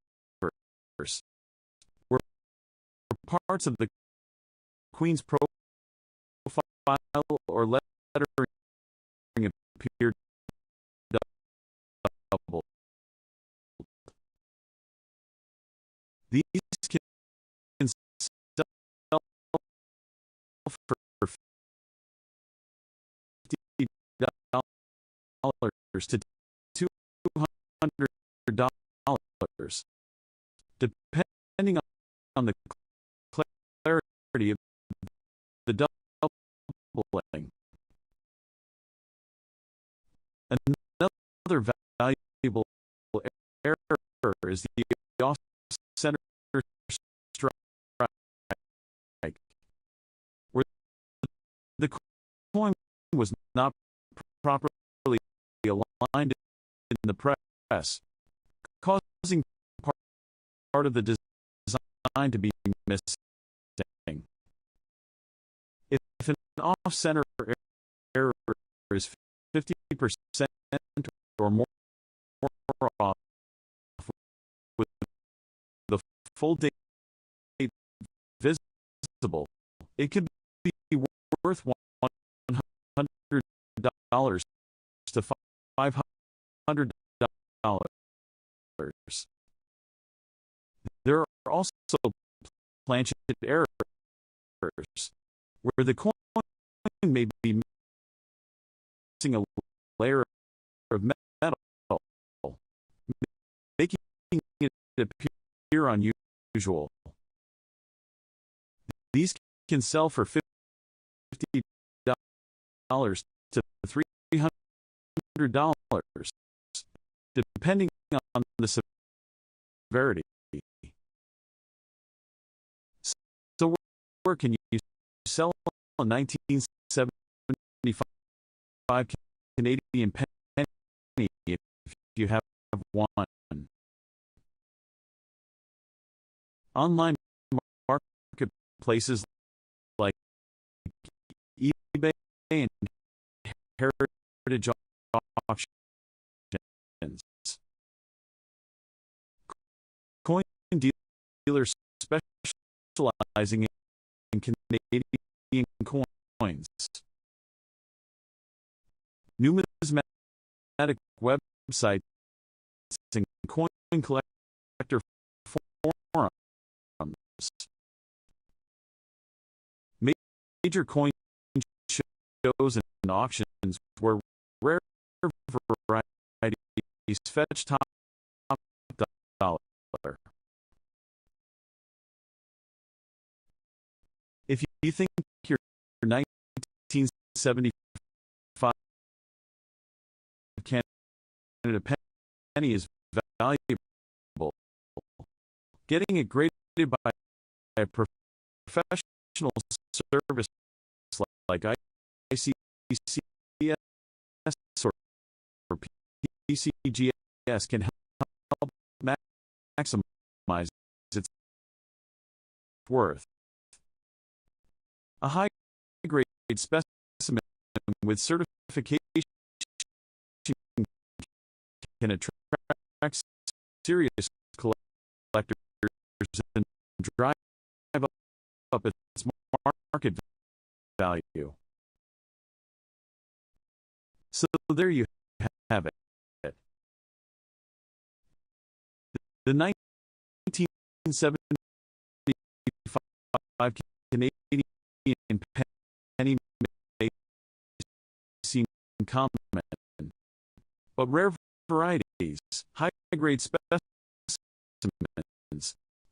Speaker 1: where parts of the Queen's profile or lettering appear double. These can sell for $50 to $200, depending on the clarity of the doubling. Another valuable error is the was not properly aligned in the press, causing part of the design to be missing. If an off-center error is 50% or more off with the full date visible, it could be worth $100 to $500. There are also planchet errors, where the coin may be missing a layer of metal, making it appear unusual. These can sell for $50 to $300, depending on the severity. So where can you sell a 1975 Canadian penny if you have one? Online marketplaces like eBay and heritage auctions. Coin dealers specializing in Canadian coins. Numismatic websites and coin collector forums. Major coin shows and auctions where rare varieties fetch top dollar. If you think your 1975 Canada penny is valuable, getting it graded by a professional service like ICCS or PCGS can help maximize its worth. A high-grade specimen with certification can attract serious collectors and drive up its market value. So there you have it. The 1975 Canadian penny may seem common, but rare varieties, high-grade specimens,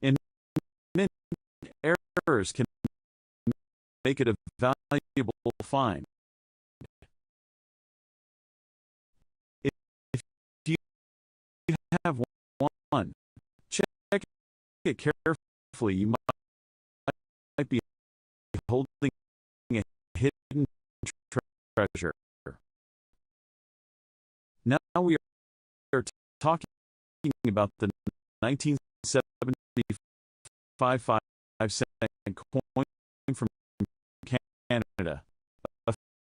Speaker 1: and mint errors can make it a valuable find. If you have one, check it carefully. You might be holding a hidden treasure. Now we are talking about the 1975 5-cent coin from Canada. A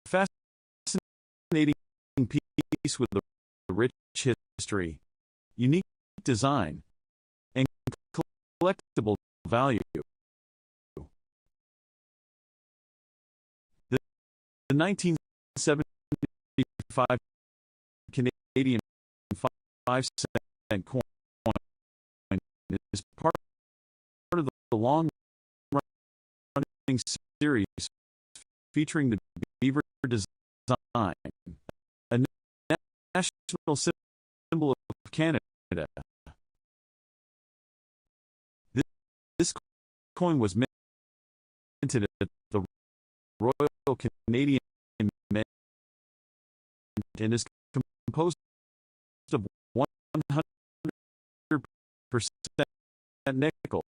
Speaker 1: fascinating piece with a rich history, unique design, and collectible value. The 1975 Canadian 5-cent coin is part of the long-running series featuring the beaver design, a national symbol of Canada. This coin was minted at the Royal Canadian Mint and is composed of 100% nickel,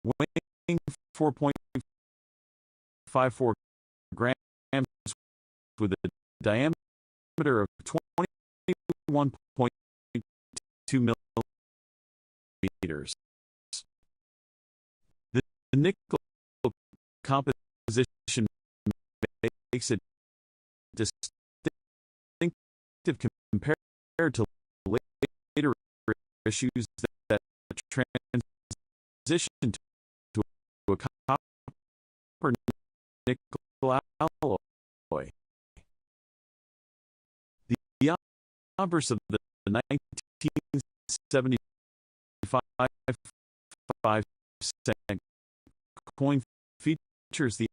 Speaker 1: weighing 4.54 grams, with a diameter of 21.2 millimeters. The nickel composition makes it distinctive compared to later issues that transition to a copper nickel alloy. The obverse of the 1975 5-cent coin features the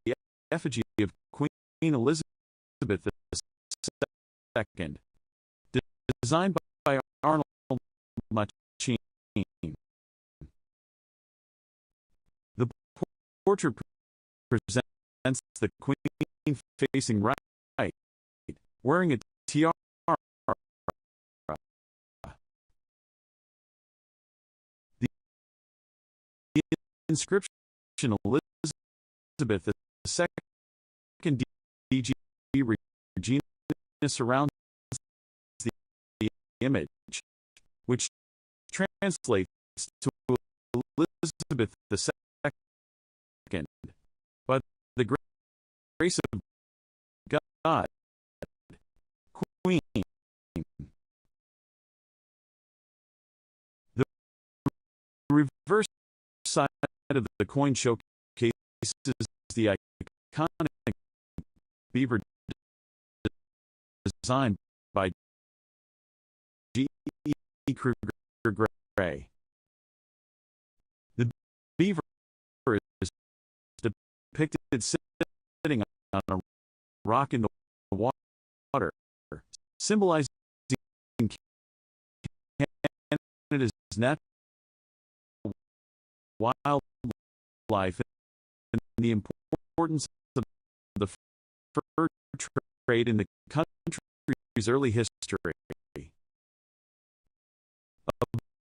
Speaker 1: effigy of Queen Elizabeth II, designed by Arnold Machin. The portrait presents the Queen facing right, wearing a tiara. The inscription Elizabeth II DG Regina surrounds the image, which translates to Elizabeth II, by the grace of God, Queen. The reverse side of the coin showcases the iconic beaver designed by G. E. Kruger Gray. The beaver is depicted sitting on a rock in the water, symbolizing Canada's natural wildlife and the importance of the fur trade in the country's early history.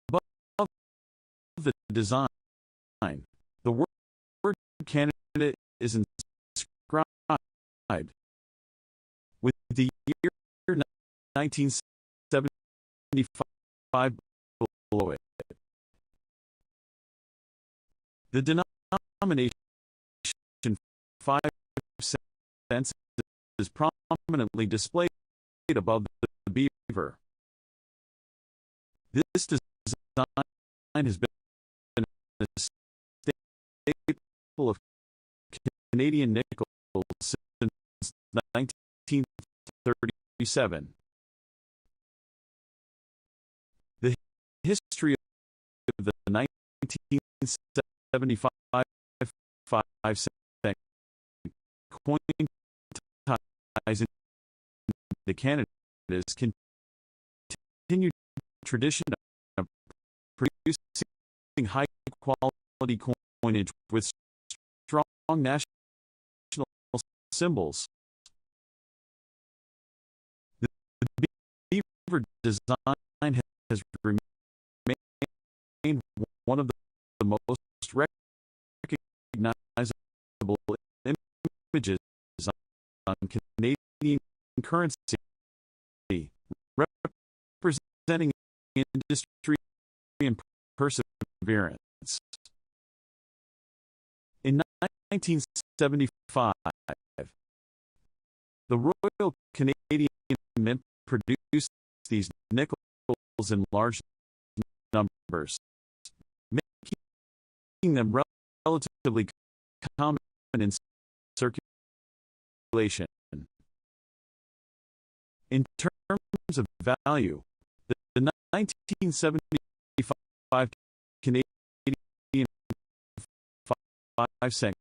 Speaker 1: Above the design, the word Canada is inscribed with the year 1975 below it. The denomination 5 cents is prominently displayed above the beaver. This design has been a staple of Canadian nickel since 1937. The history of the 1975 5-cent coin ties into Canada's continued tradition of producing high-quality coinage with strong national symbols. The beaver design has remained one of the most recognizable images on Canadian currency, representing industry and perseverance. In 1975, the Royal Canadian Mint produced these nickels in large numbers, making them relatively common in circulation. In terms of value, the 1975 Canadian 5-cent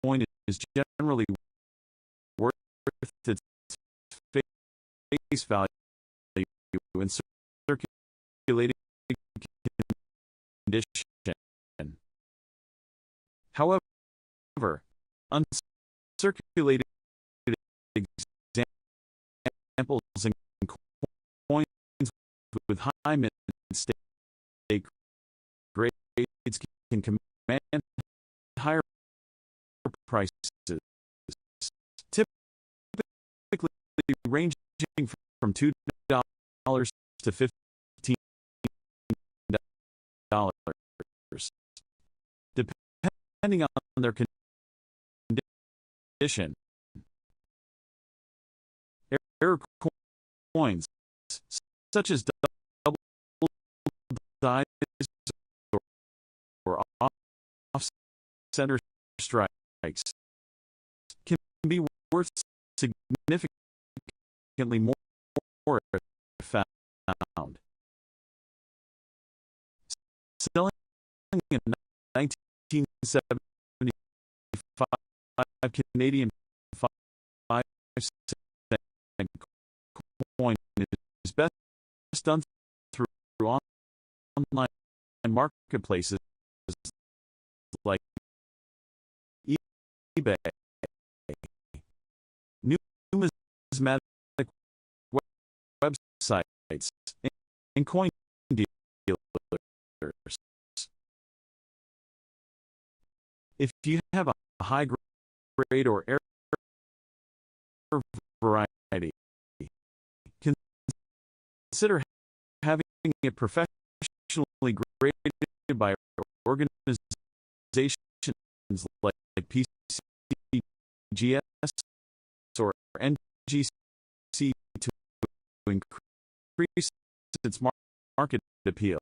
Speaker 1: coin is generally worth its face value in circulating condition. However, uncirculated examples and coins with high mint stake grades can command higher prices. ranging from $2 to $15, depending on their condition. Error coins, such as double dies or off-center strikes, can be worth significantly more if found. Selling a 1975 Canadian 5-cent coin is best done through online marketplaces like eBay, numismatic websites, and coin dealers. If you have a high grade or error variety, consider having it professionally graded by organizations like PCGS or NGC to increase its market appeal.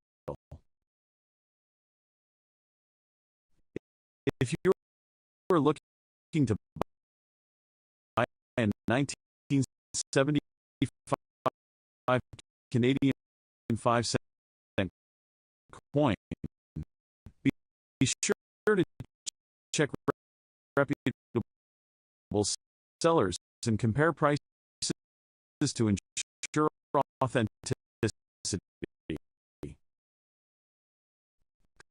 Speaker 1: If you are looking to buy a 1975 Canadian 5-cent coin, be sure to check reputable sellers and compare prices to ensure authenticity.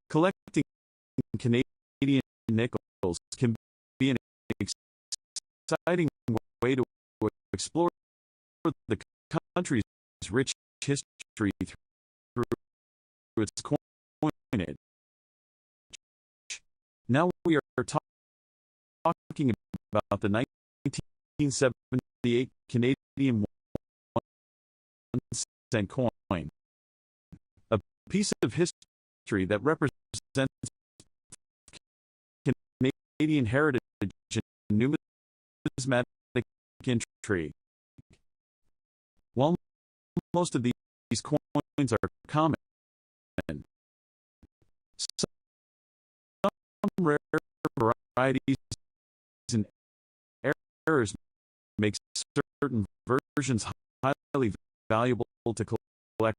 Speaker 1: Collecting Canadian nickels can be an exciting way to explore the country's rich history through its coinage. Now we are talking about the 1978 Canadian 1-cent coin, a piece of history that represents Canadian heritage and numismatic intrigue. While most of these coins are common, some rare varieties and errors make certain versions highly valuable to collectors.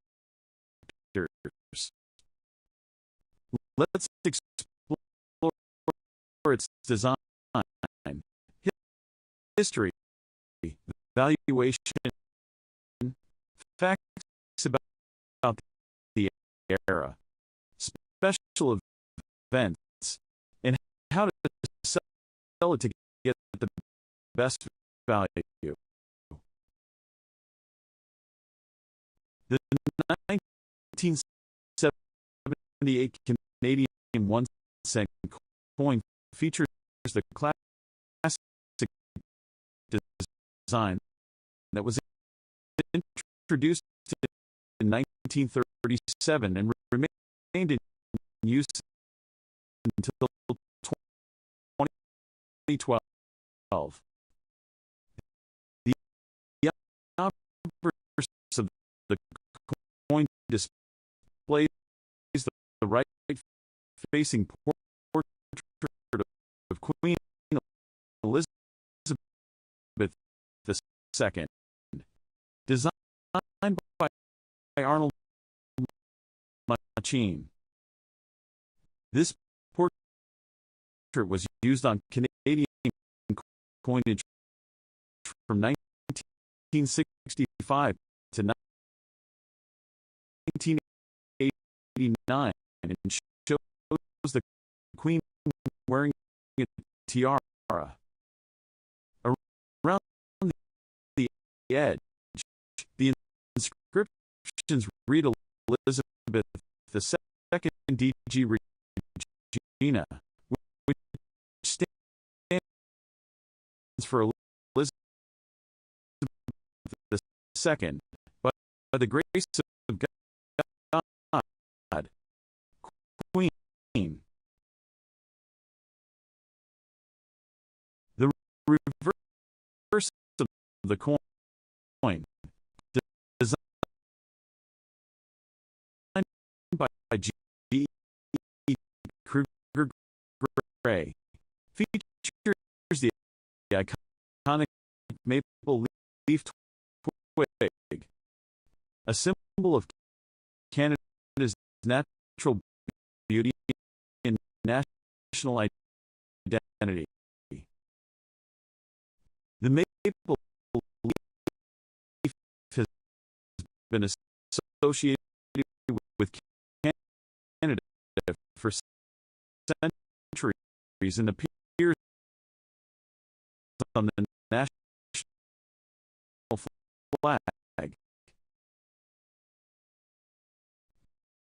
Speaker 1: Let's explore its design, history, valuation, facts about the era, special events, and how to sell it to get the best value. The 1978 Canadian 1-cent coin features the classic design that was introduced in 1937 and remained in use until 2012. The obverse of the coin displays the right-facing portrait of Queen Elizabeth II, designed by Arnold Machin. This portrait was used on Canadian coinage from 1965 to 1989 and shows the Queen wearing a tiara. Around the edge, the inscriptions read Elizabeth II DG Regina, which stands for Elizabeth Second, by the grace of God, Queen. The reverse of the coin, designed by G. Kruger Gray, features the iconic maple leaf twig, a symbol of Canada's natural beauty and national identity. The maple leaf has been associated with Canada for centuries and appears on the national flag.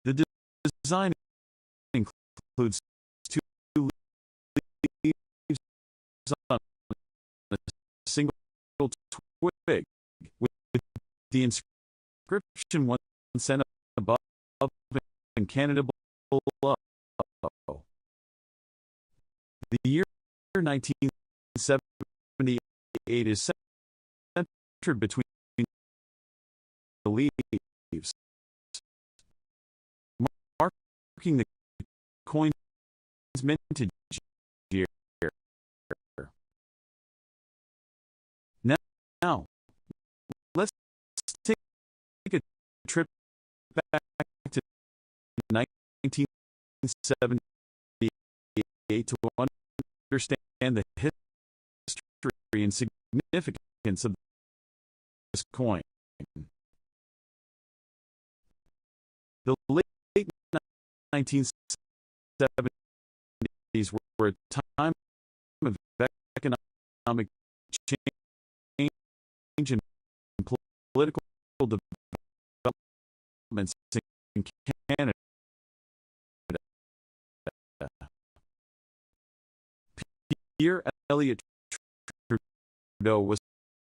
Speaker 1: The design includes two leaves on a single twig with the inscription "1 cent above and Canada below." The year 1978 is centered between the leaves, marking the coin's mintage year. Now, let's take a trip back to 1978 to understand the history and significance of this coin. The late 1970s were a time of economic change and political developments in Canada. Pierre Elliott Trudeau was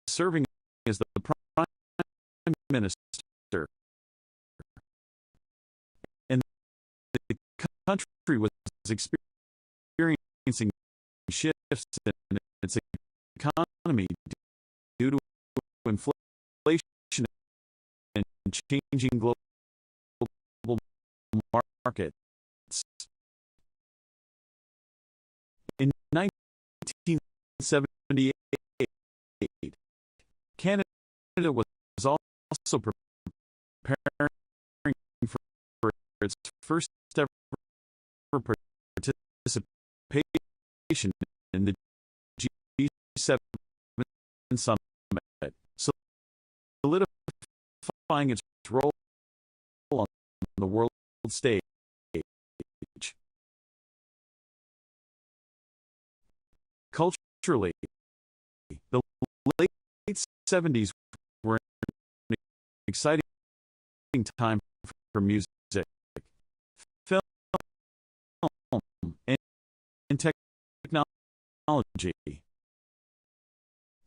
Speaker 1: serving as the Prime Minister, and the country was experiencing shifts in its economy due to inflation and changing global markets. In 1978, Canada was also preparing for its first ever participation in the G7 summit, solidifying its role on the world stage. Culturally, the late 70s were an exciting time for music, film, and technology.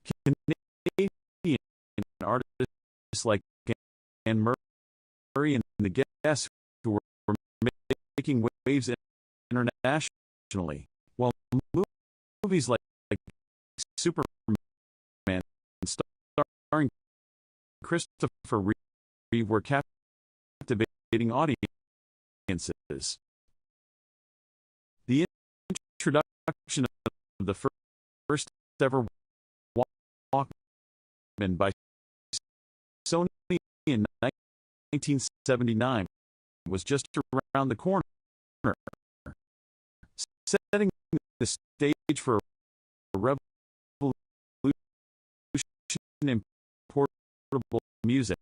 Speaker 1: Canadian artists like Anne Murray and the Guess who were making waves internationally, while movies like Superman starring Christopher Reeve were captivating audiences. The introduction of the first ever Walkman by Sony in 1979 was just around the corner, setting the stage for a revolution in portable music.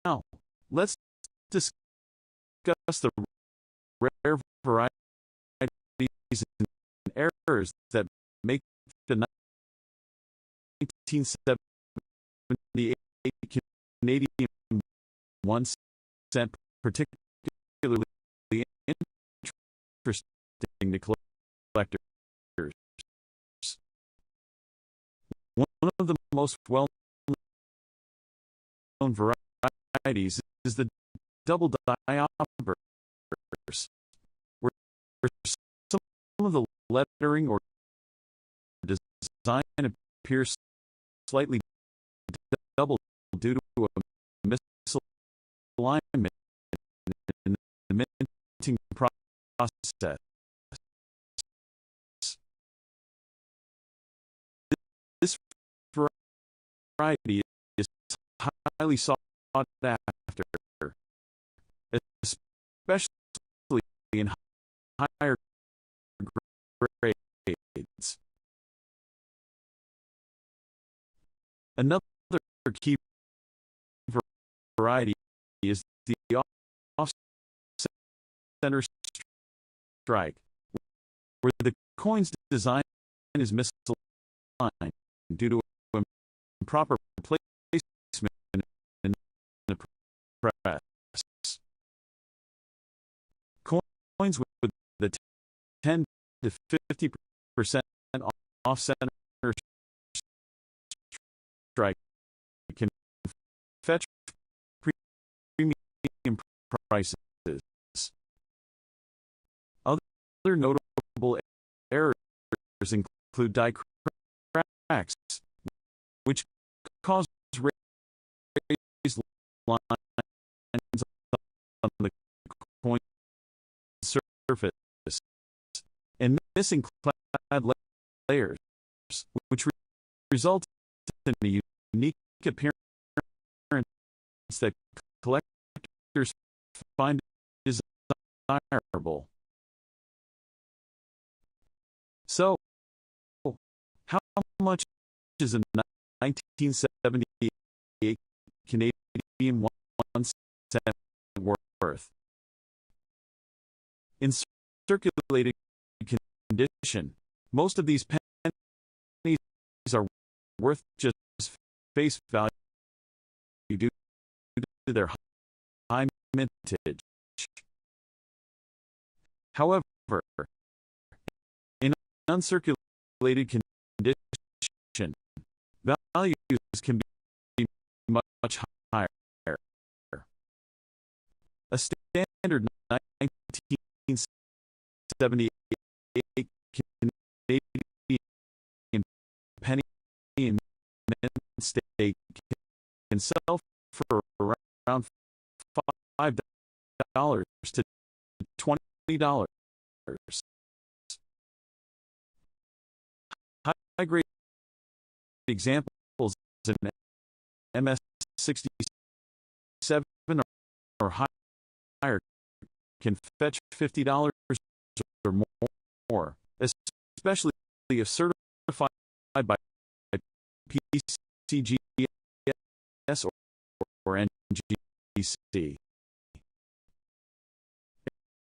Speaker 1: Now, let's discuss the rare varieties and errors that make the 1978 Canadian 1 cent particularly interesting to collectors. One of the most well-known varieties is the double diopers, where some of the lettering or design appears slightly double due to a misalignment in the minting process. This variety is highly sought after, especially in higher grades. Another key variety is the off-center strike, where the coin's design is misaligned due to improper placement in the press. Coins with the 10 to 50% off-center strike can fetch premium prices. Other notable errors include die cracks, which cause raised lines on the coin surface, and missing clad layers, which result in a unique appearance that collectors find desirable. So, how much is a 1978 Canadian 1 cent worth? In circulated condition, most of these pennies are worth just face value due to their high mintage. However, in uncirculated condition, values can be much higher. A standard 1978 Canadian penny in mint state can sell for around $5 to $20. High-grade examples in MS 67 or higher can fetch $50 or more, especially if certified by PCGS or NGC.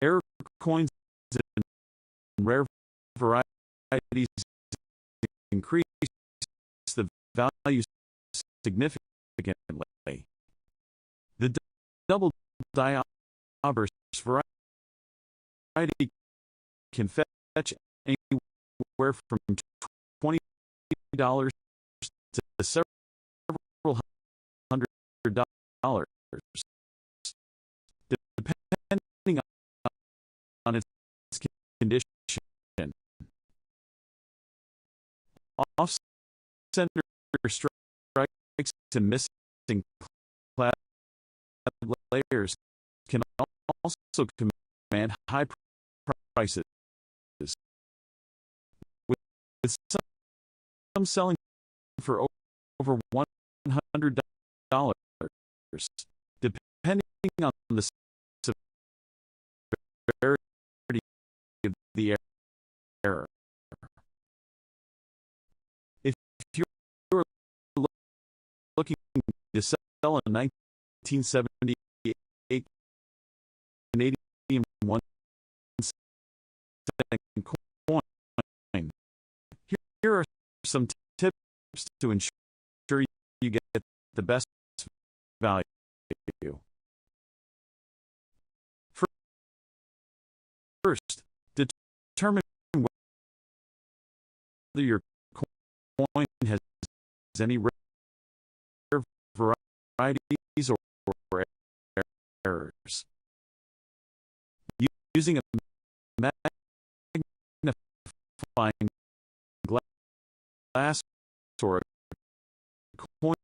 Speaker 1: Error coins and rare varieties increase the value significantly. The double diopers variety can fetch anywhere from $20 to several $100, depending on its condition. Off-center strikes and missing clad layers can also command high prices, with some selling for over $100, depending on the severity of the error. If you're looking to sell a 1978 Canadian 1 cent coin, here are some tips to ensure you get the best value. First, determine whether your coin has any rare varieties or errors. Using a magnifying glass or a coin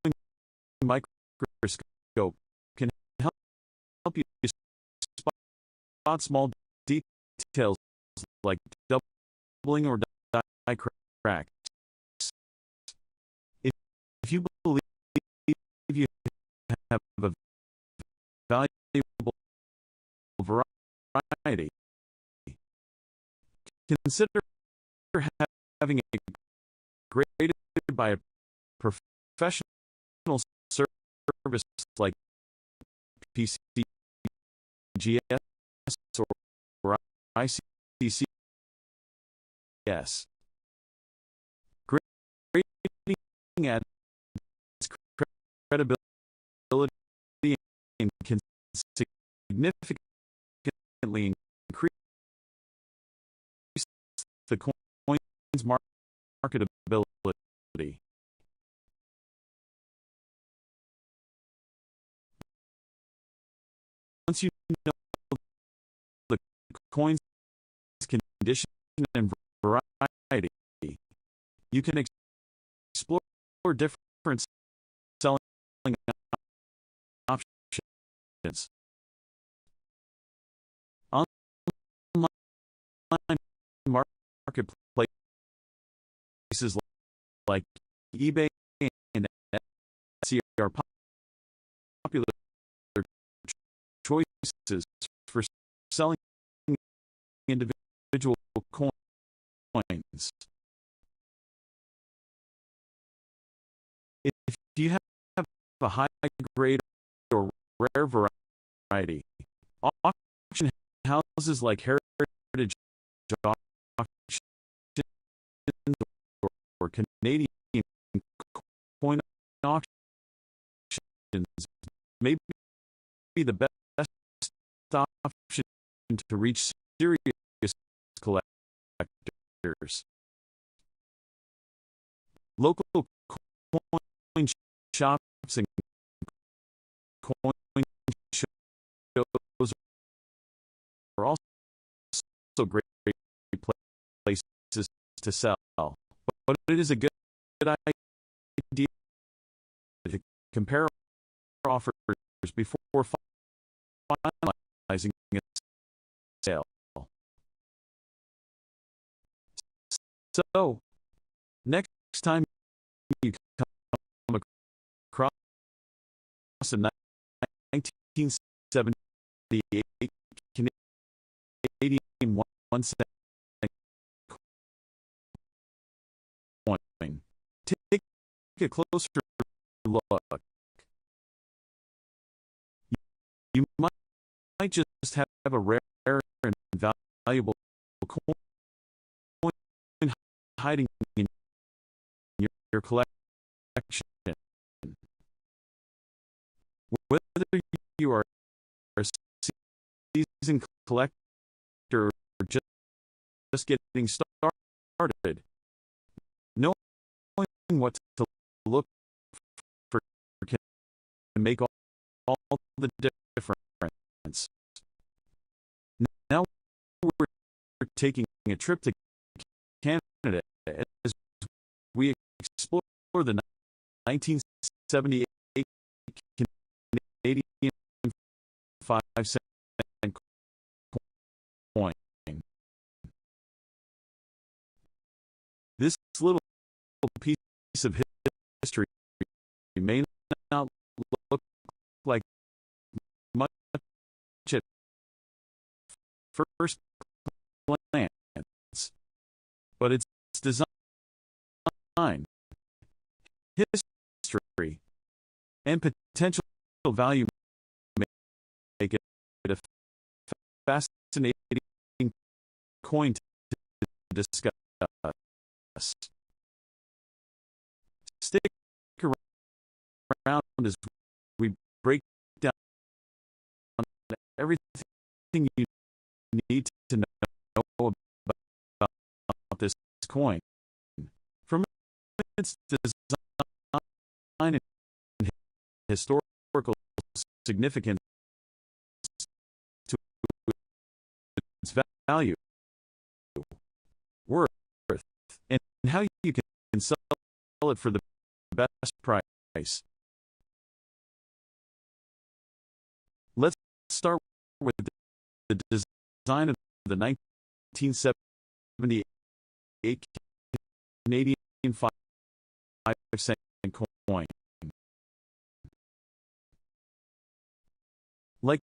Speaker 1: microscope can help you spot small details like doubling or die cracks. If you believe you have a valuable variety, consider having it graded by a professional service like PCGS or ICCS. Grading adds credibility and can significantly increase the coin's marketability. Once you know the coin's condition and variety, you can explore different selling options. Online marketplaces like eBay and Etsy are popular choices for selling individual coins. If you have a high grade or rare variety, auction houses like Heritage Auctions or Canadian coin auctions may be the best option to reach serious collectors. Local coin shops and coin shows are also great places to sell, but it is a good idea to compare offers before finalizing a sale. So, next time you come across a 1978 Canadian 1 cent coin, take a closer look. You might just have a rare and valuable coin hiding in your collection. Whether you are a seasoned collector or just getting started, knowing what to look for can make all the difference. Now we're taking a trip to Canada as we explore the 1978 Canadian 5 cent coin. This little piece of history may not look like much at first glance, but its design, history, and potential value make it a fascinating coin to discuss. Stick around as we break down everything you need to know about this coin, from its design and historical significance to its value, worth, and how you can sell it for the best price. Let's start with the design of the 1978 Canadian 5-cent coin. Like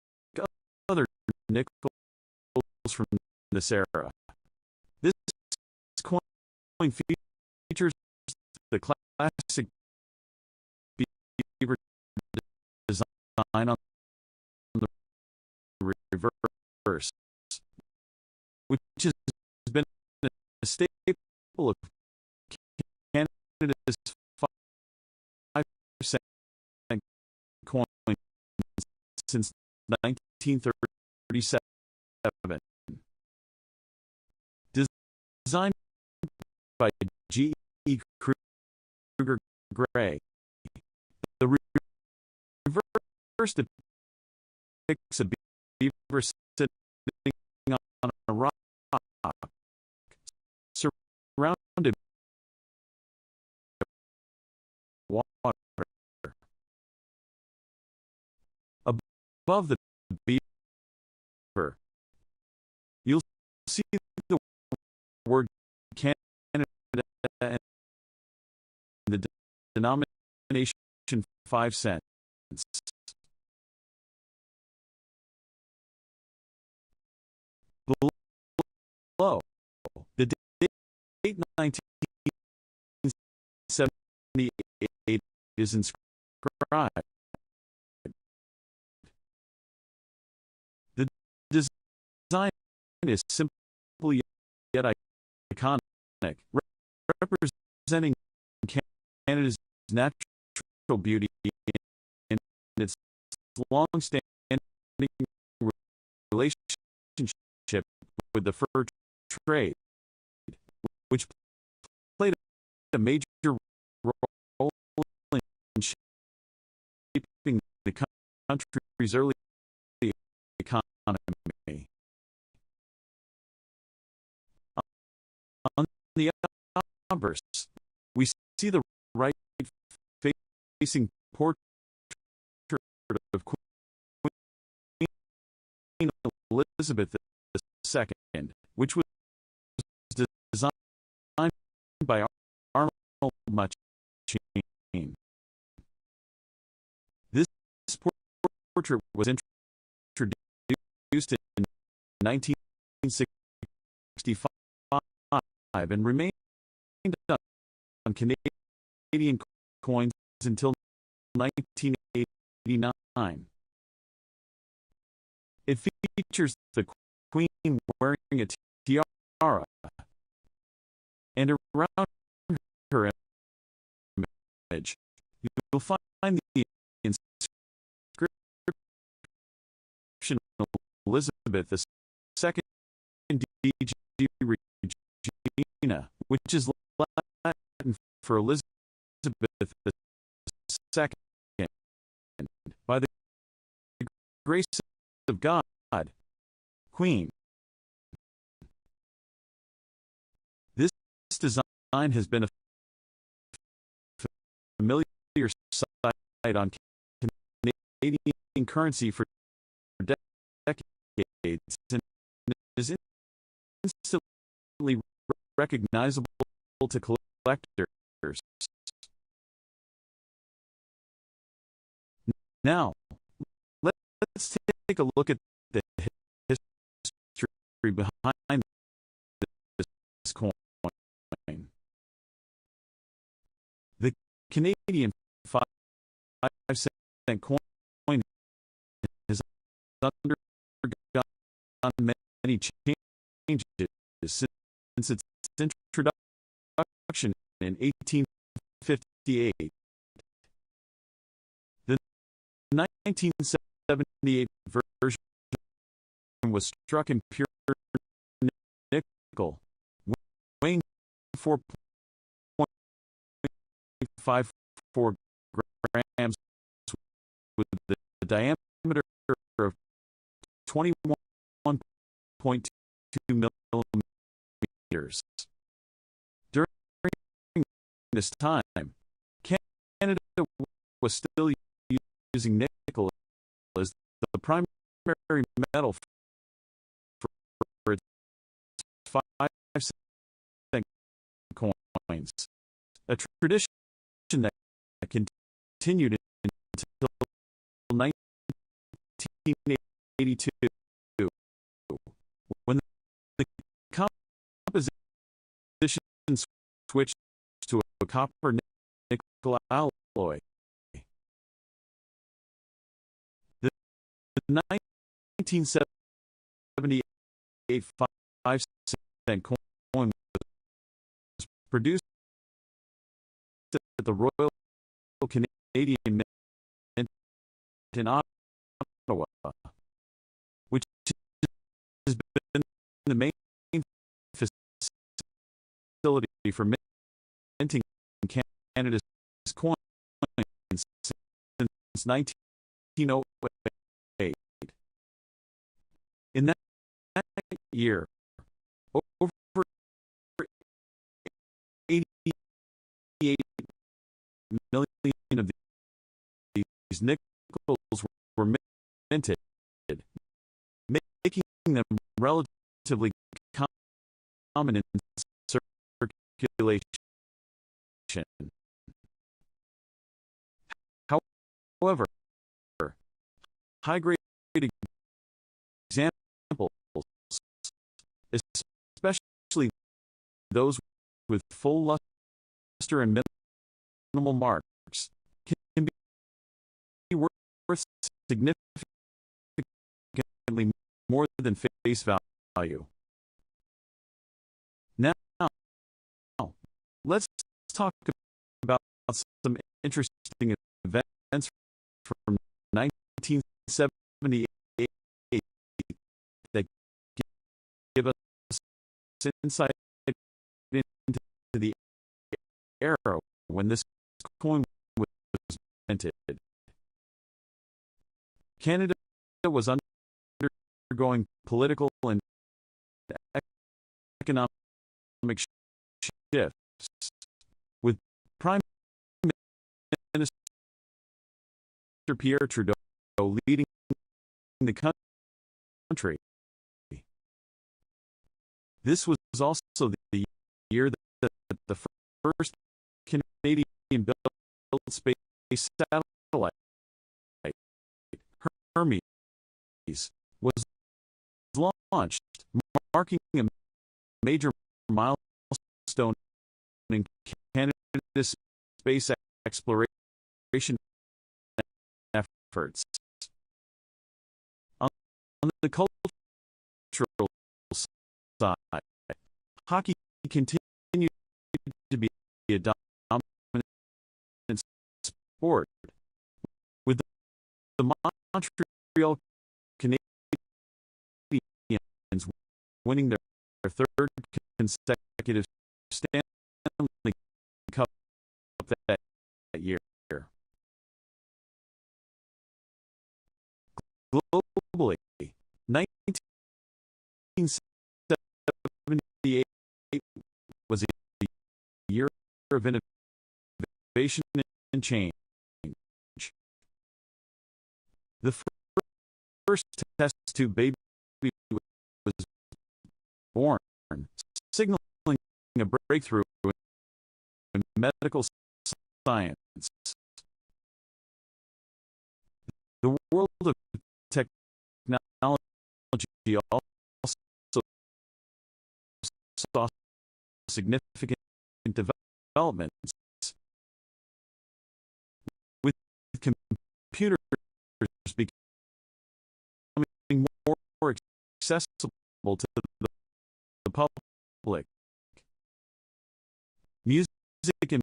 Speaker 1: other nickels from this era, this coin features the classic beaver design on the reverse, which has been a staple of Canada's 5-cent coin since 1937. Designed by G. E. Kruger Gray, the reverse depicts a beaver sitting on a rock, surrounded by water. Above the beaver, you'll see the word Canada and the denomination 5 cents. Below, the date 1978 is inscribed. The design is simple yet iconic, representing Canada's natural beauty and its long-standing relationship with the fur trade, which played a major role in shaping the country's early economy. On the obverse, we see the right-facing portrait of Queen Elizabeth II, which was designed by Arnold Machin. This portrait was introduced in 1965 and remained on Canadian coins until 1989. It features the Queen wearing a tiara, and around her image, you'll find the inscription Elizabeth II DG Regina, which is Latin for Elizabeth II. By the grace of God, Queen. This design has been a familiar sight on Canadian currency for decades and is instantly recognizable to collectors. Now, let's take a look at the history behind this coin. The Canadian 5-cent coin has undergone many changes since its introduction in 1858. The 1978 version was struck in pure nickel, weighing 4.54 grams with the diameter of 21.2 millimeters. During this time, Canada was still using nickel as the primary metal for its 5-cent coins, a tradition that continued until 1982, when the composition switched to a copper-nickel alloy. The 1978 5-cent coin was produced at the Royal Canadian Mint in Ottawa, which has been the main facility for minting Canada's coins since 1908. In that year, over 88 million of these nickels were minted, making them relatively common in circulation. However, high-grade examples, especially those with full luster and minimal marks, can be worth significantly more than face value. Now, let's talk about some interesting events from 1978 that give us insight into the era when this coin was minted. Canada was undergoing political and economic shifts, with Prime Minister Pierre Trudeau leading the country. This was also the year that the first Canadian-built space satellite, Hermes, was launched, marking a major milestone in Canada's space exploration efforts. On the cultural side, hockey continued to be a dominant sport, with the Montreal Canadiens winning their third consecutive Stanley Cup that year. Globally, 1978 was a year of innovation and change. The first test tube baby was born, signaling a breakthrough in medical science. The world of technology also saw significant developments, with computers becoming more accessible to the public. Music and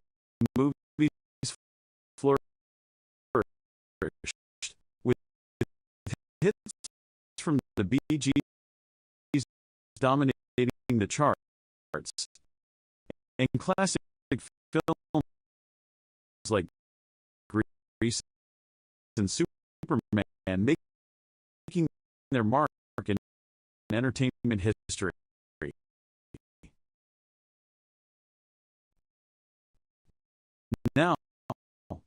Speaker 1: movies flourished, with hits from the Bee Gees dominating the charts, and classic films like and Superman making their mark in entertainment history. Now,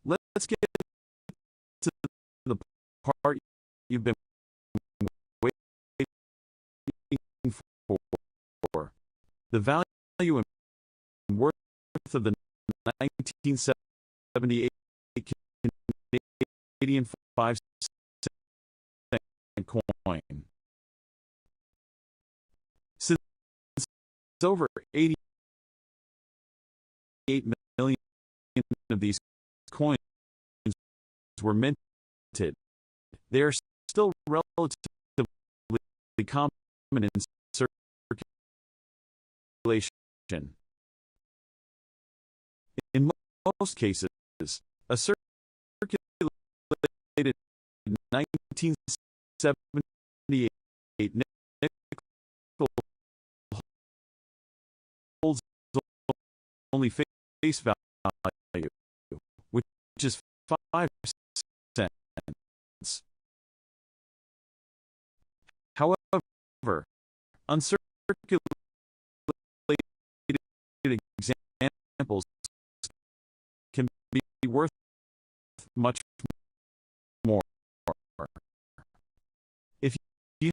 Speaker 1: let's get to the part you've been waiting for. The value and worth of the 1978 Canadian 5-cent coin. Since over 88 million of these coins were minted, they are still relatively common in circulation. In most cases, a circulated 1978 nickel holds only face value, which is 5 cents. However, uncirculated examples can be worth much more. If you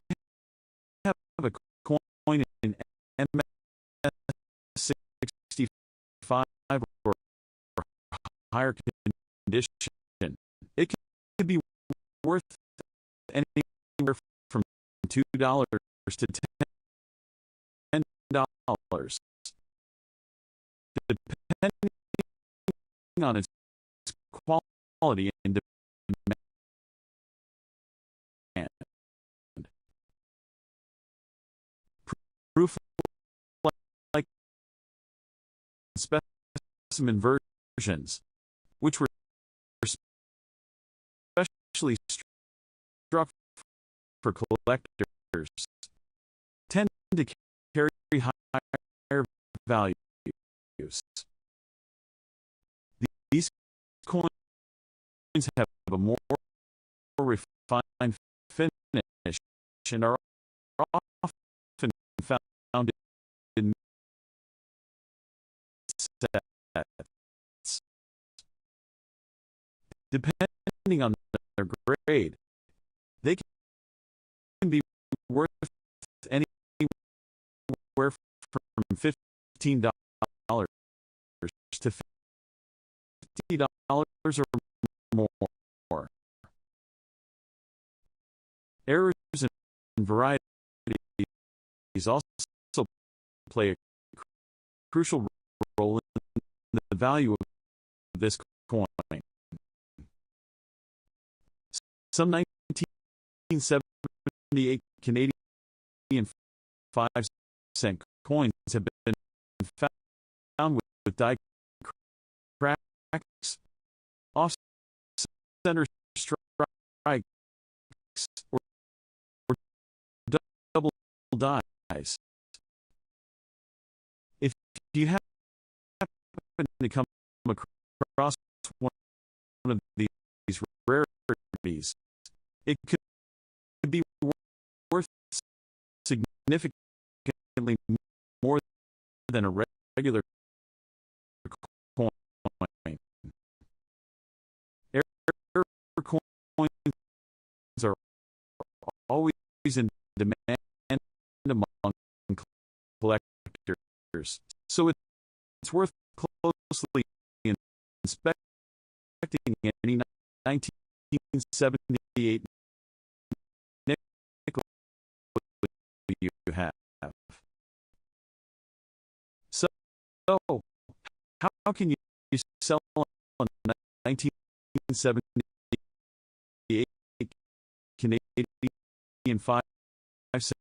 Speaker 1: have a coin in MS65 or higher condition, it can be worth anywhere from $2 to $10, depending on its quality and demand. Proof like specimen versions, which were specially struck for collectors, tend to carry higher values. These coins have a more refined finish and are often found in sets. Depending on their grade, they can be worth anywhere from $15 to $50 or more. Errors and varieties also play a crucial role in the value of this coin. Some 1978 Canadian 5-cent coins have been found with die cracks, off-center strikes, or double dies. If you happen to come across one of these rarities, it could be worth significantly more than a regular coin. Error coins are always in demand among collectors, so it's worth closely inspecting any 1978 nickel you have. So, how can you sell a 1978 Canadian 5-cent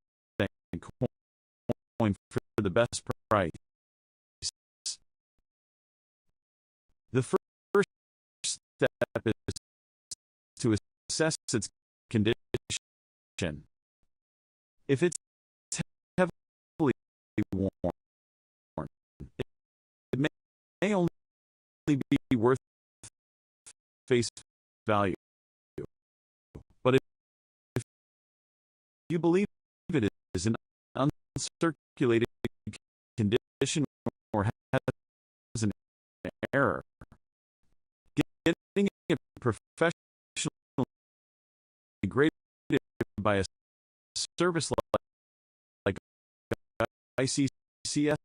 Speaker 1: coin for the best price? The first step is to assess its condition. If it's heavily worn, it may only be worth face value. you believe it is an uncirculated condition or has an error, getting it professionally graded by a service like ICCS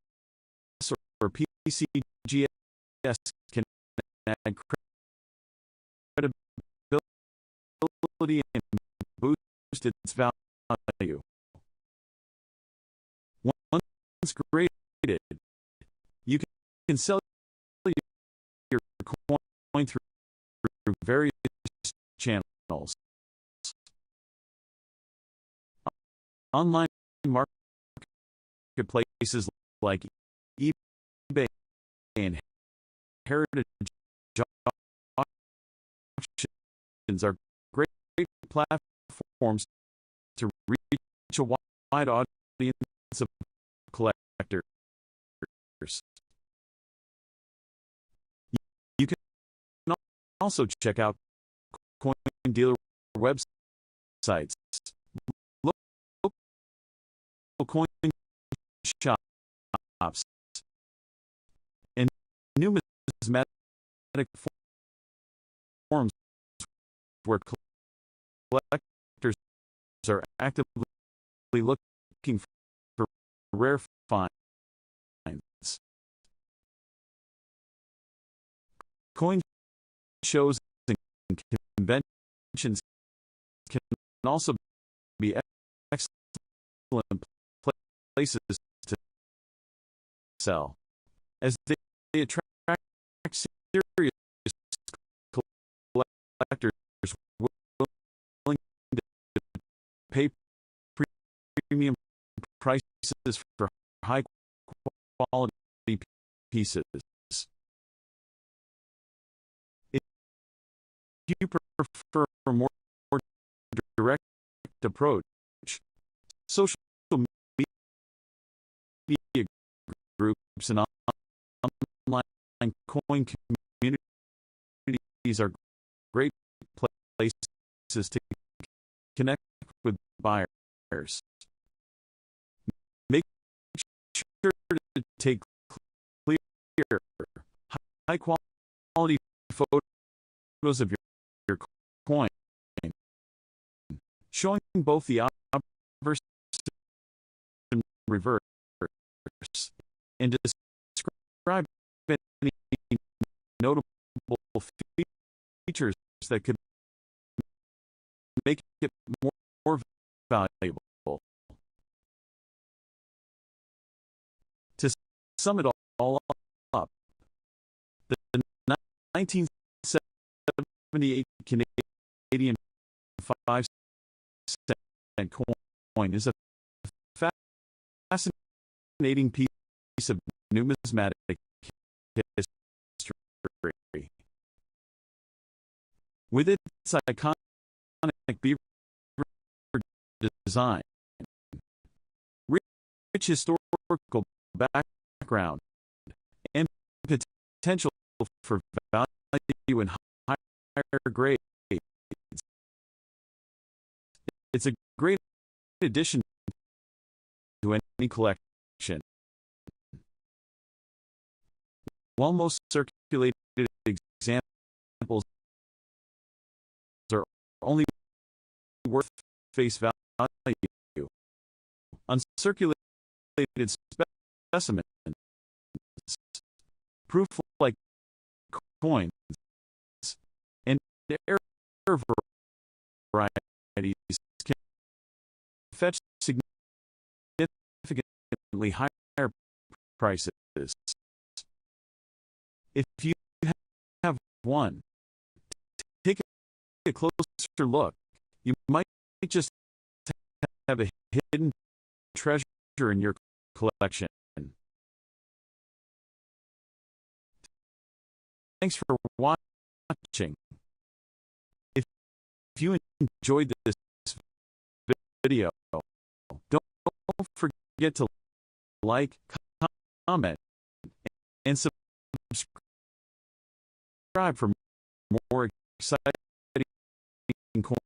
Speaker 1: or PCGS can add credibility and boost its value. Once graded, you can sell your coin through various channels. Online marketplaces like eBay and Heritage auctions are great platforms to reach a wide audience of collectors. You can also check out coin dealer websites, local coin shops, and numismatic forums where collectors are actively looking for rare finds. Coin shows and conventions can also be excellent places to sell, as they attract serious collectors willing to pay premium prices for high quality pieces. If you prefer a more direct approach, social media groups and online coin communities are great places to connect with buyers. Make sure to take clear, high quality photos of your coin, showing both the obverse and reverse, and describe any notable features that could make it more valuable. To sum it all up, the 1978 Canadian 5-cent coin is a fascinating piece of numismatic history. With its iconic beaver design, rich historical background, and potential for value in higher grades, it's a great addition to any collection. While most circulated examples are only worth face value, uncirculated specimens, proof like coins, and error varieties can fetch significantly higher prices. If you have one, take a closer look. You might just have a hidden treasure in your collection. Thanks for watching. If you enjoyed this video, don't forget to like, comment, and subscribe for more exciting coin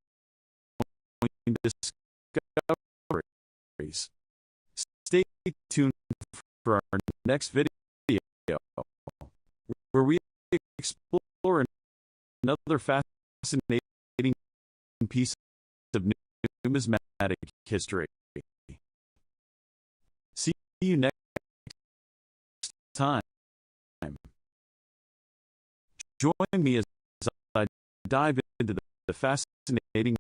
Speaker 1: discoveries. Stay tuned for our next video, where we explore another fascinating piece of numismatic history. See you next time. Join me as I dive into the fascinating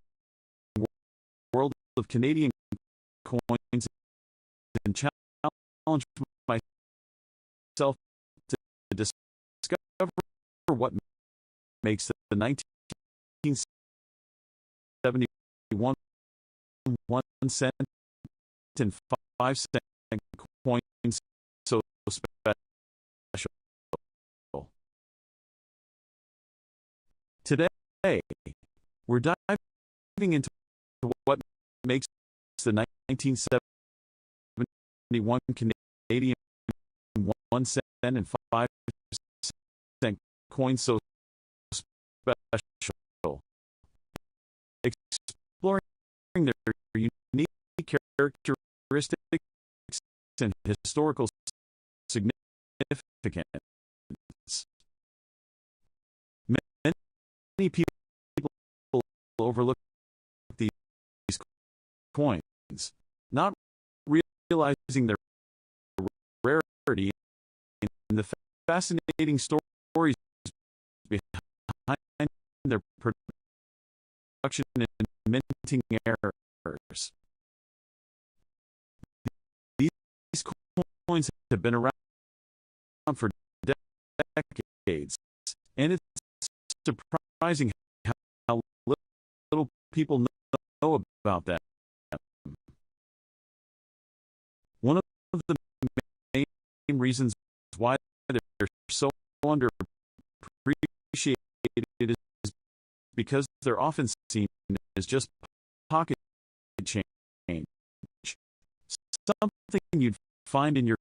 Speaker 1: world of Canadian coins and challenge myself to discover what makes the 1971 1 cent and 5 cent coins so special. Today, we're diving into what makes the 1971 Canadian 1 cent and 5 cent coins so special, exploring their unique characteristics and historical significance. Many people overlook these coins, not realizing their rarity and the fascinating stories behind their production and minting errors. These coins have been around for decades, and it's surprising how little people know about them. One of the main reasons why they're so underappreciated is because they're often seen as just pocket change, something you'd find in your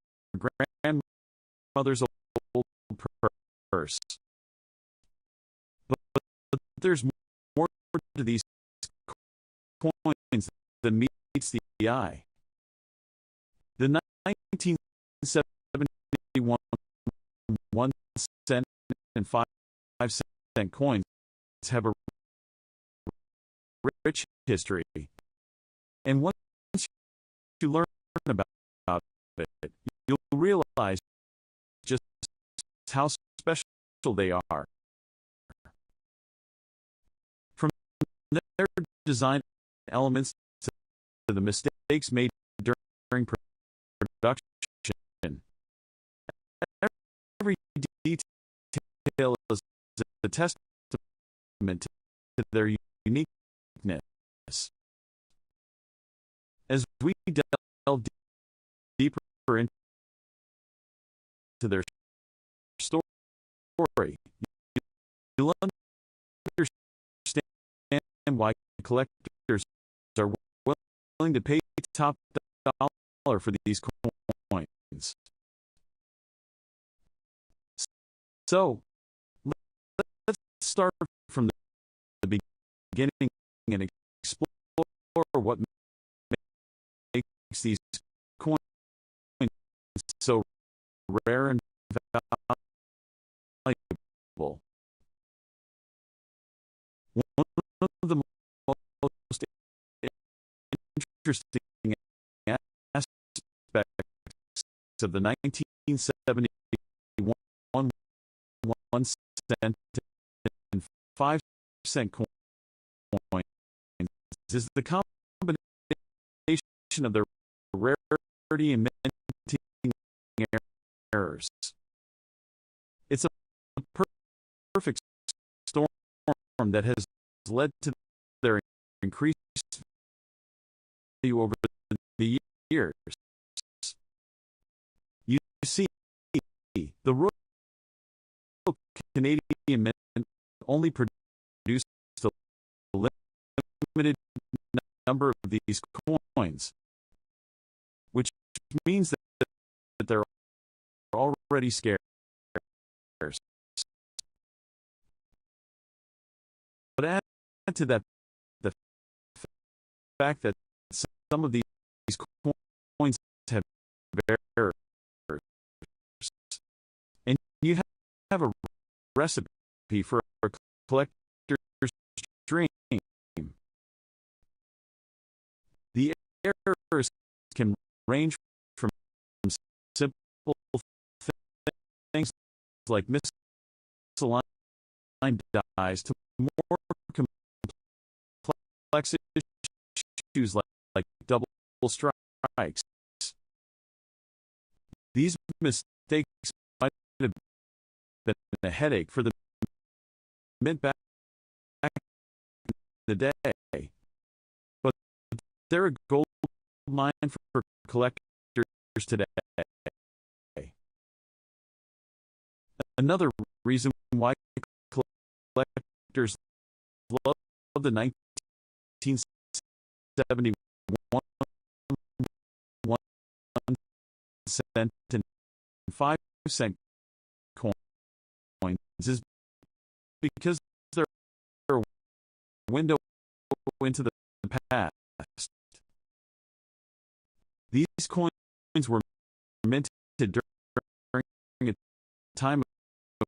Speaker 1: grandmother's old purse. But there's more to these coins than meets the eye. The 1971 1 cent and 5 cent coins have a rich history. And once you learn about it, you'll realize just how special they are. From their design elements to the mistakes made during production, every detail is a testament to their uniqueness. As we delve deeper into their story, you'll understand why collectors are willing to pay top dollar for these coins. So, let's start from the beginning and explore what makes these coins so rare and valuable. One of the most interesting aspects of the 1971 1 cent and 5 cent coins is the combination of their rarity and minting errors. It's a perfect storm that has led to their increased value over the years. You see, the Royal Canadian Mint only produced a limited number of these coins, which means that they're already scarce. But add to that the fact that some of these coins have errors, and you have a recipe for a collector's dream. The errors can range from simple things like misaligned dies to more complex issues like double strikes. These mistakes might have been a headache for the mint back in the day, but they're a gold mine for collectors today. Another reason why collectors love the 1971 1 cent and 5 cent coins is because they're a window into the past. These coins were minted during a time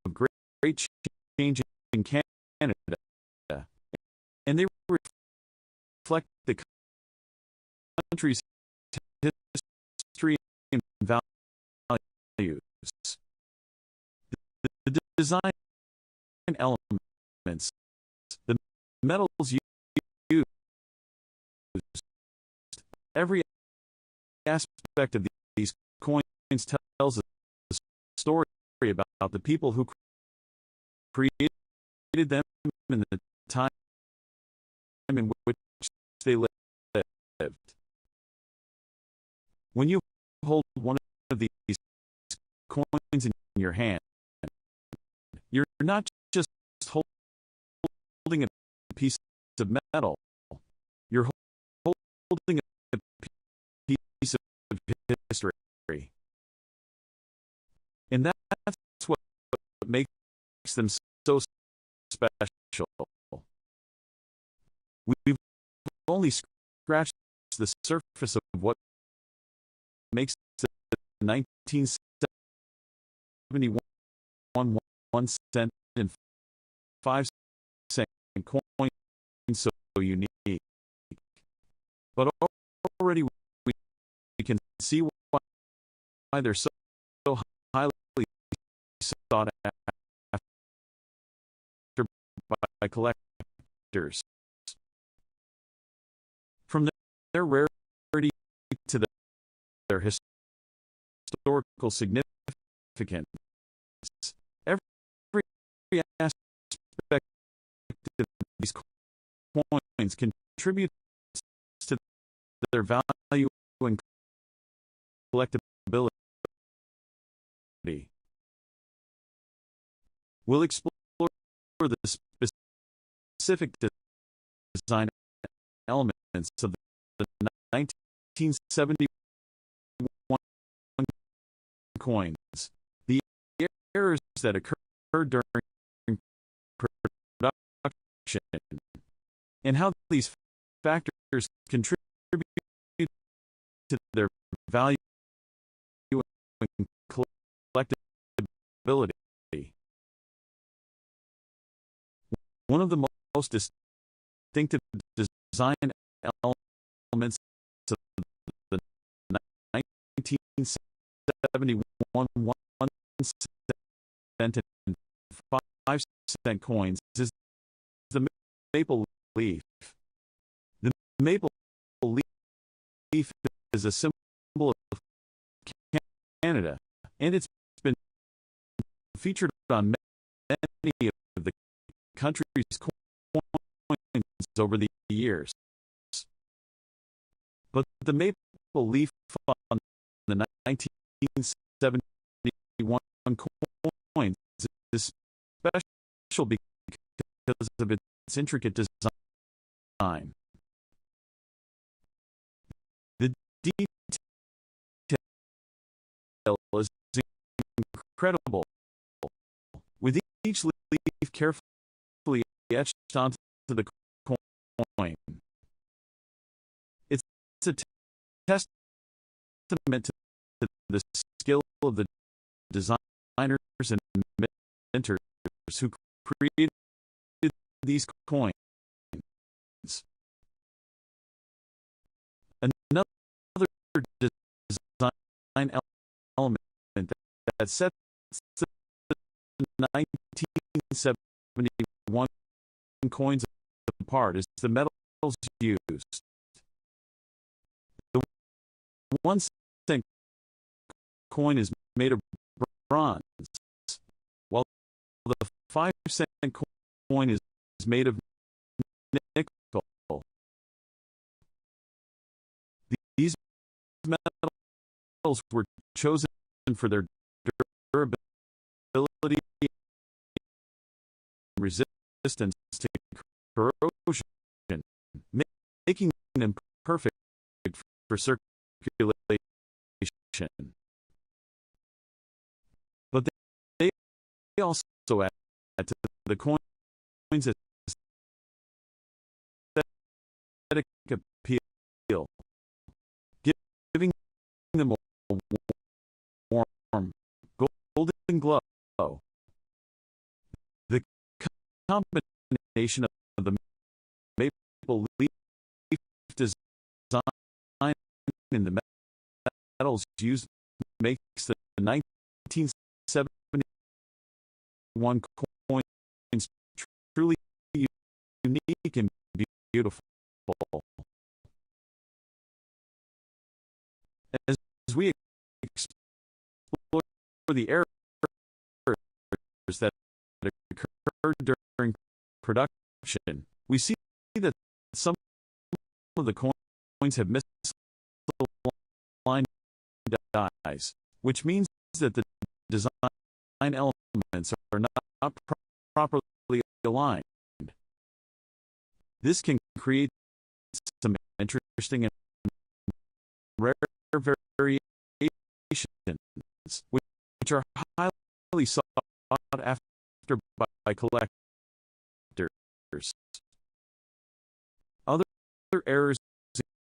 Speaker 1: of great change in Canada, and they reflect the country's history and values. The design elements, the metals used, every aspect of these coins tells a story about the people who created them and the time in which they lived. When you hold one of these coins in your hand, you're not just holding a piece of metal, you're holding a piece of history. And that's what makes them so special. We've only scratched the surface of what makes the 1971 1 cent and 5 cent coin so unique. But already we can see why they're so highly sought after by collectors. From their rarity to their historical significance, every aspect of these coins contributes to their value and collectability. We'll explore the specific design elements of the 1971 coins, the errors that occurred during production, and how these factors contribute to their value and collectability. One of the most distinctive design elements of the 1971 1 cent and 5 cent coins is the maple leaf. The maple leaf is a symbol of Canada, and it's been featured on many of the country's coins over the years. But the maple leaf on the 1971 coins is special because of its intricate design. The detail is incredible, with each leaf carefully etched onto the coin. It's a testament testament to the skill of the designers and inventors who created these coins. Another design element that sets the 1971 coins apart is the metals used. The 1-cent coin is made of bronze, while the 5-cent coin is made of nickel. These metals were chosen for their durability and resistance to corrosion, making them perfect for circulation. But they also add to the coin's aesthetic appeal, giving them a warm golden glow. The combination of the maple leaf design and the metals used makes the 1971 coins truly unique and beautiful. As we explore the errors that occurred during production, we see that some of the coins have misaligned dies, which means that the design elements are not properly aligned. This can create some interesting and rare variations, which are highly sought after by collectors. Other errors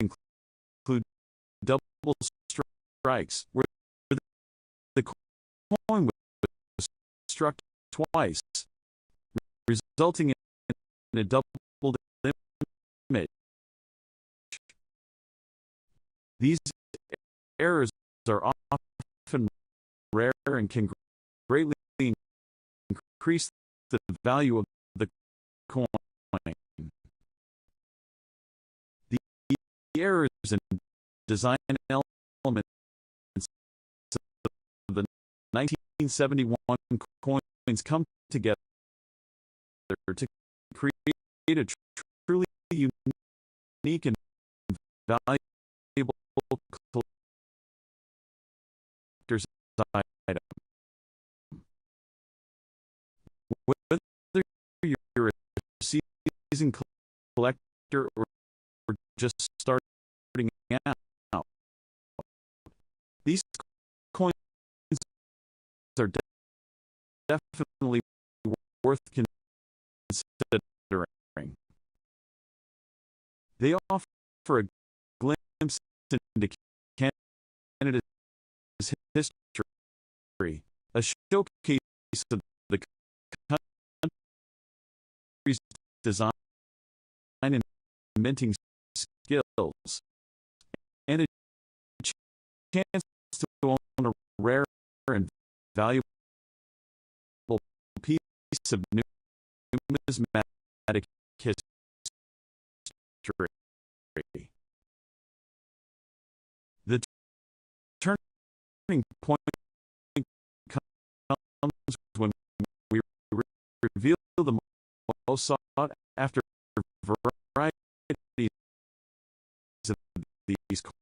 Speaker 1: include double strikes, where the coin was struck twice, resulting in a doubled image. These errors are often rare and can greatly increase the value of the coin. The errors in design elements of the 1971 coins come together to create a truly unique and valuable collector's item. Whether you're a seasoned collector or just starting out, these coins are definitely worth considering. They offer a glimpse into Canada's history, a showcase of the country's design and minting skills, and a chance to own a rare and valuable piece of numismatic history. The turning point comes when we reveal the most sought after varieties of these coins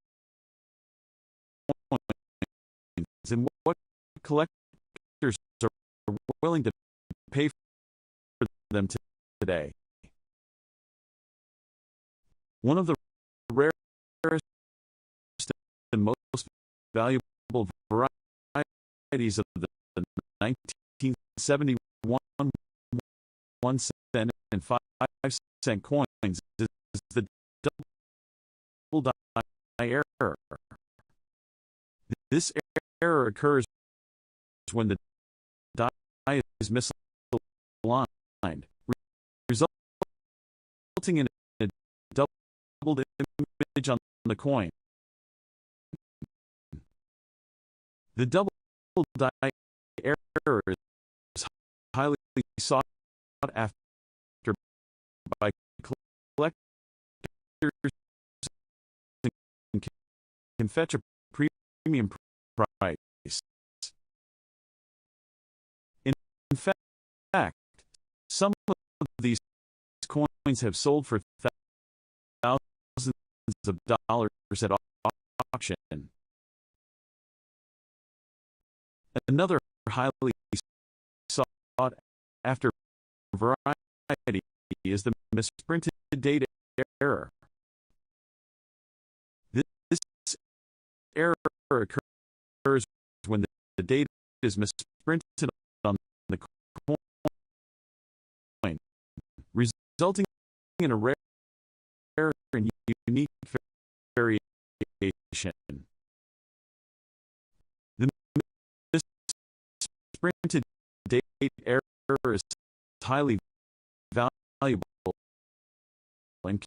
Speaker 1: and what collectors are willing to pay for them today. One of the rarest and most valuable varieties of the 1971 1-cent and 5-cent coins is the double die error. This error occurs when the die is misaligned, resulting in a doubled image on the coin. The double die error is highly sought after by collectors and can fetch a premium price. In fact, some of these coins have sold for thousands of dollars at auction. Another highly sought after variety is the misprinted date error. This error occurs when the date is misprinted on the coin, resulting in a rare and unique variation. The misprinted date error is highly valuable and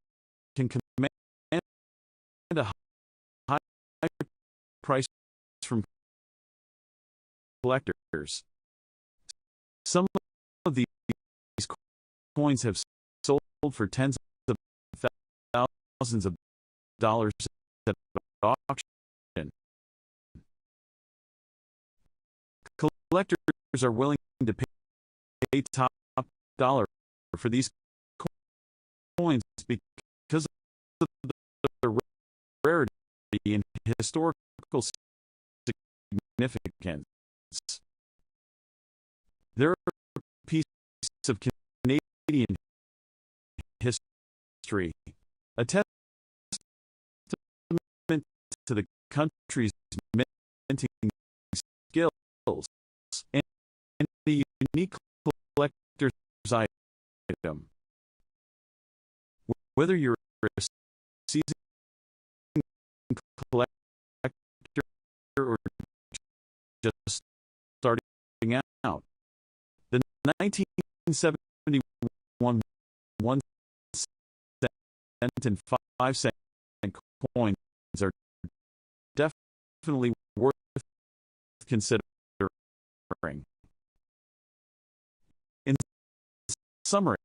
Speaker 1: can command a high price from collectors. Some of these coins have sold for tens of thousands of dollars at auction. Collectors are willing to pay top dollar for these coins because of the rarity and historical significance. There are pieces of Canadian history, a testament to the country's minting skills, and a unique collector's item. Whether you're a seasoned collector or just starting out, the 1971 1 cent and 5 cent coins are definitely worth considering. In summary,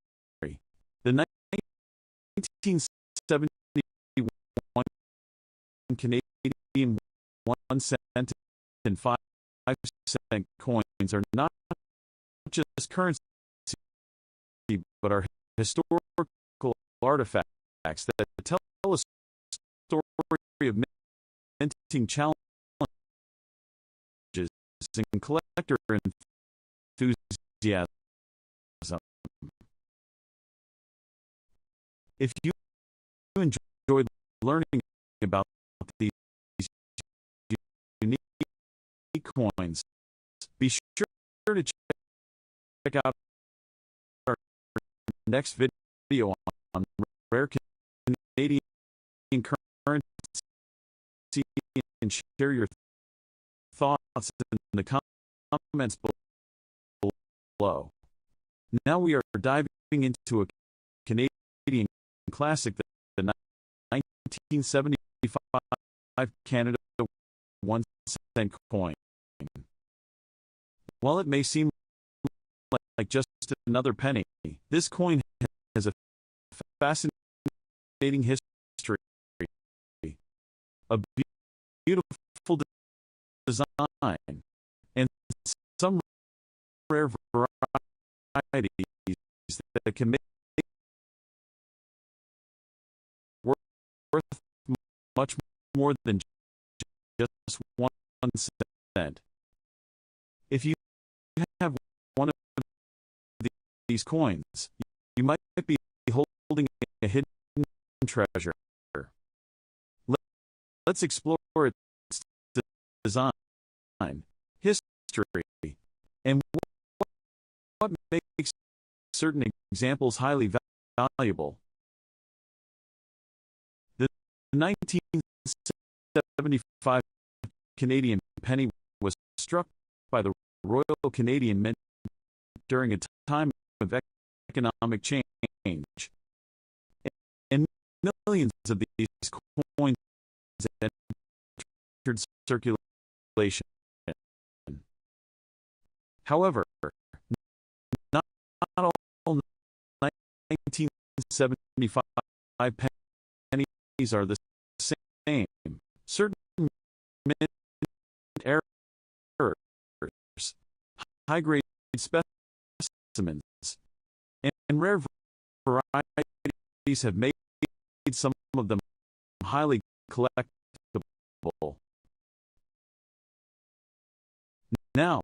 Speaker 1: the 1971 Canadian 1 cent and 5 cent coins are not just currency, but are historical artifacts that tell a story of minting challenges and collector enthusiasm. If you enjoyed learning about these unique coins, be sure to check out our next video on rare Canadian currency and share your thoughts in the comments below. Now we are diving into a Canadian classic, the 1975 Canada 1 cent coin. While it may seem like just another penny, this coin has a fascinating history, a beautiful design, and some rare varieties that can make worth much more than just 1 cent. If you have one of these coins, you might be holding a hidden treasure. Let's explore its design, history, and what makes certain examples highly valuable. The 1975 Canadian penny was struck by the Royal Canadian Mint during a time of economic change, and millions of these coins entered circulation. However, not all 1975 pennies are the same. Certain mint errors, high-grade specimens, and rare varieties have made some of them highly collectible. Now,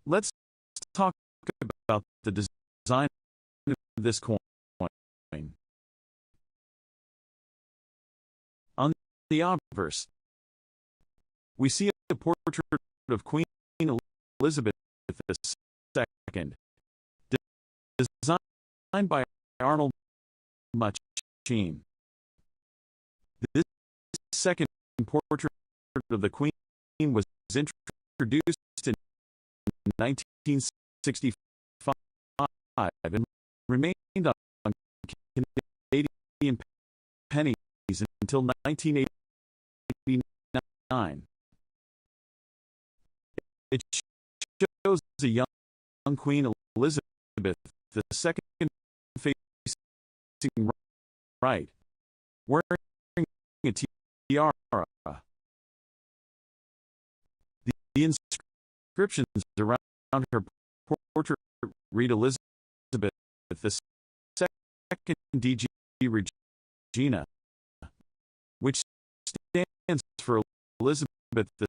Speaker 1: let's talk about the design of this coin. On the obverse, we see a portrait of Queen Elizabeth II, designed by Arnold Machin. This second portrait of the Queen was introduced in 1965 and remained on Canadian pennies until 1989. It shows a young Queen Elizabeth II facing right, wearing a tiara. The inscriptions around her portrait read Elizabeth II DG Regina, which stands for Elizabeth II,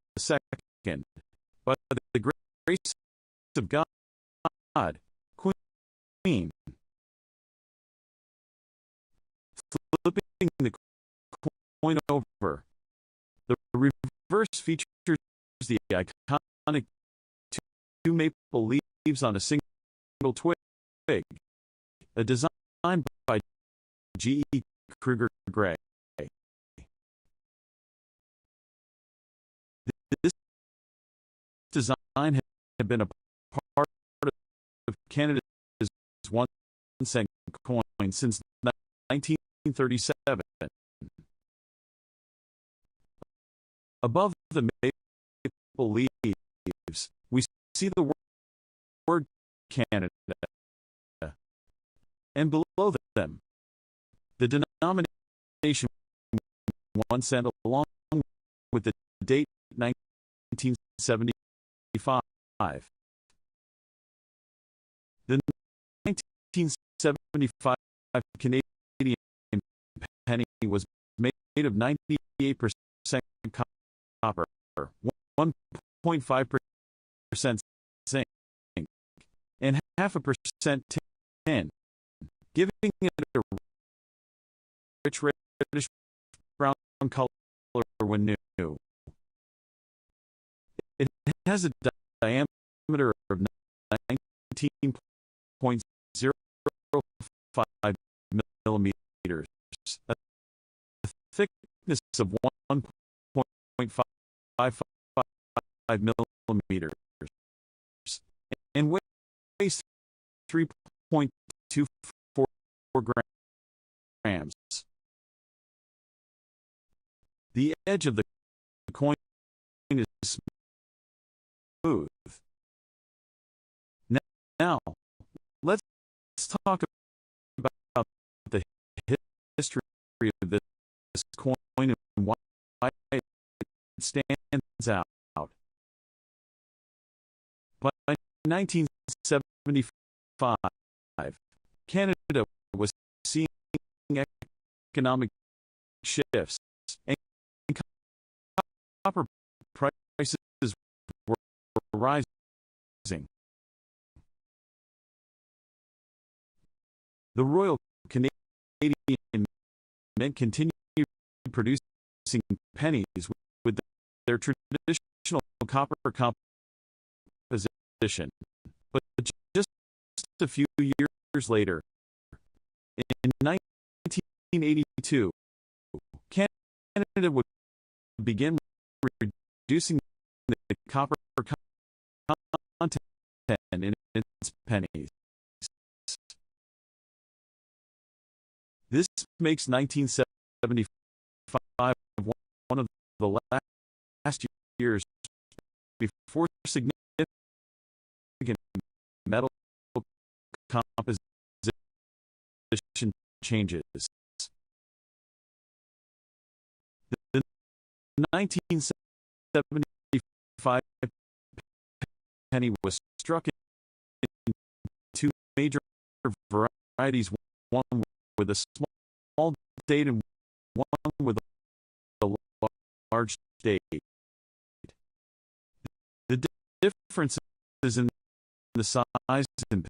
Speaker 1: by the grace of God, Queen. Flipping the coin over, the reverse features the iconic two maple leaves on a single twig, a design by G. E. Kruger Gray. This design had been a part of Canada's 1 cent coin since 1937. Above the maple leaves, we see the word Canada, and below them, the denomination 1 cent along with the date 1975. The 1975 Canadian penny was made of 98% copper, 1.5% zinc, and 0.5% tin, giving it a rich reddish brown color when new. It has a diameter of 19.05 millimeters, a thickness of 1.55 millimeters, and weighs 3.24 grams. The edge of the coin is smooth. Now, let's talk about the history of this coin and why it stands out. By 1975, Canada was seeing economic shifts, and copper prices were rising. The Royal Canadian Mint continued producing pennies with their traditional copper composition, but just a few years later, in 1982, Canada would begin reducing the copper content in its pennies. This makes 1975 one of the last years before significant metal composition changes. The 1975 penny was struck in two major varieties, one with a small date and one with a large date. The differences in the size and